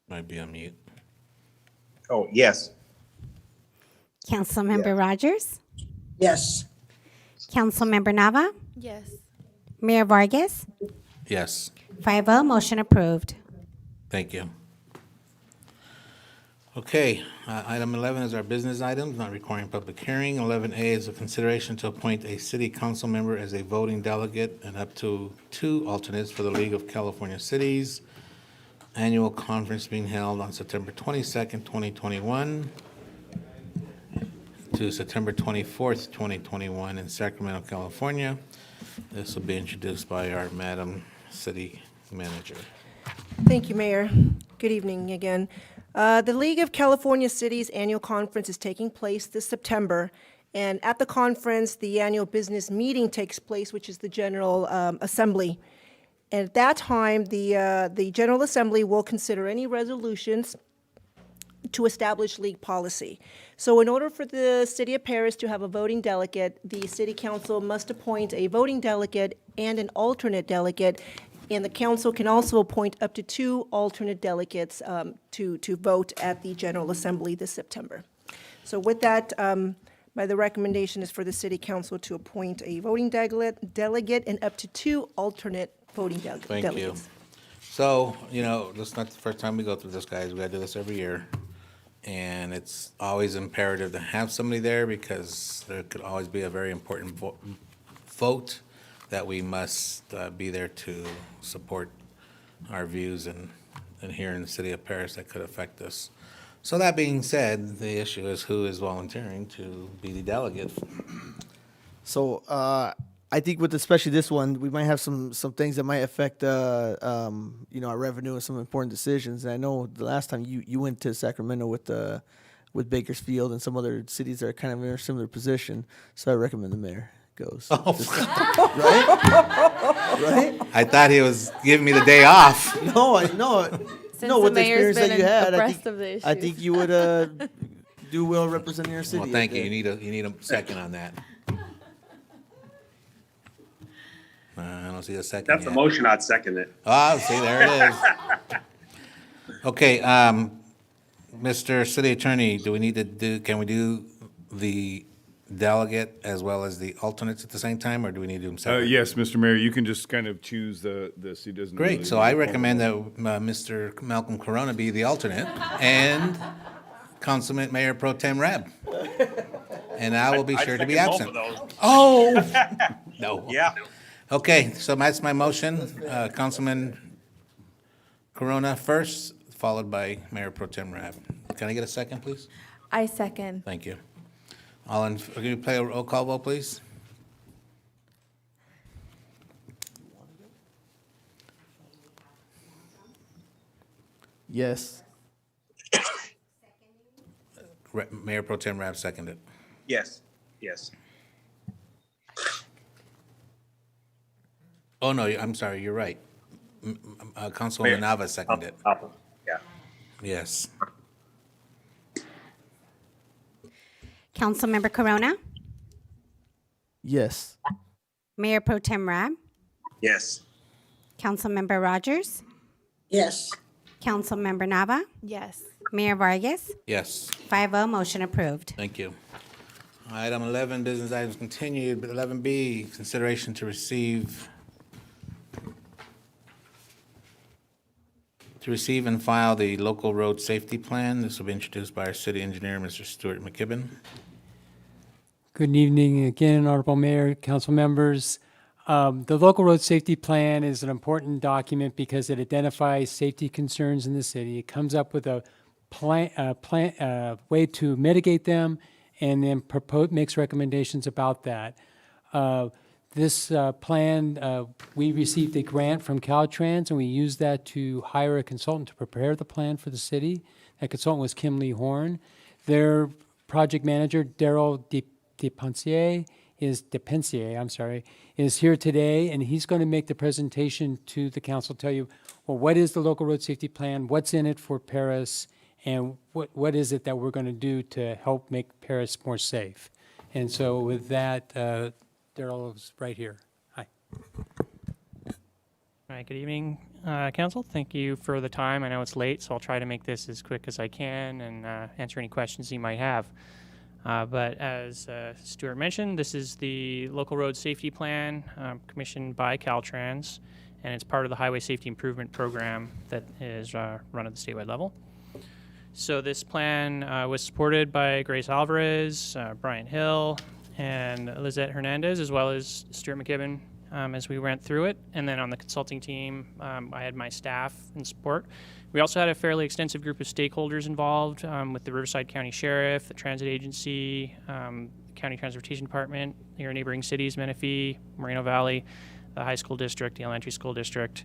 Might be on mute. Oh, yes. Councilmember Rogers, Yes. Councilmember Nava, Yes. Mayor Vargas, Yes. 5-0, motion approved. Thank you. Okay, item 11 is our business items, not requiring public hearing. 11A is a consideration to appoint a city council member as a voting delegate and up to 2 alternates for the League of California Cities annual conference being held on September 22nd, 2021 to September 24th, 2021 in Sacramento, California. This will be introduced by our Madam City Manager. Thank you, Mayor. Good evening again. The League of California Cities Annual Conference is taking place this September, and at the conference, the annual business meeting takes place, which is the General Assembly. And at that time, the General Assembly will consider any resolutions to establish league policy. So in order for the City of Paris to have a voting delegate, the City Council must appoint a voting delegate and an alternate delegate, and the council can also appoint up to 2 alternate delegates to vote at the General Assembly this September. So with that, the recommendation is for the City Council to appoint a voting delegate and up to 2 alternate voting delegates. Thank you. So, this is not the first time we go through this, guys. We gotta do this every year. And it's always imperative to have somebody there because there could always be a very important vote that we must be there to support our views and here in the city of Paris that could affect us. So that being said, the issue is who is volunteering to be the delegate. So I think with especially this one, we might have some things that might affect our revenue and some important decisions. And I know the last time you went to Sacramento with Bakersfield and some other cities that are kind of in a similar position. So I recommend the mayor goes. Oh. Right? I thought he was giving me the day off. No, Since with the the mayor's experience that been you had, abreast of the I issues. think you would do well representing your city. Well, thank you. You need a second on that. I don't see a second That's yet. a motion, I'd second it. Oh, see, there it is. Okay, Mr. City Attorney, can we do the delegate as well as the alternates at the same time, or do we need to do them separately? Yes, Mr. Mayor, you can just kind of choose this. He doesn't. Great, really so need I a recommend formal- that Mr. Malcolm Corona be the alternate and Councilman Mayor Pro Tem Rabb. And I will be sure to be absent. Oh, no. Yeah. Okay, so that's my motion. Councilman Corona first, followed by Mayor Pro Tem Rabb. Can I get a second, please? I second. Thank you. Can you play a roll call vote, please? Yes. Mayor Pro Tem Rabb seconded. Yes. Yes. Oh, no, I'm sorry, you're right. Councilwoman Nava seconded. Yeah. Yes. Councilmember Corona, Yes. Mayor Pro Tem Rabb, Yes. Councilmember Rogers, Yes. Councilmember Nava, Yes. Mayor Vargas, Yes. 5-0, motion approved. Thank you. Item 11, business items continued. 11B, consideration to receive and file the local road safety plan. This will be introduced by our city engineer, Mr. Stuart McKibben. Good evening again, Honorable Mayor, council members. The local road safety plan is an important document because it identifies safety concerns in the city. It comes up with a way to mitigate them and then makes recommendations about that. This plan, we received a grant from Caltrans, and we used that to hire a consultant to prepare the plan for the city. That consultant was Kim Lee Horn. Their project manager, Daryl Depensier, is here today, and he's going to make the presentation to the council, tell you, well, what is the local road safety plan, what's in it for Paris, and what is it that we're going to do to help make Paris more safe. And so with that, Daryl's right here. Hi. All right, good evening, Council. Thank you for the time. I know it's late, so I'll try to make this as quick as I can and answer any questions you might have. But as Stuart mentioned, this is the Local Road Safety Plan commissioned by Caltrans, and it's part of the Highway Safety Improvement Program that is run at the statewide level. So this plan was supported by Grace Alvarez, Brian Hill, and Lizette Hernandez, as well as Stuart McKibben as we went through it. And then on the consulting team, I had my staff in support. We also had a fairly extensive group of stakeholders involved with the Riverside County Sheriff, the Transit Agency, County Transportation Department, your neighboring cities, Menifee, Moreno Valley, the high school district, the elementary school district,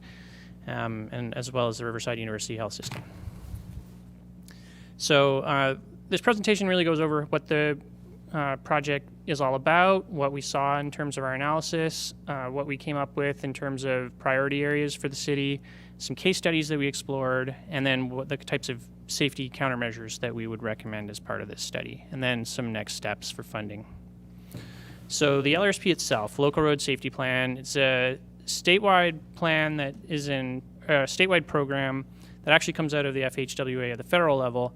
and as well as the Riverside University Health System. So this presentation really goes over what the project is all about, what we saw in terms of our analysis, what we came up with in terms of priority areas for the city, some case studies that we explored, and then what the types of safety countermeasures that we would recommend as part of this study, and then some next steps for funding. So the LRSP itself, Local Road Safety Plan, it's a statewide plan that is in a statewide program that actually comes out of the FHWA at the federal level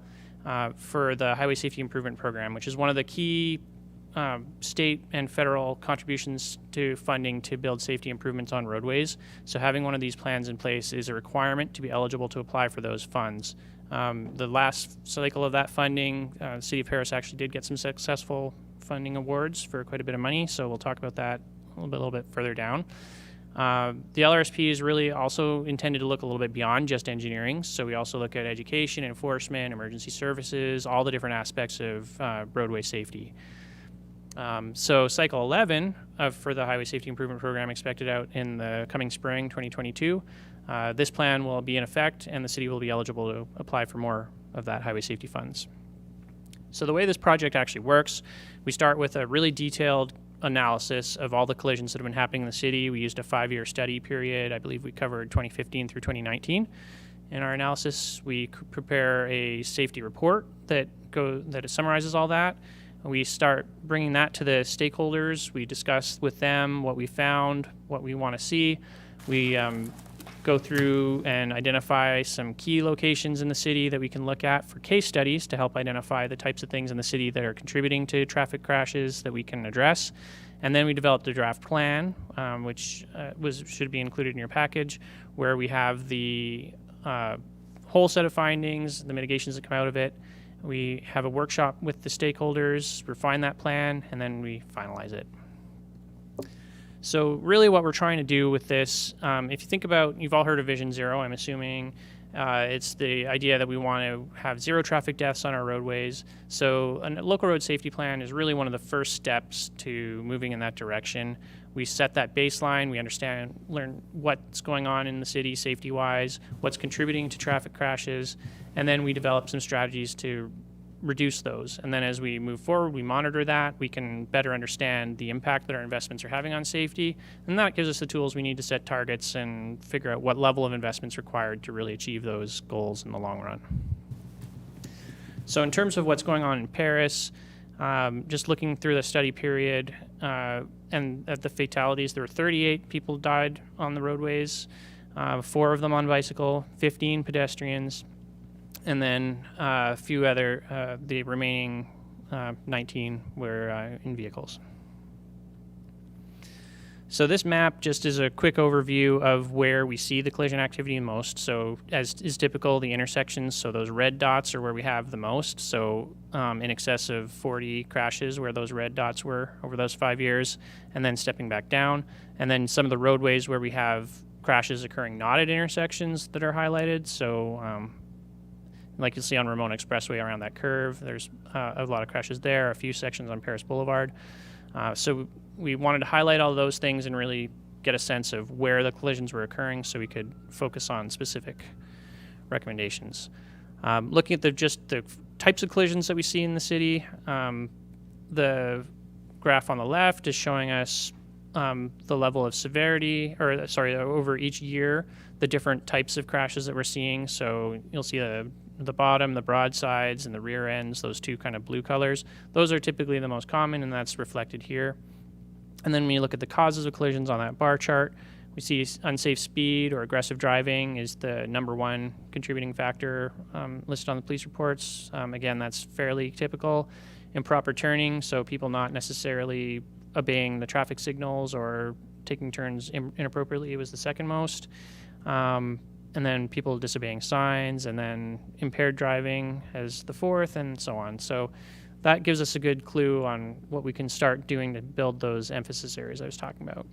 for the Highway Safety Improvement Program, which is one of the key state and federal contributions to funding to build safety improvements on roadways. So having one of these plans in place is a requirement to be eligible to apply for those funds. The last cycle of that funding, the City of Paris actually did get some successful funding awards for quite a bit of money, so we'll talk about that a little bit further down. The LRSP is really also intended to look a little bit beyond just engineering, so we also look at education, enforcement, emergency services, all the different aspects of roadway safety. So cycle 11 for the Highway Safety Improvement Program expected out in the coming spring 2022. This plan will be in effect and the city will be eligible to apply for more of that highway safety funds. So the way this project actually works, we start with a really detailed analysis of all the collisions that have been happening in the city. We used a 5-year study period. I believe we covered 2015 through 2019. In our analysis, we prepare a safety report that summarizes all that. We start bringing that to the stakeholders. We discuss with them what we found, what we want to see. We go through and identify some key locations in the city that we can look at for case studies to help identify the types of things in the city that are contributing to traffic crashes that we can address. And then we developed a draft plan, which should be included in your package, where we have the whole set of findings, the mitigations that come out of it. We have a workshop with the stakeholders, refine that plan, and then we finalize it. So really what we're trying to do with this, if you think about, you've all heard of Vision Zero, I'm assuming. It's the idea that we want to have zero traffic deaths on our roadways. So a local road safety plan is really one of the first steps to moving in that direction. We set that baseline, we learn what's going on in the city safety-wise, what's contributing to traffic crashes, and then we develop some strategies to reduce those. And then as we move forward, we monitor that. We can better understand the impact that our investments are having on safety. And that gives us the tools we need to set targets and figure out what level of investment's required to really achieve those goals in the long run. So in terms of what's going on in Paris, just looking through the study period and at the fatalities, there were 38 people died on the roadways, 4 of them on bicycle, 15 pedestrians, and then a few other, the remaining 19 were in vehicles. So this map just is a quick overview of where we see the collision activity most. So as is typical, the intersections, so those red dots are where we have the most. So in excess of 40 crashes where those red dots were over those 5 years, and then stepping back down. And then some of the roadways where we have crashes occurring not at intersections that are highlighted. So like you'll see on Ramona Expressway around that curve, there's a lot of crashes there, a few sections on Paris Boulevard. So we wanted to highlight all those things and really get a sense of where the collisions were occurring so we could focus on specific recommendations. Looking at just the types of collisions that we see in the city, the graph on the left is showing us the level of severity, or sorry, over each year, the different types of crashes that we're seeing. So you'll see the bottom, the broadsides, and the rear ends, those two kind of blue colors. Those are typically the most common, and that's reflected here. And then when you look at the causes of collisions on that bar chart, we see unsafe speed or aggressive driving is the #1 contributing factor listed on the police reports. Again, that's fairly typical. Improper turning, so people not necessarily obeying the traffic signals or taking turns inappropriately was the second most. And then people disobeying signs, and then impaired driving as the fourth, and so on. So that gives us a good clue on what we can start doing to build those emphasis areas I was talking about.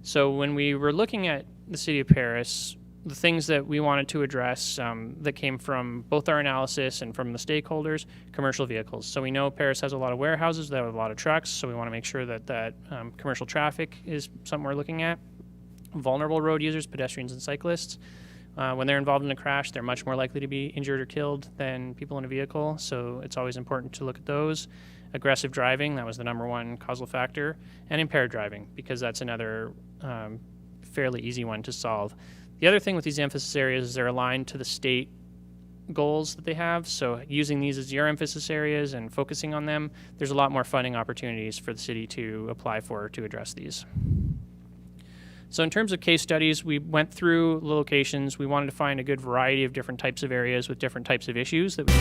So when we were looking at the City of Paris, the things that we wanted to address that came from both our analysis and from the stakeholders, commercial vehicles. So we know Paris has a lot of warehouses, they have a lot of trucks, so we want to make sure that commercial traffic is something we're looking at. Vulnerable road users, pedestrians and cyclists. When they're involved in a crash, they're much more likely to be injured or killed than people in a vehicle, so it's always important to look at those. Aggressive driving, that was the #1 causal factor, and impaired driving, because that's another fairly easy one to solve. The other thing with these emphasis areas is they're aligned to the state goals that they have, so using these as your emphasis areas and focusing on them, there's a lot more funding opportunities for the city to apply for to address these. So in terms of case studies, we went through the locations. We wanted to find a good variety of different types of areas with different types of issues that we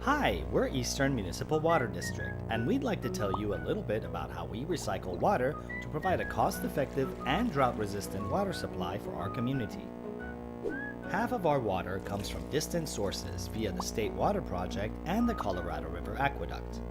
Hi, we're Eastern Municipal Water District, and we'd like to tell you a little bit about how we recycle water to provide a cost-effective and drought-resistant water supply for our community. Half of our water comes from distant sources via the State Water Project and the Colorado River Aqueduct.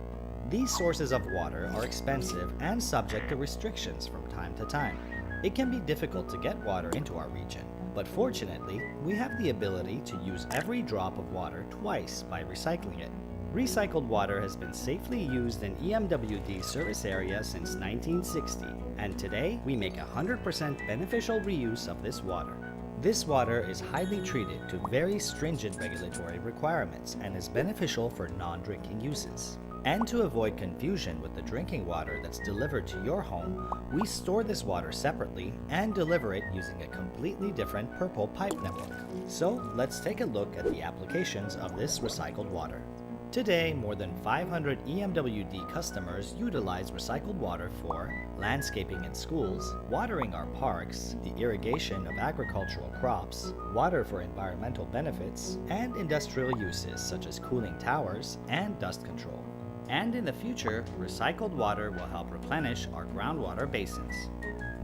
These sources of water are expensive and subject to restrictions from time to time. It can be difficult to get water into our region, but fortunately, we have the ability to use every drop of water twice by recycling it. Recycled water has been safely used in EMWD service area since 1960, and today we make 100% beneficial reuse of this water. This water is highly treated to very stringent regulatory requirements and is beneficial for non-drinking uses. And to avoid confusion with the drinking water that's delivered to your home, we store this water separately and deliver it using a completely different purple pipe network. So let's take a look at the applications of this recycled water. Today, more than 500 EMWD customers utilize recycled water for landscaping in schools, watering our parks, the irrigation of agricultural crops, water for environmental benefits, and industrial uses such as cooling towers and dust control. And in the future, recycled water will help replenish our groundwater basins.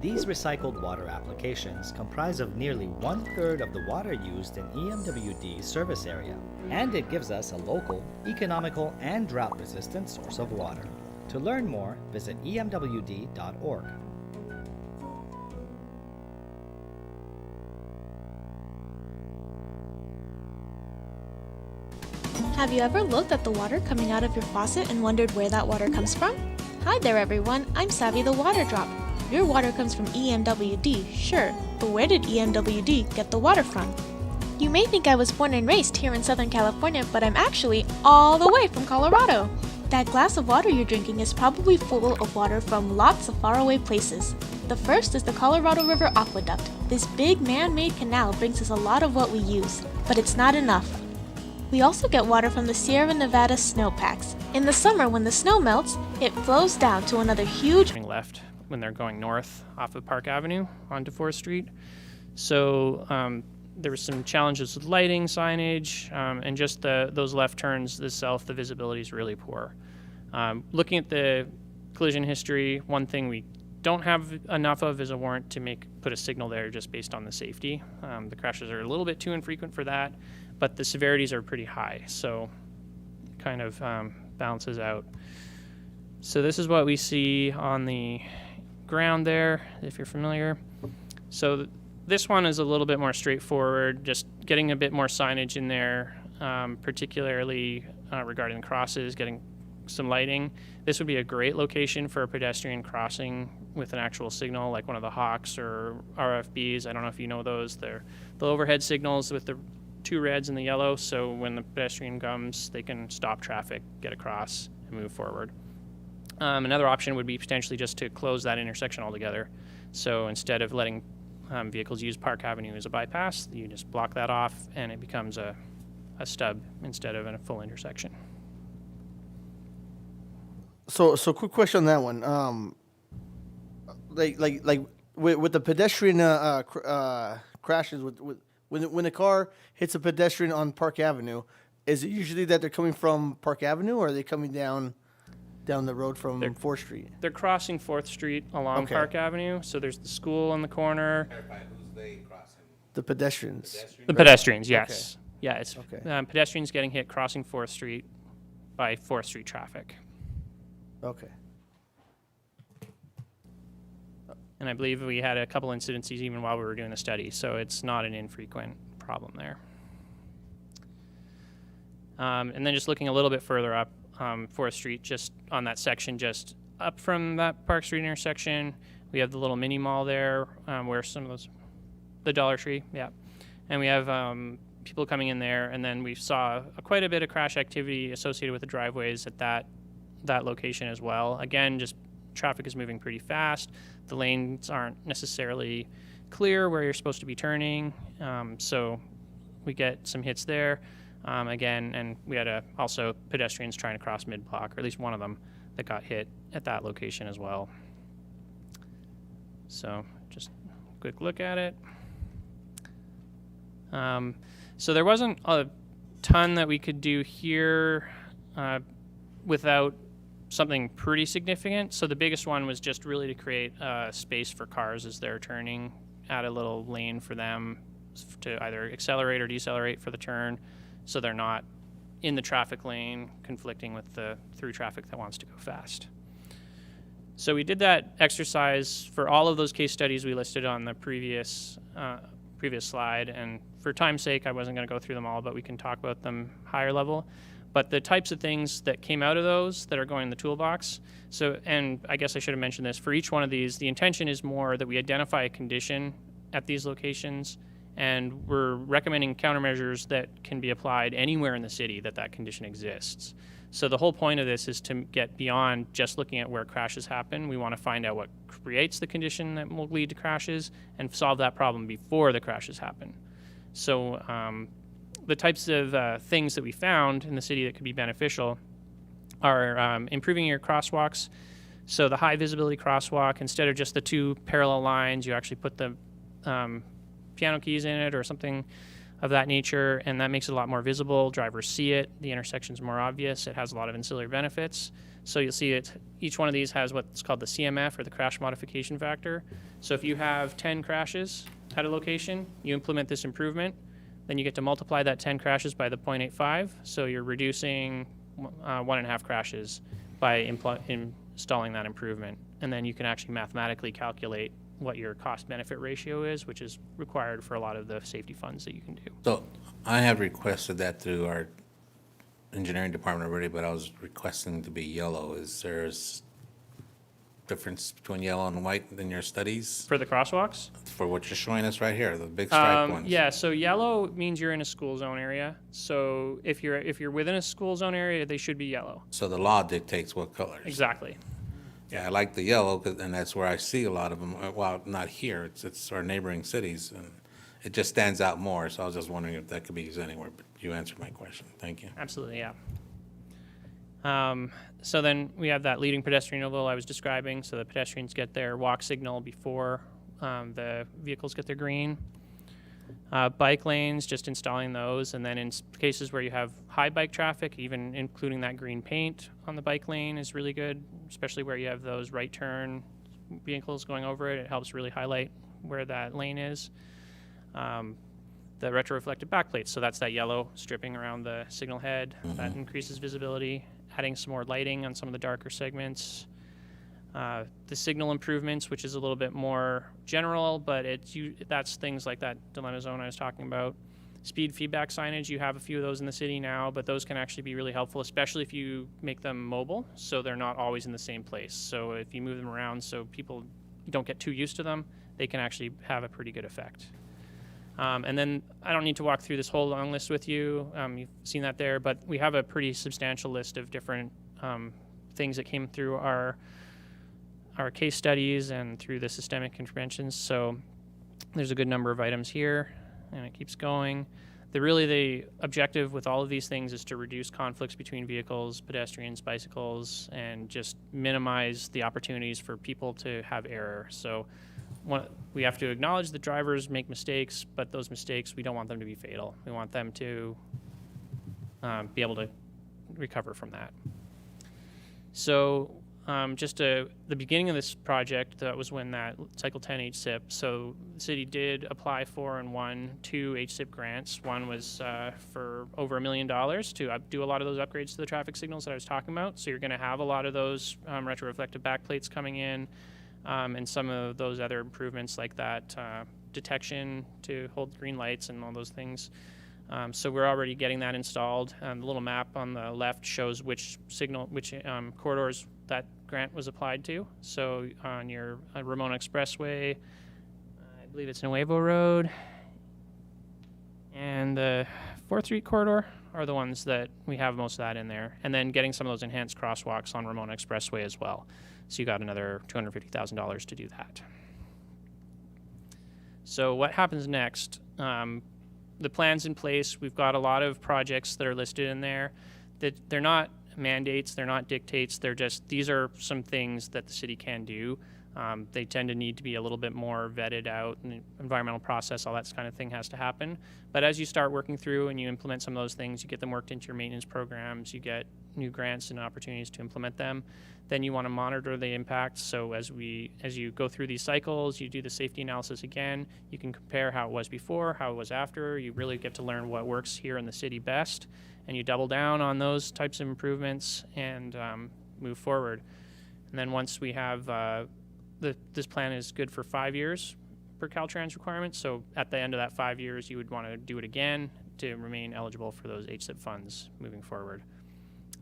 These recycled water applications comprise of nearly 1/3 of the water used in EMWD's service area, and it gives us a local, economical, and drought-resistant source of water. To learn more, visit emwd.org. Have you ever looked at the water coming out of your faucet and wondered where that water comes from? Hi there everyone, I'm Savvy the Water Drop. Your water comes from EMWD, sure, but where did EMWD get the water from? You may think I was born and raised here in Southern California, but I'm actually all the way from Colorado. That glass of water you're drinking is probably full of water from lots of faraway places. The first is the Colorado River Aqueduct. This big man-made canal brings us a lot of what we use, but it's not enough. We also get water from the Sierra Nevada snowpacks. In the summer, when the snow melts, it flows down to another huge left when they're going north off of Park Avenue onto 4th Street. So there were some challenges with lighting, signage, and just those left turns itself, the visibility is really poor. Looking at the collision history, one thing we don't have enough of is a warrant to put a signal there just based on the safety. The crashes are a little bit too infrequent for that, but the severities are pretty high, so kind of balances out. So this is what we see on the ground there, if you're familiar. So this one is a little bit more straightforward, just getting a bit more signage in there, particularly regarding the crosses, getting some lighting. This would be a great location for a pedestrian crossing with an actual signal, like one of the Hawks or RFBs. I don't know if you know those. They're the overhead signals with the 2 reds and the yellow, so when the pedestrian comes, they can stop traffic, get across, and move forward. Another option would be potentially just to close that intersection altogether. So instead of letting vehicles use Park Avenue as a bypass, you just block that off and it becomes a stub instead of a full intersection. So quick question on that one. Like with the pedestrian crashes, when a car hits a pedestrian on Park Avenue, is it usually that they're coming from Park Avenue, or are they coming down the road from 4th Street? They're crossing 4th Street along Park Avenue, so there's the school in the corner. The pedestrians. The pedestrians, yes. Okay. Yeah, it's pedestrians getting hit crossing 4th Street by 4th Street traffic. Okay. And I believe we had a couple incidences even while we were doing the study, so it's not an infrequent problem there. And then just looking a little bit further up 4th Street, just on that section, just up from that Park Street intersection, we have the little mini mall there where some of those, the Dollar Tree, yeah. And we have people coming in there, and then we saw quite a bit of crash activity associated with the driveways at that location as well. Again, just traffic is moving pretty fast. The lanes aren't necessarily clear where you're supposed to be turning, so we get some hits there. Again, and we had also pedestrians trying to cross mid-block, or at least one of them that got hit at that location as well. So just a quick look at it. So there wasn't a ton that we could do here without something pretty significant. So the biggest one was just really to create space for cars as they're turning, add a little lane for them to either accelerate or decelerate for the turn, so they're not in the traffic lane conflicting with the through traffic that wants to go fast. So we did that exercise for all of those case studies we listed on the previous slide, and for time's sake I wasn't going to go through them all, but we can talk about them higher level. But the types of things that came out of those that are going in the toolbox, so, and I guess I should have mentioned this, for each one of these, the intention is more that we identify a condition at these locations, and we're recommending countermeasures that can be applied anywhere in the city that condition exists. So the whole point of this is to get beyond just looking at where crashes happen. We want to find out what creates the condition that will lead to crashes and solve that problem before the crashes happen. So the types of things that we found in the city that could be beneficial are improving your crosswalks. So the high visibility crosswalk, instead of just the 2 parallel lines, you actually put the piano keys in it or something of that nature, and that makes it a lot more visible. Drivers see it. The intersection's more obvious. It has a lot of ancillary benefits. So you'll see it. Each one of these has what's called the CMF, or the crash modification factor. So if you have 10 crashes at a location, you implement this improvement, then you get to multiply that 10 crashes by the 0.85. So you're reducing 1.5 crashes by installing that improvement. And then you can actually mathematically calculate what your cost-benefit ratio is, which is required for a lot of the safety funds that you can do. So I have requested that through our engineering department already, but I was requesting to be yellow. Is there difference between yellow and white in your studies For the crosswalks? for what you're showing us right here, the big stripe ones? Yeah, so yellow means you're in a school zone area. So if you're within a school zone area, they should be yellow. So the law dictates what colors? Exactly. Yeah, I like the yellow, and that's where I see a lot of them. Well, not here, it's our neighboring cities, and it just stands out more, so I was just wondering if that could be used anywhere, but you answered my question. Thank you. Absolutely, yeah. So then we have that leading pedestrian oval I was describing, so the pedestrians get their walk signal before the vehicles get their green. Bike lanes, just installing those, and then in cases where you have high bike traffic, even including that green paint on the bike lane is really good, especially where you have those right turn vehicles going over it. It helps really highlight where that lane is. The retroreflective backplates, so that's that yellow stripping around the signal head. That increases visibility. Adding some more lighting on some of the darker segments. The signal improvements, which is a little bit more general, but that's things like that dilemma zone I was talking about. Speed feedback signage, you have a few of those in the city now, but those can actually be really helpful, especially if you make them mobile, so they're not always in the same place. So if you move them around so people don't get too used to them, they can actually have a pretty good effect. And then I don't need to walk through this whole long list with you. You've seen that there, but we have a pretty substantial list of different things that came through our case studies and through the systemic interventions. So there's a good number of items here, and it keeps going. The objective with all of these things is to reduce conflicts between vehicles, pedestrians, bicycles, and just minimize the opportunities for people to have error. So we have to acknowledge that drivers make mistakes, but those mistakes, we don't want them to be fatal. We want them to be able to recover from that. So the beginning of this project, that was when that Cycle 10 HSIP, so the city did apply for and won 2 HSIP grants. One was for over $1 million to do a lot of those upgrades to the traffic signals that I was talking about. So you're going to have a lot of those retroreflective backplates coming in. And some of those other improvements like that detection to hold green lights and all those things. So we're already getting that installed. The little map on the left shows which corridors that grant was applied to. So on your Ramona Expressway, I believe it's Nuevo Road, and the 4th Street corridor are the ones that we have most of that in there. And then getting some of those enhanced crosswalks on Ramona Expressway as well. So you got another $250,000 to do that. So what happens next? The plan's in place. We've got a lot of projects that are listed in there. That they're not mandates, they're not dictates, these are some things that the city can do. They tend to need to be a little bit more vetted out, and the environmental process, all that kind of thing has to happen. But as you start working through and you implement some of those things, you get them worked into your maintenance programs, you get new grants and opportunities to implement them. Then you want to monitor the impacts. So as you go through these cycles, you do the safety analysis again, you can compare how it was before, how it was after. You really get to learn what works here in the city best, and you double down on those types of improvements and move forward. And then once we have this plan is good for 5 years per Caltrans requirement. So at the end of that 5 years, you would want to do it again to remain eligible for those HSIP funds moving forward.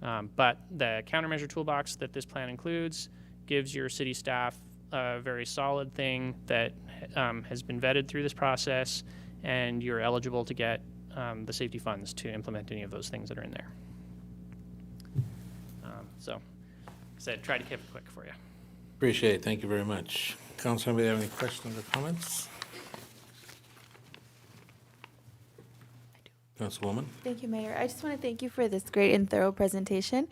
But the countermeasure toolbox that this plan includes gives your city staff a very solid thing that has been vetted through this process, and you're eligible to get the safety funds to implement any of those things that are in there. So, like I said, try to keep it quick for you. Appreciate it. Thank you very much. Council, anybody have any questions or comments? Councilwoman? Thank you, Mayor. I just want to thank you for this great and thorough presentation.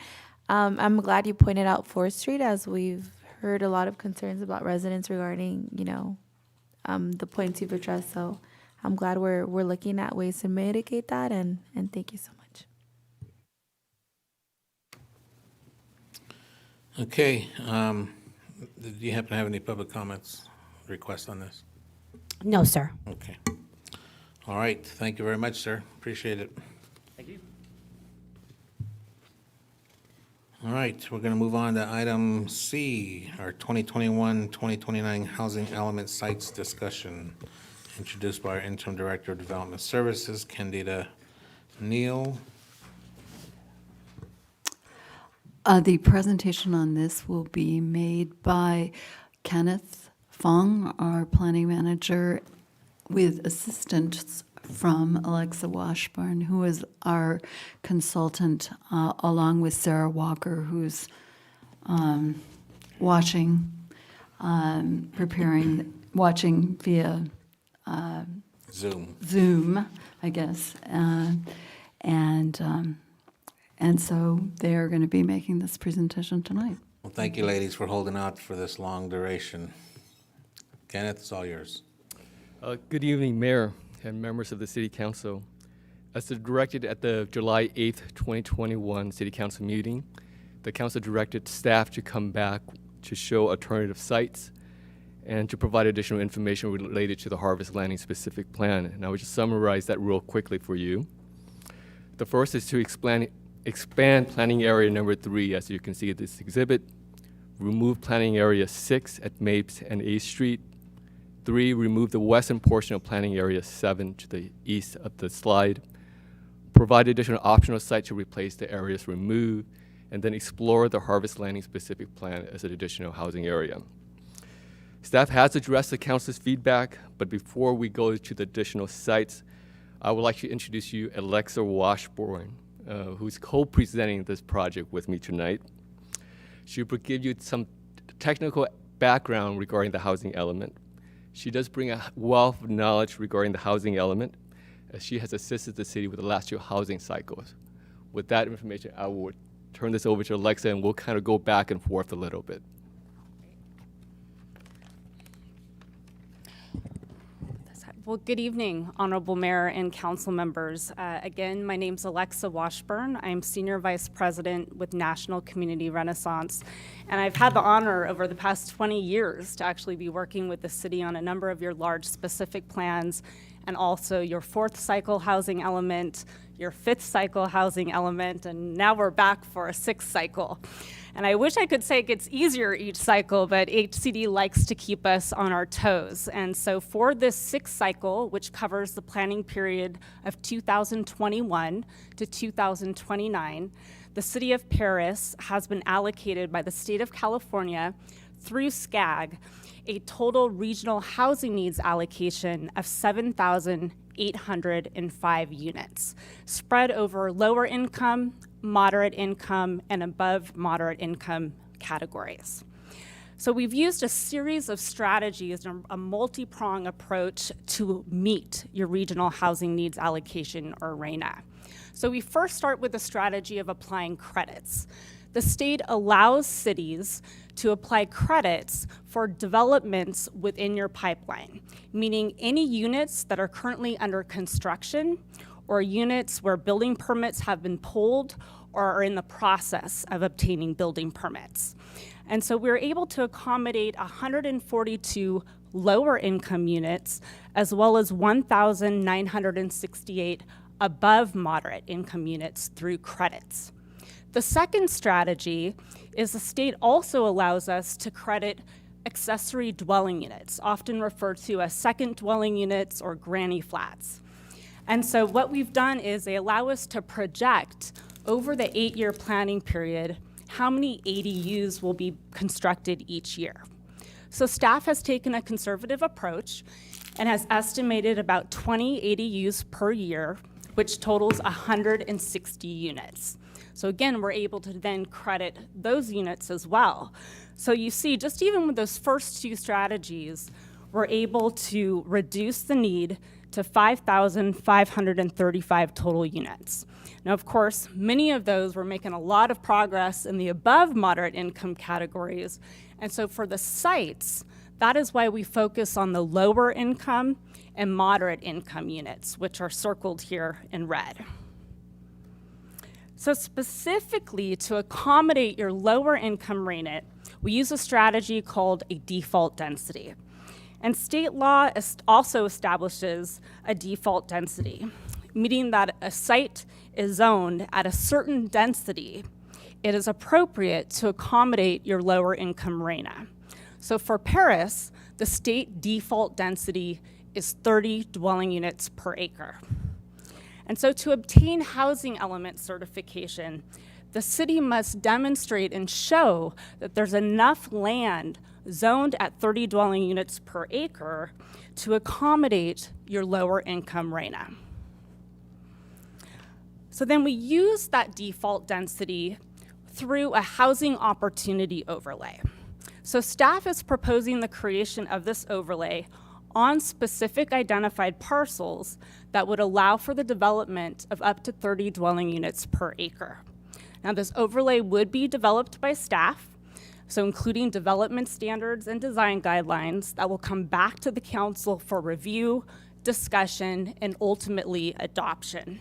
I'm glad you pointed out 4th Street, as we've heard a lot of concerns about residents regarding, the points you've addressed. So I'm glad we're looking at ways to mitigate that, and thank you so much. Okay. Do you happen to have any public comments, requests on this? No, sir. Okay. All right. Thank you very much, sir. Appreciate it. Thank you. All right. We're going to move on to item C, our 2021-2029 Housing Element Sites discussion, introduced by our Interim Director of Development Services, Candida Neal. The presentation on this will be made by Kenneth Fong, our planning manager, with assistance from Alexa Washburn, who is our consultant, along with Sarah Walker, who's watching via Zoom, I guess. And so they are going to be making this presentation tonight. Well, thank you, ladies, for holding out for this long duration. Kenneth, it's all yours. Good evening, Mayor and members of the City Council. As directed at the July 8th, 2021 City Council meeting, the Council directed staff to come back to show alternative sites and to provide additional information related to the Harvest Landing specific plan. And I will just summarize that real quickly for you. The first is to expand planning area number 3, as you can see at this exhibit. Remove planning area 6 at Mapes and 8th Street. 3, remove the western portion of planning area 7 to the east of the slide. Provide additional optional site to replace the areas removed, and then explore the Harvest Landing specific plan as an additional housing area. Staff has addressed the council's feedback, but before we go to the additional sites, I would like to introduce you Alexa Washburn, who's co-presenting this project with me tonight. She will give you some technical background regarding the housing element. She does bring a wealth of knowledge regarding the housing element, as she has assisted the city with the last 2 housing cycles. With that information, I will turn this over to Alexa, and we'll kind of go back and forth a little bit. Well, good evening, Honorable Mayor and Council members. Again, my name's Alexa Washburn. I'm Senior Vice President with National Community Renaissance, and I've had the honor over the past 20 years to actually be working with the city on a number of your large specific plans, and also your 4th cycle housing element, your 5th cycle housing element, and now we're back for a 6th cycle. And I wish I could say it gets easier each cycle, but HCD likes to keep us on our toes. And so for this 6th cycle, which covers the planning period of 2021 to 2029, the City of Paris has been allocated by the State of California through SCAG a total regional housing needs allocation of 7,805 units, spread over lower income, moderate income, and above moderate income categories. So we've used a series of strategies and a multi-prong approach to meet your regional housing needs allocation, or RHNA. So we first start with the strategy of applying credits. The state allows cities to apply credits for developments within your pipeline, meaning any units that are currently under construction or units where building permits have been pulled or are in the process of obtaining building permits. And so we're able to accommodate 142 lower income units, as well as 1,968 above moderate income units through credits. The second strategy is the state also allows us to credit accessory dwelling units, often referred to as second dwelling units or granny flats. And so what we've done is they allow us to project over the 8-year planning period how many ADUs will be constructed each year. So staff has taken a conservative approach and has estimated about 20 ADUs per year, which totals 160 units. So again, we're able to then credit those units as well. So you see, just even with those first 2 strategies, we're able to reduce the need to 5,535 total units. Now, of course, many of those were making a lot of progress in the above moderate income categories. And so for the sites, that is why we focus on the lower income and moderate income units, which are circled here in red. So specifically to accommodate your lower income RHNA, we use a strategy called a default density. And state law also establishes a default density, meaning that a site is zoned at a certain density. It is appropriate to accommodate your lower income RHNA. So for Paris, the state default density is 30 dwelling units per acre. And so to obtain housing element certification, the city must demonstrate and show that there's enough land zoned at 30 dwelling units per acre to accommodate your lower income RHNA. So then we use that default density through a housing opportunity overlay. So staff is proposing the creation of this overlay on specific identified parcels that would allow for the development of up to 30 dwelling units per acre. Now, this overlay would be developed by staff, so including development standards and design guidelines that will come back to the council for review, discussion, and ultimately adoption.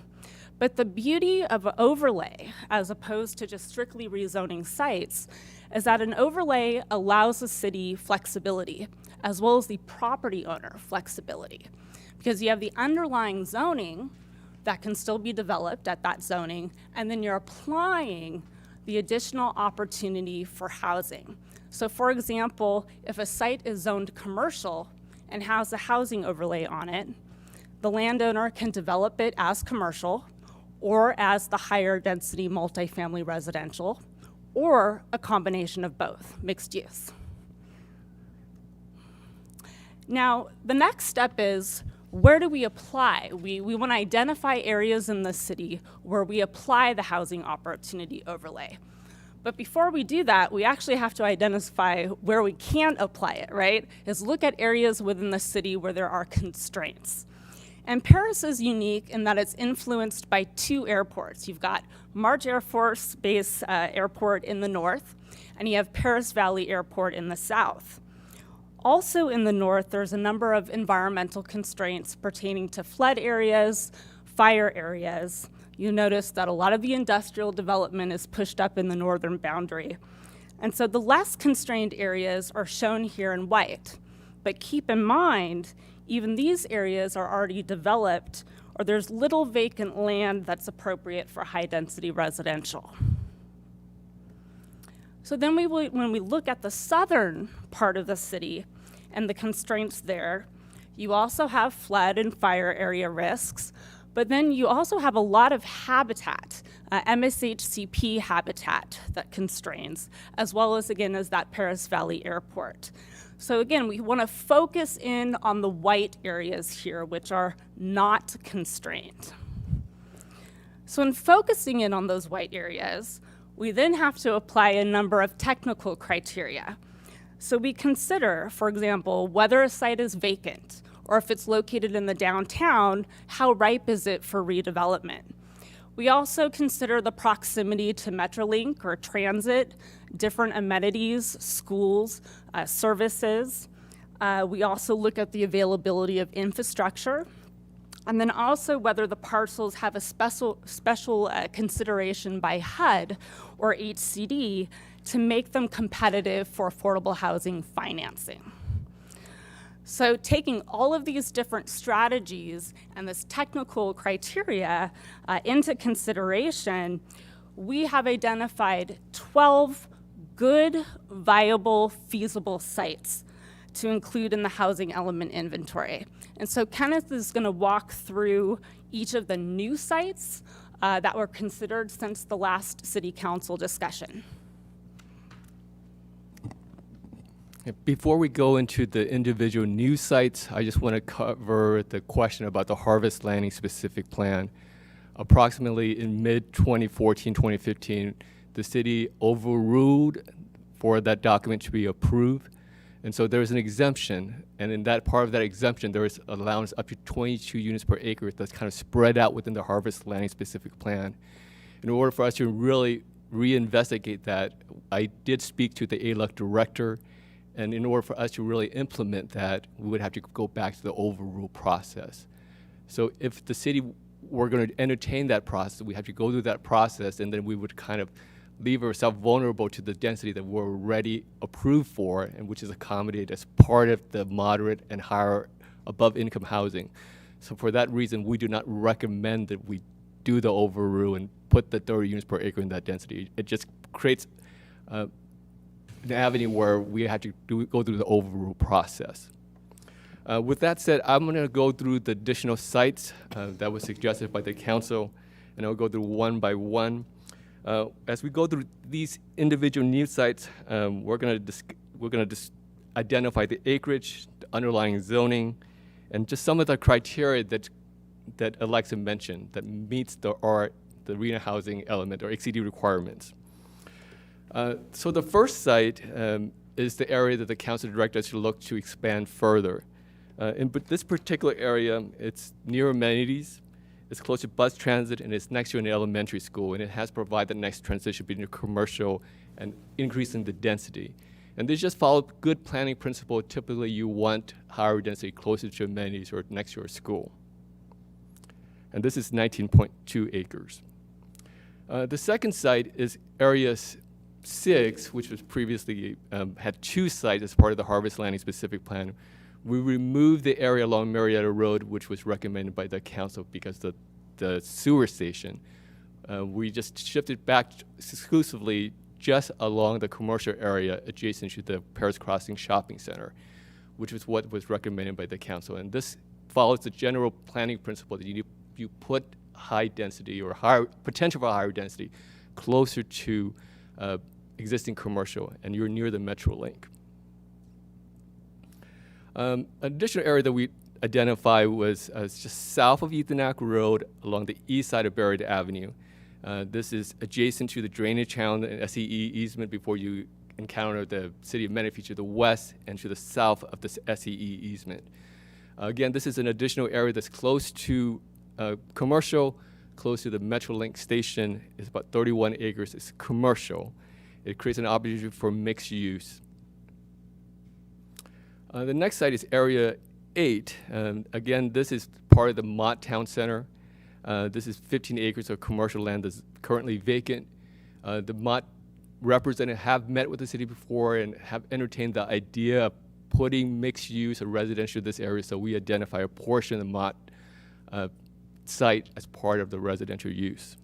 But the beauty of an overlay, as opposed to just strictly rezoning sites, is that an overlay allows the city flexibility, as well as the property owner flexibility. Because you have the underlying zoning that can still be developed at that zoning, and then you're applying the additional opportunity for housing. So for example, if a site is zoned commercial and has a housing overlay on it, the landowner can develop it as commercial or as the higher density multifamily residential, or a combination of both, mixed use. Now, the next step is, where do we apply? We want to identify areas in the city where we apply the housing opportunity overlay. But before we do that, we actually have to identify where we can't apply it, right? Is look at areas within the city where there are constraints. And Paris is unique in that it's influenced by two airports. You've got March Air Force Base Airport in the north, and you have Paris Valley Airport in the south. Also in the north, there's a number of environmental constraints pertaining to flood areas, fire areas. You notice that a lot of the industrial development is pushed up in the northern boundary. And so the less constrained areas are shown here in white. But keep in mind, even these areas are already developed, or there's little vacant land that's appropriate for high-density residential. So then when we look at the southern part of the city and the constraints there, you also have flood and fire area risks, but then you also have a lot of habitat, MSHCP habitat that constrains, as well as, again, as that Paris Valley Airport. So again, we want to focus in on the white areas here, which are not constrained. So in focusing in on those white areas, we then have to apply a number of technical criteria. So we consider, for example, whether a site is vacant, or if it's located in the downtown, how ripe is it for redevelopment? We also consider the proximity to Metrolink or transit, different amenities, schools, services. We also look at the availability of infrastructure, and then also whether the parcels have a special consideration by HUD or HCD to make them competitive for affordable housing financing. So taking all of these different strategies and this technical criteria into consideration, we have identified 12 good, viable, feasible sites to include in the housing element inventory. And so Kenneth is going to walk through each of the new sites that were considered since the last city council discussion. Before we go into the individual new sites, I just want to cover the question about the Harvest Landing specific plan. Approximately in mid-2014, 2015, the city overruled for that document to be approved. And so there was an exemption, and in that part of that exemption, there was allowance up to 22 units per acre that's kind of spread out within the Harvest Landing specific plan. In order for us to really reinvestigate that, I did speak to the ALUC director, and in order for us to really implement that, we would have to go back to the overrule process. So if the city were going to entertain that process, we have to go through that process, and then we would kind of leave ourselves vulnerable to the density that we're already approved for, and which is accommodated as part of the moderate and higher above income housing. So for that reason, we do not recommend that we do the overrule and put the 30 units per acre in that density. It just creates an avenue where we have to go through the overrule process. With that said, I'm going to go through the additional sites that was suggested by the council, and I'll go through one by one. As we go through these individual new sites, we're going to identify the acreage, the underlying zoning, and just some of the criteria that Alexa mentioned that meets the RHNA housing element or XCD requirements. So the first site is the area that the council directed us to look to expand further. In this particular area, it's near amenities, it's close to bus transit, and it's next to an elementary school, and it has provided the next transition between commercial and increasing the density. And this just follows good planning principle. Typically, you want higher density closer to amenities or next to your school. And this is 19.2 acres. The second site is Area 6, which was previously had 2 sites as part of the Harvest Landing specific plan. We removed the area along Marietta Road, which was recommended by the council because the sewer station. We just shifted back exclusively just along the commercial area adjacent to the Paris Crossing Shopping Center, which is what was recommended by the council. And this follows the general planning principle that you put high density or higher potential for higher density closer to existing commercial, and you're near the MetroLink. An additional area that we identified was just south of Ethonac Road along the east side of Barrett Avenue. This is adjacent to the drainage channel and SEE easement before you encounter the city of Menifee to the west and to the south of this SEE easement. Again, this is an additional area that's close to commercial, close to the MetroLink station. It's about 31 acres. It's commercial. It creates an opportunity for mixed use. The next site is Area 8. Again, this is part of the Mott Town Center. This is 15 acres of commercial land that's currently vacant. The Mott representatives have met with the city before and have entertained the idea of putting mixed use or residential in this area, so we identify a portion of the Mott site as part of the residential use.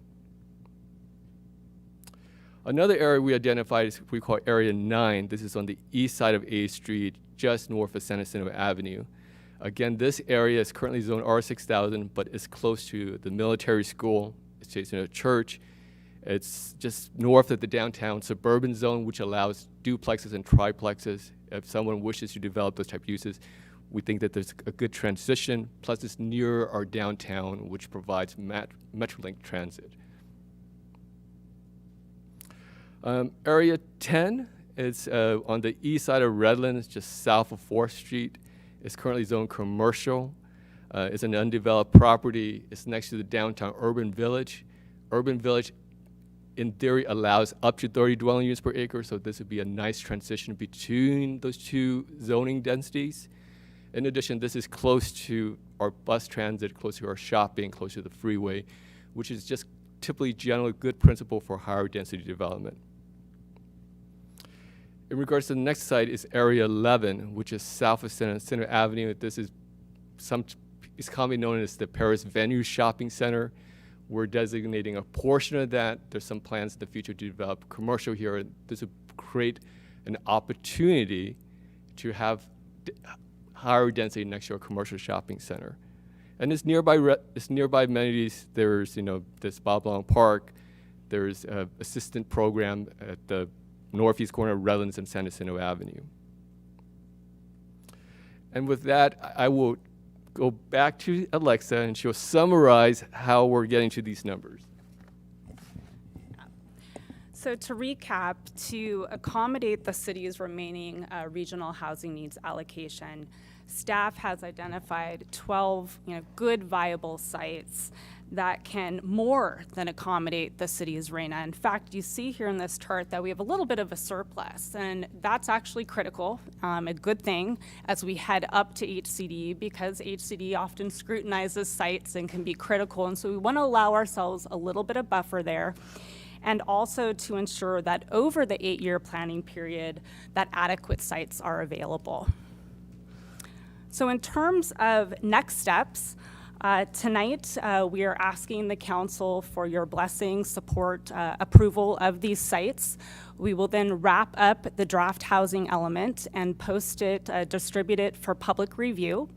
Another area we identified is we call Area 9. This is on the east side of A Street, just north of San Jacinto Avenue. Again, this area is currently zoned R6000, but it's close to the military school. It's adjacent to a church. It's just north of the downtown suburban zone, which allows duplexes and triplexes. If someone wishes to develop those type of uses, we think that there's a good transition. Plus, it's near our downtown, which provides MetroLink transit. Area 10 is on the east side of Redlands, just south of 4th Street. It's currently zoned commercial. It's an undeveloped property. It's next to the downtown Urban Village. Urban Village, in theory, allows up to 30 dwelling units per acre, so this would be a nice transition between those two zoning densities. In addition, this is close to our bus transit, close to our shopping, close to the freeway, which is just typically generally good principle for higher density development. In regards to the next site is Area 11, which is south of Center Avenue. This is it's commonly known as the Paris Venue Shopping Center. We're designating a portion of that. There's some plans in the future to develop commercial here. This would create an opportunity to have higher density next to a commercial shopping center. And it's nearby amenities. There's, this Bob Long Park. There's an assistant program at the northeast corner of Redlands and San Jacinto Avenue. And with that, I will go back to Alexa, and she'll summarize how we're getting to these numbers. So to recap, to accommodate the city's remaining regional housing needs allocation, staff has identified 12 good viable sites that can more than accommodate the city's RHNA. In fact, you see here in this chart that we have a little bit of a surplus, and that's actually critical, a good thing as we head up to HCD, because HCD often scrutinizes sites and can be critical, and so we want to allow ourselves a little bit of buffer there, and also to ensure that over the 8-year planning period, that adequate sites are available. So in terms of next steps, tonight, we are asking the council for your blessing, support, approval of these sites. We will then wrap up the draft housing element and post it, distribute it for public review.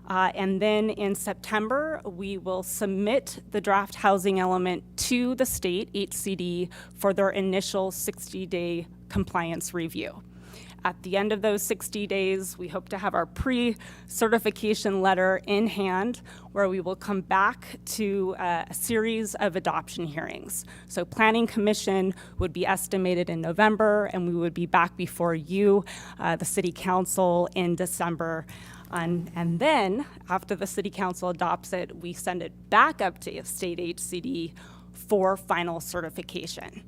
And then in September, we will submit the draft housing element to the state HCD for their initial 60-day compliance review. At the end of those 60 days, we hope to have our pre-certification letter in hand, where we will come back to a series of adoption hearings. So Planning Commission would be estimated in November, and we would be back before you, the City Council, in December. And then, after the City Council adopts it, we send it back up to state HCD for final certification.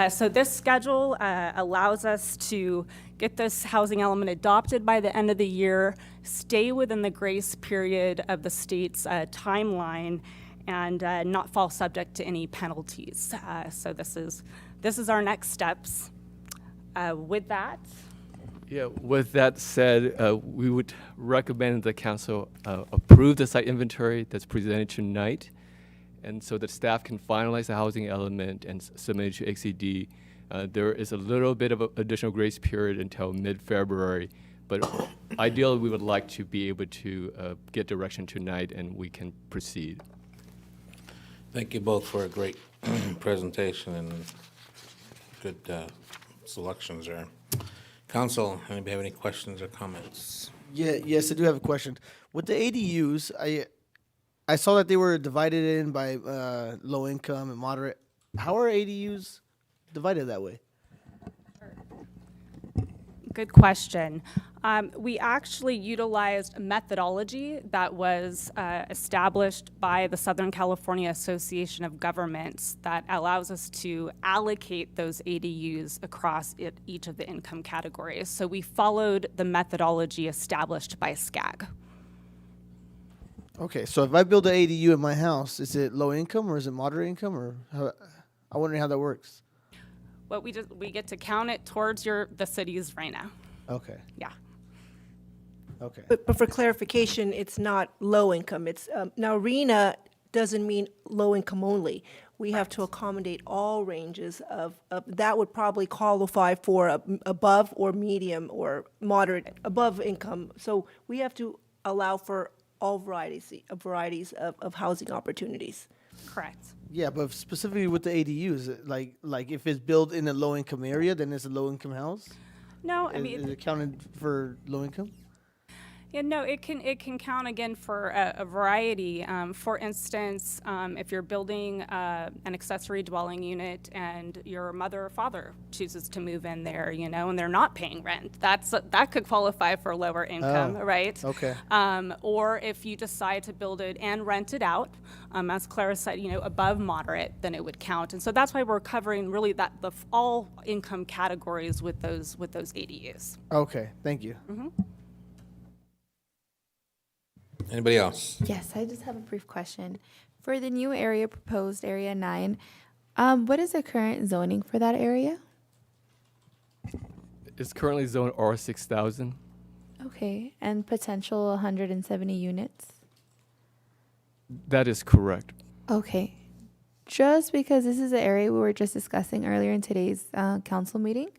So this schedule allows us to get this housing element adopted by the end of the year, stay within the grace period of the state's timeline, and not fall subject to any penalties. So this is our next steps. With that, Yeah, with that said, we would recommend the council approve the site inventory that's presented tonight, and so that staff can finalize the housing element and submit it to XCD. There is a little bit of an additional grace period until mid-February, but ideally we would like to be able to get direction tonight and we can proceed. Thank you both for a great presentation and good selections there. Council, anybody have any questions or comments? Yes, I do have a question. With the ADUs, I saw that they were divided in by low income and moderate. How are ADUs divided that way? good question. We actually utilized a methodology that was established by the Southern California Association of Governments that allows us to allocate those ADUs across each of the income categories. So we followed the methodology established by SCAG. Okay, so if I build an ADU in my house, is it low income or is it moderate income, or how, I'm wondering how that works. What we get to count it towards the city's RENA. Okay. Yeah. Okay. But for clarification, it's not low income. It's now RENA doesn't mean low income only. We have to accommodate all ranges of that would probably qualify for above or medium or moderate above income. So we have to allow for all varieties of housing opportunities. Correct. Yeah, but specifically with the ADUs, like if it's built in a low income area, then it's a low income house. No, I mean, is it counted for low income? Yeah, no, it can count again for a variety. For instance, if you're building an accessory dwelling unit and your mother or father chooses to move in there, and they're not paying rent, that could qualify for lower income, right? Okay. Or if you decide to build it and rent it out, as Clara said, above moderate, then it would count. And so that's why we're covering really the all income categories with those ADUs. Okay, thank you. Mm-hmm. Anybody else? Yes, I just have a brief question. For the new area proposed, Area 9, what is the current zoning for that area? It's currently zoned R6000. Okay, and potential 170 units? That is correct. Okay. Just because this is an area we were just discussing earlier in today's council meeting,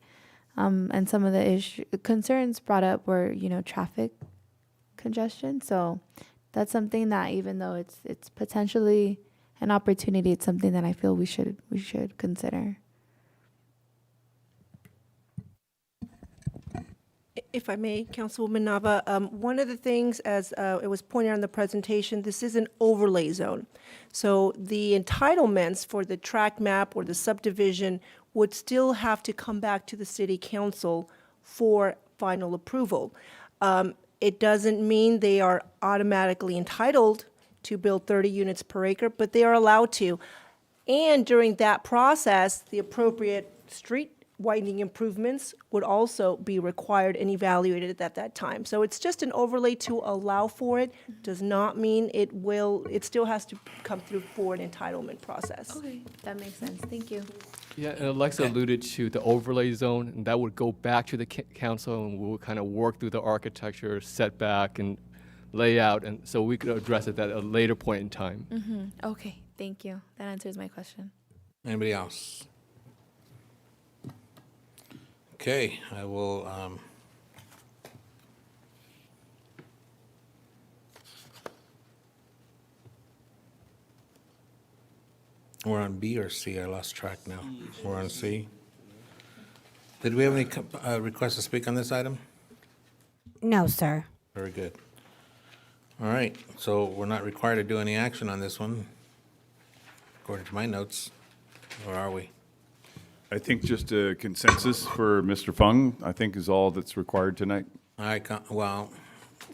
and some of the concerns brought up were, traffic congestion. So that's something that, even though it's potentially an opportunity, it's something that I feel we should consider. If I may, Councilwoman Nava, one of the things, as it was pointed out in the presentation, this is an overlay zone. So the entitlements for the tract map or the subdivision would still have to come back to the city council for final approval. It doesn't mean they are automatically entitled to build 30 units per acre, but they are allowed to. And during that process, the appropriate street widening improvements would also be required and evaluated at that time. So it's just an overlay to allow for it, does not mean it still has to come through for an entitlement process. Okay, that makes sense. Thank you. Yeah, and Alexa alluded to the overlay zone, and that would go back to the council, and we'll kind of work through the architecture, setback, and layout, and so we could address it at a later point in time. Mm-hmm. Okay, thank you. That answers my question. Anybody else? Okay, I will We're on B or C? I lost track now. We're on C. Did we have any requests to speak on this item? No, sir. Very good. All right, so we're not required to do any action on this one, according to my notes. Or are we? I think just a consensus for Mr. Fung, I think is all that's required tonight. All right, well,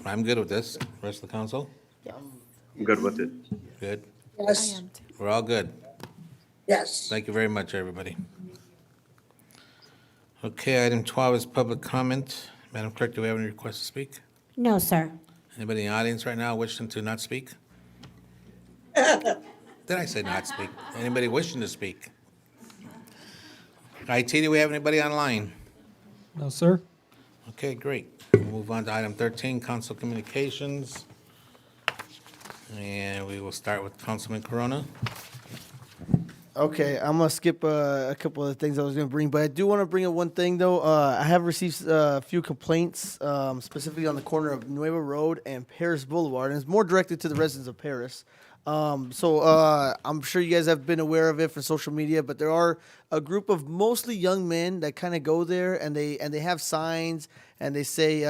I'm good with this. Rest of the council? I'm good with it. Good? Yes. We're all good. Yes. Thank you very much, everybody. Okay, item 12 is public comment. Madam Clerk, do we have any requests to speak? No, sir. Anybody in the audience right now wishing to not speak? Did I say not speak? Anybody wishing to speak? IT, do we have anybody online? No, sir. Okay, great. We'll move on to item 13, council communications. And we will start with Councilman Corona. Okay, I'm gonna skip a couple of things I was gonna bring, but I do want to bring up one thing though. I have received a few complaints, specifically on the corner of Nueva Road and Paris Boulevard, and it's more directed to the residents of Paris. So I'm sure you guys have been aware of it for social media, but there are a group of mostly young men that kind of go there, and they have signs, and they say,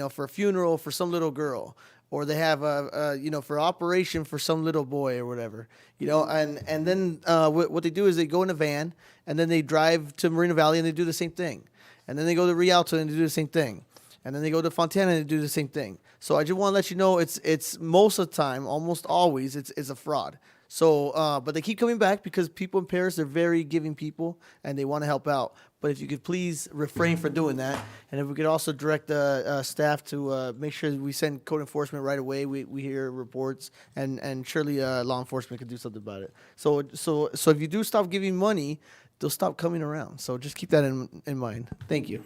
for a funeral for some little girl, or they have for operation for some little boy or whatever, and then what they do is they go in a van, and then they drive to Moreno Valley and they do the same thing, and then they go to Rialto and they do the same thing, and then they go to Fontana and they do the same thing. So I just want to let you know it's most of the time, almost always, it's a fraud. So, but they keep coming back because people in Paris are very giving people and they want to help out. But if you could please refrain from doing that, and if we could also direct the staff to make sure that we send code enforcement right away. We hear reports, and surely law enforcement can do something about it. So if you do stop giving money, they'll stop coming around. So just keep that in mind. Thank you.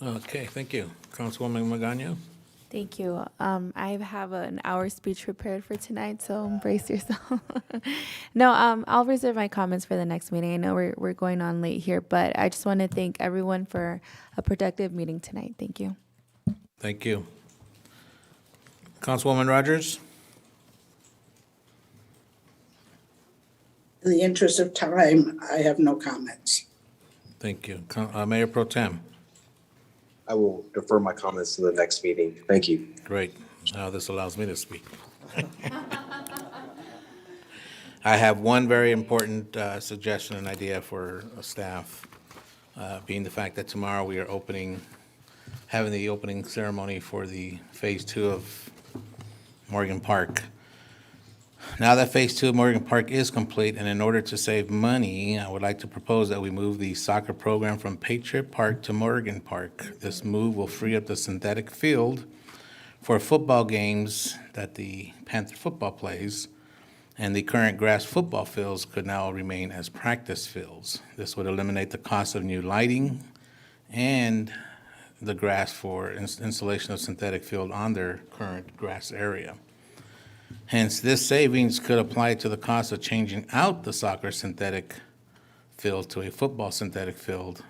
Okay, thank you. Councilwoman Magana? Thank you. I have an hour speech prepared for tonight, so brace yourself. No, I'll reserve my comments for the next meeting. I know we're going on late here, but I just want to thank everyone for a productive meeting tonight. Thank you. Thank you. Councilwoman Rogers? In the interest of time, I have no comments. Thank you. Mayor Pro Tem? I will defer my comments to the next meeting. Thank you. Great. Now this allows me to speak. I have one very important suggestion and idea for staff, being the fact that tomorrow we are having the opening ceremony for the Phase 2 of Morgan Park. Now that Phase 2 of Morgan Park is complete, and in order to save money, I would like to propose that we move the soccer program from Patriot Park to Morgan Park. This move will free up the synthetic field for football games that the Panther football plays, and the current grass football fields could now remain as practice fields. This would eliminate the cost of new lighting and the grass for installation of synthetic field on their current grass area. Hence, this savings could apply to the cost of changing out the soccer synthetic field to a football synthetic field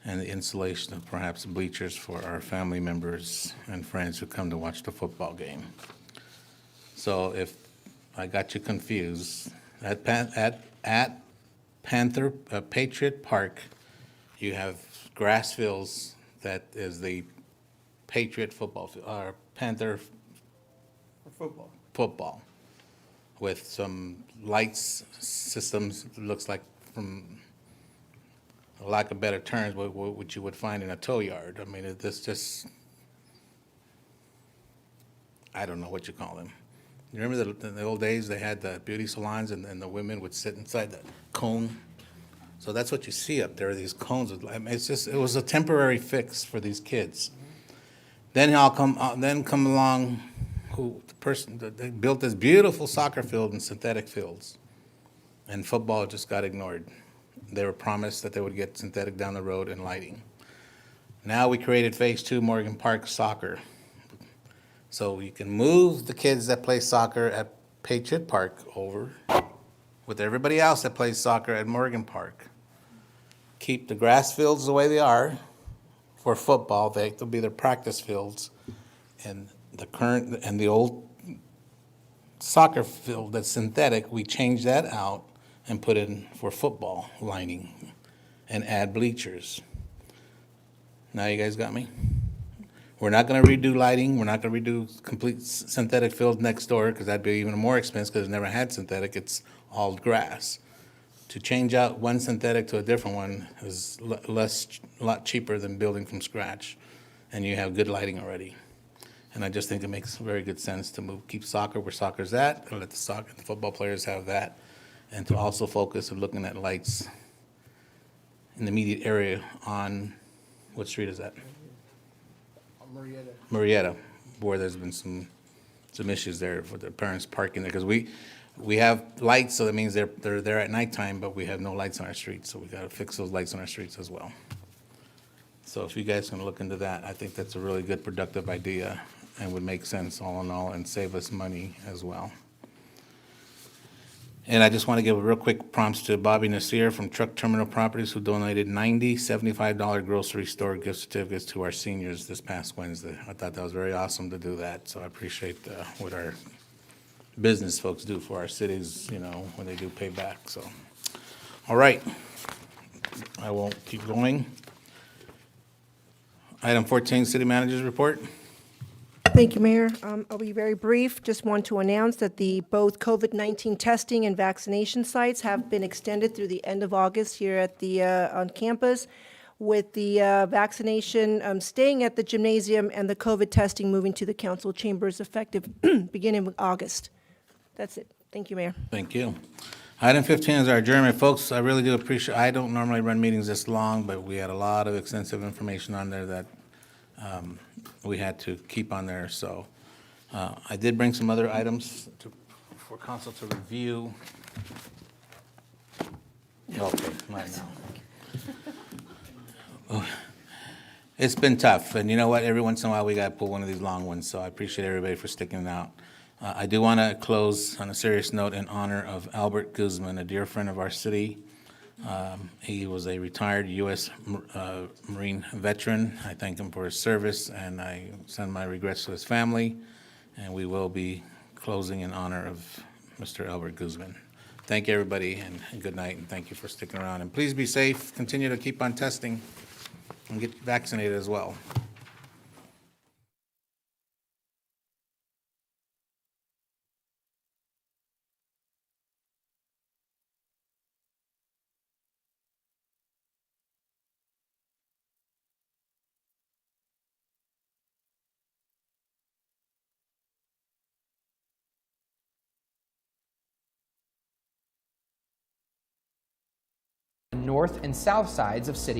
and the installation of perhaps bleachers for our family members and friends who come to watch the football game. So if I got you confused, at Patriot Park, you have grass fields that is the Patriot football field, or Panther football with some lights systems, looks like, from lack of better terms, what you would find in a tow yard. I mean, this just, I don't know what you call them. You remember in the old days, they had the beauty salons and the women would sit inside the cone? So that's what you see up there, these cones. I mean, it was a temporary fix for these kids. Then come along the person that they built this beautiful soccer field and synthetic fields, and football just got ignored. They were promised that they would get synthetic down the road and lighting. Now we created Phase 2 Morgan Park Soccer. So you can move the kids that play soccer at Patriot Park over with everybody else that plays soccer at Morgan Park. Keep the grass fields the way they are for football. They'll be their practice fields, and the current and the old soccer field that's synthetic, we change that out and put in for football lining and add bleachers. Now you guys got me? We're not gonna redo lighting, we're not gonna redo complete synthetic field next door, because that'd be even more expensive, because it's never had synthetic, it's all grass. To change out one synthetic to a different one is a lot cheaper than building from scratch, and you have good lighting already. And I just think it makes very good sense to keep soccer where soccer's at, and let the football players have that, and to also focus on looking at lights in the immediate area on, what street is that? Marietta, where there's been some issues there for the parents parking there, because we have lights, so that means they're there at nighttime, but we have no lights on our streets, so we gotta fix those lights on our streets as well. So if you guys can look into that, I think that's a really good, productive idea and would make sense all in all and save us money as well. And I just want to give a real quick prompts to Bobby Nasir from Truck Terminal Properties, who donated 90 $75 grocery store gift certificates to our seniors this past Wednesday. I thought that was very awesome to do that, so I appreciate what our business folks do for our cities, you know, when they do pay back, so. All right, I won't keep going. Item 14, City Manager's Report. Thank you, Mayor. I'll be very brief. Just want to announce that both COVID-19 testing and vaccination sites have been extended through the end of August here at on campus, with the vaccination staying at the gymnasium and the COVID testing moving to the council chambers effective beginning of August. That's it. Thank you, Mayor. Thank you. Item 15 is our adjournment. Folks, I really do appreciate, I don't normally run meetings this long, but we had a lot of extensive information on there that we had to keep on there, so I did bring some other items for council to review. Okay, not now. It's been tough, and you know what? Every once in a while, we got to pull one of these long ones, so I appreciate everybody for sticking it out. I do want to close on a serious note in honor of Albert Guzman, a dear friend of our city. He was a retired U.S. Marine veteran. I thank him for his service, and I send my regrets to his family, and we will be closing in honor of Mr. Albert Guzman. Thank you, everybody, and good night, and thank you for sticking around. And please be safe. Continue to keep on testing and get vaccinated as well. North and south sides of City